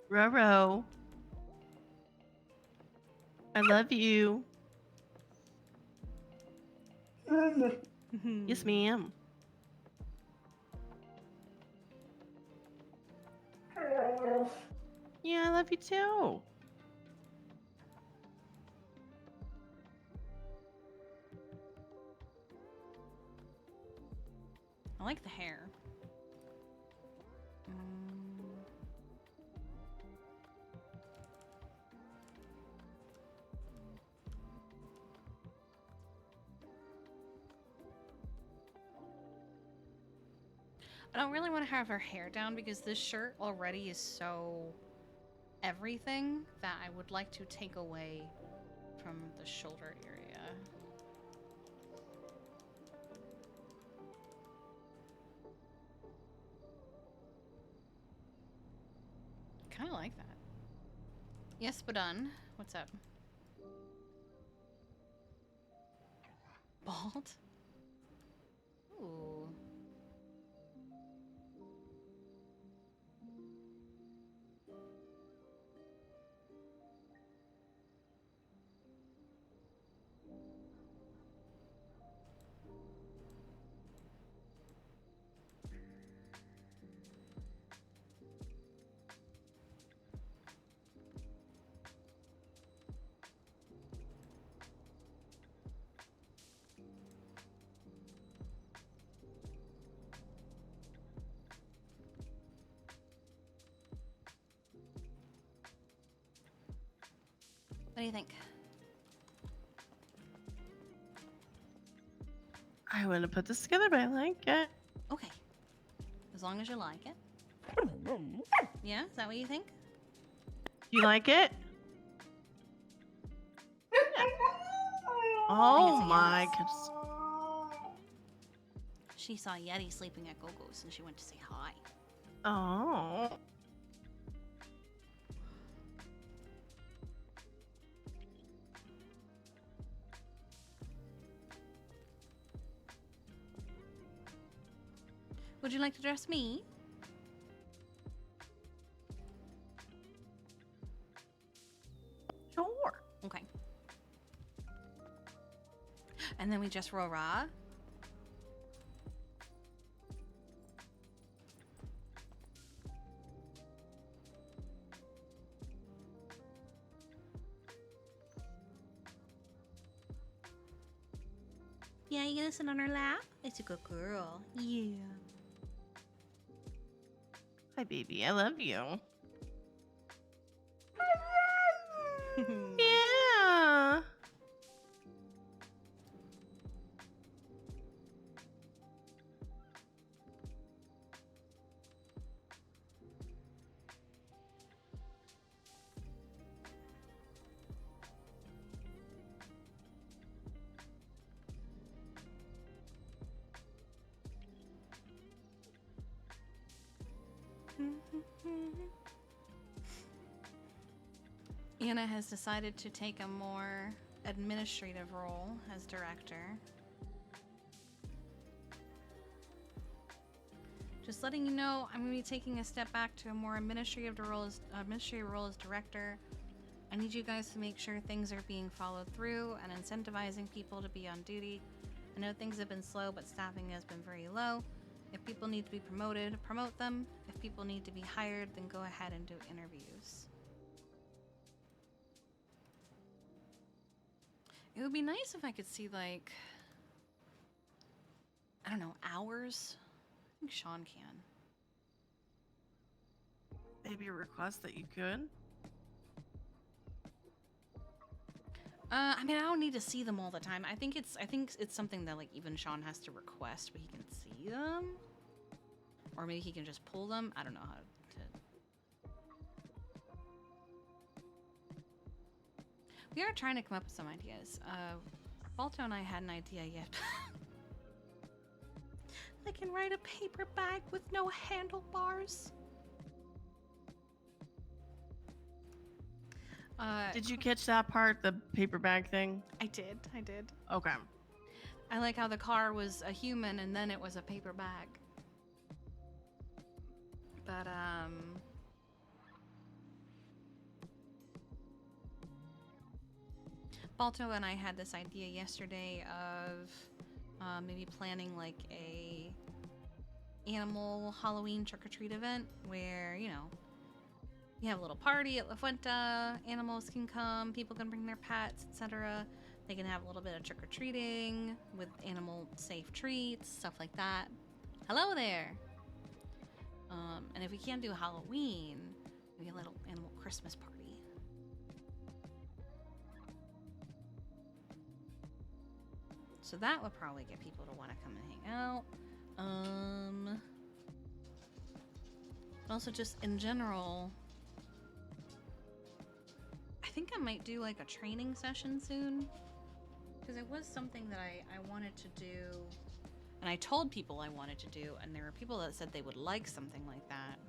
Roro. I love you. Yes, ma'am. Yeah, I love you too. I like the hair. I don't really want to have her hair down because this shirt already is so everything that I would like to take away from the shoulder area. Kind of like that. Yes, but done. What's up? Bald? Ooh. What do you think? I want to put this together, but I like it. Okay. As long as you like it. Yeah, is that what you think? You like it? Yeah. Oh my goodness. She saw Yeti sleeping at Gogo's and she went to say hi. Oh. Would you like to dress me? Sure. Okay. And then we just roll raw. Yeah, you gonna sit on her lap? It's a good girl. Yeah. Hi, baby. I love you. Yeah. Anna has decided to take a more administrative role as director. Just letting you know, I'm going to be taking a step back to a more administrative role as director. I need you guys to make sure things are being followed through and incentivizing people to be on duty. I know things have been slow, but staffing has been very low. If people need to be promoted, promote them. If people need to be hired, then go ahead and do interviews. It would be nice if I could see, like, I don't know, hours. I think Sean can. Maybe a request that you could. I mean, I don't need to see them all the time. I think it's something that, like, even Sean has to request, but he can see them, or maybe he can just pull them. I don't know how to. We are trying to come up with some ideas. Balto and I had an idea yet. I can ride a paper bag with no handlebars. Did you catch that part, the paper bag thing? I did. Okay. I like how the car was a human and then it was a paper bag. But, Balto and I had this idea yesterday of maybe planning like a animal Halloween trick-or-treat event where, you know, you have a little party at La Fuenta, animals can come, people can bring their pets, etc. They can have a little bit of trick-or-treating with animal-safe treats, stuff like that. Hello there! And if we can't do Halloween, maybe a little animal Christmas party. So that would probably get people to want to come and hang out. Also just in general, I think I might do like a training session soon. Because it was something that I wanted to do. And I told people I wanted to do, and there were people that said they would like something like that.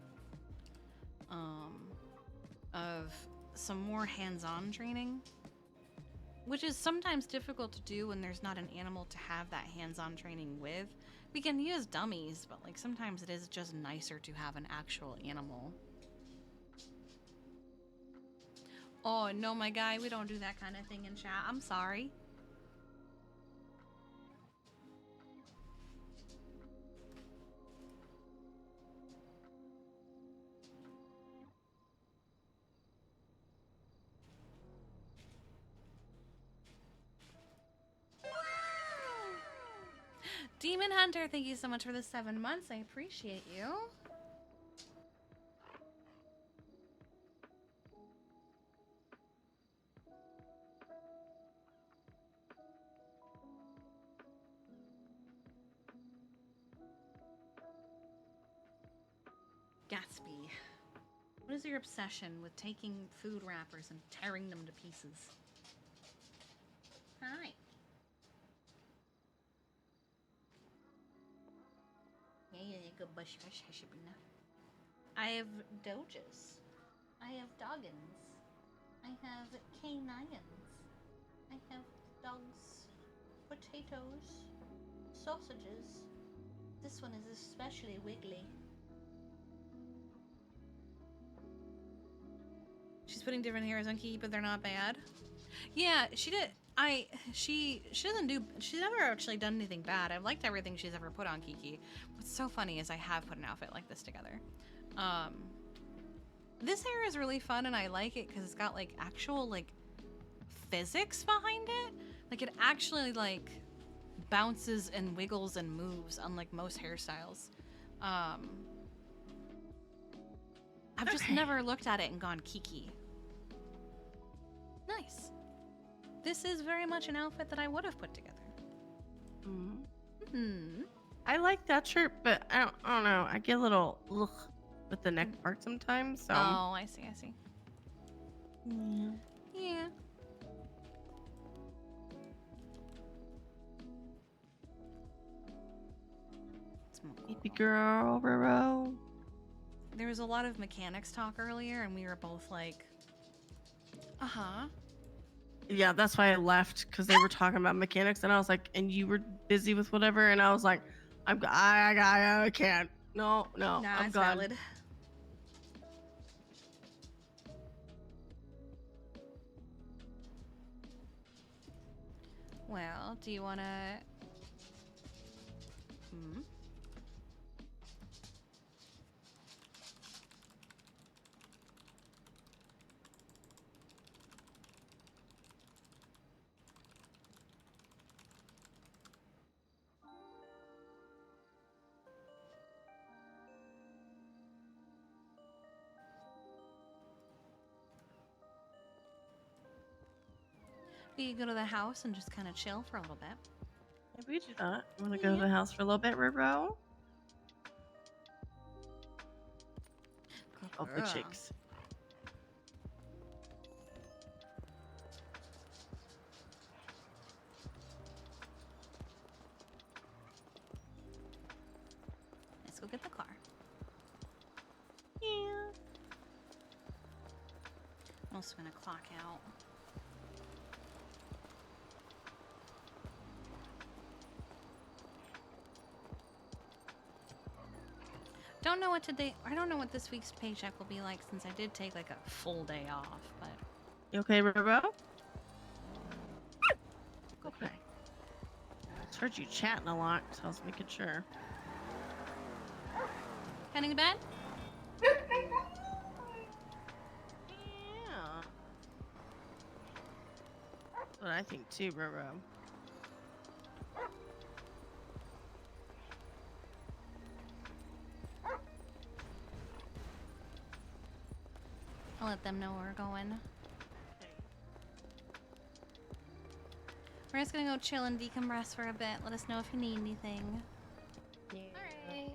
Of some more hands-on training. Which is sometimes difficult to do when there's not an animal to have that hands-on training with. We can use dummies, but like sometimes it is just nicer to have an actual animal. Oh, no, my guy, we don't do that kind of thing in chat. I'm sorry. Demon Hunter, thank you so much for the 7 months. I appreciate you. Gatsby, what is your obsession with taking food wrappers and tearing them to pieces? Hi. I have Doges. I have Doggins. I have K9s. I have dogs, potatoes, sausages. This one is especially wiggly. She's putting different hairs on Kiki, but they're not bad. Yeah, she did. She she's never actually done anything bad. I've liked everything she's ever put on Kiki. What's so funny is I have put an outfit like this together. This hair is really fun and I like it because it's got like actual like physics behind it. Like it actually like bounces and wiggles and moves, unlike most hairstyles. I've just never looked at it and gone Kiki. Nice. This is very much an outfit that I would have put together. I like that shirt, but I don't know. I get a little ugh with the neck part sometimes. So. Oh, I see. Yeah. Baby girl, Roro. There was a lot of mechanics talk earlier, and we were both like, uh-huh. Yeah, that's why I left, because they were talking about mechanics, and I was like, and you were busy with whatever, and I was like, I can't. No, Nah, I'm it's gone. valid. Well, do you want to... We could go to the house and just kind of chill for a little bit. Maybe we do that. You want to go to the house for a little bit, Roro? Oh, the cheeks. I'm also gonna clock out. Don't know what today. I don't know what this week's paycheck will be like since I did take like a full day off. But You okay, Robo? Okay. I heard you chatting a lot, so I was making sure. heading to bed. Yeah. That's what I think too, Robo. I'll let them know where we're going. We're just gonna go chill and decompress for a bit. Let us know if you need anything. Alright.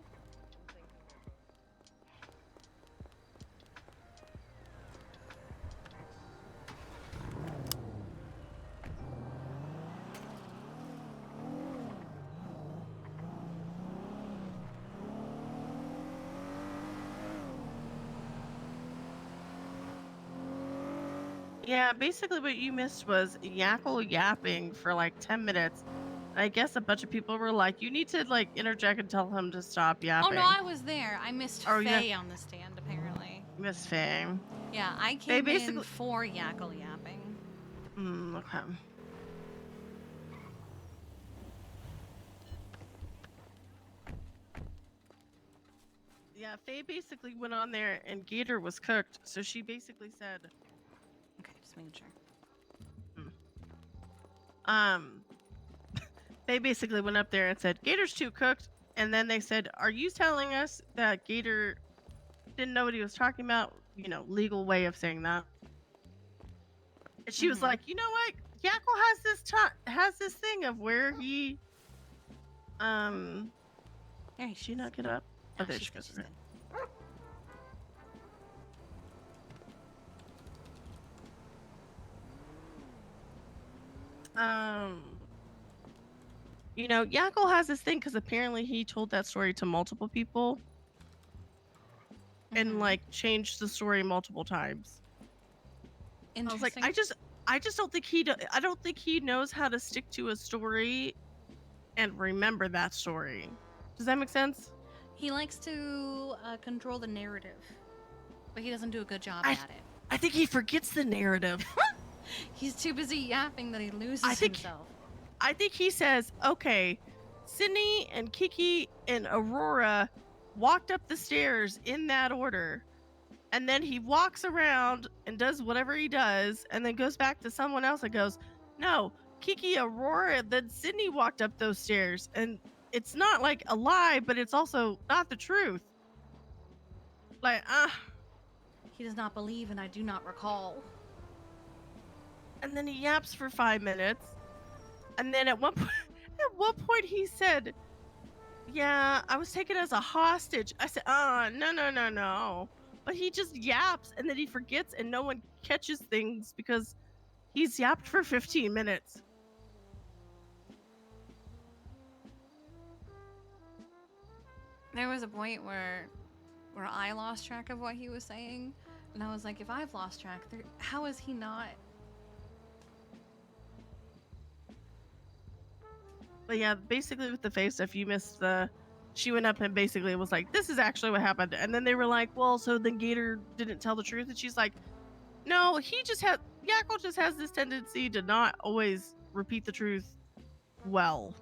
Yeah, basically what you missed was Yackle yapping for like 10 minutes. I guess a bunch of people were like, you need to like interject and tell him to stop yapping. Oh no, I was there. I missed Oh, Faye on the stand apparently. Miss Faye. Yeah, I They came in for Yackle yapping. Okay. Yeah, Faye basically went on there and Gator was cooked, so she basically said, okay, just making sure. They basically went up there and said, Gator's too cooked, and then they said, are you telling us that Gator didn't know what he was talking about? You know, legal way of saying that. And she was like, you know what? Yackle has this thing of where he Hey, she not get up? Oh, there she goes. You know, Yackle has this thing because apparently he told that story to multiple people and like changed the story multiple times. I was like, I just don't think I don't think he knows how to stick to a story and remember that story. Does that make sense? He likes to control the narrative, but he doesn't do a good job at it. I think he forgets the narrative. He's too busy yapping that he loses himself. I think he says, okay, Sydney and Kiki and Aurora walked up the stairs in that order. And then he walks around and does whatever he does and then goes back to someone else and goes, no, Kiki, Aurora, then Sydney walked up those stairs. And it's not like a lie, but it's also not the truth. Like, He does not believe and I do not recall. And then he yaps for 5 minutes. And then at one point he said, yeah, I was taken as a hostage. I said, no. But he just yaps and then he forgets and no one catches things because he's yapped for 15 minutes. There was a point where I lost track of what he was saying. And I was like, if I've lost track, how is he not? But yeah, basically with the face stuff, you missed she went up and basically was like, this is actually what happened. And then they were like, well, so then Gator didn't tell the truth. And she's like, no, Yackle just has this tendency to not always repeat the truth well.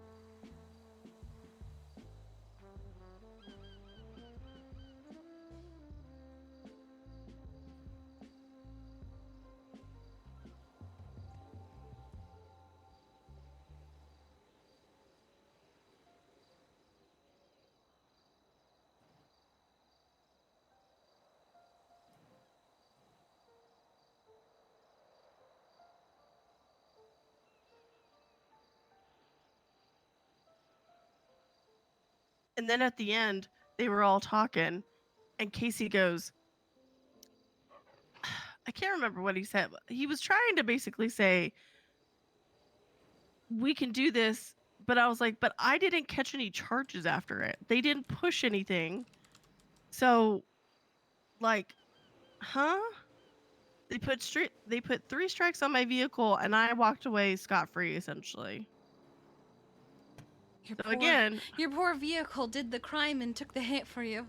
And then at the end, they were all talking, and Casey goes, I can't remember what he said. He was trying to basically say, we can do this, but I was like, but I didn't catch any charges after it. They didn't push anything. So, like, huh? They put 3 strikes on my vehicle, and I walked away scot-free, essentially. So again, your poor vehicle did the crime and took the hit for you.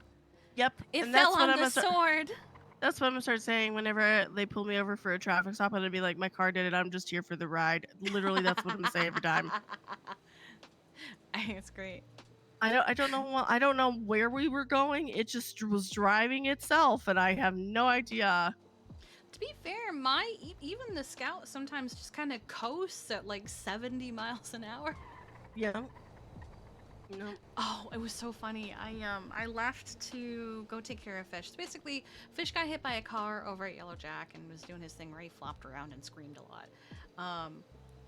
Yep. It and fell that's what on I'm the gonna start, sword. That's what I'm gonna start saying whenever they pull me over for a traffic stop. I'm gonna be like, my car did it. I'm just here for the ride. Literally, that's what I'm gonna say every time. I think it's great. I don't know where we were going. It just was driving itself, and I have no idea. To be fair, even the Scout sometimes just kind of coasts at like 70 miles an hour. Yeah. No. Oh, it was so funny. I left to go take care of Fish. So basically, Fish got hit by a car over at Yellow Jack and was doing his thing where he flopped around and screamed a lot.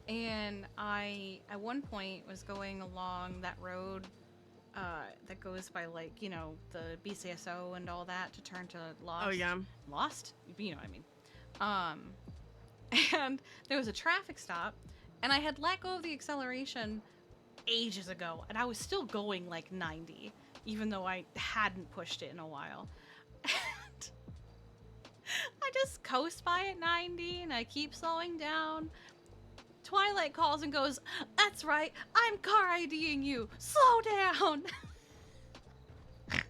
And I at one point was going along that road that goes by, like, you know, the BCSO and all that to turn to Lost. Oh yeah. Lost? You know what I mean. And there was a traffic stop, and I had let go of the acceleration ages ago, and I was still going like 90, even though I hadn't pushed it in a while. And I just coast by at 90, and I keep slowing down. Twilight calls and goes, "That's right, I'm car IDing you. Slow down." And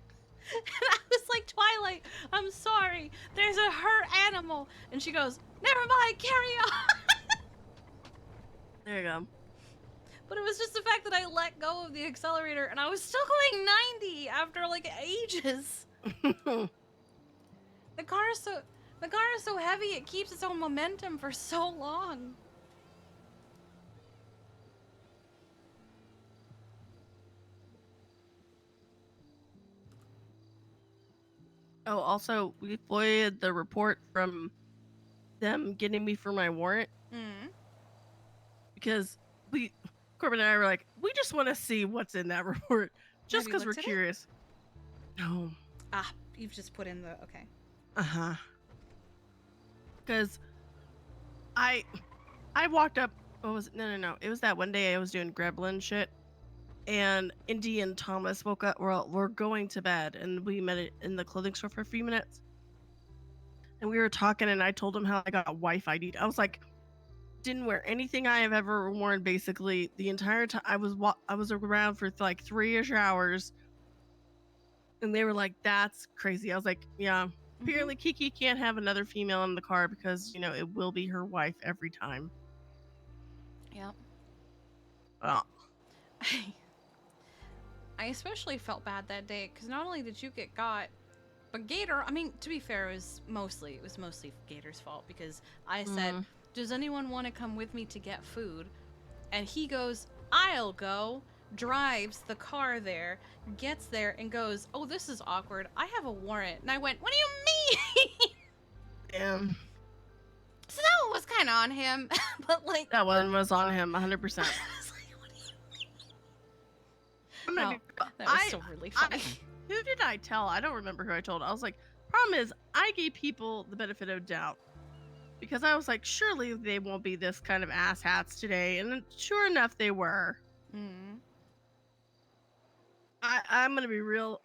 I was like, "Twilight, I'm sorry. There's a hurt animal." And she goes, "Never mind, carry on." There you go. But it was just the fact that I let go of the accelerator and I was still going 90 after like ages. The car is so heavy, it keeps its own momentum for so long. Oh, also, we FOIA'd the report from them getting me for my warrant. Because Corbin and I were like, we just want to see what's in that report. Just because we're curious. No. Ah, you've just put in the, okay. Uh-huh. Because I walked up, what was it? No. It was that one day I was doing Gremlin shit. And Indy and Thomas woke up. We're going to bed, and we met in the clothing store for a few minutes. And we were talking, and I told him how I got wife ID'd. I was like, didn't wear anything I have ever worn basically the entire time. I was around for like 3-ish hours, and they were like, "That's crazy." I was like, "Yeah." Apparently, Kiki can't have another female in the car because, you know, it will be her wife every time. Yep. Well. I especially felt bad that day because not only did you get got, but Gator, I mean, to be fair, it was mostly Gator's fault because I said, "Does anyone want to come with me to get food?" And he goes, "I'll go," drives the car there, gets there, and goes, "Oh, this is awkward. I have a warrant." And I went, "What do you mean?" Damn. So that one was kind of on him, but like... That one was on him, 100%. Oh, that was so really funny. Who did I tell? I don't remember who I told. I was like, problem is, I gave people the benefit of doubt. Because I was like, surely they won't be this kind of asshats today. And sure enough, they were. I'm going to be real.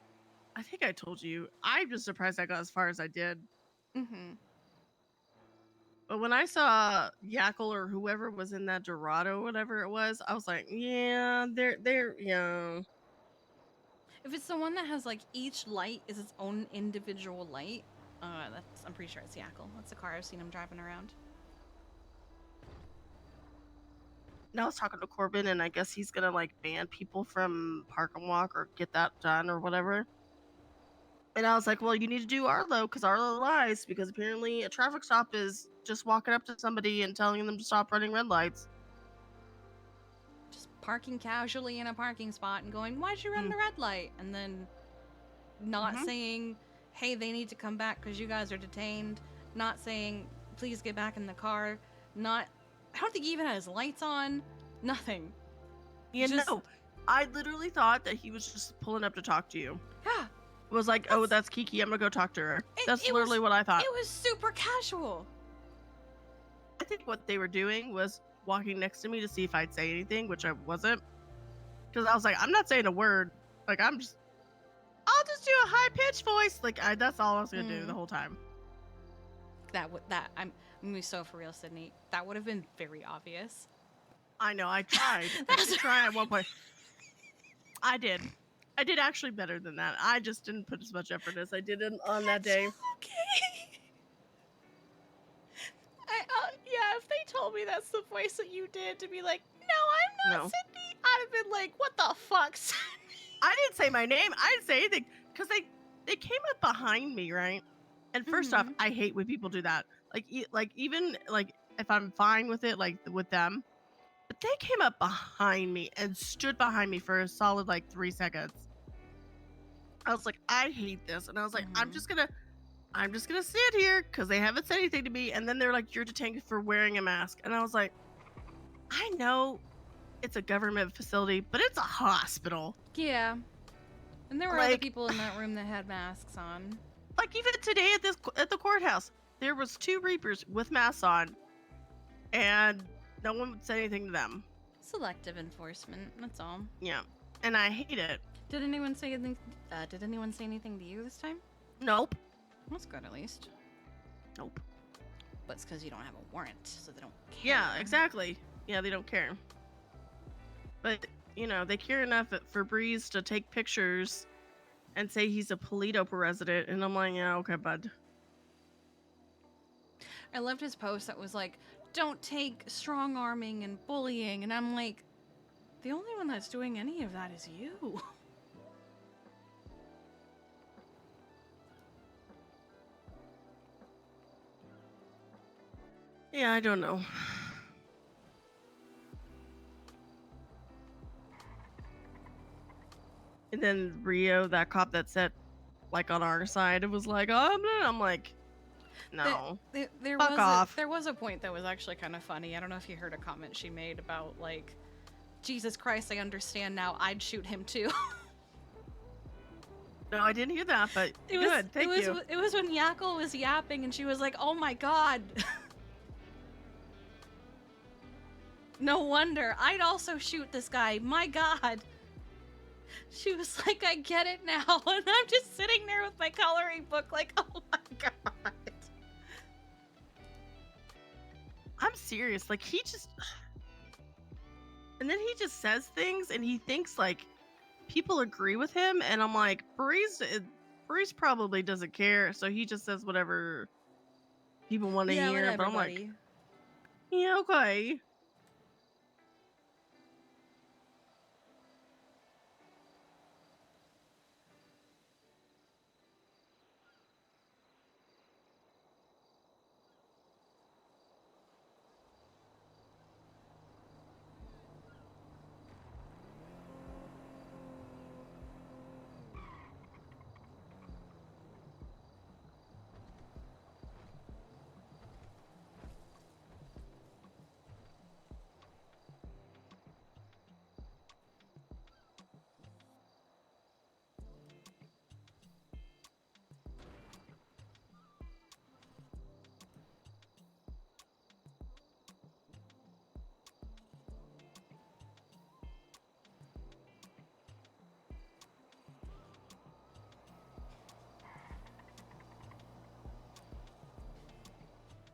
I think I told you. I'm just surprised I got as far as I did. But when I saw Yackle or whoever was in that Dorado, whatever it was, I was like, yeah, they're, yeah. If it's the one that has like each light is its own individual light, I'm pretty sure it's Yackle. That's the car I've seen him driving around. Now I was talking to Corbin, and I guess he's gonna like ban people from Park and Walk or get that done or whatever. And I was like, well, you need to do Arlo because Arlo lies, because apparently a traffic stop is just walking up to somebody and telling them to stop running red lights. Just parking casually in a parking spot and going, "Why'd you run the red light?" And then not saying, "Hey, they need to come back because you guys are detained." Not saying, "Please get back in the car." I don't think he even had his lights on. Nothing. You know, I literally thought that he was just pulling up to talk to you. Yeah. It was like, oh, that's Kiki. I'm gonna go talk to her. That's literally what I thought. It was super casual. I think what they were doing was walking next to me to see if I'd say anything, which I wasn't. Because I was like, I'm not saying a word. Like, I'll just do a high-pitched voice. Like, that's all I was gonna do the whole time. I'm gonna be so for real, Sydney. That would have been very obvious. I know. I tried. I did try at one point. I did. I did actually better than that. I just didn't put as much effort as I did on that day. Okay. Yeah, if they told me that's the voice that you did to be like, no, I'm not No. Sydney, I'd have been like, what the fuck, Sydney? I didn't say my name. I didn't say anything because they came up behind me, right? And first off, I hate when people do that. Like even like if I'm fine with it, like with them, but they came up behind me and stood behind me for a solid like 3 seconds. I was like, I hate this, and I was like, I'm just gonna sit here because they haven't said anything to me. And then they're like, you're detained for wearing a mask, and I was like, I know it's a government facility, but it's a hospital. Yeah. And there were other people in that room that had masks on. Like even today at the courthouse, there was 2 Reapers with masks on, and no one would say anything to them. Selective enforcement, that's all. Yeah, and I hate it. Did anyone say anything? Did anyone say anything to you this time? Nope. That's good, at least. Nope. But it's because you don't have a warrant, so they don't care. Yeah, exactly. Yeah, they don't care. But you know, they care enough for Breeze to take pictures and say he's a Polito resident, and I'm like, yeah, okay, bud. I loved his post that was like, don't take strong arming and bullying, and I'm like, the only one that's doing any of that is you. Yeah, I don't know. And then Rio, that cop that sat like on our side, it was like, oh, I'm like, no. Fuck off. There was a point that was actually kind of funny. I don't know if you heard a comment she made about like, Jesus Christ, I understand now. I'd shoot him too. No, I didn't hear that, but good. Thank you. It was when Yackle was yapping and she was like, oh my god. No wonder. I'd also shoot this guy. My god. She was like, I get it now. And I'm just sitting there with my coloring book like, oh my god. I'm serious. Like, he just... And then he just says things and he thinks, like, people agree with him. And I'm like, Breeze probably doesn't care. So he just says whatever people want to hear. Whatever, but I'm buddy. like, yeah, okay.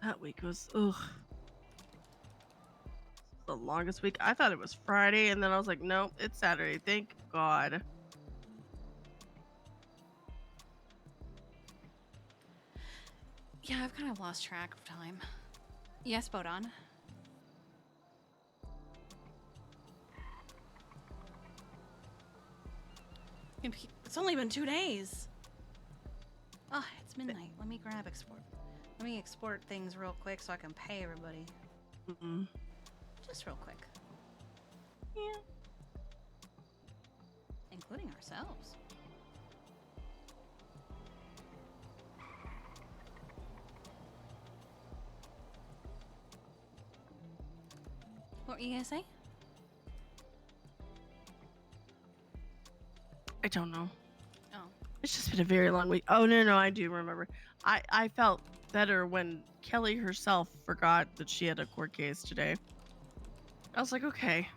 That week was, ugh. The longest week. I thought it was Friday, and then I was like, nope, it's Saturday. Thank God. Yeah, I've kind of lost track of time. Yes, Bodon. It's only been 2 days. Oh, it's midnight. Let me grab export. Let me export things real quick so I can pay everybody. Just real quick. Yeah. Including ourselves. What were you gonna say? I don't know. Oh. It's just been a very long week. Oh, no, I do remember. I felt better when Kelly herself forgot that she had a court case today. I was like, okay.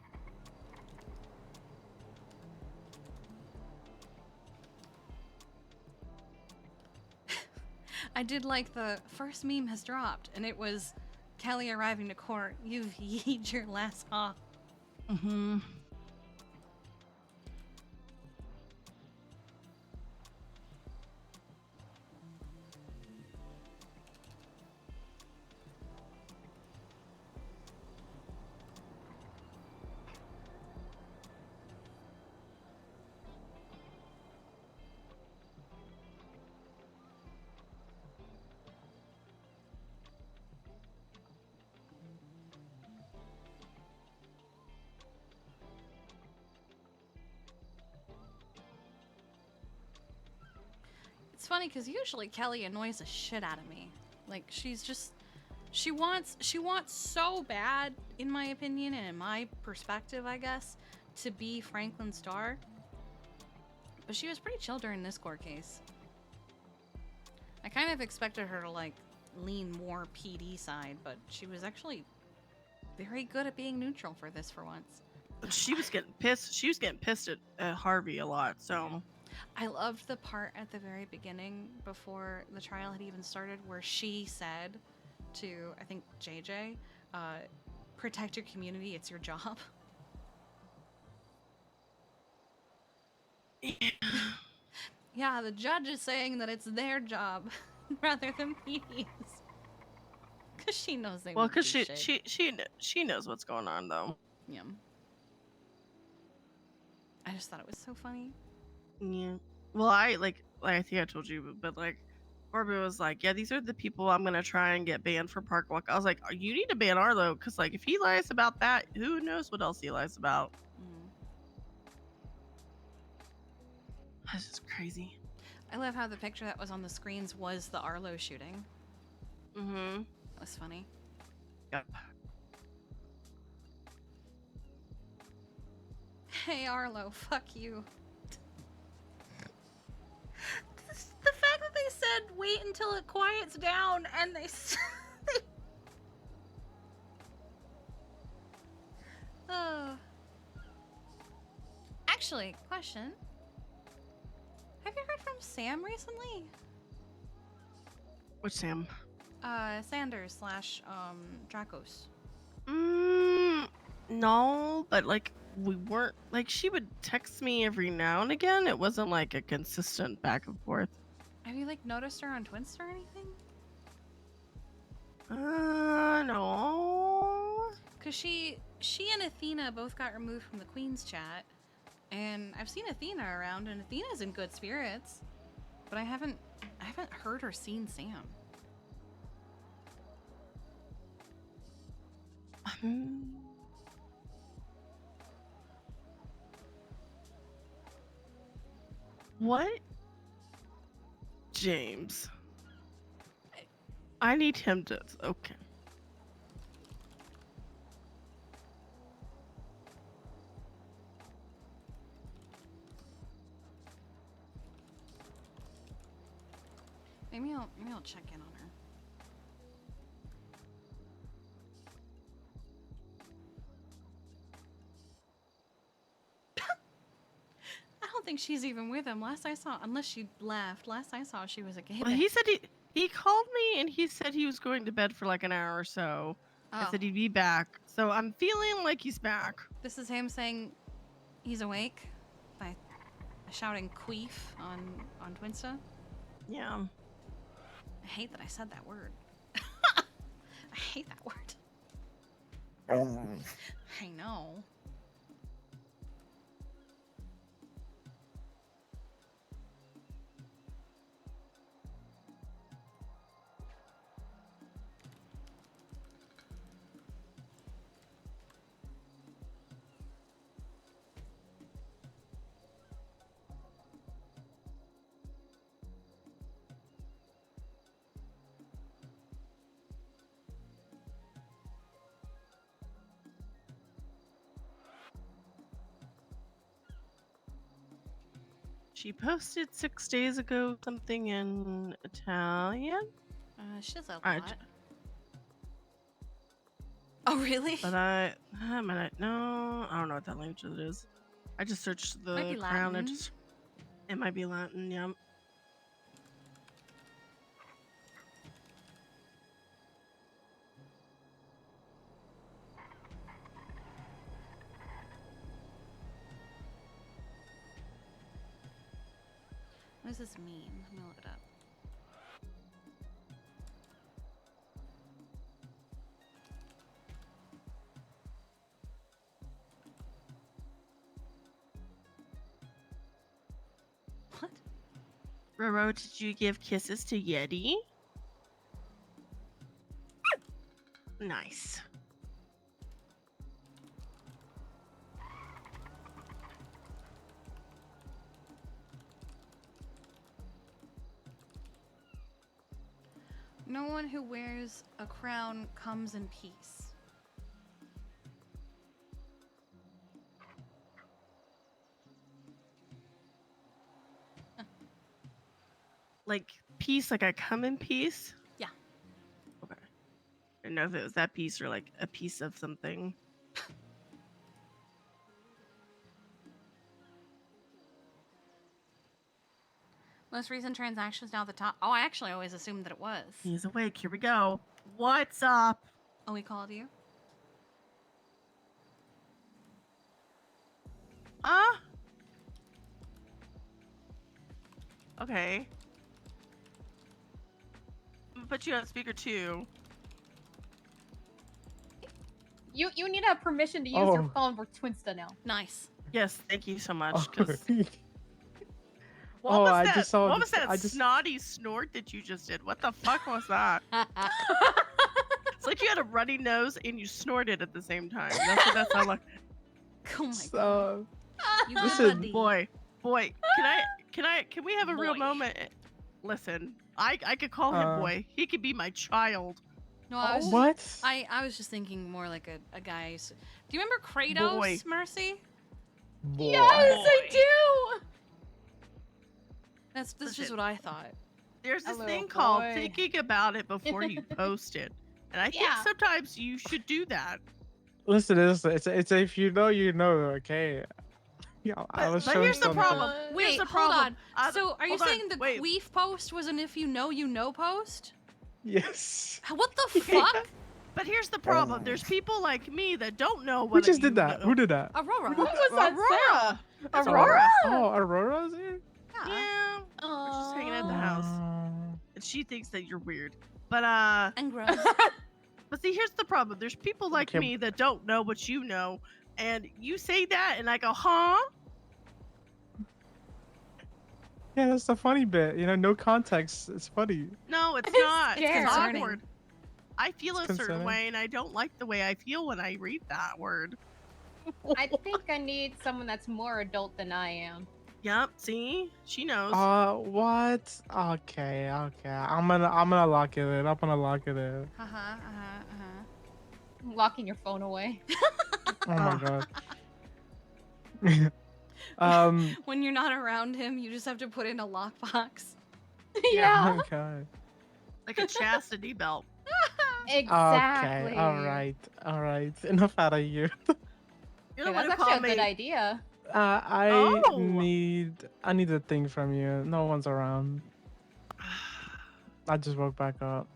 I did like the first meme has dropped, and it was Kelly arriving to court. You've yeed your last off. Mm-hmm. It's funny because usually Kelly annoys the shit out of me. Like she's just, she wants so bad, in my opinion and in my perspective, I guess, to be Franklin Starr. But she was pretty chill during this court case. I kind of expected her to like lean more PD side, but she was actually very good at being neutral for this for once. She was getting pissed. She was getting pissed at Harvey a lot. So I loved the part at the very beginning before the trial had even started where she said to, I think, JJ, protect your community, it's your job. Yeah, the judge is saying that it's their job rather than PD's. Because she knows they well, won't because do shit. she knows what's going on though. Yeah. I just thought it was so funny. Yeah. Well, I think I told you, but like, Corbin was like, "Yeah, these are the people I'm gonna try and get banned for Park Walk." I was like, "You need to ban Arlo, because like, if he lies about that, who knows what else he lies about?" That's just crazy. I love how the picture that was on the screens was the Arlo shooting. Mm-hmm. That was funny. Yep. Hey Arlo, fuck you. The fact that they said wait until it quiets down and they oh. Actually, question. Have you heard from Sam recently? Which Sam? Sanders / Dracos. No, but like we weren't like she would text me every now and again. It wasn't like a consistent back and forth. Have you like noticed her on Twinster or anything? No. Cause she and Athena both got removed from the Queen's chat, and I've seen Athena around, and Athena's in good spirits, but I haven't heard or seen Sam. What? James. I need him to. Okay. Maybe I'll check in on her. I don't think she's even with him. Last I saw, unless she left. Last I saw, she was a gay. Well, he said he called me and he said he was going to bed for like an hour or so. I said he'd be back. So I'm feeling like he's back. This is him saying he's awake by shouting queef on Twinsta. Yeah. I hate that I said that word. I hate that word. I know. She posted 6 days ago something in Italian. She does a lot. Oh, really? But I don't know what that language it is. I just searched the Might be crown. Latin. It might be Latin, yeah. does this mean? I'm gonna look it up. What? Roro, did you give kisses to Yeti? Nice. No one who wears a crown comes in peace. Like peace, like I come in peace? Yeah. Okay. I don't know if it was that piece or like a piece of something. Most recent transactions now at the top. Oh, I actually always assumed that it was. He's awake. Here we go. What's up? Oh, we called you? Okay. I'm gonna put you on speaker too. You need to have permission to use your phone for Twinsta now. Nice. Yes, thank you so much. 'Cause what Oh, was I that? just saw What the- was that I just- snotty snort that you just did? What the fuck was that? It's like you had a runny nose and you snorted at the same time. That's what that sounded like. Oh my So, You listen, boy, can we have a real moment? Listen, I could call him boy. He could be my child. No, I was What? I was just thinking more like a guy. Do you remember Kratos, Boy. Mercy? Boy. Yes, I do. That's just Listen. what I thought. There's this A thing little called boy. thinking about it before you post it, and I think Yeah. sometimes you should do that. Listen, it's if you know, you know, okay? Yeah, I was But showing here's the something. problem. Wait, Here's the hold problem. on. So, are you hold on, saying the wait. queef post was an if you know post? Yes. What the fuck? But here's the problem. There's people like me that don't know Who what just you did that? know. Who did that? Aurora. What was that Aurora. sound? Aurora. Oh, Aurora's here? Yeah. We're just hanging at the house. And she thinks that you're weird. But And gross. but see, here's the problem. There's people like Okay. me that don't know what you know, and you say that, and I go, huh? Yeah, that's the funny bit. You know, no context. It's funny. No, it's It's not. It's scary. awkward. I feel It's a certain concerning. way, and I don't like the way I feel when I read that word. I think I need someone that's more adult than I am. Yep. See, she knows. What? Okay. I'm gonna lock it in. I'm gonna lock it in. I'm locking your phone away. Oh my god. When you're not around him, you just have to put in a lockbox. Yeah. Okay. Like a chastity belt. Exactly. Okay. All right. Enough out of you. You're Yeah, the one that's who actually a called good me. idea. I Oh. need a thing from you. No one's around. I just woke back up.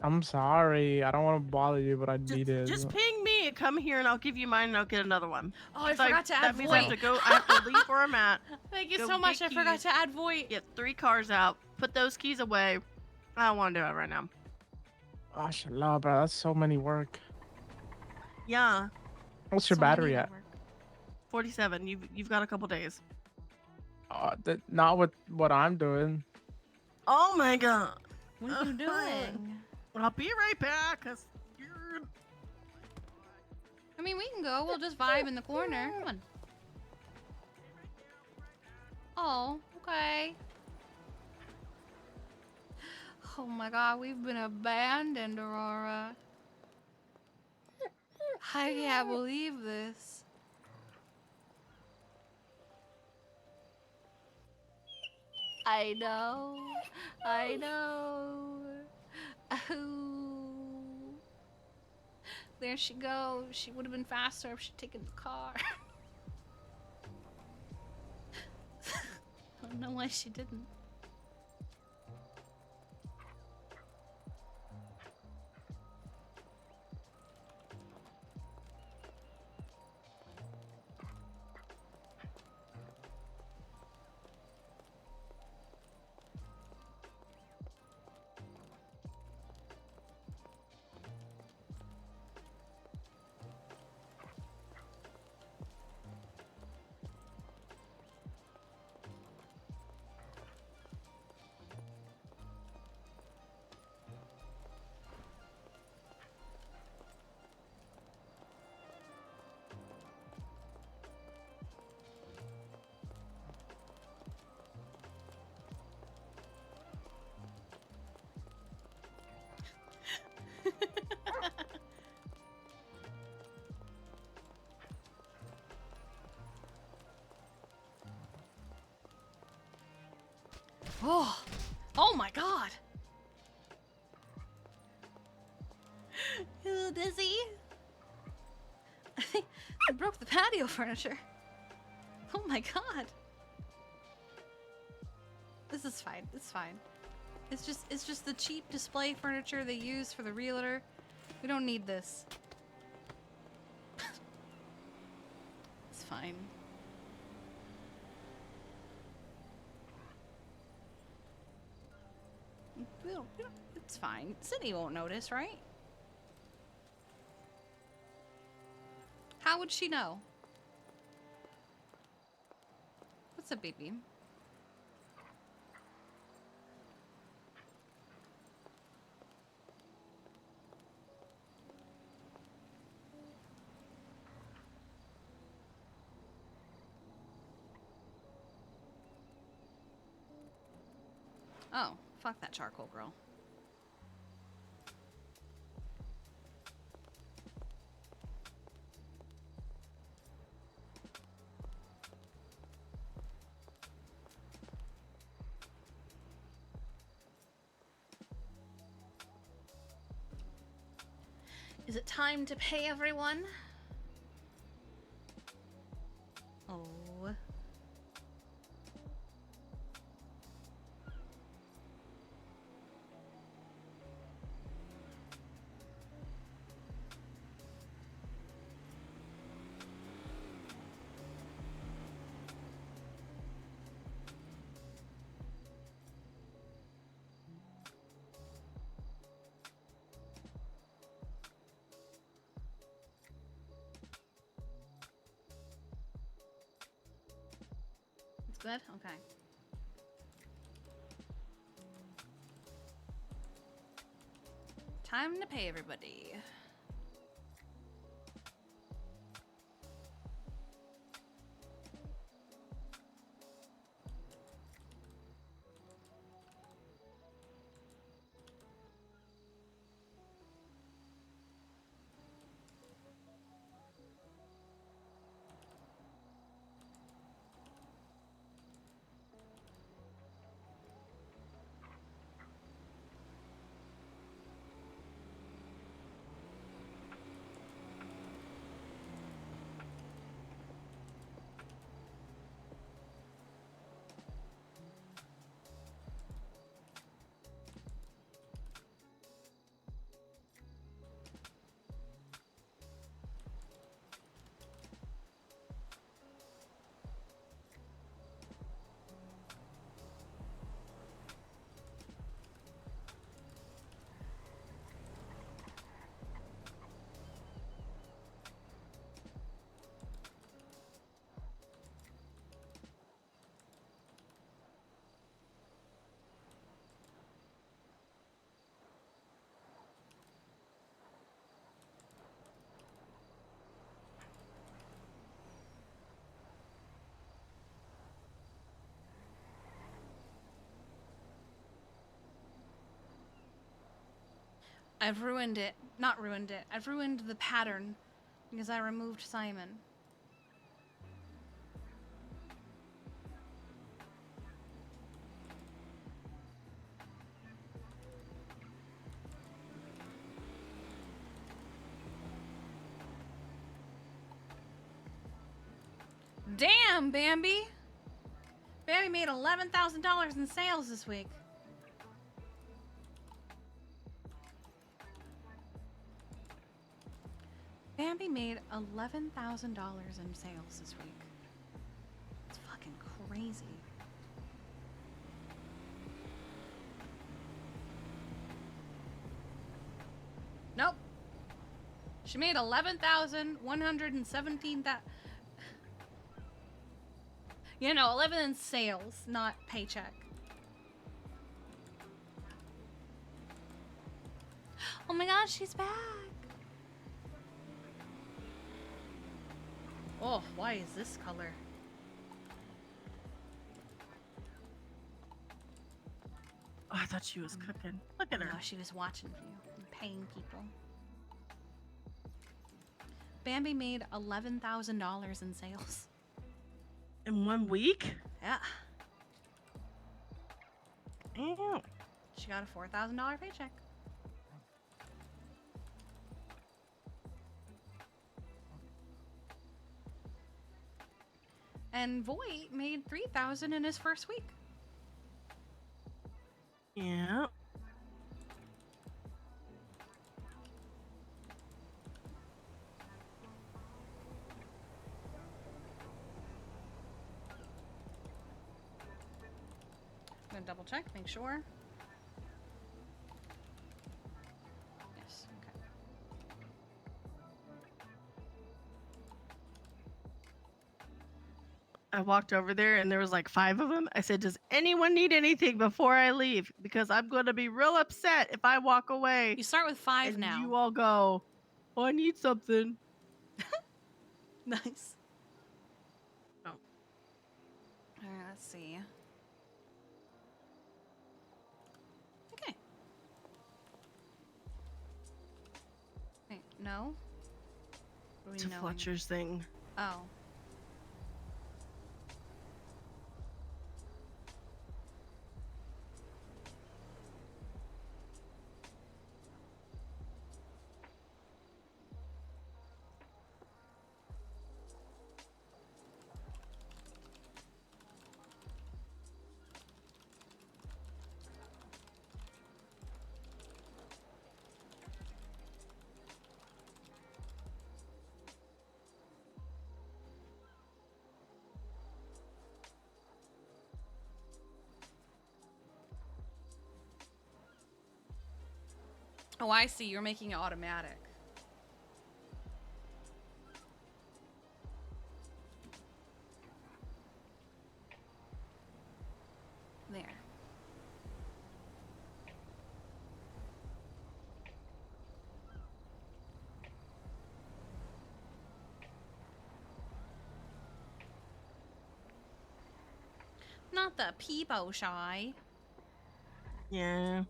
I'm sorry. I don't want to bother you, but I need it. Just ping me and come here, and I'll give you mine, and I'll get another one. Oh, I 'Cause forgot to add That means I have to Voight. go. I have to leave where I'm at. Thank you Go so much. I get forgot keys. to add Voight. Get 3 cars out. Put those keys away. I don't want to do it right now. Gosh, Allah, bro. That's so many work. Yeah. What's your So many battery at? 47. You've got a couple days. Not with what I'm doing. Oh my god. What are you doing? I'll be right back. 'Cause you're... I mean, we can go. We'll just vibe in the corner. Come on. Oh, okay. Oh my god, we've been abandoned, Aurora. I can't believe this. I know. I know. Oh. There she goes. She would have been faster if she'd taken the car. I don't know why she didn't. You a little dizzy? I think I broke the patio furniture. Oh my god. This is fine. It's fine. It's just the cheap display furniture they use for the realtor. We don't need this. It's fine. It's fine. City won't notice, right? How would she know? What's up, baby? Oh, fuck that charcoal girl. Is it time to pay everyone? Oh. It's good? Okay. Time to pay everybody. I've ruined it. Not ruined it. I've ruined the pattern because I removed Simon. Damn, Bambi! Bambi made $11,000 in sales this week. Bambi made $11,000 in sales this week. It's fucking crazy. Nope. She made 11,117. You know, 11 in sales, not paycheck. Oh my god, she's back. Oh, why is this color? Oh, I thought she was cooking. Look at her. No, she was watching for you and paying people. Bambi made $11,000 in sales. In 1 week? Yeah. Ew. She got a $4,000 paycheck. And Voight made 3,000 in his first week. Yeah. I'm gonna double check, make sure. Yes, okay. I walked over there and there was like 5 of them. I said, "Does anyone need anything before I leave? Because I'm going to be real upset if I walk away." You start with 5 and now. you all go, "Oh, I need something." Nice. Oh. Alright, let's see. Okay. Wait, no? What are we To knowing? Fletcher's thing. Oh. Oh, I see. You're making it automatic. There. Not the peepo shy. Yeah.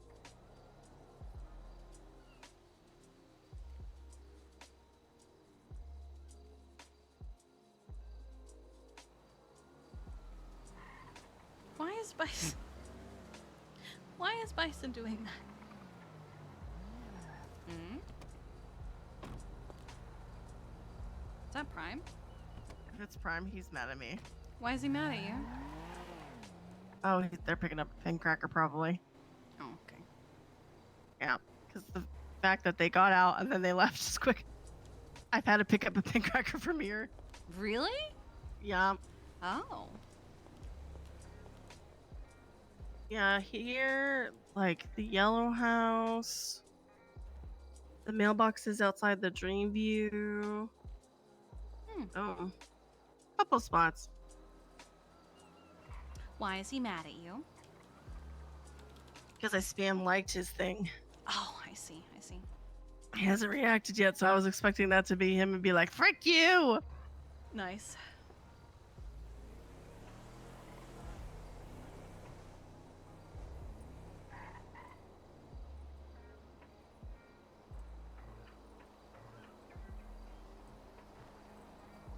Why is Bison... Why is Bison doing that? Hmm? Is that Prime? If it's Prime, he's mad at me. Why is he mad at you? Oh, they're picking up a pin cracker probably. Oh, okay. Yeah, because the fact that they got out and then they left just quick. I've had to pick up a pin cracker from here. Really? Yeah. Oh. Yeah, here, like the yellow house. The mailbox is outside the Dreamview. Oh. Couple spots. Why is he mad at you? Because I spam liked his thing. Oh, I see. I see. He hasn't reacted yet, so I was expecting that to be him and be like, "Frick you!" Nice.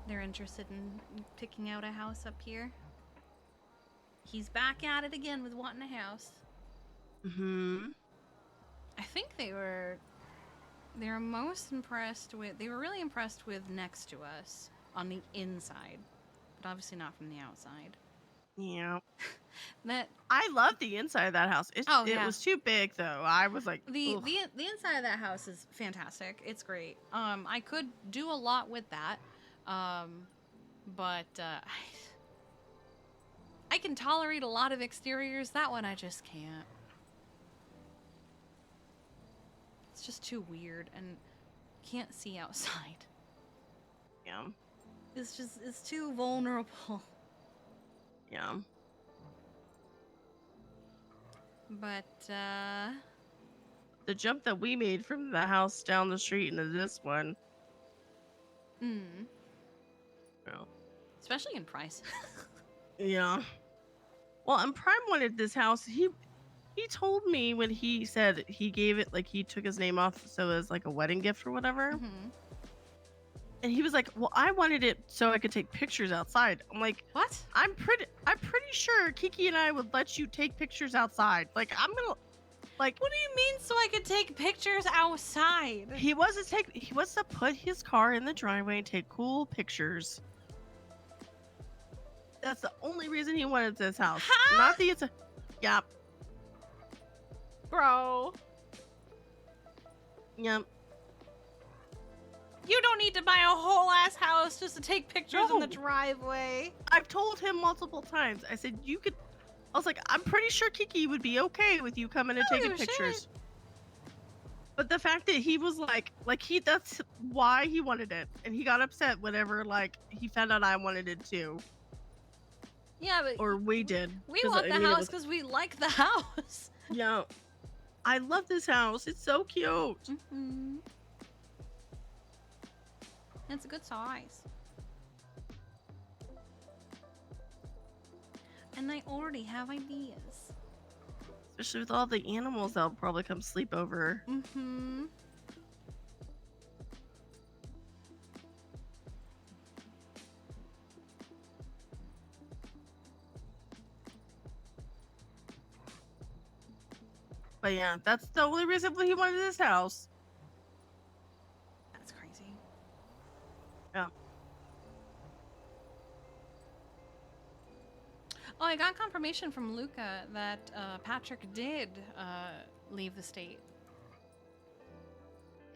They're interested in picking out a house up here. He's back at it again with wanting a house. Mm-hmm. I think they were most impressed with, they were really impressed with next to us on the inside, but obviously not from the outside. Yeah. That I love the inside of that house. It yeah. was too big though. I was like, the ugh. the inside of that house is fantastic. It's great. I could do a lot with that. But I can tolerate a lot of exteriors. That one I just can't. It's just too weird and can't see outside. Yeah. It's too vulnerable. Yeah. But the jump that we made from the house down the street into this one. Well, especially in price. yeah. Well, and Prime wanted this house. He told me when he said he gave it, like he took his name off so it was like a wedding gift or whatever. Mm-hmm. And he was like, "Well, I wanted it so I could take pictures outside." I'm like, "What? I'm pretty sure Kiki and I would let you take pictures outside. Like, I'm gonna, like." What do you mean so I could take pictures outside? He wants to put his car in the driveway and take cool pictures. That's the only reason he wanted this house. Not the Yep. Bro. Yep. You don't need to buy a whole ass house just to take pictures in the No. driveway. I've told him multiple times. I said, you could. I was like, I'm pretty sure Kiki would be okay with you coming and taking pictures. But the fact that he was that's why he wanted it. And he got upset whenever, he found out I wanted it too. Yeah, but. Or we did. We 'cause, want I the mean, it house was- because we like the house. Yeah. I love this house. It's so cute. Mm-hmm. It's a good size. And I already have ideas. Especially with all the animals that'll probably come sleep over. Mm-hmm. But yeah, that's the only reason why he wanted this house. That's crazy. Yeah. Oh, I got confirmation from Luca that Patrick did leave the state.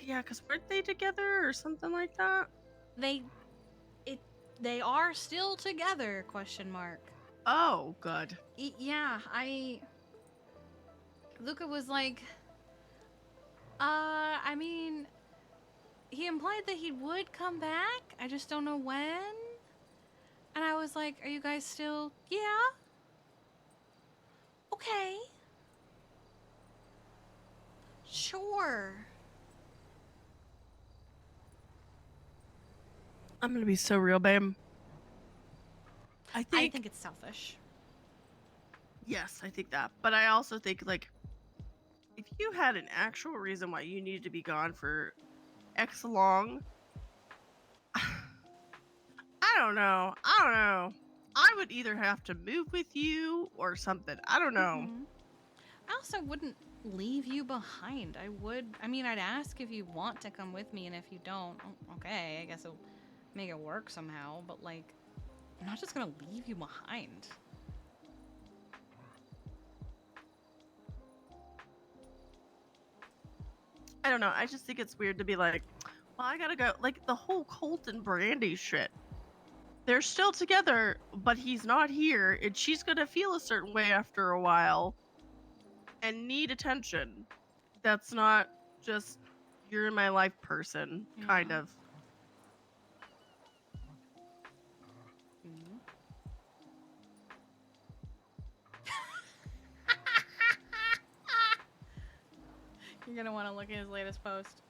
Yeah, because weren't they together or something like that? They are still together, question mark. Oh, good. Yeah, Luca was like, I mean, he implied that he would come back. I just don't know when. And I was like, are you guys still, yeah? Okay. Sure. I'm gonna be so real, babe. I think it's selfish. Yes, I think that. But I also think, if you had an actual reason why you needed to be gone for X long, I don't know. I would either have to move with you or something. I don't know. Mhm. I also wouldn't leave you behind. I'd ask if you want to come with me, and if you don't, okay, I guess I'll make it work somehow, but I'm not just gonna leave you behind. I don't know. I just think it's weird to be like, well, I gotta go. The whole Colt and Brandy shit. They're still together, but he's not here, and she's gonna feel a certain way after a while and need attention. That's not just you're in my life person, kind of. You're gonna want to look at his latest post.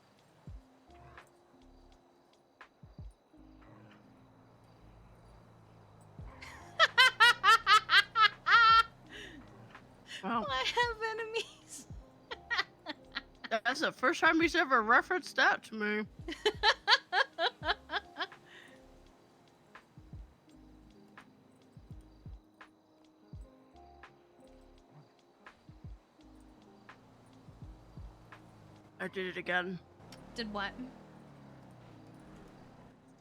Wow. I have enemies. That's the first time he's ever referenced that to me. I did it again. Did what?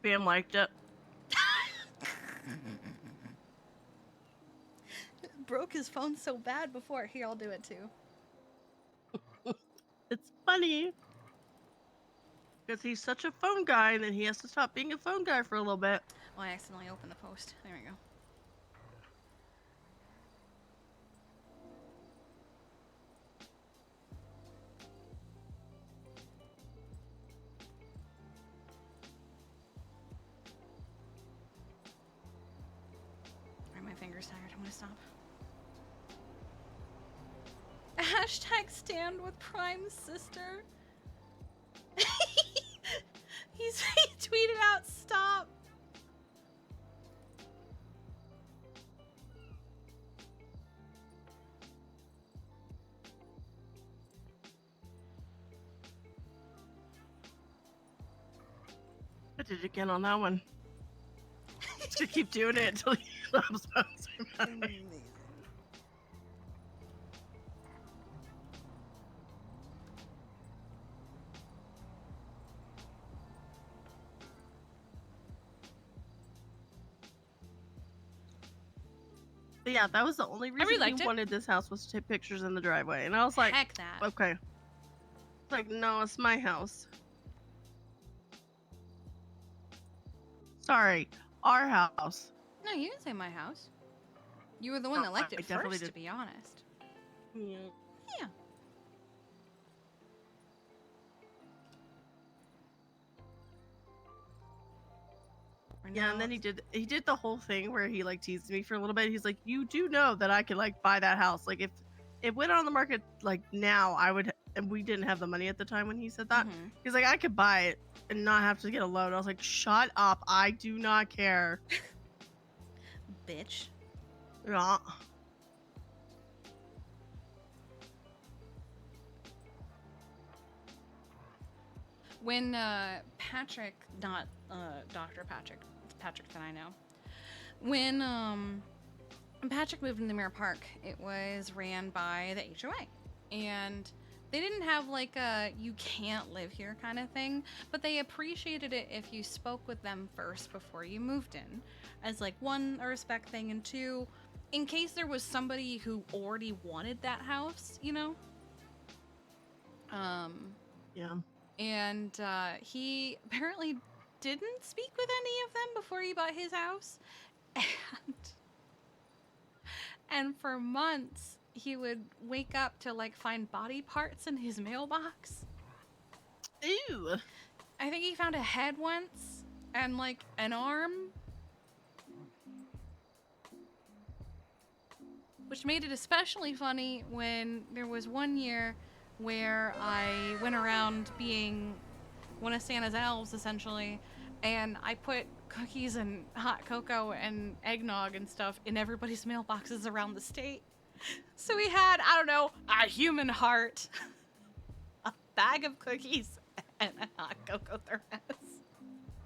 Bam liked it. Broke his phone so bad before. Here, I'll do it too. It's funny. Because he's such a phone guy, and then he has to stop being a phone guy for a little bit. Oh, I accidentally opened the post. There we go. Alright, my finger's tired. I'm gonna stop. Hashtag stand with Prime's sister. He tweeted out, stop. I did it again on that one. Just gonna keep doing it until he stops bouncing back. But yeah, that was the only reason liked he it. wanted this house was to take pictures in the driveway, and I was like, Heck that. okay. Like, no, it's my house. Sorry, our house. No, you didn't say my house. You were the one No, that liked I it definitely first, did. to be honest. Yeah. Yeah. Yeah, and then he did the whole thing where he like teased me for a little bit. He's like, "You do know that I could like buy that house. Like if it went on the market like now, I would." And we didn't have the money at the time when he said that. He's like, "I could buy it and not have to get a loan." I was like, "Shut up! I do not care." Bitch. Yeah. When Patrick, not Dr. Patrick, it's Patrick that I know. When Patrick moved into Mirror Park, it was ran by the HOA. And they didn't have like a you can't live here kind of thing, but they appreciated it if you spoke with them first before you moved in. As like one, a respect thing, and two, in case there was somebody who already wanted that house, you know? Yeah. And he apparently didn't speak with any of them before he bought his house. And for months, he would wake up to like find body parts in his mailbox. Ew. I think he found a head once and like an arm. Which made it especially funny when there was one year where I went around being one of Santa's elves, essentially, and I put cookies and hot cocoa and eggnog and stuff in everybody's mailboxes around the state. So we had, I don't know, a human heart, a bag of cookies, and a hot cocoa thermos.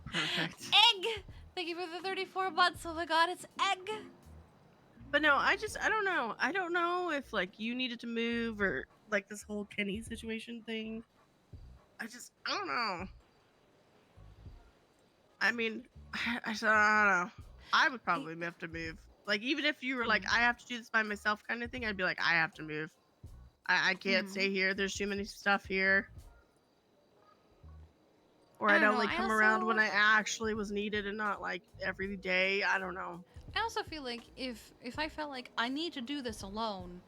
Perfect. Egg! Thank you for the 34 months. Oh my god, it's egg! But no, I don't know. I don't know if like you needed to move or like this whole Kenny situation thing. I don't know. I mean, I don't know. I would probably have to move. Like even if you were like, I have to do this by myself kind of thing, I'd be like, I have to move. I can't stay here. There's too many stuff here. Or I'd only come around when I actually was needed and not like every day. I don't know. I also feel like if I felt like I need to do this alone,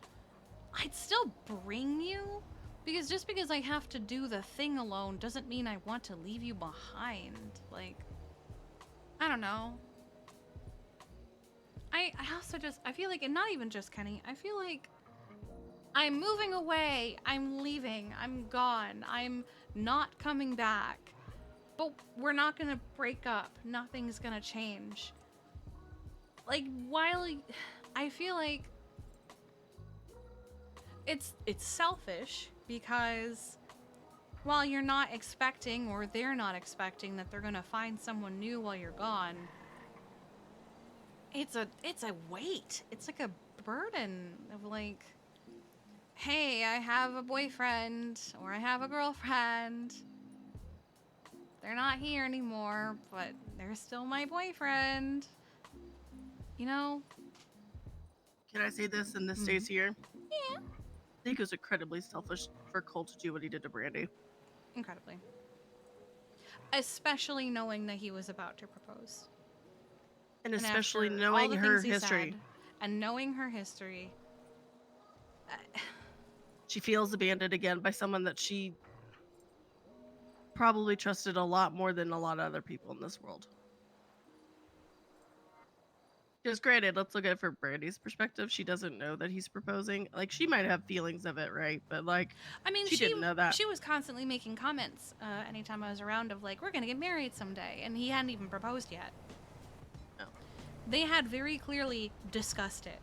I'd still bring you. Because just because I have to do the thing alone doesn't mean I want to leave you behind. Like, I don't know. I also I feel like, and not even just Kenny, I feel like I'm moving away, I'm leaving, I'm gone, I'm not coming back. But we're not gonna break up, nothing's gonna change. Like, while I feel like it's selfish because while you're not expecting or they're not expecting that they're gonna find someone new while you're gone, it's a weight. It's like a burden of like, hey, I have a boyfriend or I have a girlfriend. They're not here anymore, but they're still my boyfriend. You know? Can I say this and this stays here? Yeah. I think it was incredibly selfish for Cole to do what he did to Brandy. Incredibly. Especially knowing that he was about to propose. And especially after knowing all the her things he history. said, and knowing her history. She feels abandoned again by someone that she probably trusted a lot more than a lot of other people in this world. Because granted, let's look at it from Brandy's perspective. She doesn't know that he's proposing. Like, she might have feelings of it, right? But like, I mean, she didn't know that. She was constantly making comments anytime I was around of like, we're gonna get married someday, and he hadn't even proposed yet. No. They had very clearly discussed it.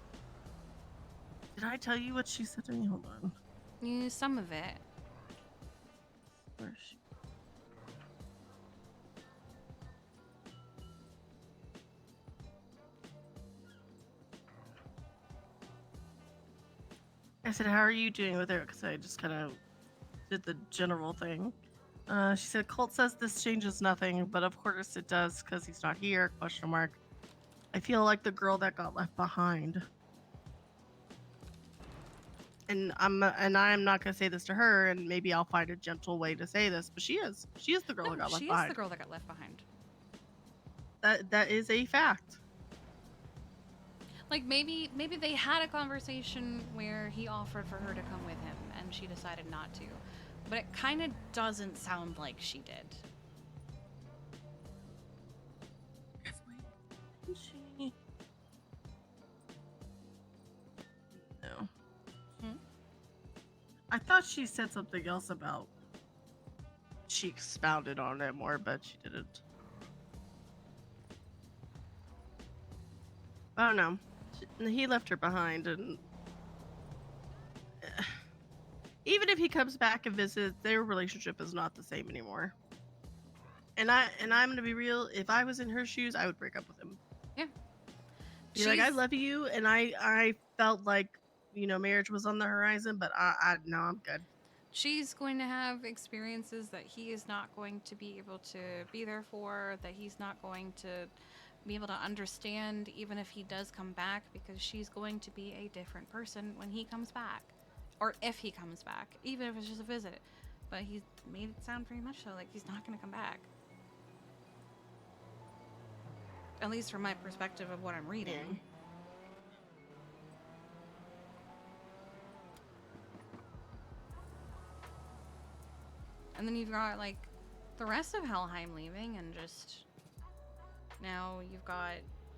Did I tell you what she said to me? Hold on. Some of it. Where is she? I said, how are you doing with her? Because I just kind of did the general thing. She said, Colt says this changes nothing, but of course it does because he's not here, question mark. I feel like the girl that got left behind. and I'm not gonna say this to her, and maybe I'll find a gentle way to say this, but she is the girl No, that got left she is behind. the girl that got left behind. That is a fact. Like maybe they had a conversation where he offered for her to come with him and she decided not to. But it kind of doesn't sound like she did. She... No. I thought she said something else about she expounded on it more, but she didn't. I don't know. He left her behind, and even if he comes back and visits, their relationship is not the same anymore. And I'm gonna be real. If I was in her shoes, I would break up with him. Yeah. Be like, I love you, and I felt like, you know, marriage was on the horizon, but no, I'm good. She's going to have experiences that he is not going to be able to be there for, that he's not going to be able to understand, even if he does come back, because she's going to be a different person when he comes back. Or if he comes back, even if it's just a visit. But he made it sound very much so like he's not going to come back. At least from my perspective of what I'm reading. And then you've got, like, the rest of Helheim leaving, and just... Now you've got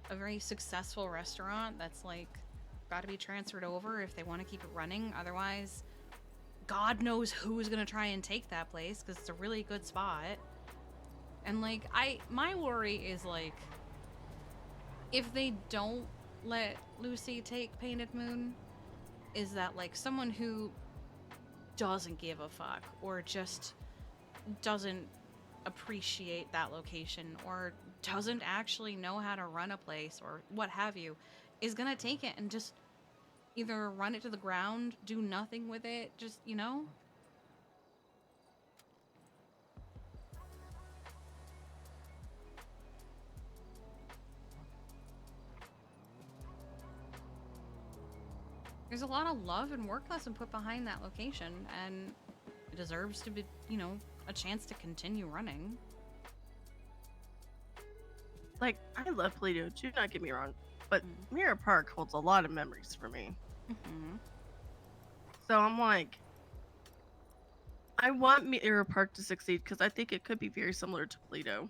a very successful restaurant that's, like, got to be transferred over if they want to keep it running. Otherwise, God knows who's going to try and take that place, because it's a really good spot. And, like, my worry is, like, if they don't let Lucy take Painted Moon, is that, like, someone who doesn't give a fuck, or just doesn't appreciate that location, or doesn't actually know how to run a place, or what have you, is gonna take it and just either run it to the ground, do nothing with it, just, you know? There's a lot of love and work that's been put behind that location, and it deserves to be, you know, a chance to continue running. Like, I love Toledo, do not get me wrong, but Mirror Park holds a lot of memories for me. So I'm like, I want Mirror Park to succeed because I think it could be very similar to Toledo.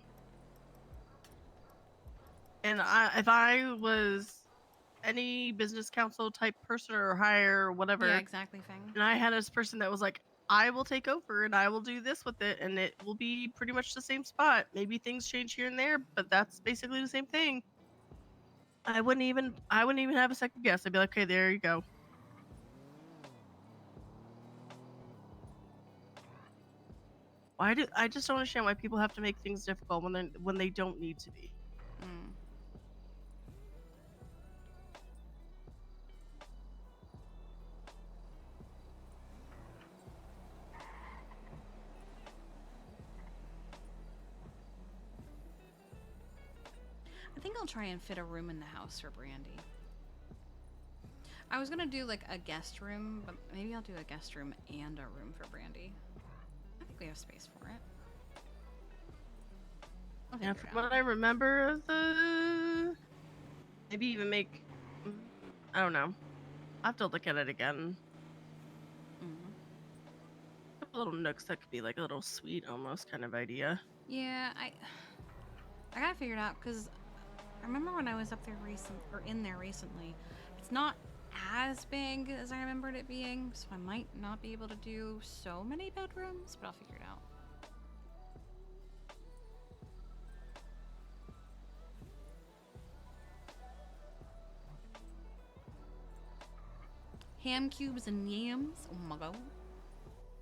And if I was any business council type person or hire or whatever, Yeah, exactly, Fang. and I had this person that was like, I will take over and I will do this with it, and it will be pretty much the same spot. Maybe things change here and there, but that's basically the same thing. I wouldn't even have a second guess. I'd be like, okay, there you go. I just don't understand why people have to make things difficult when they don't need to be. I think I'll try and fit a room in the house for Brandy. I was gonna do like a guest room, but maybe I'll do a guest room and a room for Brandy. I think we have space for it. Yeah, from what I remember of the... Maybe even make... I don't know. I'll have to look at it again. Little nooks that could be like a little suite almost kind of idea. Yeah, I gotta figure it out, because I remember when I was up there in there recently, it's not as big as I remembered it being, so I might not be able to do so many bedrooms, but I'll figure it out. Ham cubes and yams. Oh my god.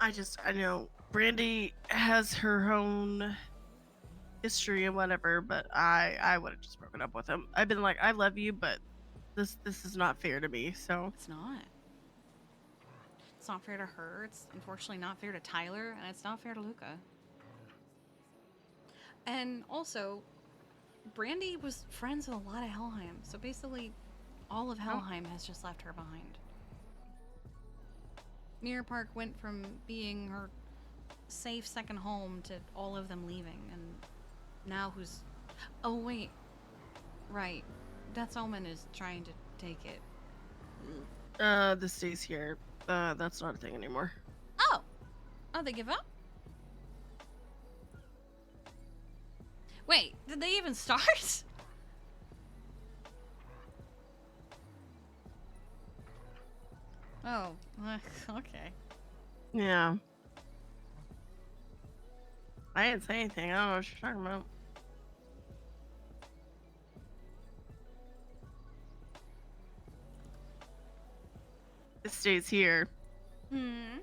I know Brandy has her own history and whatever, but I would have just broken up with him. I've been like, I love you, but this is not fair to me. So it's not. It's not fair to her. It's unfortunately not fair to Tyler, and it's not fair to Luca. And also, Brandy was friends with a lot of Helheim, so basically all of Helheim has just left her behind. Mirror Park went from being her safe second home to all of them leaving, and now who's... Oh, wait. Right. Death's Omen is trying to take it. This stays here. That's not a thing anymore. Oh! Oh, they give up? Wait, did they even start? Oh, okay. Yeah. I didn't say anything. I don't know what you're talking about. This stays here. Hmm.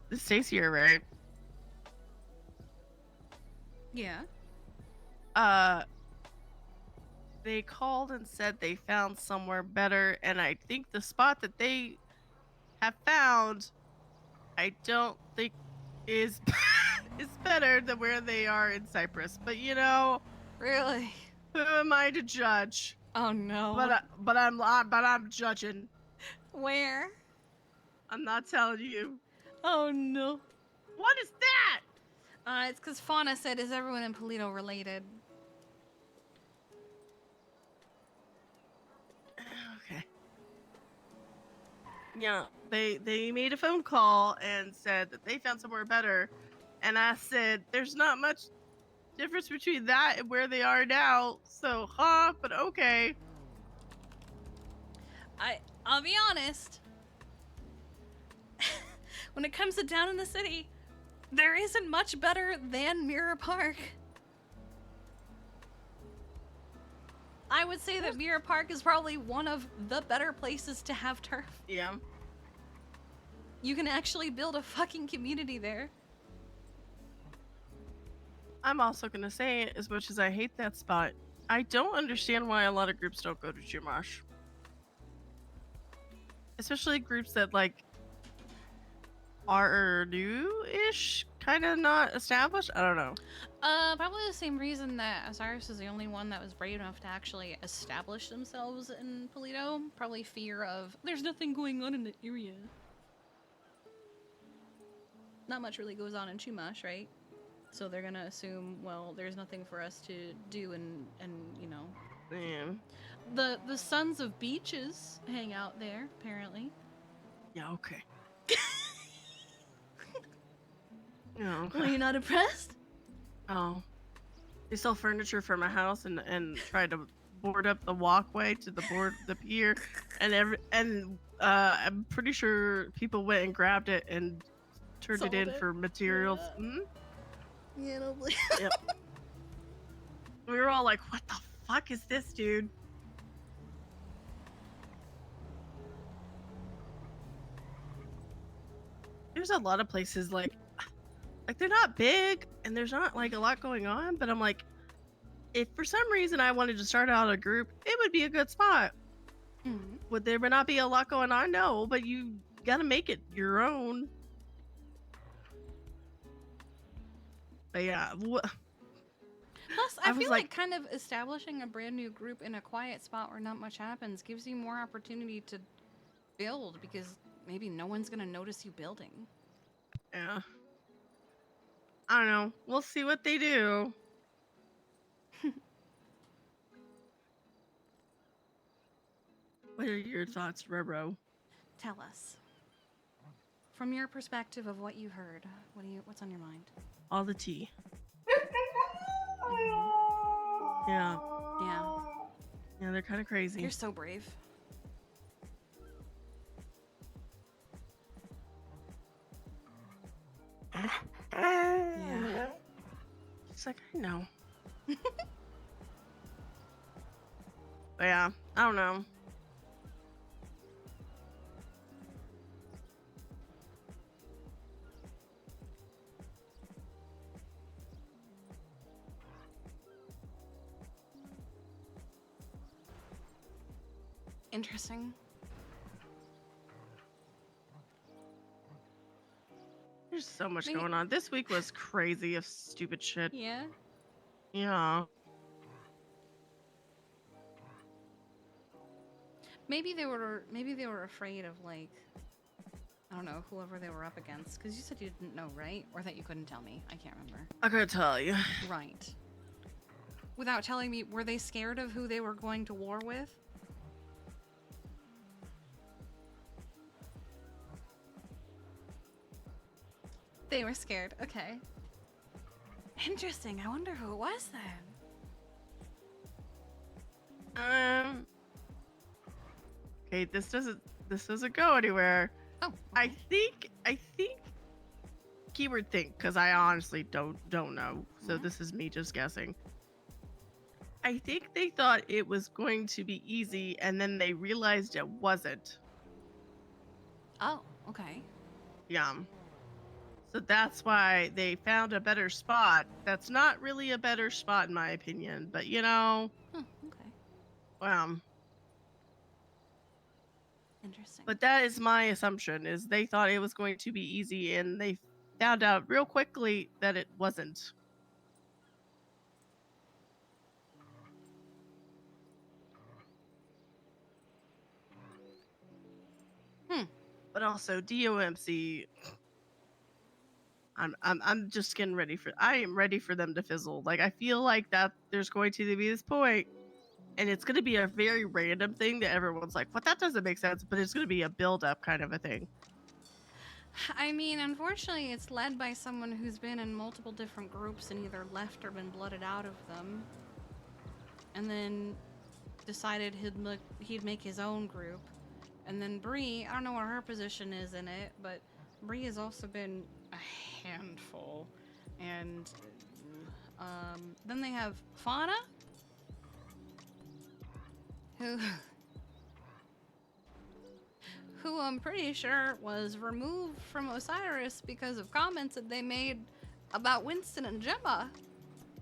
This stays here, right? Yeah. They called and said they found somewhere better, and I think the spot that they have found, I don't think is is better than where they are in Cyprus. But you know, really, who am I to judge? Oh no. But I'm judging. Where? I'm not telling you. Oh no. What is that? It's because Fauna said, "Is everyone in Polito related?" Okay. Yeah, they made a phone call and said that they found somewhere better, and I said there's not much difference between that and where they are now. So, but okay. I'll be honest. When it comes to down in the city, there isn't much better than Mirror Park. I would say that Mirror Park is probably one of the better places to have turf. Yeah. You can actually build a fucking community there. I'm also gonna say, as much as I hate that spot, I don't understand why a lot of groups don't go to Chumash. Especially groups that, like, are new-ish, kind of not established. I don't know. Probably the same reason that Osiris is the only one that was brave enough to actually establish themselves in Polito. Probably fear of, there's nothing going on in the area. Not much really goes on in Chumash, right? So they're gonna assume, well, there's nothing for us to do, and you know. Yeah. The Sons of Beaches hang out there, apparently. Yeah, okay. Yeah, okay. Were you not impressed? Oh. They sell furniture for my house and try to board up the walkway to the pier, and I'm pretty sure people went and grabbed it and turned Sold it in it? for materials. Yeah. Mhm. Yeah, no, Yep. We were all like, what the fuck is this, dude? There's a lot of places like they're not big and there's not like a lot going on, but I'm like, if for some reason I wanted to start out a group, it would be a good spot. Mm-hmm. Would there not be a lot going on? No, but you gotta make it your own. But yeah. Plus, I feel like kind of establishing a brand new group in a quiet spot where not much happens gives you more opportunity to build, because maybe no one's gonna notice you building. Yeah. I don't know. We'll see what they do. What are your thoughts, Roro? Tell us. From your perspective of what you heard, what's on your mind? All the tea. Yeah. Yeah. Yeah, they're kind of crazy. You're so brave. Yeah. It's like, I know. But yeah, I don't know. Interesting. There's so much going on. This week was crazy of stupid shit. Yeah. Yeah. Maybe they were afraid of, like, I don't know, whoever they were up against. Because you said you didn't know, right? Or that you couldn't tell me. I can't remember. I could tell you. Right. Without telling me, were they scared of who they were going to war with? They were scared. Okay. Interesting. I wonder who it was then. Okay, this doesn't go anywhere. Oh. Okay. I think keyword think, because I honestly don't know. So this is me just guessing. I think they thought it was going to be easy, and then they realized it wasn't. Oh, okay. Yeah. So that's why they found a better spot. That's not really a better spot in my opinion, but you know. Okay. Interesting. But that is my assumption, is they thought it was going to be easy, and they found out real quickly that it wasn't. But also DOMC, I'm just getting ready for. I am ready for them to fizzle. Like I feel like that there's going to be this point, and it's going to be a very random thing that everyone's like, "What? That doesn't make sense." But it's going to be a build-up kind of a thing. I mean, unfortunately, it's led by someone who's been in multiple different groups and either left or been blooded out of them, and then decided he'd make his own group. And then Bree, I don't know what her position is in it, but Bree has also been a handful. And then they have Fauna, who I'm pretty sure was removed from Osiris because of comments that they made about Winston and Gemma,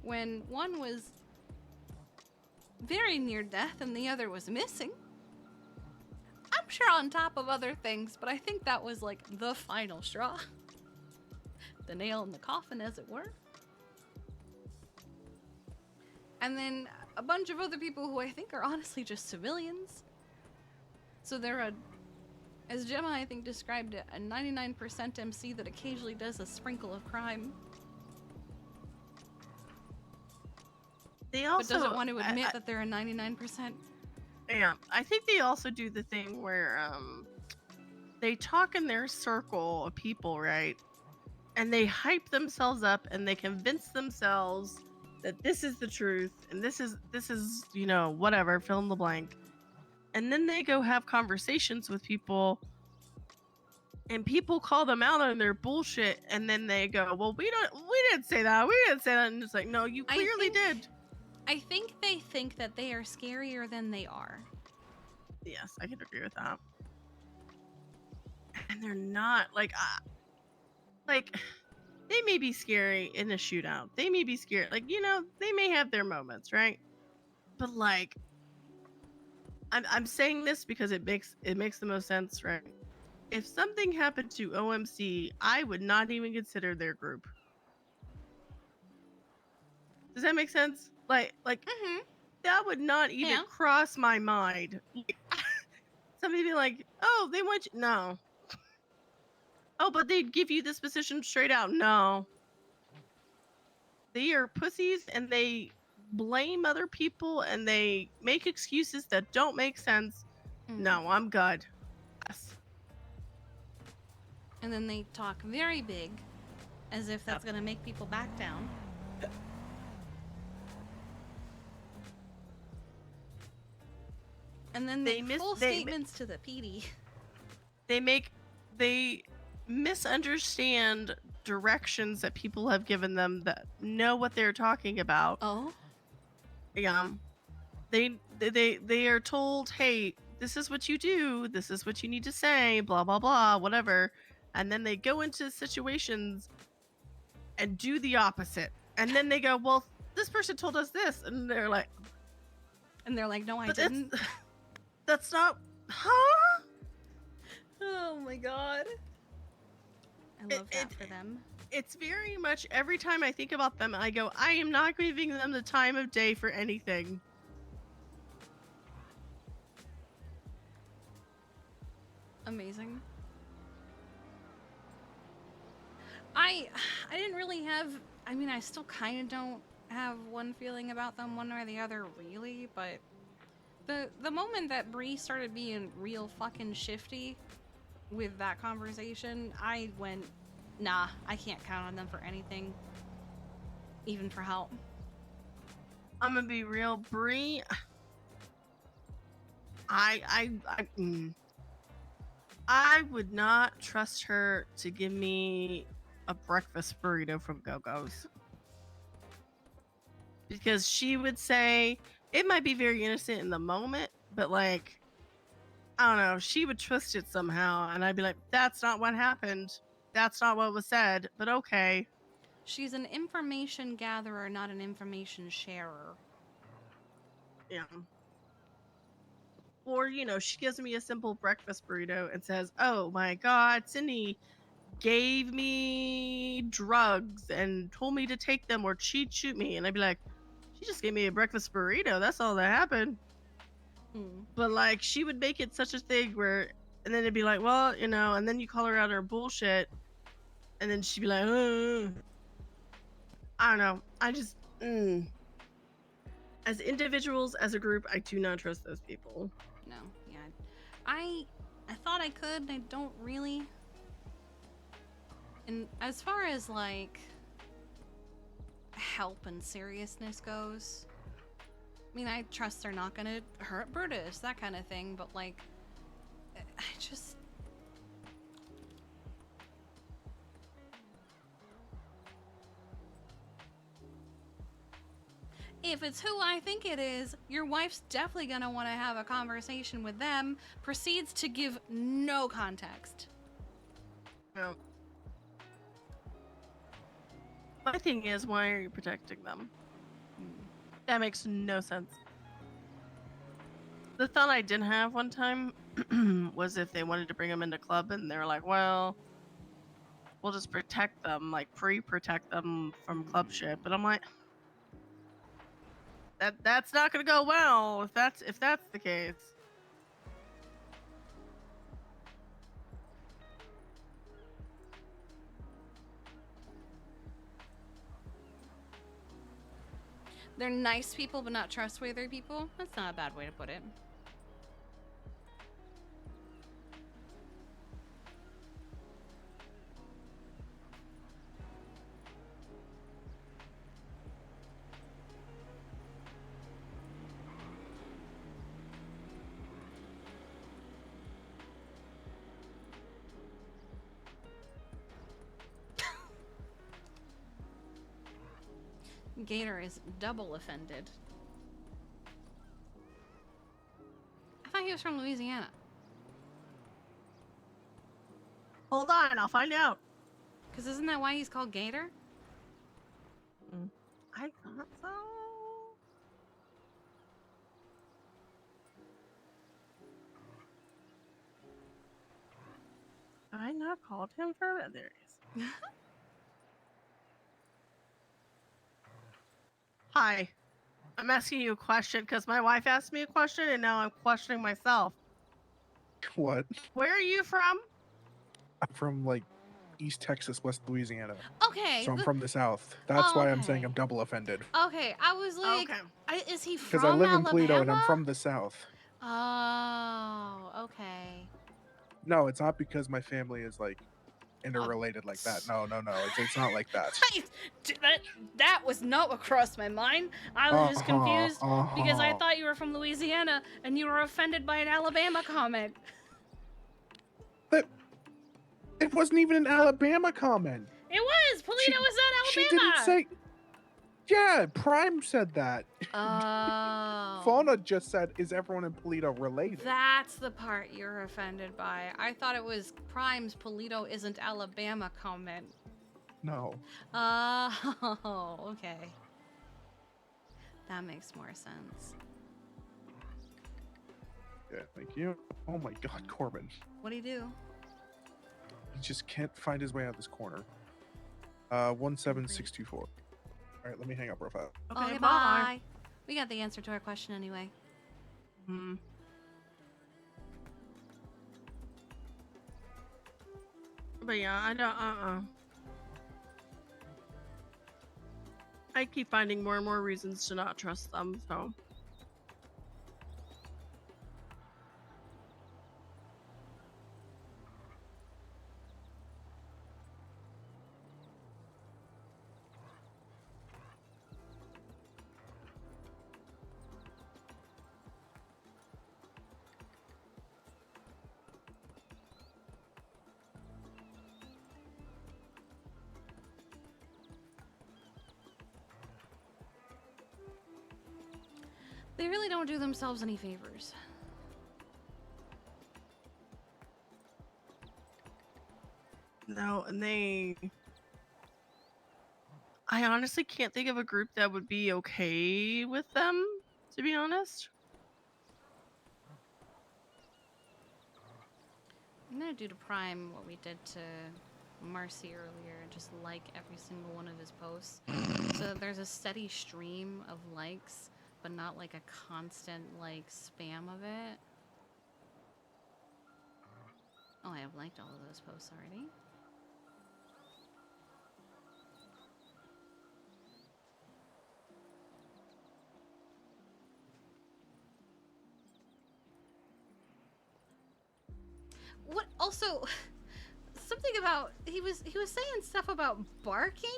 when one was very near death and the other was missing. I'm sure on top of other things, but I think that was like the final straw. The nail in the coffin, as it were. And then a bunch of other people who I think are honestly just civilians. So they're as Gemma I think described it, a 99% MC that occasionally does a sprinkle of crime. They also but doesn't want to admit that they're a 99%. Yeah, I think they also do the thing where they talk in their circle of people, right? And they hype themselves up and they convince themselves that this is the truth and this is you know, whatever, fill in the blank. And then they go have conversations with people and people call them out on their bullshit, and then they go, well, we didn't say that, and it's like, no, you clearly did. I think they think that they are scarier than they are. Yes, I can agree with that. And they're not like they may be scary in a shootout. They may be scary, like, you know, they may have their moments, right? But like, I'm saying this because it makes the most sense, right? If something happened to OMC, I would not even consider their group. Does that make sense? Like that would not even cross my mind. Like, somebody be like, "Oh, they want you." No. Oh, but they'd give you this position straight out. No. They are pussies, and they blame other people, and they make excuses that don't make sense. No, I'm good. Yes. And then they talk very big, as if that's gonna make people back down. And then they full statements to the PD. They misunderstand directions that people have given them that know what they're talking about. Oh. Yeah. They are told, hey, this is what you do, this is what you need to say, blah blah blah, whatever. And then they go into situations and do the opposite. And then they go, well, this person told us this, and they're like, no, I didn't. That's not, huh? Oh my god. I love that for them. It's very much, every time I think about them, I go, I am not giving them the time of day for anything. Amazing. I didn't really have. I mean, I still kind of don't have one feeling about them, one or the other, really. But the moment that Bree started being real fucking shifty with that conversation, I went, nah, I can't count on them for anything, even for help. I'm gonna be real, Bree. I would not trust her to give me a breakfast burrito from Go-Go's. Because she would say, it might be very innocent in the moment, but like, I don't know, she would twist it somehow, and I'd be like, that's not what happened. That's not what was said, but okay. She's an information gatherer, not an information sharer. Yeah. Or, you know, she gives me a simple breakfast burrito and says, oh my God, Cindy gave me drugs and told me to take them or she'd shoot me. And I'd be like, she just gave me a breakfast burrito. That's all that happened. But like, she would make it such a thing where, and then it'd be like, well, you know, and then you call her out her bullshit. And then she'd be like, I don't know. I just, as individuals, as a group, I do not trust those people. No, yeah. I thought I could, I don't really. And as far as like help and seriousness goes, I mean, I trust they're not gonna hurt Brutus, that kind of thing, but like, I just... If it's who I think it is, your wife's definitely gonna want to have a conversation with them, proceeds to give no context. No. My thing is, why are you protecting them? That makes no sense. The thought I did have one time was if they wanted to bring them into club and they were like, well, we'll just protect them, like pre-protect them from club shit. But I'm like, that's not gonna go well if that's the case. They're nice people, but not trustworthy people. That's not a bad way to put it. Gator is double offended. I thought he was from Louisiana. Hold on, I'll find out. Because isn't that why he's called Gator? I thought so. Have I not called him for it? There he is. Hi. I'm asking you a question because my wife asked me a question and now I'm questioning myself. What? Where are you from? I'm from like East Texas, West Louisiana. Okay. So I'm from the South. That's why I'm saying I'm double offended. Okay, I was like, is he from Because I live in Alabama? Toledo and I'm from the South. Oh, okay. No, it's not because my family is like interrelated like that. No. It's not like that. That was not what crossed my mind. I was just confused because I thought you were from Louisiana and you were offended by an Alabama comment. It wasn't even an Alabama comment. It was. Polito was not Alabama. She didn't say. Yeah, Prime said that. Oh. Fauna just said, "Is everyone in Polito related?" That's the part you're offended by. I thought it was Prime's Polito isn't Alabama comment. No. Oh, okay. That makes more sense. Yeah, thank you. Oh my God, Corbin. What'd he do? He just can't find his way out of this corner. 17624. All right, let me hang up real fast. Okay, bye. We got the answer to our question anyway. But yeah, I don't. I keep finding more and more reasons to not trust them, so. They really don't do themselves any favors. No, and I honestly can't think of a group that would be okay with them, to be honest. I'm gonna do to Prime what we did to Marcy earlier, just like every single one of his posts. So there's a steady stream of likes, but not like a constant like spam of it. Oh, I have liked all of those posts already. What also something about he was saying stuff about barking?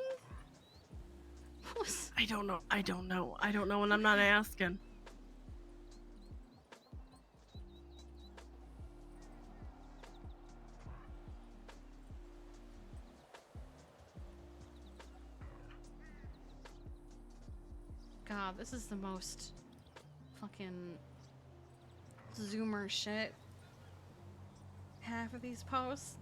I don't know, and I'm not asking. God, this is the most fucking Zoomer shit. Half of these posts.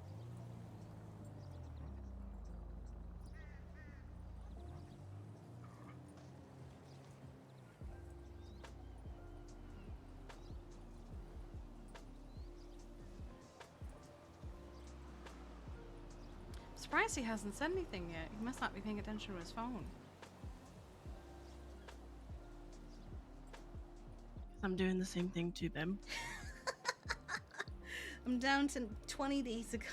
Surprised he hasn't said anything yet. He must not be paying attention to his phone. I'm doing the same thing to them. I'm down to 20 days ago.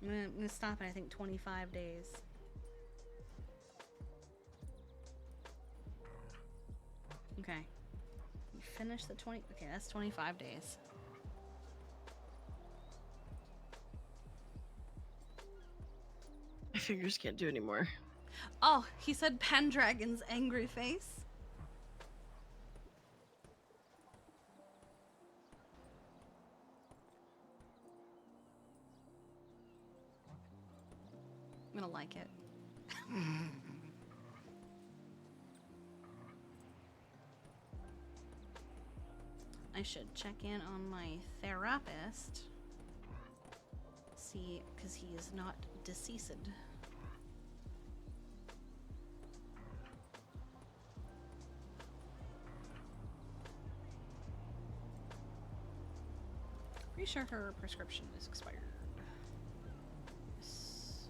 I'm gonna stop at I think 25 days. Okay. We finished the 20. Okay, that's 25 days. My fingers can't do anymore. Oh, he said Pendragon's angry face. I'm gonna like it. I should check in on my therapist. See, because he is not deceased. Pretty sure her prescription is expired. Yes.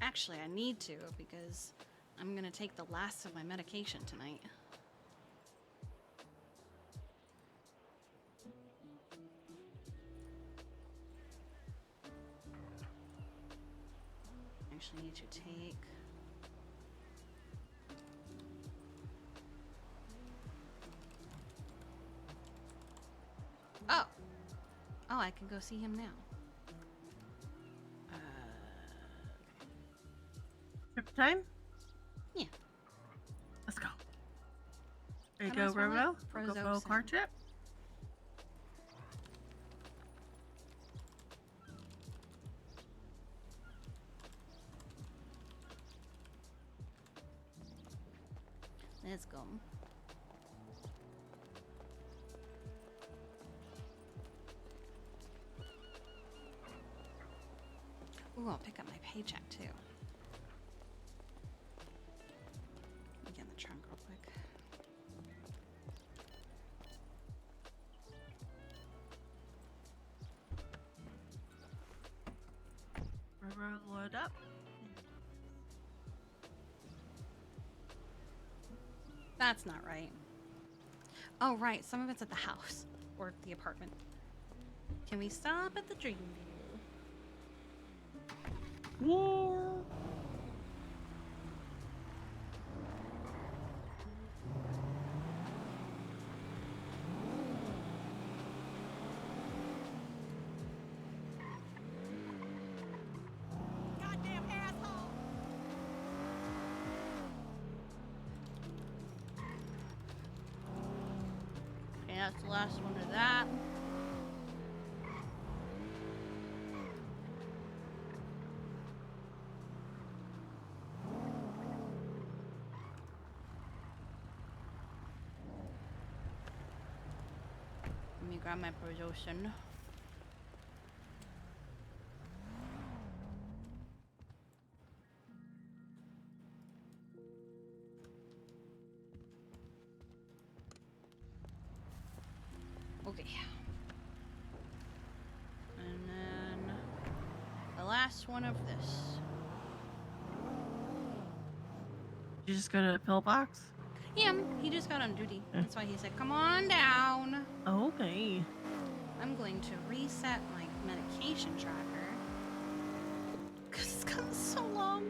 Actually, I need to because I'm gonna take the last of my medication tonight. Actually need to take... Oh! Oh, I can go see him now. Trip time? Yeah. Let's go. There you How do I go, spell it? Robo. Go Prozocin. car trip. Let's go. Ooh, I'll pick up my paycheck too. Let me get in the trunk real quick. Load up. That's not right. Oh, right. Some of it's at the house or the apartment. Can we stop at the Dreamview? Yeah. Goddamn asshole! Okay, that's the last one of that. Let me grab my potion. Okay. And then the last one of this. You just go to the pillbox? Yeah, he just got on duty. That's why he said, come on down. Okay. I'm going to reset my medication tracker. Because it's gotten so long.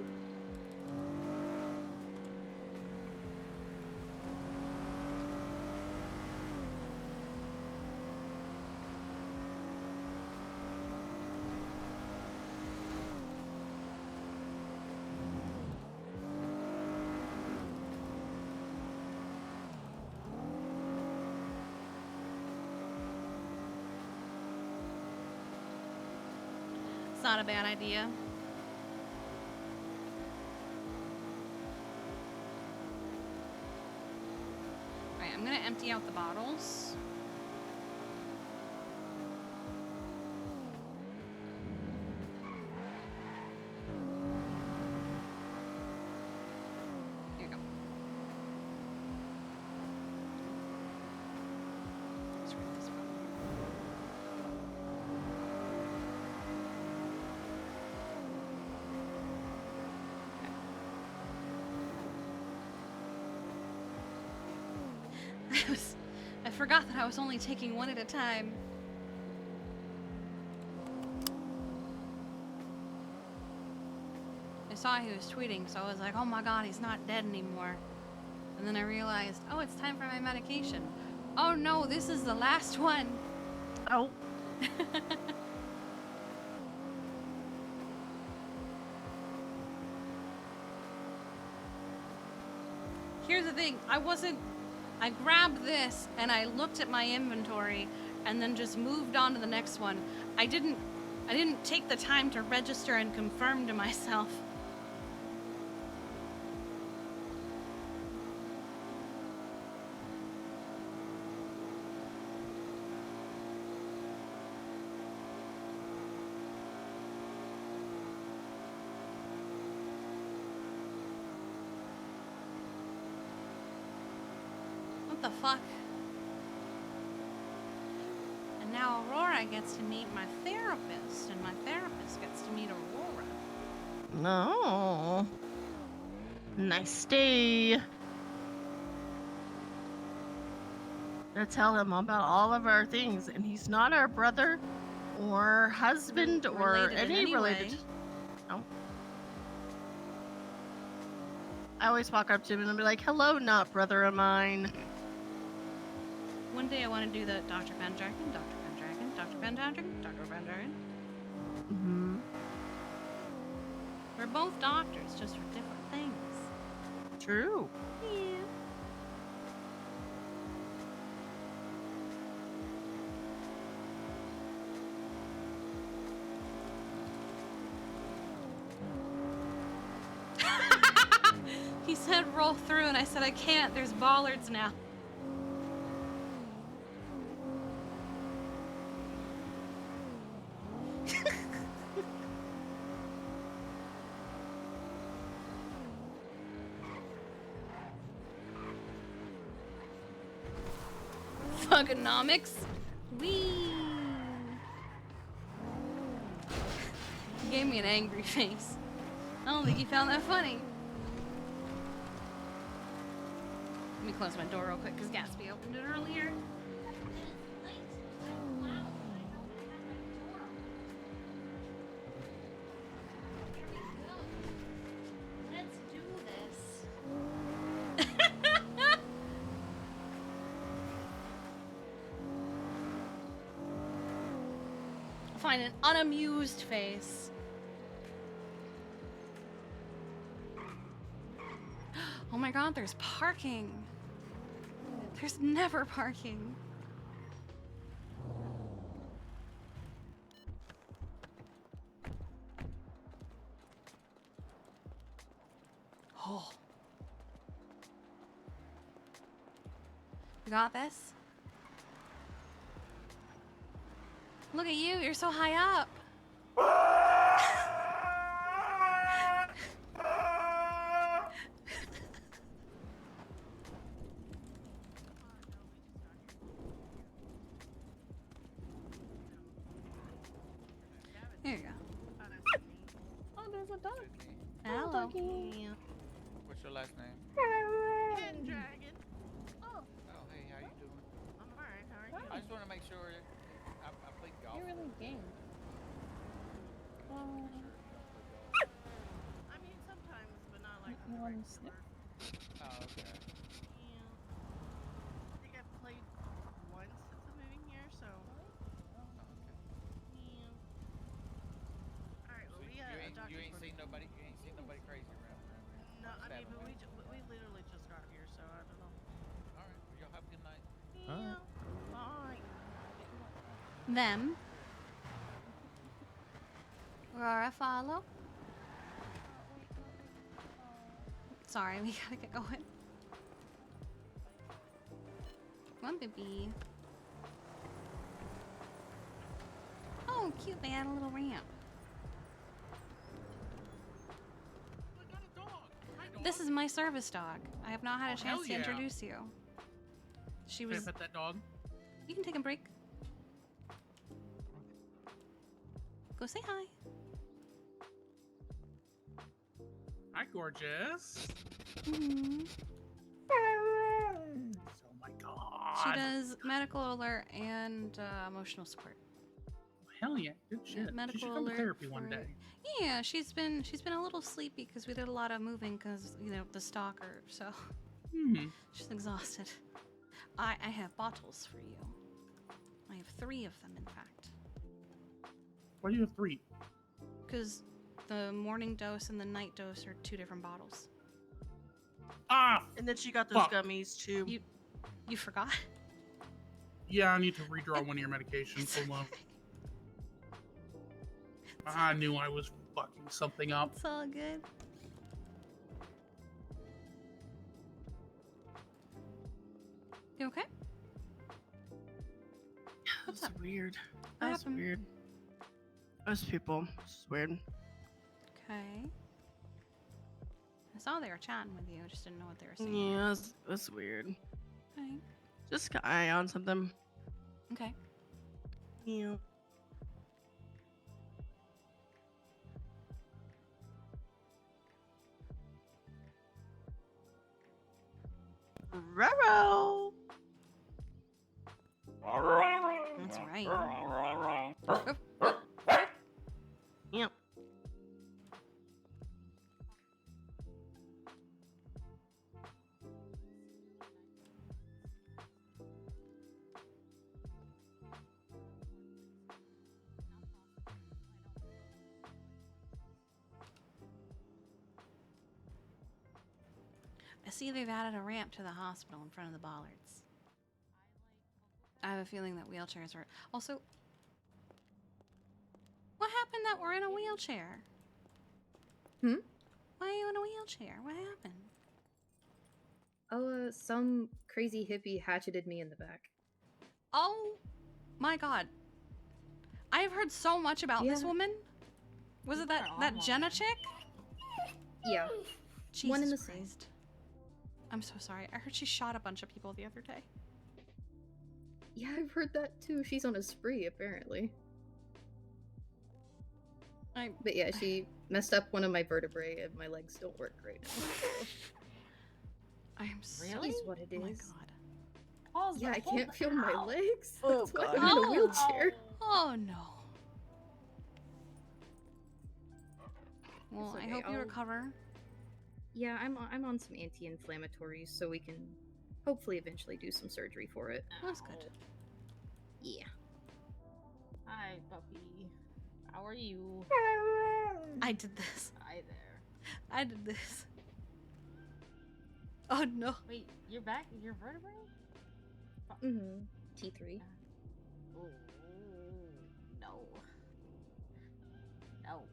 It's not a bad idea. Alright, I'm gonna empty out the bottles. Here you go. Let's read this one. I forgot that I was only taking one at a time. I saw he was tweeting, so I was like, oh my god, he's not dead anymore. And then I realized, oh, it's time for my medication. Oh no, this is the last one. Oh. Here's the thing, I grabbed this and I looked at my inventory and then just moved on to the next one. I didn't take the time to register and confirm to myself. What the fuck? And now Aurora gets to meet my therapist, and my therapist gets to meet Aurora. No. Nice day. To tell him about all of our things, and he's not our brother or husband or Related in any related. way. No. I always walk up to him and be like, hello, not brother of mine. One day I want to do the Dr. Pendragon, Dr. Pendragon, Dr. Pendragon, Dr. Pendragon. Mm-hmm. We're both doctors, just for different things. True. Yeah. He said roll through, and I said I can't. There's bollards now. Thugonomics. Wee. He gave me an angry face. I don't think he found that funny. Let me close my door real quick because Gatsby opened it earlier. Let's do this. Find an unamused face. Oh my god, there's parking. There's never parking. Oh. You got this? Look at you, you're so high up. Here you go. Oh, there's a dog. Hello. Doggy. What's your last name? Pendragon. Oh, hey, how you doing? I'm alright. How are you? I just want to make sure I played golf. You're really game. Oh. I mean, sometimes, but not like. You want to snip? Oh, okay. Yeah. I think I've played once since I'm moving here, so. Yeah. Alright, well, we You ain't seen nobody crazy around here. No, I mean, but we literally just got here, so I don't know. All right, well, y'all have a good night. Yeah. Bye. Them. Rora, follow. Sorry, we gotta get going. Come on, baby. Oh, cute. They had a little ramp. This is my service dog. I have not had a Oh, hell chance to yeah. introduce you. She was. Can I pet that dog? You can take a break. Go say hi. Hi, gorgeous. Mhm. Oh my god. She does medical alert and emotional support. Hell yeah, good shit. Medical She should come to alert therapy one for- day. Yeah, she's been a little sleepy because we did a lot of moving because the stalker. So she's exhausted. I have bottles for you. I have 3 of them, in fact. Why do you have 3? Because the morning dose and the night dose are 2 different bottles. Ah! And then she got those fuck. gummies too. You forgot? Yeah, I need to redraw one of your medications. Hold on. I knew I was fucking something up. It's all good. You okay? That's weird. What That's happened? weird. Most people. It's weird. Okay. I saw they were chatting with you. I just didn't know what they were saying. Yeah, that's weird. Okay. Just got eye on something. Okay. Yeah. Roro. That's right. Yep. I see they've added a ramp to the hospital in front of the bollards. I have a feeling that wheelchairs are also. What happened that we're in a wheelchair? Hmm? Why are you in a wheelchair? What happened? Oh, some crazy hippie hatcheted me in the back. Oh my god. I have heard so much about this woman. Was it that Jenna chick? Yeah. Jesus One in the same. Christ. I'm so sorry. I heard she shot a bunch of people the other day. Yeah, I've heard that too. She's on a spree, apparently. But yeah, she messed up one of my vertebrae and my legs don't work right now. I'm so... Is what it is. Oh my god. Pause Yeah, the I can't whole- feel my Ow. legs. Oh, That's why God. I'm in a Oh. wheelchair. Oh no. Well, It's I okay, hope you I'll- recover. Yeah, I'm on some anti-inflammatories, so we can hopefully eventually do some surgery for it. That's good. Yeah. Hi, puppy. How are you? I did this. Hi there. I did this. Oh no. Wait, you're back? Your vertebrae? Mm-hmm. T3. Ooh, no. No.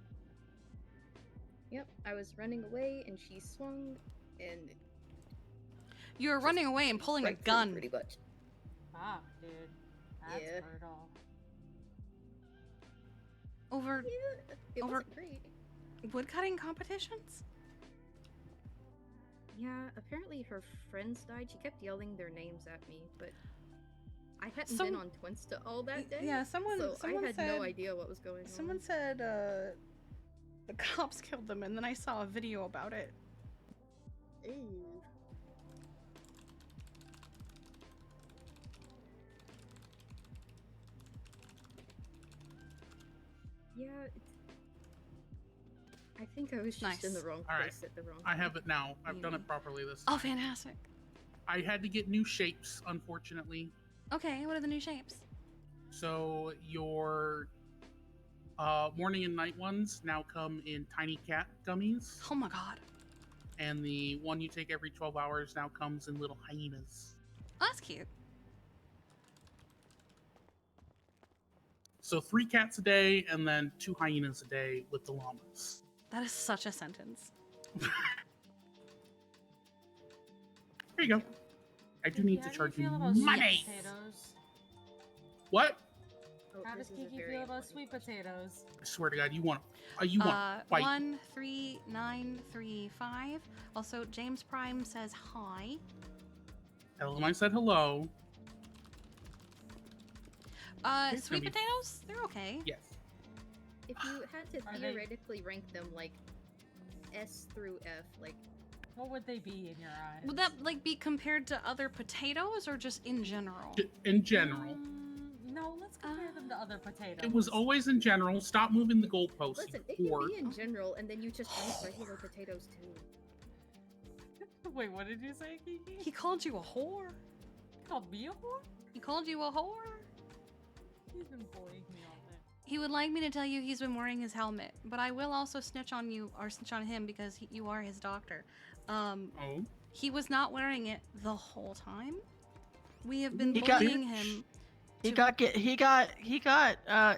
Yep, I was running away and she swung and You were running away and pulling a right through gun. pretty much. Fuck, dude. That's Yeah. brutal. Over It over wasn't great. woodcutting competitions? Yeah, apparently her friends died. She kept yelling their names at me, but I hadn't Some- been on Twinsta all that day. Yeah, someone so someone I had said, no idea what was going on. Someone said the cops killed them, and then I saw a video about it. Ooh. Yeah, I think I was just in the wrong All right. place at the wrong I time. have it now. I've done it properly this time. Oh, fantastic. I had to get new shapes, unfortunately. Okay, what are the new shapes? So your morning and night ones now come in tiny cat gummies. Oh my god. And the one you take every 12 hours now comes in little hyenas. Oh, that's cute. So 3 cats a day and then 2 hyenas a day with the llamas. That is such a sentence. There you go. I do need to charge you money. What? How does Kiki feel about sweet potatoes? I swear to God, you want to fight. 13935. Also, James Prime says hi. Tell them I said hello. It's Sweet gonna be- potatoes? They're okay. Yes. If you had to Are they- theoretically rank them like S through F, like What would they be in your eyes? Would that like be compared to other potatoes or just in general? In general. No, let's compare them to other potatoes. It was always in general. Stop moving the goalposts, listen, it you can whore. be in general, and then you just rank regular potatoes too. Wait, what did you say, Kiki? He called you a whore. He called me a whore? He called you a whore. He's been bullying me all day. He would like me to tell you he's been wearing his helmet, but I will also snitch on you or snitch on him because you are his doctor. Oh. He was not wearing it the whole time. We have been He got- bullying him. He got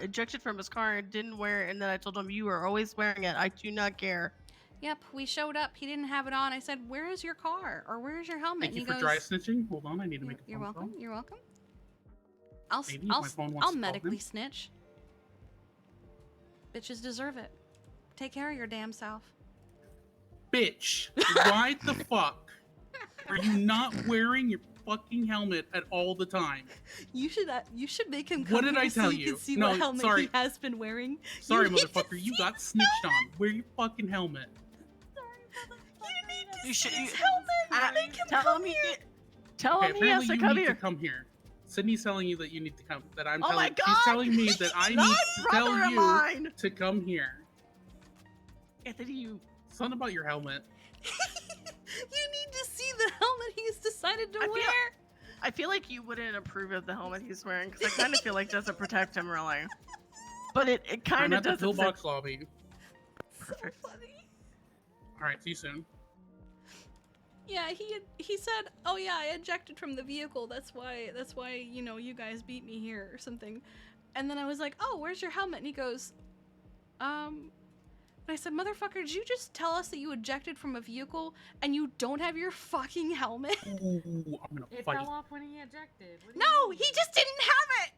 ejected from his car and didn't wear it, and then I told him, "You are always wearing it. I do not care." Yep, we showed up. He didn't have it on. I said, "Where is your car? Or where is your helmet?" Thank and you he for goes, dry snitching. Hold on, I need to make a "You're phone welcome. call. You're welcome." I'll Maybe if my phone wants I'll to call medically him. snitch. Bitches deserve it. Take care of your damn self. Bitch, why the fuck are you not wearing your fucking helmet at all the time? You should make him come What did here I so tell you you? can see No, what helmet sorry. he has been wearing. Sorry, You need to motherfucker, you got snitched on. Wear your fucking helmet. You should. his helmet. Make him Tell come him here. Tell Okay, him he has apparently to you come need here. to come here. Sydney's telling you that you need to come. That I'm Oh telling. my She's God! telling me that I He's need not to brother tell of you mine! to come here. Anthony, you. Something about your helmet. You need to see the helmet he's decided to wear. I feel like you wouldn't approve of the helmet he's wearing because I kind of feel like it doesn't protect him really. But it I'm kind of at the does. pillbox lobby. Perfect. All right, see you soon. Yeah, he said, "Oh yeah, I ejected from the vehicle. That's why you guys beat me here or something." And then I was like, "Oh, where's your helmet?" And he goes, And I said, "Motherfucker, did you just tell us that you ejected from a vehicle and you don't have your fucking helmet?" Ooh, I'm gonna It fight. fell off when he ejected. What do you No, mean? he just didn't have it.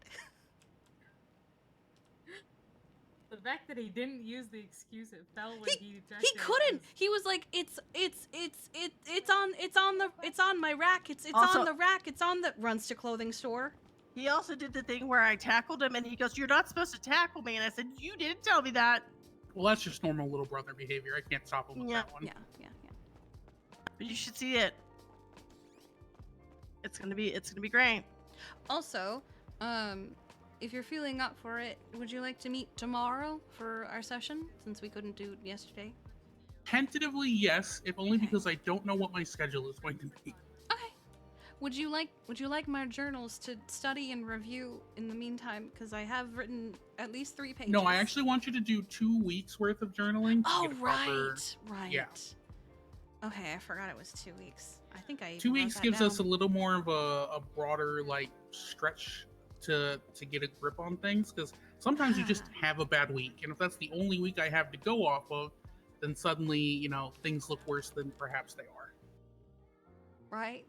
The fact that he didn't use the excuse it fell when he ejected. He couldn't. He was like, "It's on my rack. It's Also- on the rack. It's on the runs to clothing store." He also did the thing where I tackled him and he goes, "You're not supposed to tackle me." And I said, "You didn't tell me that." Well, that's just normal little brother behavior. I can't stop him with Yeah. that one. Yeah. But you should see it. It's gonna be great. Also, if you're feeling up for it, would you like to meet tomorrow for our session, since we couldn't do it yesterday? Tentatively, yes, if only because I don't know what my schedule is going to be. Would you like my journals to study and review in the meantime? Because I have written at least 3 pages. No, I actually want you to do 2 weeks worth of journaling. Oh, to get a proper... right. Yeah. Okay, I forgot it was 2 weeks. I think I even 2 wrote weeks that gives down. us a little more of a broader like stretch to get a grip on things, because sometimes you just have a bad week, and if that's the only week I have to go off of, then suddenly, you know, things look worse than perhaps they are. Right?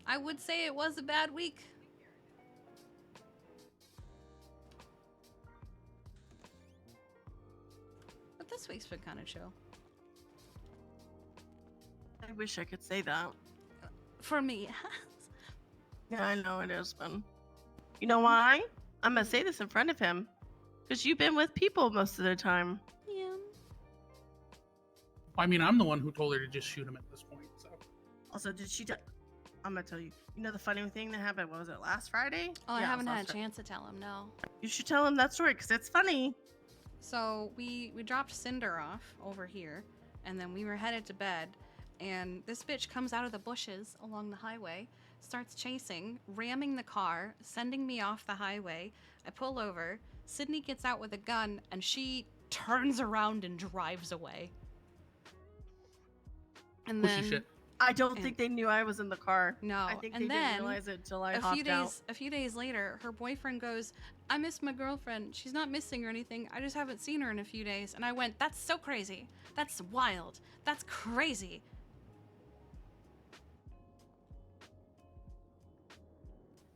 I would say it was a bad week. But this week's been kind of chill. I wish I could say that. For me. Yeah, I know it has been. You know why? I'm gonna say this in front of him. Because you've been with people most of the time. Yeah. I mean, I'm the one who told her to just shoot him at this point, so. Also, did she... I'm gonna tell you. You know the funny thing that happened? What was it, last Friday? Oh, I Yeah, it haven't was had last a chance to tell him, no. You should tell him that story, because it's funny. So we dropped Cinder off over here, and then we were headed to bed, and this bitch comes out of the bushes along the highway, starts chasing, ramming the car, sending me off the highway. I pull over, Sydney gets out with a gun, and she turns around and drives away. And Pushy then... shit. I don't think they knew I was in the car. No, I think and they then didn't realize it until I hopped out. A few days later, her boyfriend goes, "I miss my girlfriend. She's not missing or anything. I just haven't seen her in a few days." And I went, "That's so crazy. That's wild. That's crazy."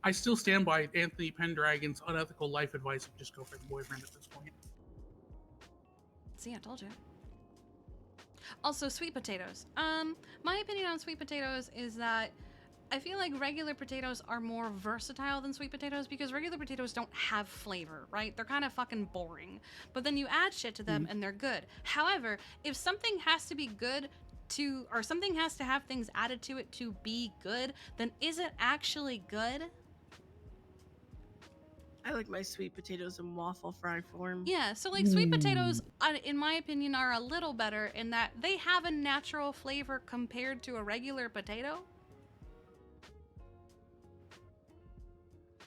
I still stand by Anthony Pendragon's unethical life advice of just go for the boyfriend at this point. See, I told you. Also, sweet potatoes. My opinion on sweet potatoes is that I feel like regular potatoes are more versatile than sweet potatoes because regular potatoes don't have flavor, right? They're kind of fucking boring. But then you add shit to them and they're good. However, if something has to be good or something has to have things added to it to be good, then is it actually good? I like my sweet potatoes in waffle fry form. Yeah, so like sweet potatoes, in my opinion, are a little better in that they have a natural flavor compared to a regular potato.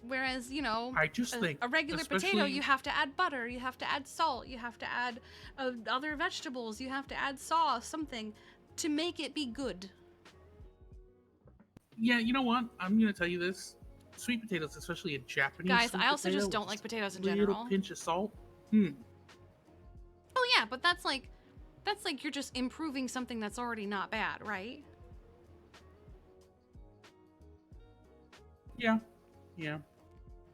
Whereas, you know, I just think, a regular potato, especially- you have to add butter, you have to add salt, you have to add other vegetables, you have to add sauce, something to make it be good. Yeah, you know what? I'm gonna tell you this. Sweet potatoes, especially a Japanese Guys, sweet I also potato just don't with like potatoes in a general. little pinch of salt. Oh yeah, but that's like you're just improving something that's already not bad, right? Yeah.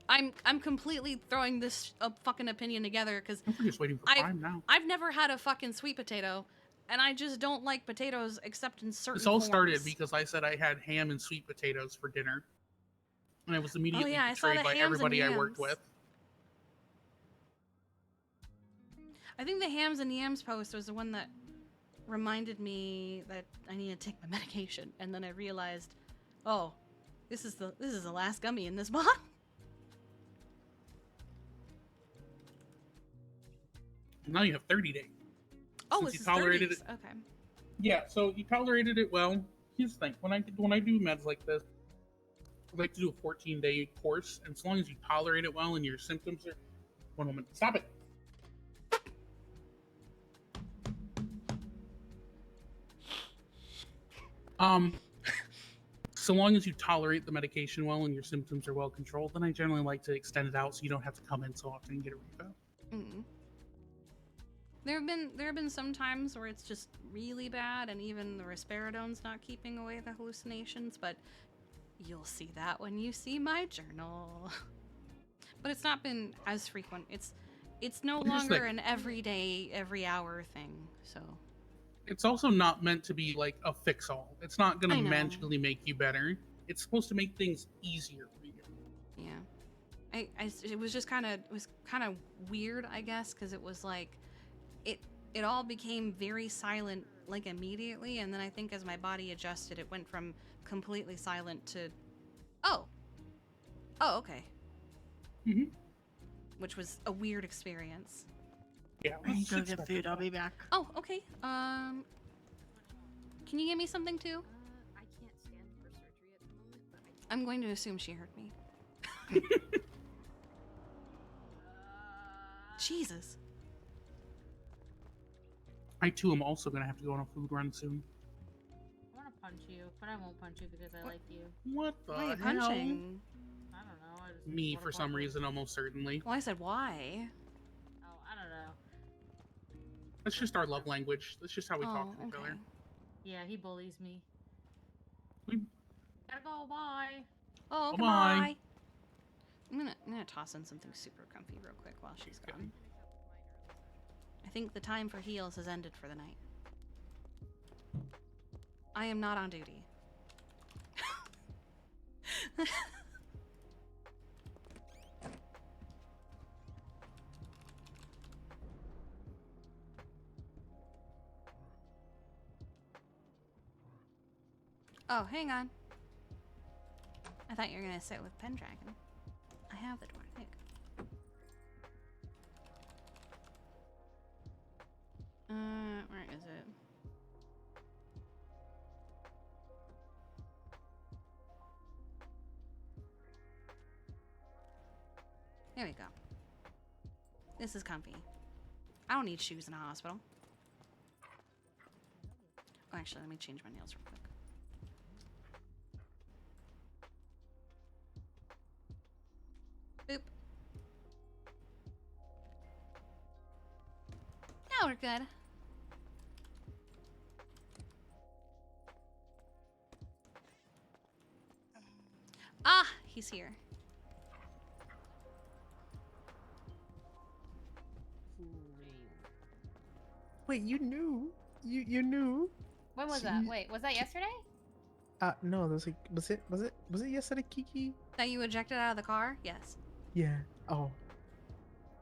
I'm completely throwing this fucking opinion together because I'm just waiting for Prime now. I've never had a fucking sweet potato, and I just don't like potatoes except in certain This all forms. started because I said I had ham and sweet potatoes for dinner, and I was immediately I saw betrayed the by hams and everybody I worked yams. with. I think the hams and yams post was the one that reminded me that I need to take my medication, and then I realized, oh, this is the last gummy in this box. Now you have 30 days. Oh, Since this you is tolerated 30s. it. Okay. Yeah, so you tolerated it well. Here's the thing: when I do meds like this, I like to do a 14-day course, and as long as you tolerate it well and your symptoms are... One moment. Stop it. So long as you tolerate the medication well and your symptoms are well controlled, then I generally like to extend it out so you don't have to come in so often and get a refill. Mm. There have been some times where it's just really bad, and even the risperidone's not keeping away the hallucinations. But you'll see that when you see my journal. But it's not been as frequent. It's no Here's the longer thing. an everyday, every hour thing. So It's also not meant to be like a fix-all. It's not I gonna know. magically make you better. It's supposed to make things easier for you. Yeah. It was just kind of weird, I guess, because it was like, it all became very silent like immediately, and then I think as my body adjusted, it went from completely silent to, oh, okay, which was a weird experience. Yeah. I need to go get food. I'll be back. Oh, okay. Can you give me something too? I can't stand for surgery at the moment, but I'm going to assume she heard me. Jesus. I too am also gonna have to go on a food run soon. I want to punch you, but I won't punch you because I like you. What the Why are you hell? punching? I don't know. I just Me wanna for some punch you. reason, almost certainly. Well, I said why. Oh, I don't know. That's just our love language. That's just how we talk to each other. Yeah, he bullies me. We- Gotta go. Bye. Oh, Bye-bye. goodbye. I'm gonna toss in something super comfy real quick while she's gone. I think the time for heals has ended for the night. I am not on duty. Oh, hang on. I thought you were gonna sit with Pendragon. I have the door. There you go. Where is it? There we go. This is comfy. I don't need shoes in a hospital. Oh, actually, let me change my nails real quick. Boop. Now we're good. Ah, he's here. Wait, you knew? You knew? When was So that? you- Wait, was that yesterday? No, that was like, was it yesterday, Kiki? That you ejected out of the car? Yes. Yeah. Oh.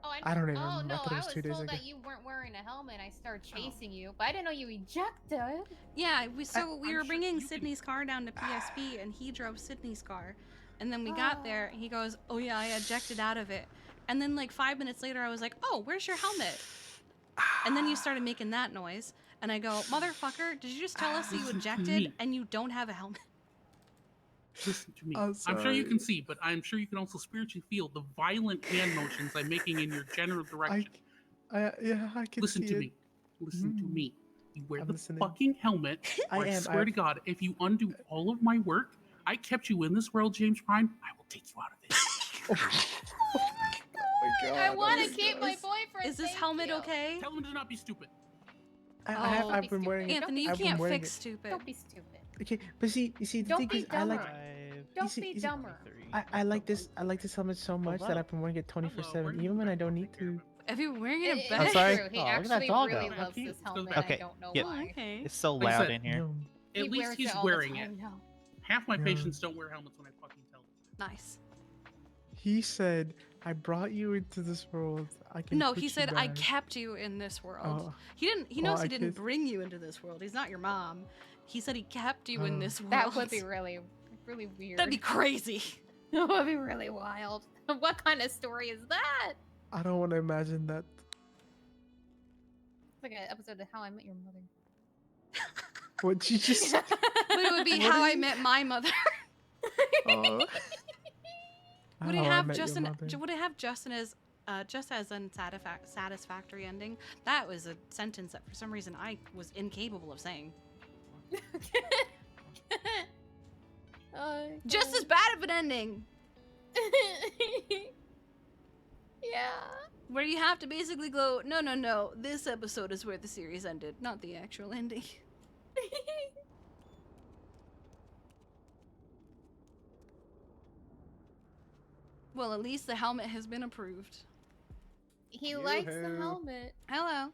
Oh, I don't even Oh remember. I no, thought it I was was 2 days told ago. that you weren't wearing a helmet. And I started chasing you, but I didn't know you ejected. Yeah, we were bringing Sydney's car down to PSP, and he drove Sydney's car. And then we got there, he goes, oh yeah, I ejected out of it. And then like 5 minutes later, I was like, oh, where's your helmet? And then you started making that noise. And I go, motherfucker, did you just tell us that you Listen to ejected me. and you don't have a helmet? Listen to me. I'm I'm sure you sorry. can see, but I'm sure you can also spiritually feel the violent hand motions I'm making in your general direction. Yeah, I can Listen see to it. me. Listen to me. You wear I'm the listening. fucking helmet. Or I swear to God, if you undo all of my work, I kept you in this world, James Prime. I will take you out of it. Oh my I god. want to keep my boyfriend. Is this thank helmet you. okay? Tell him to not be stupid. I've been wearing it. Anthony, you I've been can't wearing fix it. stupid. Don't be stupid. Okay, but see, you see, the Don't thing be is, I like. dumber. You Don't see- be you see, dumber. I like this. I like this helmet so much that I've been wearing it 24/7, even when I don't need to. Have you been wearing it in It- bed? it's sorry? True. He Oh, look at that actually dog really out. loves How this cute. helmet. Okay, I don't know yeah. why. Okay. It's so Like I loud said, in here. He At least wears he's it all wearing the it. time now. Half my Yeah. patients don't wear helmets when I fucking tell them. Nice. He said, "I brought you into this world. I can." No, put he you said, I back." kept you in this world. Oh. He Well, knows I he didn't kissed- bring you into this world. He's not your mom. He said he kept you in Oh. this world. That would be really, really weird. That'd be crazy. That would be really wild. What kind of story is that? I don't want to imagine that. It's like an episode of How I Met Your Mother. What you just? But it would be What how are I you- met my mother. Oh. Would it How I have Met Your Justin? Mother. Would it have Justin as just as unsatisfactory ending? That was a sentence that for some reason I was incapable of saying. Just as bad of an ending. Yeah. Where you have to basically go, no, this episode is where the series ended, not the actual ending. Well, at least the helmet has been approved. He likes the helmet. Hello.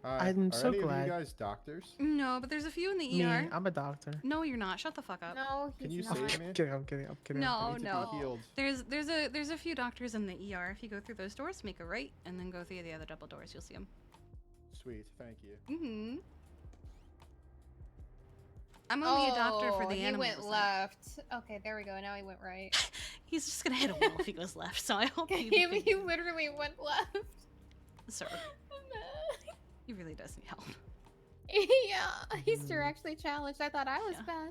I'm are so any glad. of you guys doctors? No, but there's a few in the Me, ER. I'm a doctor. No, you're not. Shut the fuck up. No, Can he's you not. save me? I'm kidding. I No, need to no. be healed. There's a few doctors in the ER. If you go through those doors, make a right, and then go through the other double doors, you'll see them. Sweet, thank you. Mm-hmm. I'm only a doctor for the he animals. went left. Okay, there we go. Now he went right. He's just gonna hit a wall if he goes left. So I hope he literally went left. Sir, he really does need help. Yeah, he's directly challenged. I thought I was bad.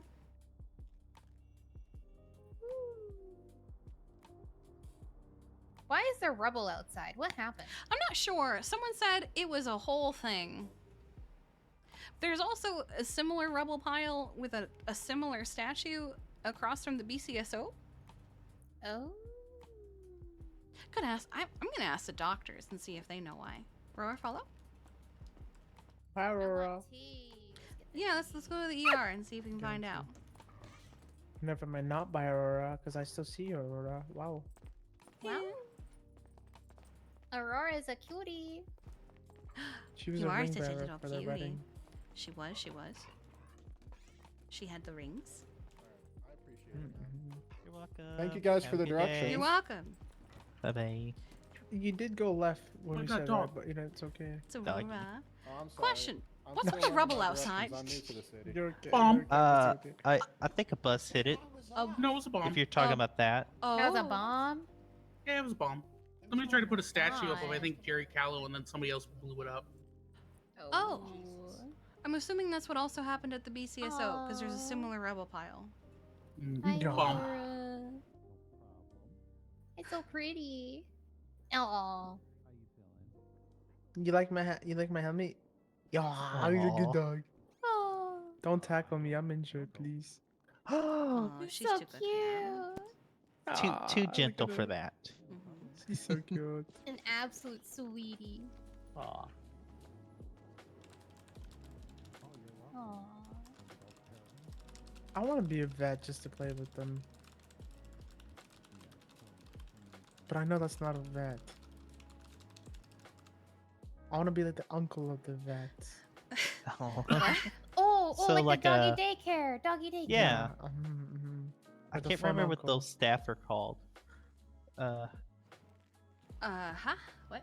Why is there rubble outside? What happened? I'm not sure. Someone said it was a whole thing. There's also a similar rubble pile with a similar statue across from the BCSO. Oh. Could ask. I'm gonna ask the doctors and see if they know why. Roar, follow. Hi, Aurora. Yeah, let's go to the ER and see if we can find out. Never mind, not by Aurora, because I still see Aurora. Wow. Well, Aurora's a cutie. She was You a are ring such a bearer little for the cutie. wedding. She was. She had the rings. You're welcome. Thank you guys Have for a the good directions. day. You're welcome. Bye bye. You did go left when I we got said dog. that, but you know it's okay. It's a Doggy. Aurora. Oh, I'm sorry. Question. I'm What's still with the learning rubble my outside? directions. I'm new to the city. You're okay. Bomb. You're okay, it's okay. I think a bus hit it. No, it was a bomb. If you're talking about that. Oh. That was a bomb? Yeah, it was a bomb. Somebody tried to put a statue up of, I think, Jerry Callow, and then somebody else blew it up. Oh. I'm assuming that's what also happened at the BCSO because there's a similar rubble pile. Hi, Bomb. Aurora. It's so pretty. Oh. You like my you like my helmet? Yeah, you're a good Aw. dog. Oh. Don't tackle me. I'm injured, please. Oh, You're she's so too good. cute. Too look gentle at for her. that. She's so cute. An absolute sweetie. Aw. Aw. I want to be a vet just to play with them. But I know that's not a vet. I want to be like the uncle of the vets. Oh. Oh, So like, like the a- doggy daycare. Doggy daycare. Yeah. I Like a can't fun remember what uncle. those staff are called. Huh? What?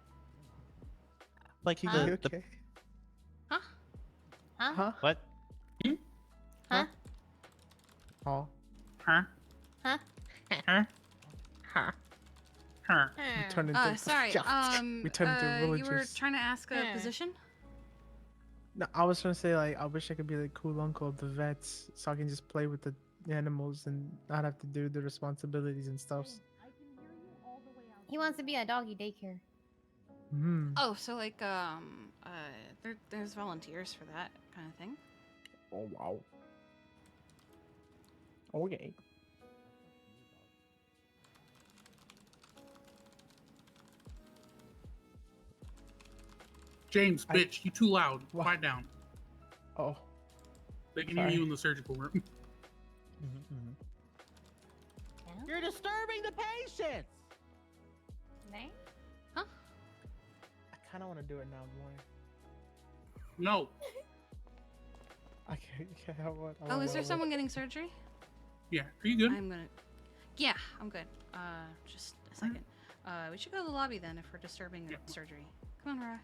Like Huh? the Okay. Huh? Huh? what? Huh? Oh. Huh? Huh? Huh? Huh? We turned into Sorry. we turned into You were villagers. trying to ask a position? No, I was trying to say like I wish I could be the cool uncle of the vets, so I can just play with the animals and not have to do the responsibilities and stuff. He wants to be a doggy daycare. Hmm. Oh, so like there's volunteers for that kind of thing. Oh wow. Okay. James, bitch, you too loud. Quiet down. Oh. They can hear Sorry. you in the surgical room. You're disturbing the patients. Nay? I kind of want to do it now more. No. I can't help it. Oh, is there someone getting surgery? Yeah. Are you good? I'm gonna. Yeah, I'm good. Just a second. We should go to the lobby then if we're disturbing a surgery. Come on, Rara.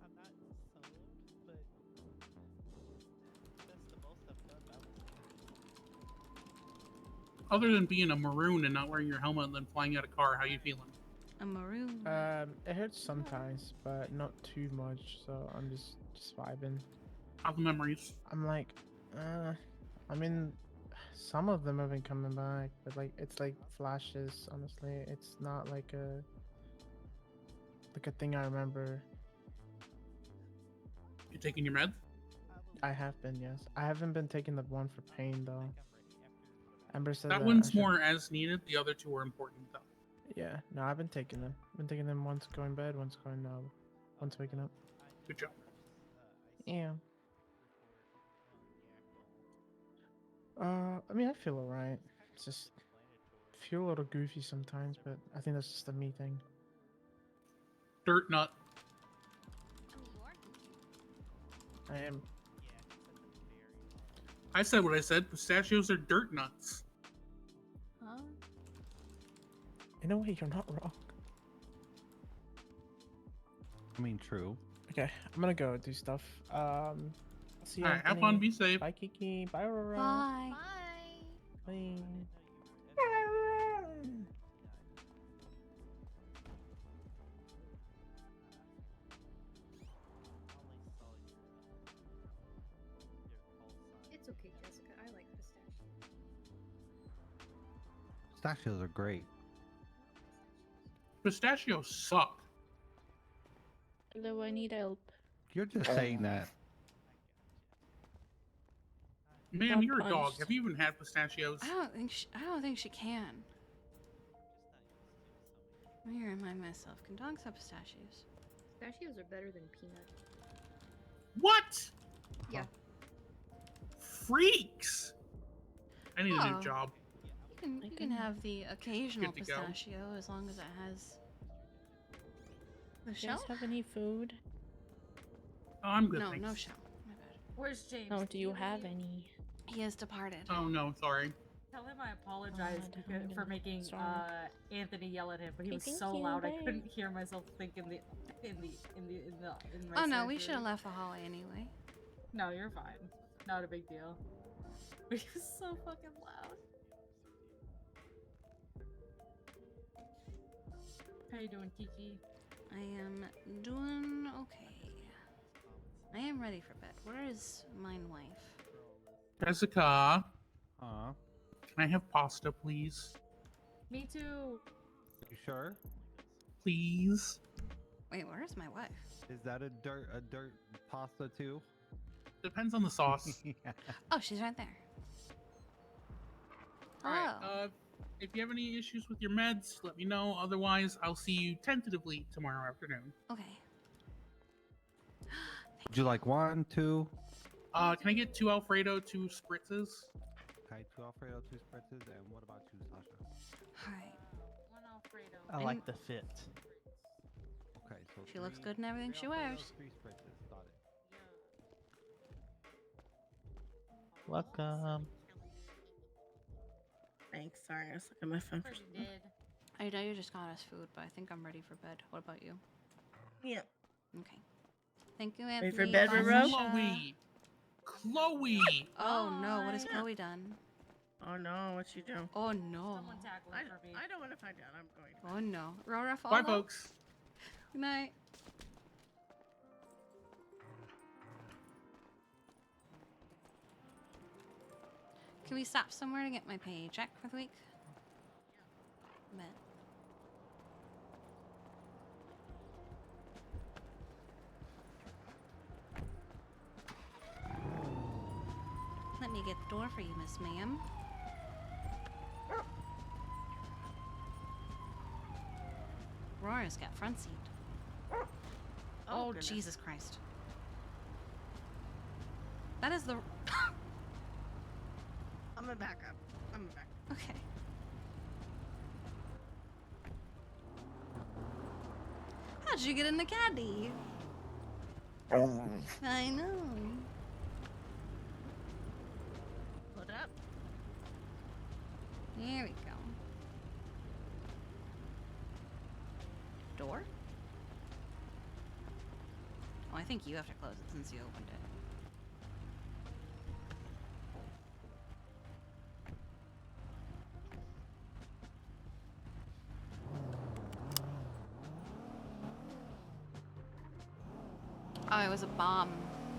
I'm not sold, but that's the most I've done. Other than being a maroon and not wearing your helmet and then flying out a car, how you feeling? A maroon. It hurts sometimes, but not too much. So I'm just vibing. How the memories? I'm like, I mean, some of them have been coming back, but like it's like flashes. Honestly, it's not like a thing I remember. You taking your meds? I have been, yes. I haven't been taking the one for pain though. Amber said That I one's should- more as needed. The other two are important though. Yeah, no, I've been taking them. I've been taking them once going bed, once going once waking up. Good job. Yeah. I mean, I feel alright. It's just feel a little goofy sometimes, but I think that's just a me thing. Dirt nut. I am. I said what I said. Pistachios are dirt nuts. Huh? In a way, you're not wrong. I mean, true. Okay, I'm gonna go do stuff. I'll see you. All right, have fun. Be safe. Bye, Kiki. Bye, Aurora. Bye. Bye. It's okay, Jessica. I like pistachio. Pistachios are great. Pistachios suck. Hello, I need help. You're just saying that. Man, Got you're a dog. punched. Have you even had pistachios? I don't think she can. Let me remind myself. Can dogs have pistachios? Pistachios are better than peanut. What? Yeah. Freaks! I need a Oh. new job. You can have the occasional Good to go. pistachio as long as it has the You shell. guys have any food? Oh, I'm good. No, thanks. no shell. My bad. Where's James? Oh, do you have any? He has departed. Oh no, sorry. Tell him I apologize God, for making sorry. Anthony yell at him, but he Okay, was thank so you, loud I bye. couldn't hear myself think in my Oh no, we surgery. should have left the hallway anyway. No, you're fine. Not a big deal. But he was so fucking loud. How you doing, Kiki? I am doing okay. I am ready for bed. Where is mine wife? Jessica, Huh? can I have pasta, please? Me too. You sure? Please. Wait, where is my wife? Is that a dirt pasta too? Depends on the sauce. Oh, she's right there. Alright, Oh. if you have any issues with your meds, let me know. Otherwise, I'll see you tentatively tomorrow afternoon. Okay. Would you like 1, 2? Can I get 2 Alfredo, 2 spritzes? Okay, 2 Alfredo, 2 spritzes, and what about you, Sasha? Alright. One Alfredo. I like the fit. Okay, so She looks 3 good in everything she Alfredo, wears. 3 spritzes, got it. Welcome. Thanks. Sorry, I was looking at my phone. Pretty did. I know you just got us food, but I think I'm ready for bed. What about you? Yeah. Okay. Thank you, Ready Anthony. for bed, Bye, Roro? Sasha. Chloe! Chloe! Oh no, what has Chloe done? Oh no, what you do? Oh no. Someone tackle it for me. I don't want to find out. I'm going to. Oh no. Rora, follow. Bye, folks. Good night. Can we stop somewhere to get my paycheck for the week? Bet. Let me get the door for you, Miss Ma'am. Rora's got front seat. Oh, goodness. Jesus Christ. That is the... I'm gonna back up. Okay. How'd you get in the caddy? I know. Put up. There we go. Door? Oh, I think you have to close it since you opened it. Oh, it was a bomb,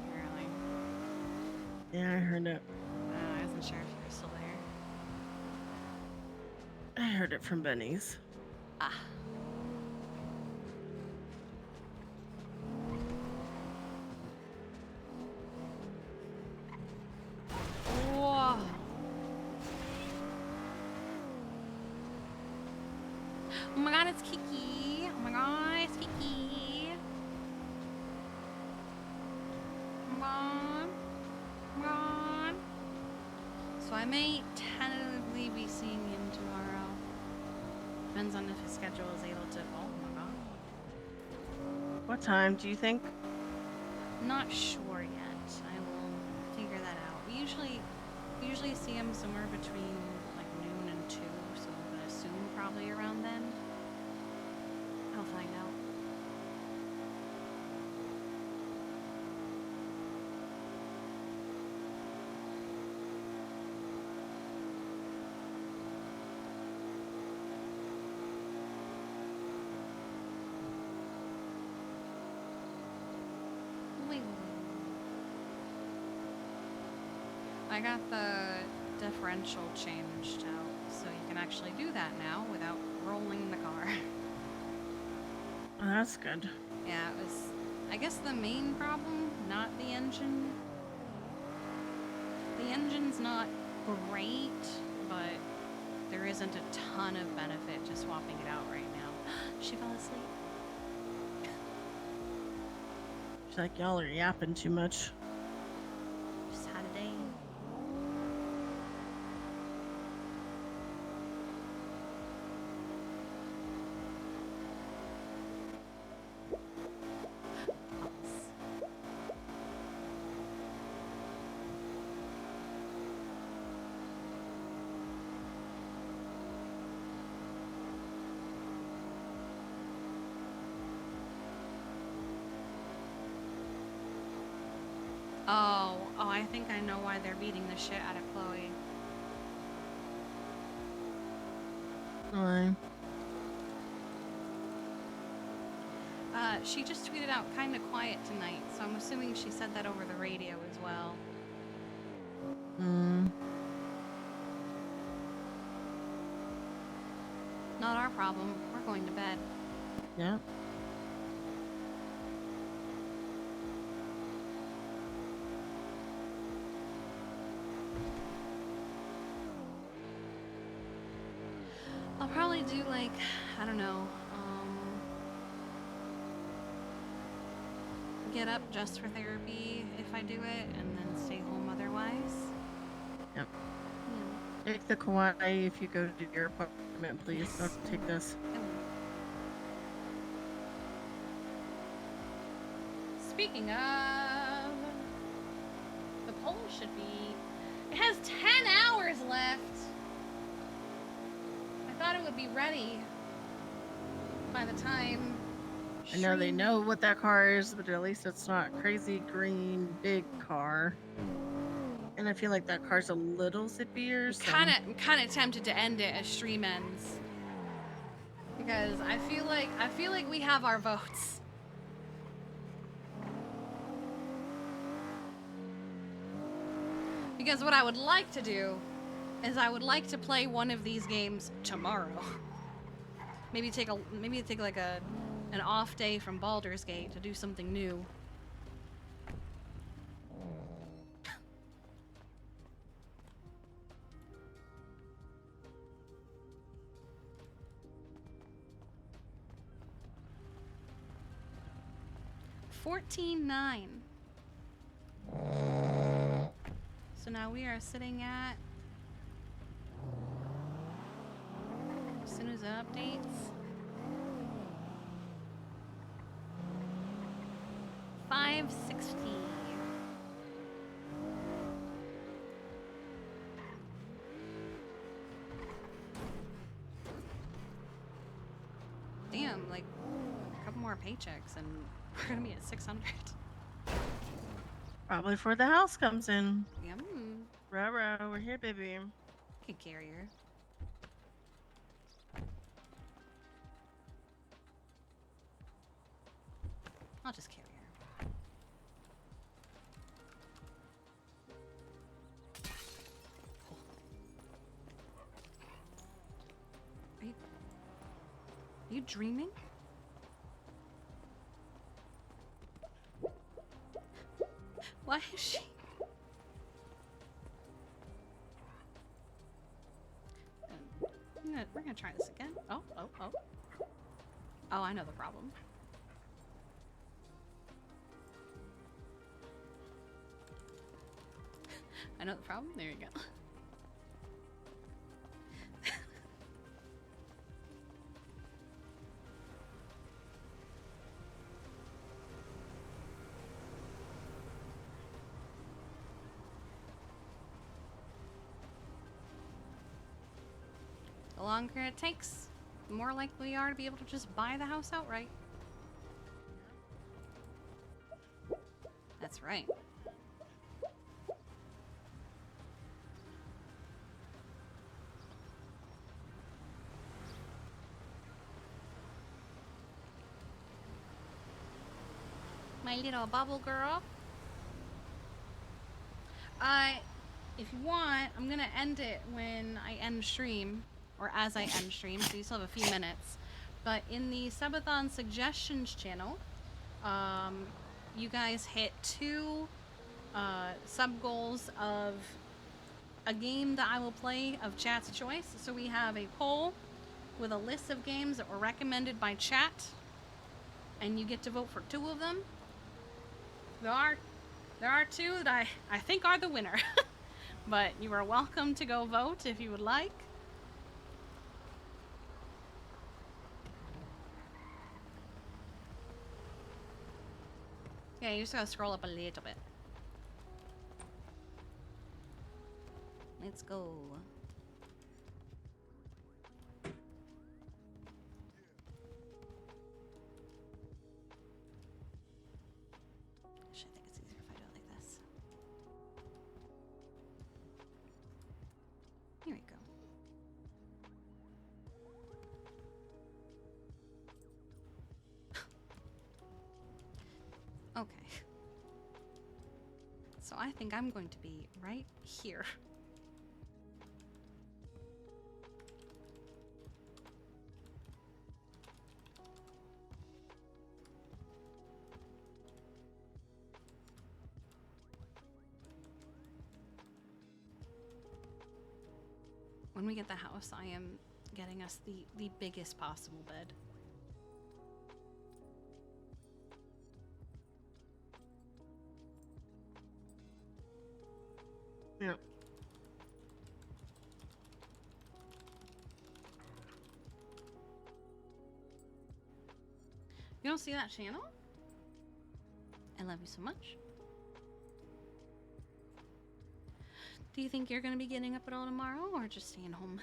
apparently. Yeah, I heard it. I wasn't sure if you were still there. I heard it from Benny's. Ah. Oh my god, it's Kiki. Oh my god, it's Kiki. Come on. Come on. So I may tentatively be seeing him tomorrow. Depends on if his schedule is able to. Oh my god. What time do you think? Not sure yet. I will figure that out. We usually see him somewhere between like noon and 2, so I'm gonna assume probably around then. I'll find out. Wait. I got the differential changed out, so you can actually do that now without rolling the car. Oh, that's good. Yeah, it was, I guess, the main problem, not the engine. The engine's not great, but there isn't a ton of benefit to swapping it out right now. She fell asleep. She's like, y'all are yapping too much. Just had a day. Oh, I think I know why they're beating the shit out of Chloe. Why? She just tweeted out kinda quiet tonight, so I'm assuming she said that over the radio as well. Not our problem. We're going to bed. Yeah. I'll probably do like, I don't know, get up just for therapy if I do it, and then stay home otherwise. Yep. Take the Kauai if you go to your apartment, please. Don't take this. Speaking of, the poll should be, it has 10 hours left. I thought it would be ready by the time. I know they know what that car is, but at least it's not crazy green big car. And I feel like that car's a little zippier. So. I'm kind of tempted to end it as stream ends because I feel like we have our votes. Because what I would like to do is I would like to play one of these games tomorrow. Maybe take like an off day from Baldur's Gate to do something new. $14.9. So now we are sitting at, as soon as it updates, 560. Damn, like a couple more paychecks and we're gonna be at 600. Probably before the house comes in. Yum. Ruh-roh, we're here, baby. Good carrier. I'll just carry her. Are you dreaming? Why is she? We're gonna try this again. Oh. Oh, I know the problem. I know the problem. There you go. The longer it takes, the more likely we are to be able to just buy the house outright. That's right. My little bubble girl. If you want, I'm gonna end it when I end stream, or as I end stream, so you still have a few minutes. But in the subathon suggestions channel, you guys hit 2 sub goals of a game that I will play of chat's choice. So we have a poll with a list of games that were recommended by chat, and you get to vote for 2 of them. There are 2 that I think are the winner. But you are welcome to go vote if you would like. Yeah, you just gotta scroll up a little bit. Let's go. Actually, I think it's easier if I do it like this. Here we go. Okay. So I think I'm going to be right here. When we get the house, I am getting us the biggest possible bed. Yep. You don't see that channel? I love you so much. Do you think you're gonna be getting up at all tomorrow, or just staying home?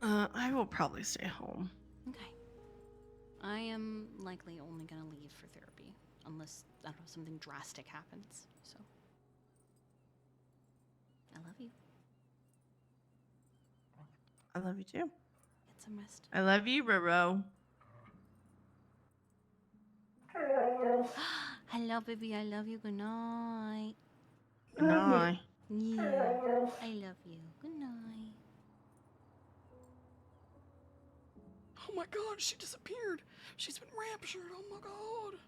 I will probably stay home. Okay. I am likely only gonna leave for therapy, unless, I don't know, something drastic happens, so. I love you. I love you too. Get some rest. I love you, Roro. Hello, baby, I love you. Good night. Good night. Yeah, I love you. Good night. Oh my god, she disappeared. She's been raptured. Oh my god.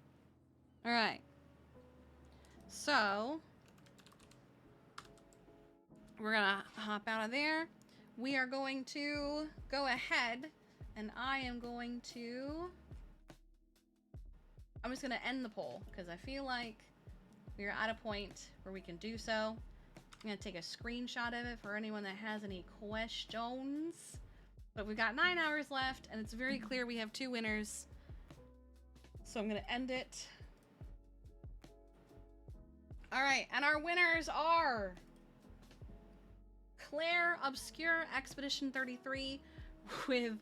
Alright. So, we're gonna hop out of there. We are going to go ahead, and I am going to... I'm just gonna end the poll, because I feel like we're at a point where we can do so. I'm gonna take a screenshot of it for anyone that has any questions. But we've got 9 hours left, and it's very clear we have 2 winners. So I'm gonna end it. Alright, and our winners are Claire Obscure Expedition 33 with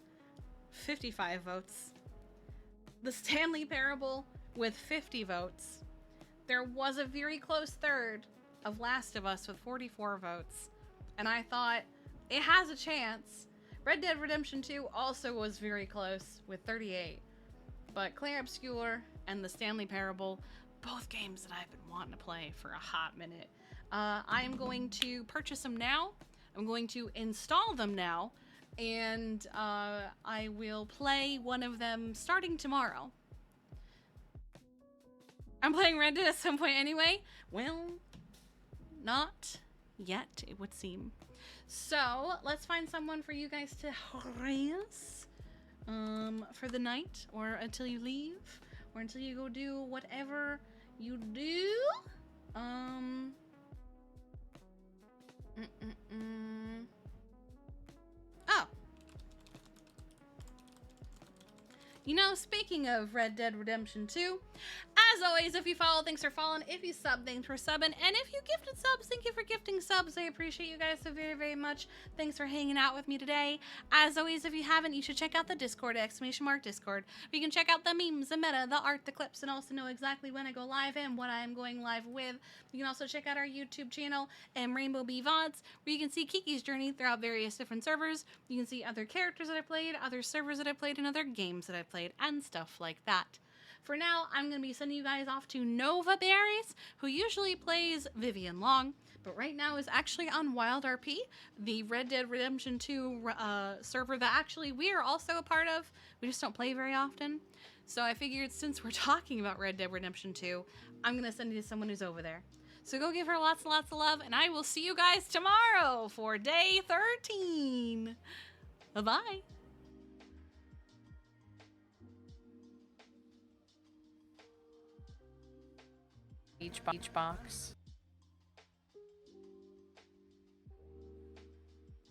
55 votes. The Stanley Parable with 50 votes. There was a very close third of Last of Us with 44 votes. And I thought, it has a chance. Red Dead Redemption 2 also was very close with 38. But Claire Obscure and The Stanley Parable, both games that I've been wanting to play for a hot minute. I am going to purchase them now. I'm going to install them now. And I will play one of them starting tomorrow. I'm playing Red Dead at some point anyway. Well, not yet, it would seem. So let's find someone for you guys to harass for the night, or until you leave, or until you go do whatever you do. Oh. You know, speaking of Red Dead Redemption 2, as always, if you follow, thanks for following. If you sub, thanks for subbing. And if you gifted subs, thank you for gifting subs. I appreciate you guys so very, very much. Thanks for hanging out with me today. As always, if you haven't, you should check out the Discord, !Discord. You can check out the memes, the meta, the art, the clips, and also know exactly when I go live and what I am going live with. You can also check out our YouTube channel and Rainbow Bee VODs, where you can see Kiki's journey throughout various different servers. You can see other characters that I played, other servers that I played, and other games that I played, and stuff like that. For now, I'm going to be sending you guys off to Nova Berries, who usually plays Vivian Long, but right now is actually on Wild RP, the Red Dead Redemption 2 server that actually we are also a part of. We just don't play very often. So I figured since we're talking about Red Dead Redemption 2, I'm going to send you to someone who's over there. So go give her lots and lots of love, and I will see you guys tomorrow for day 13. Bye-bye. Each box.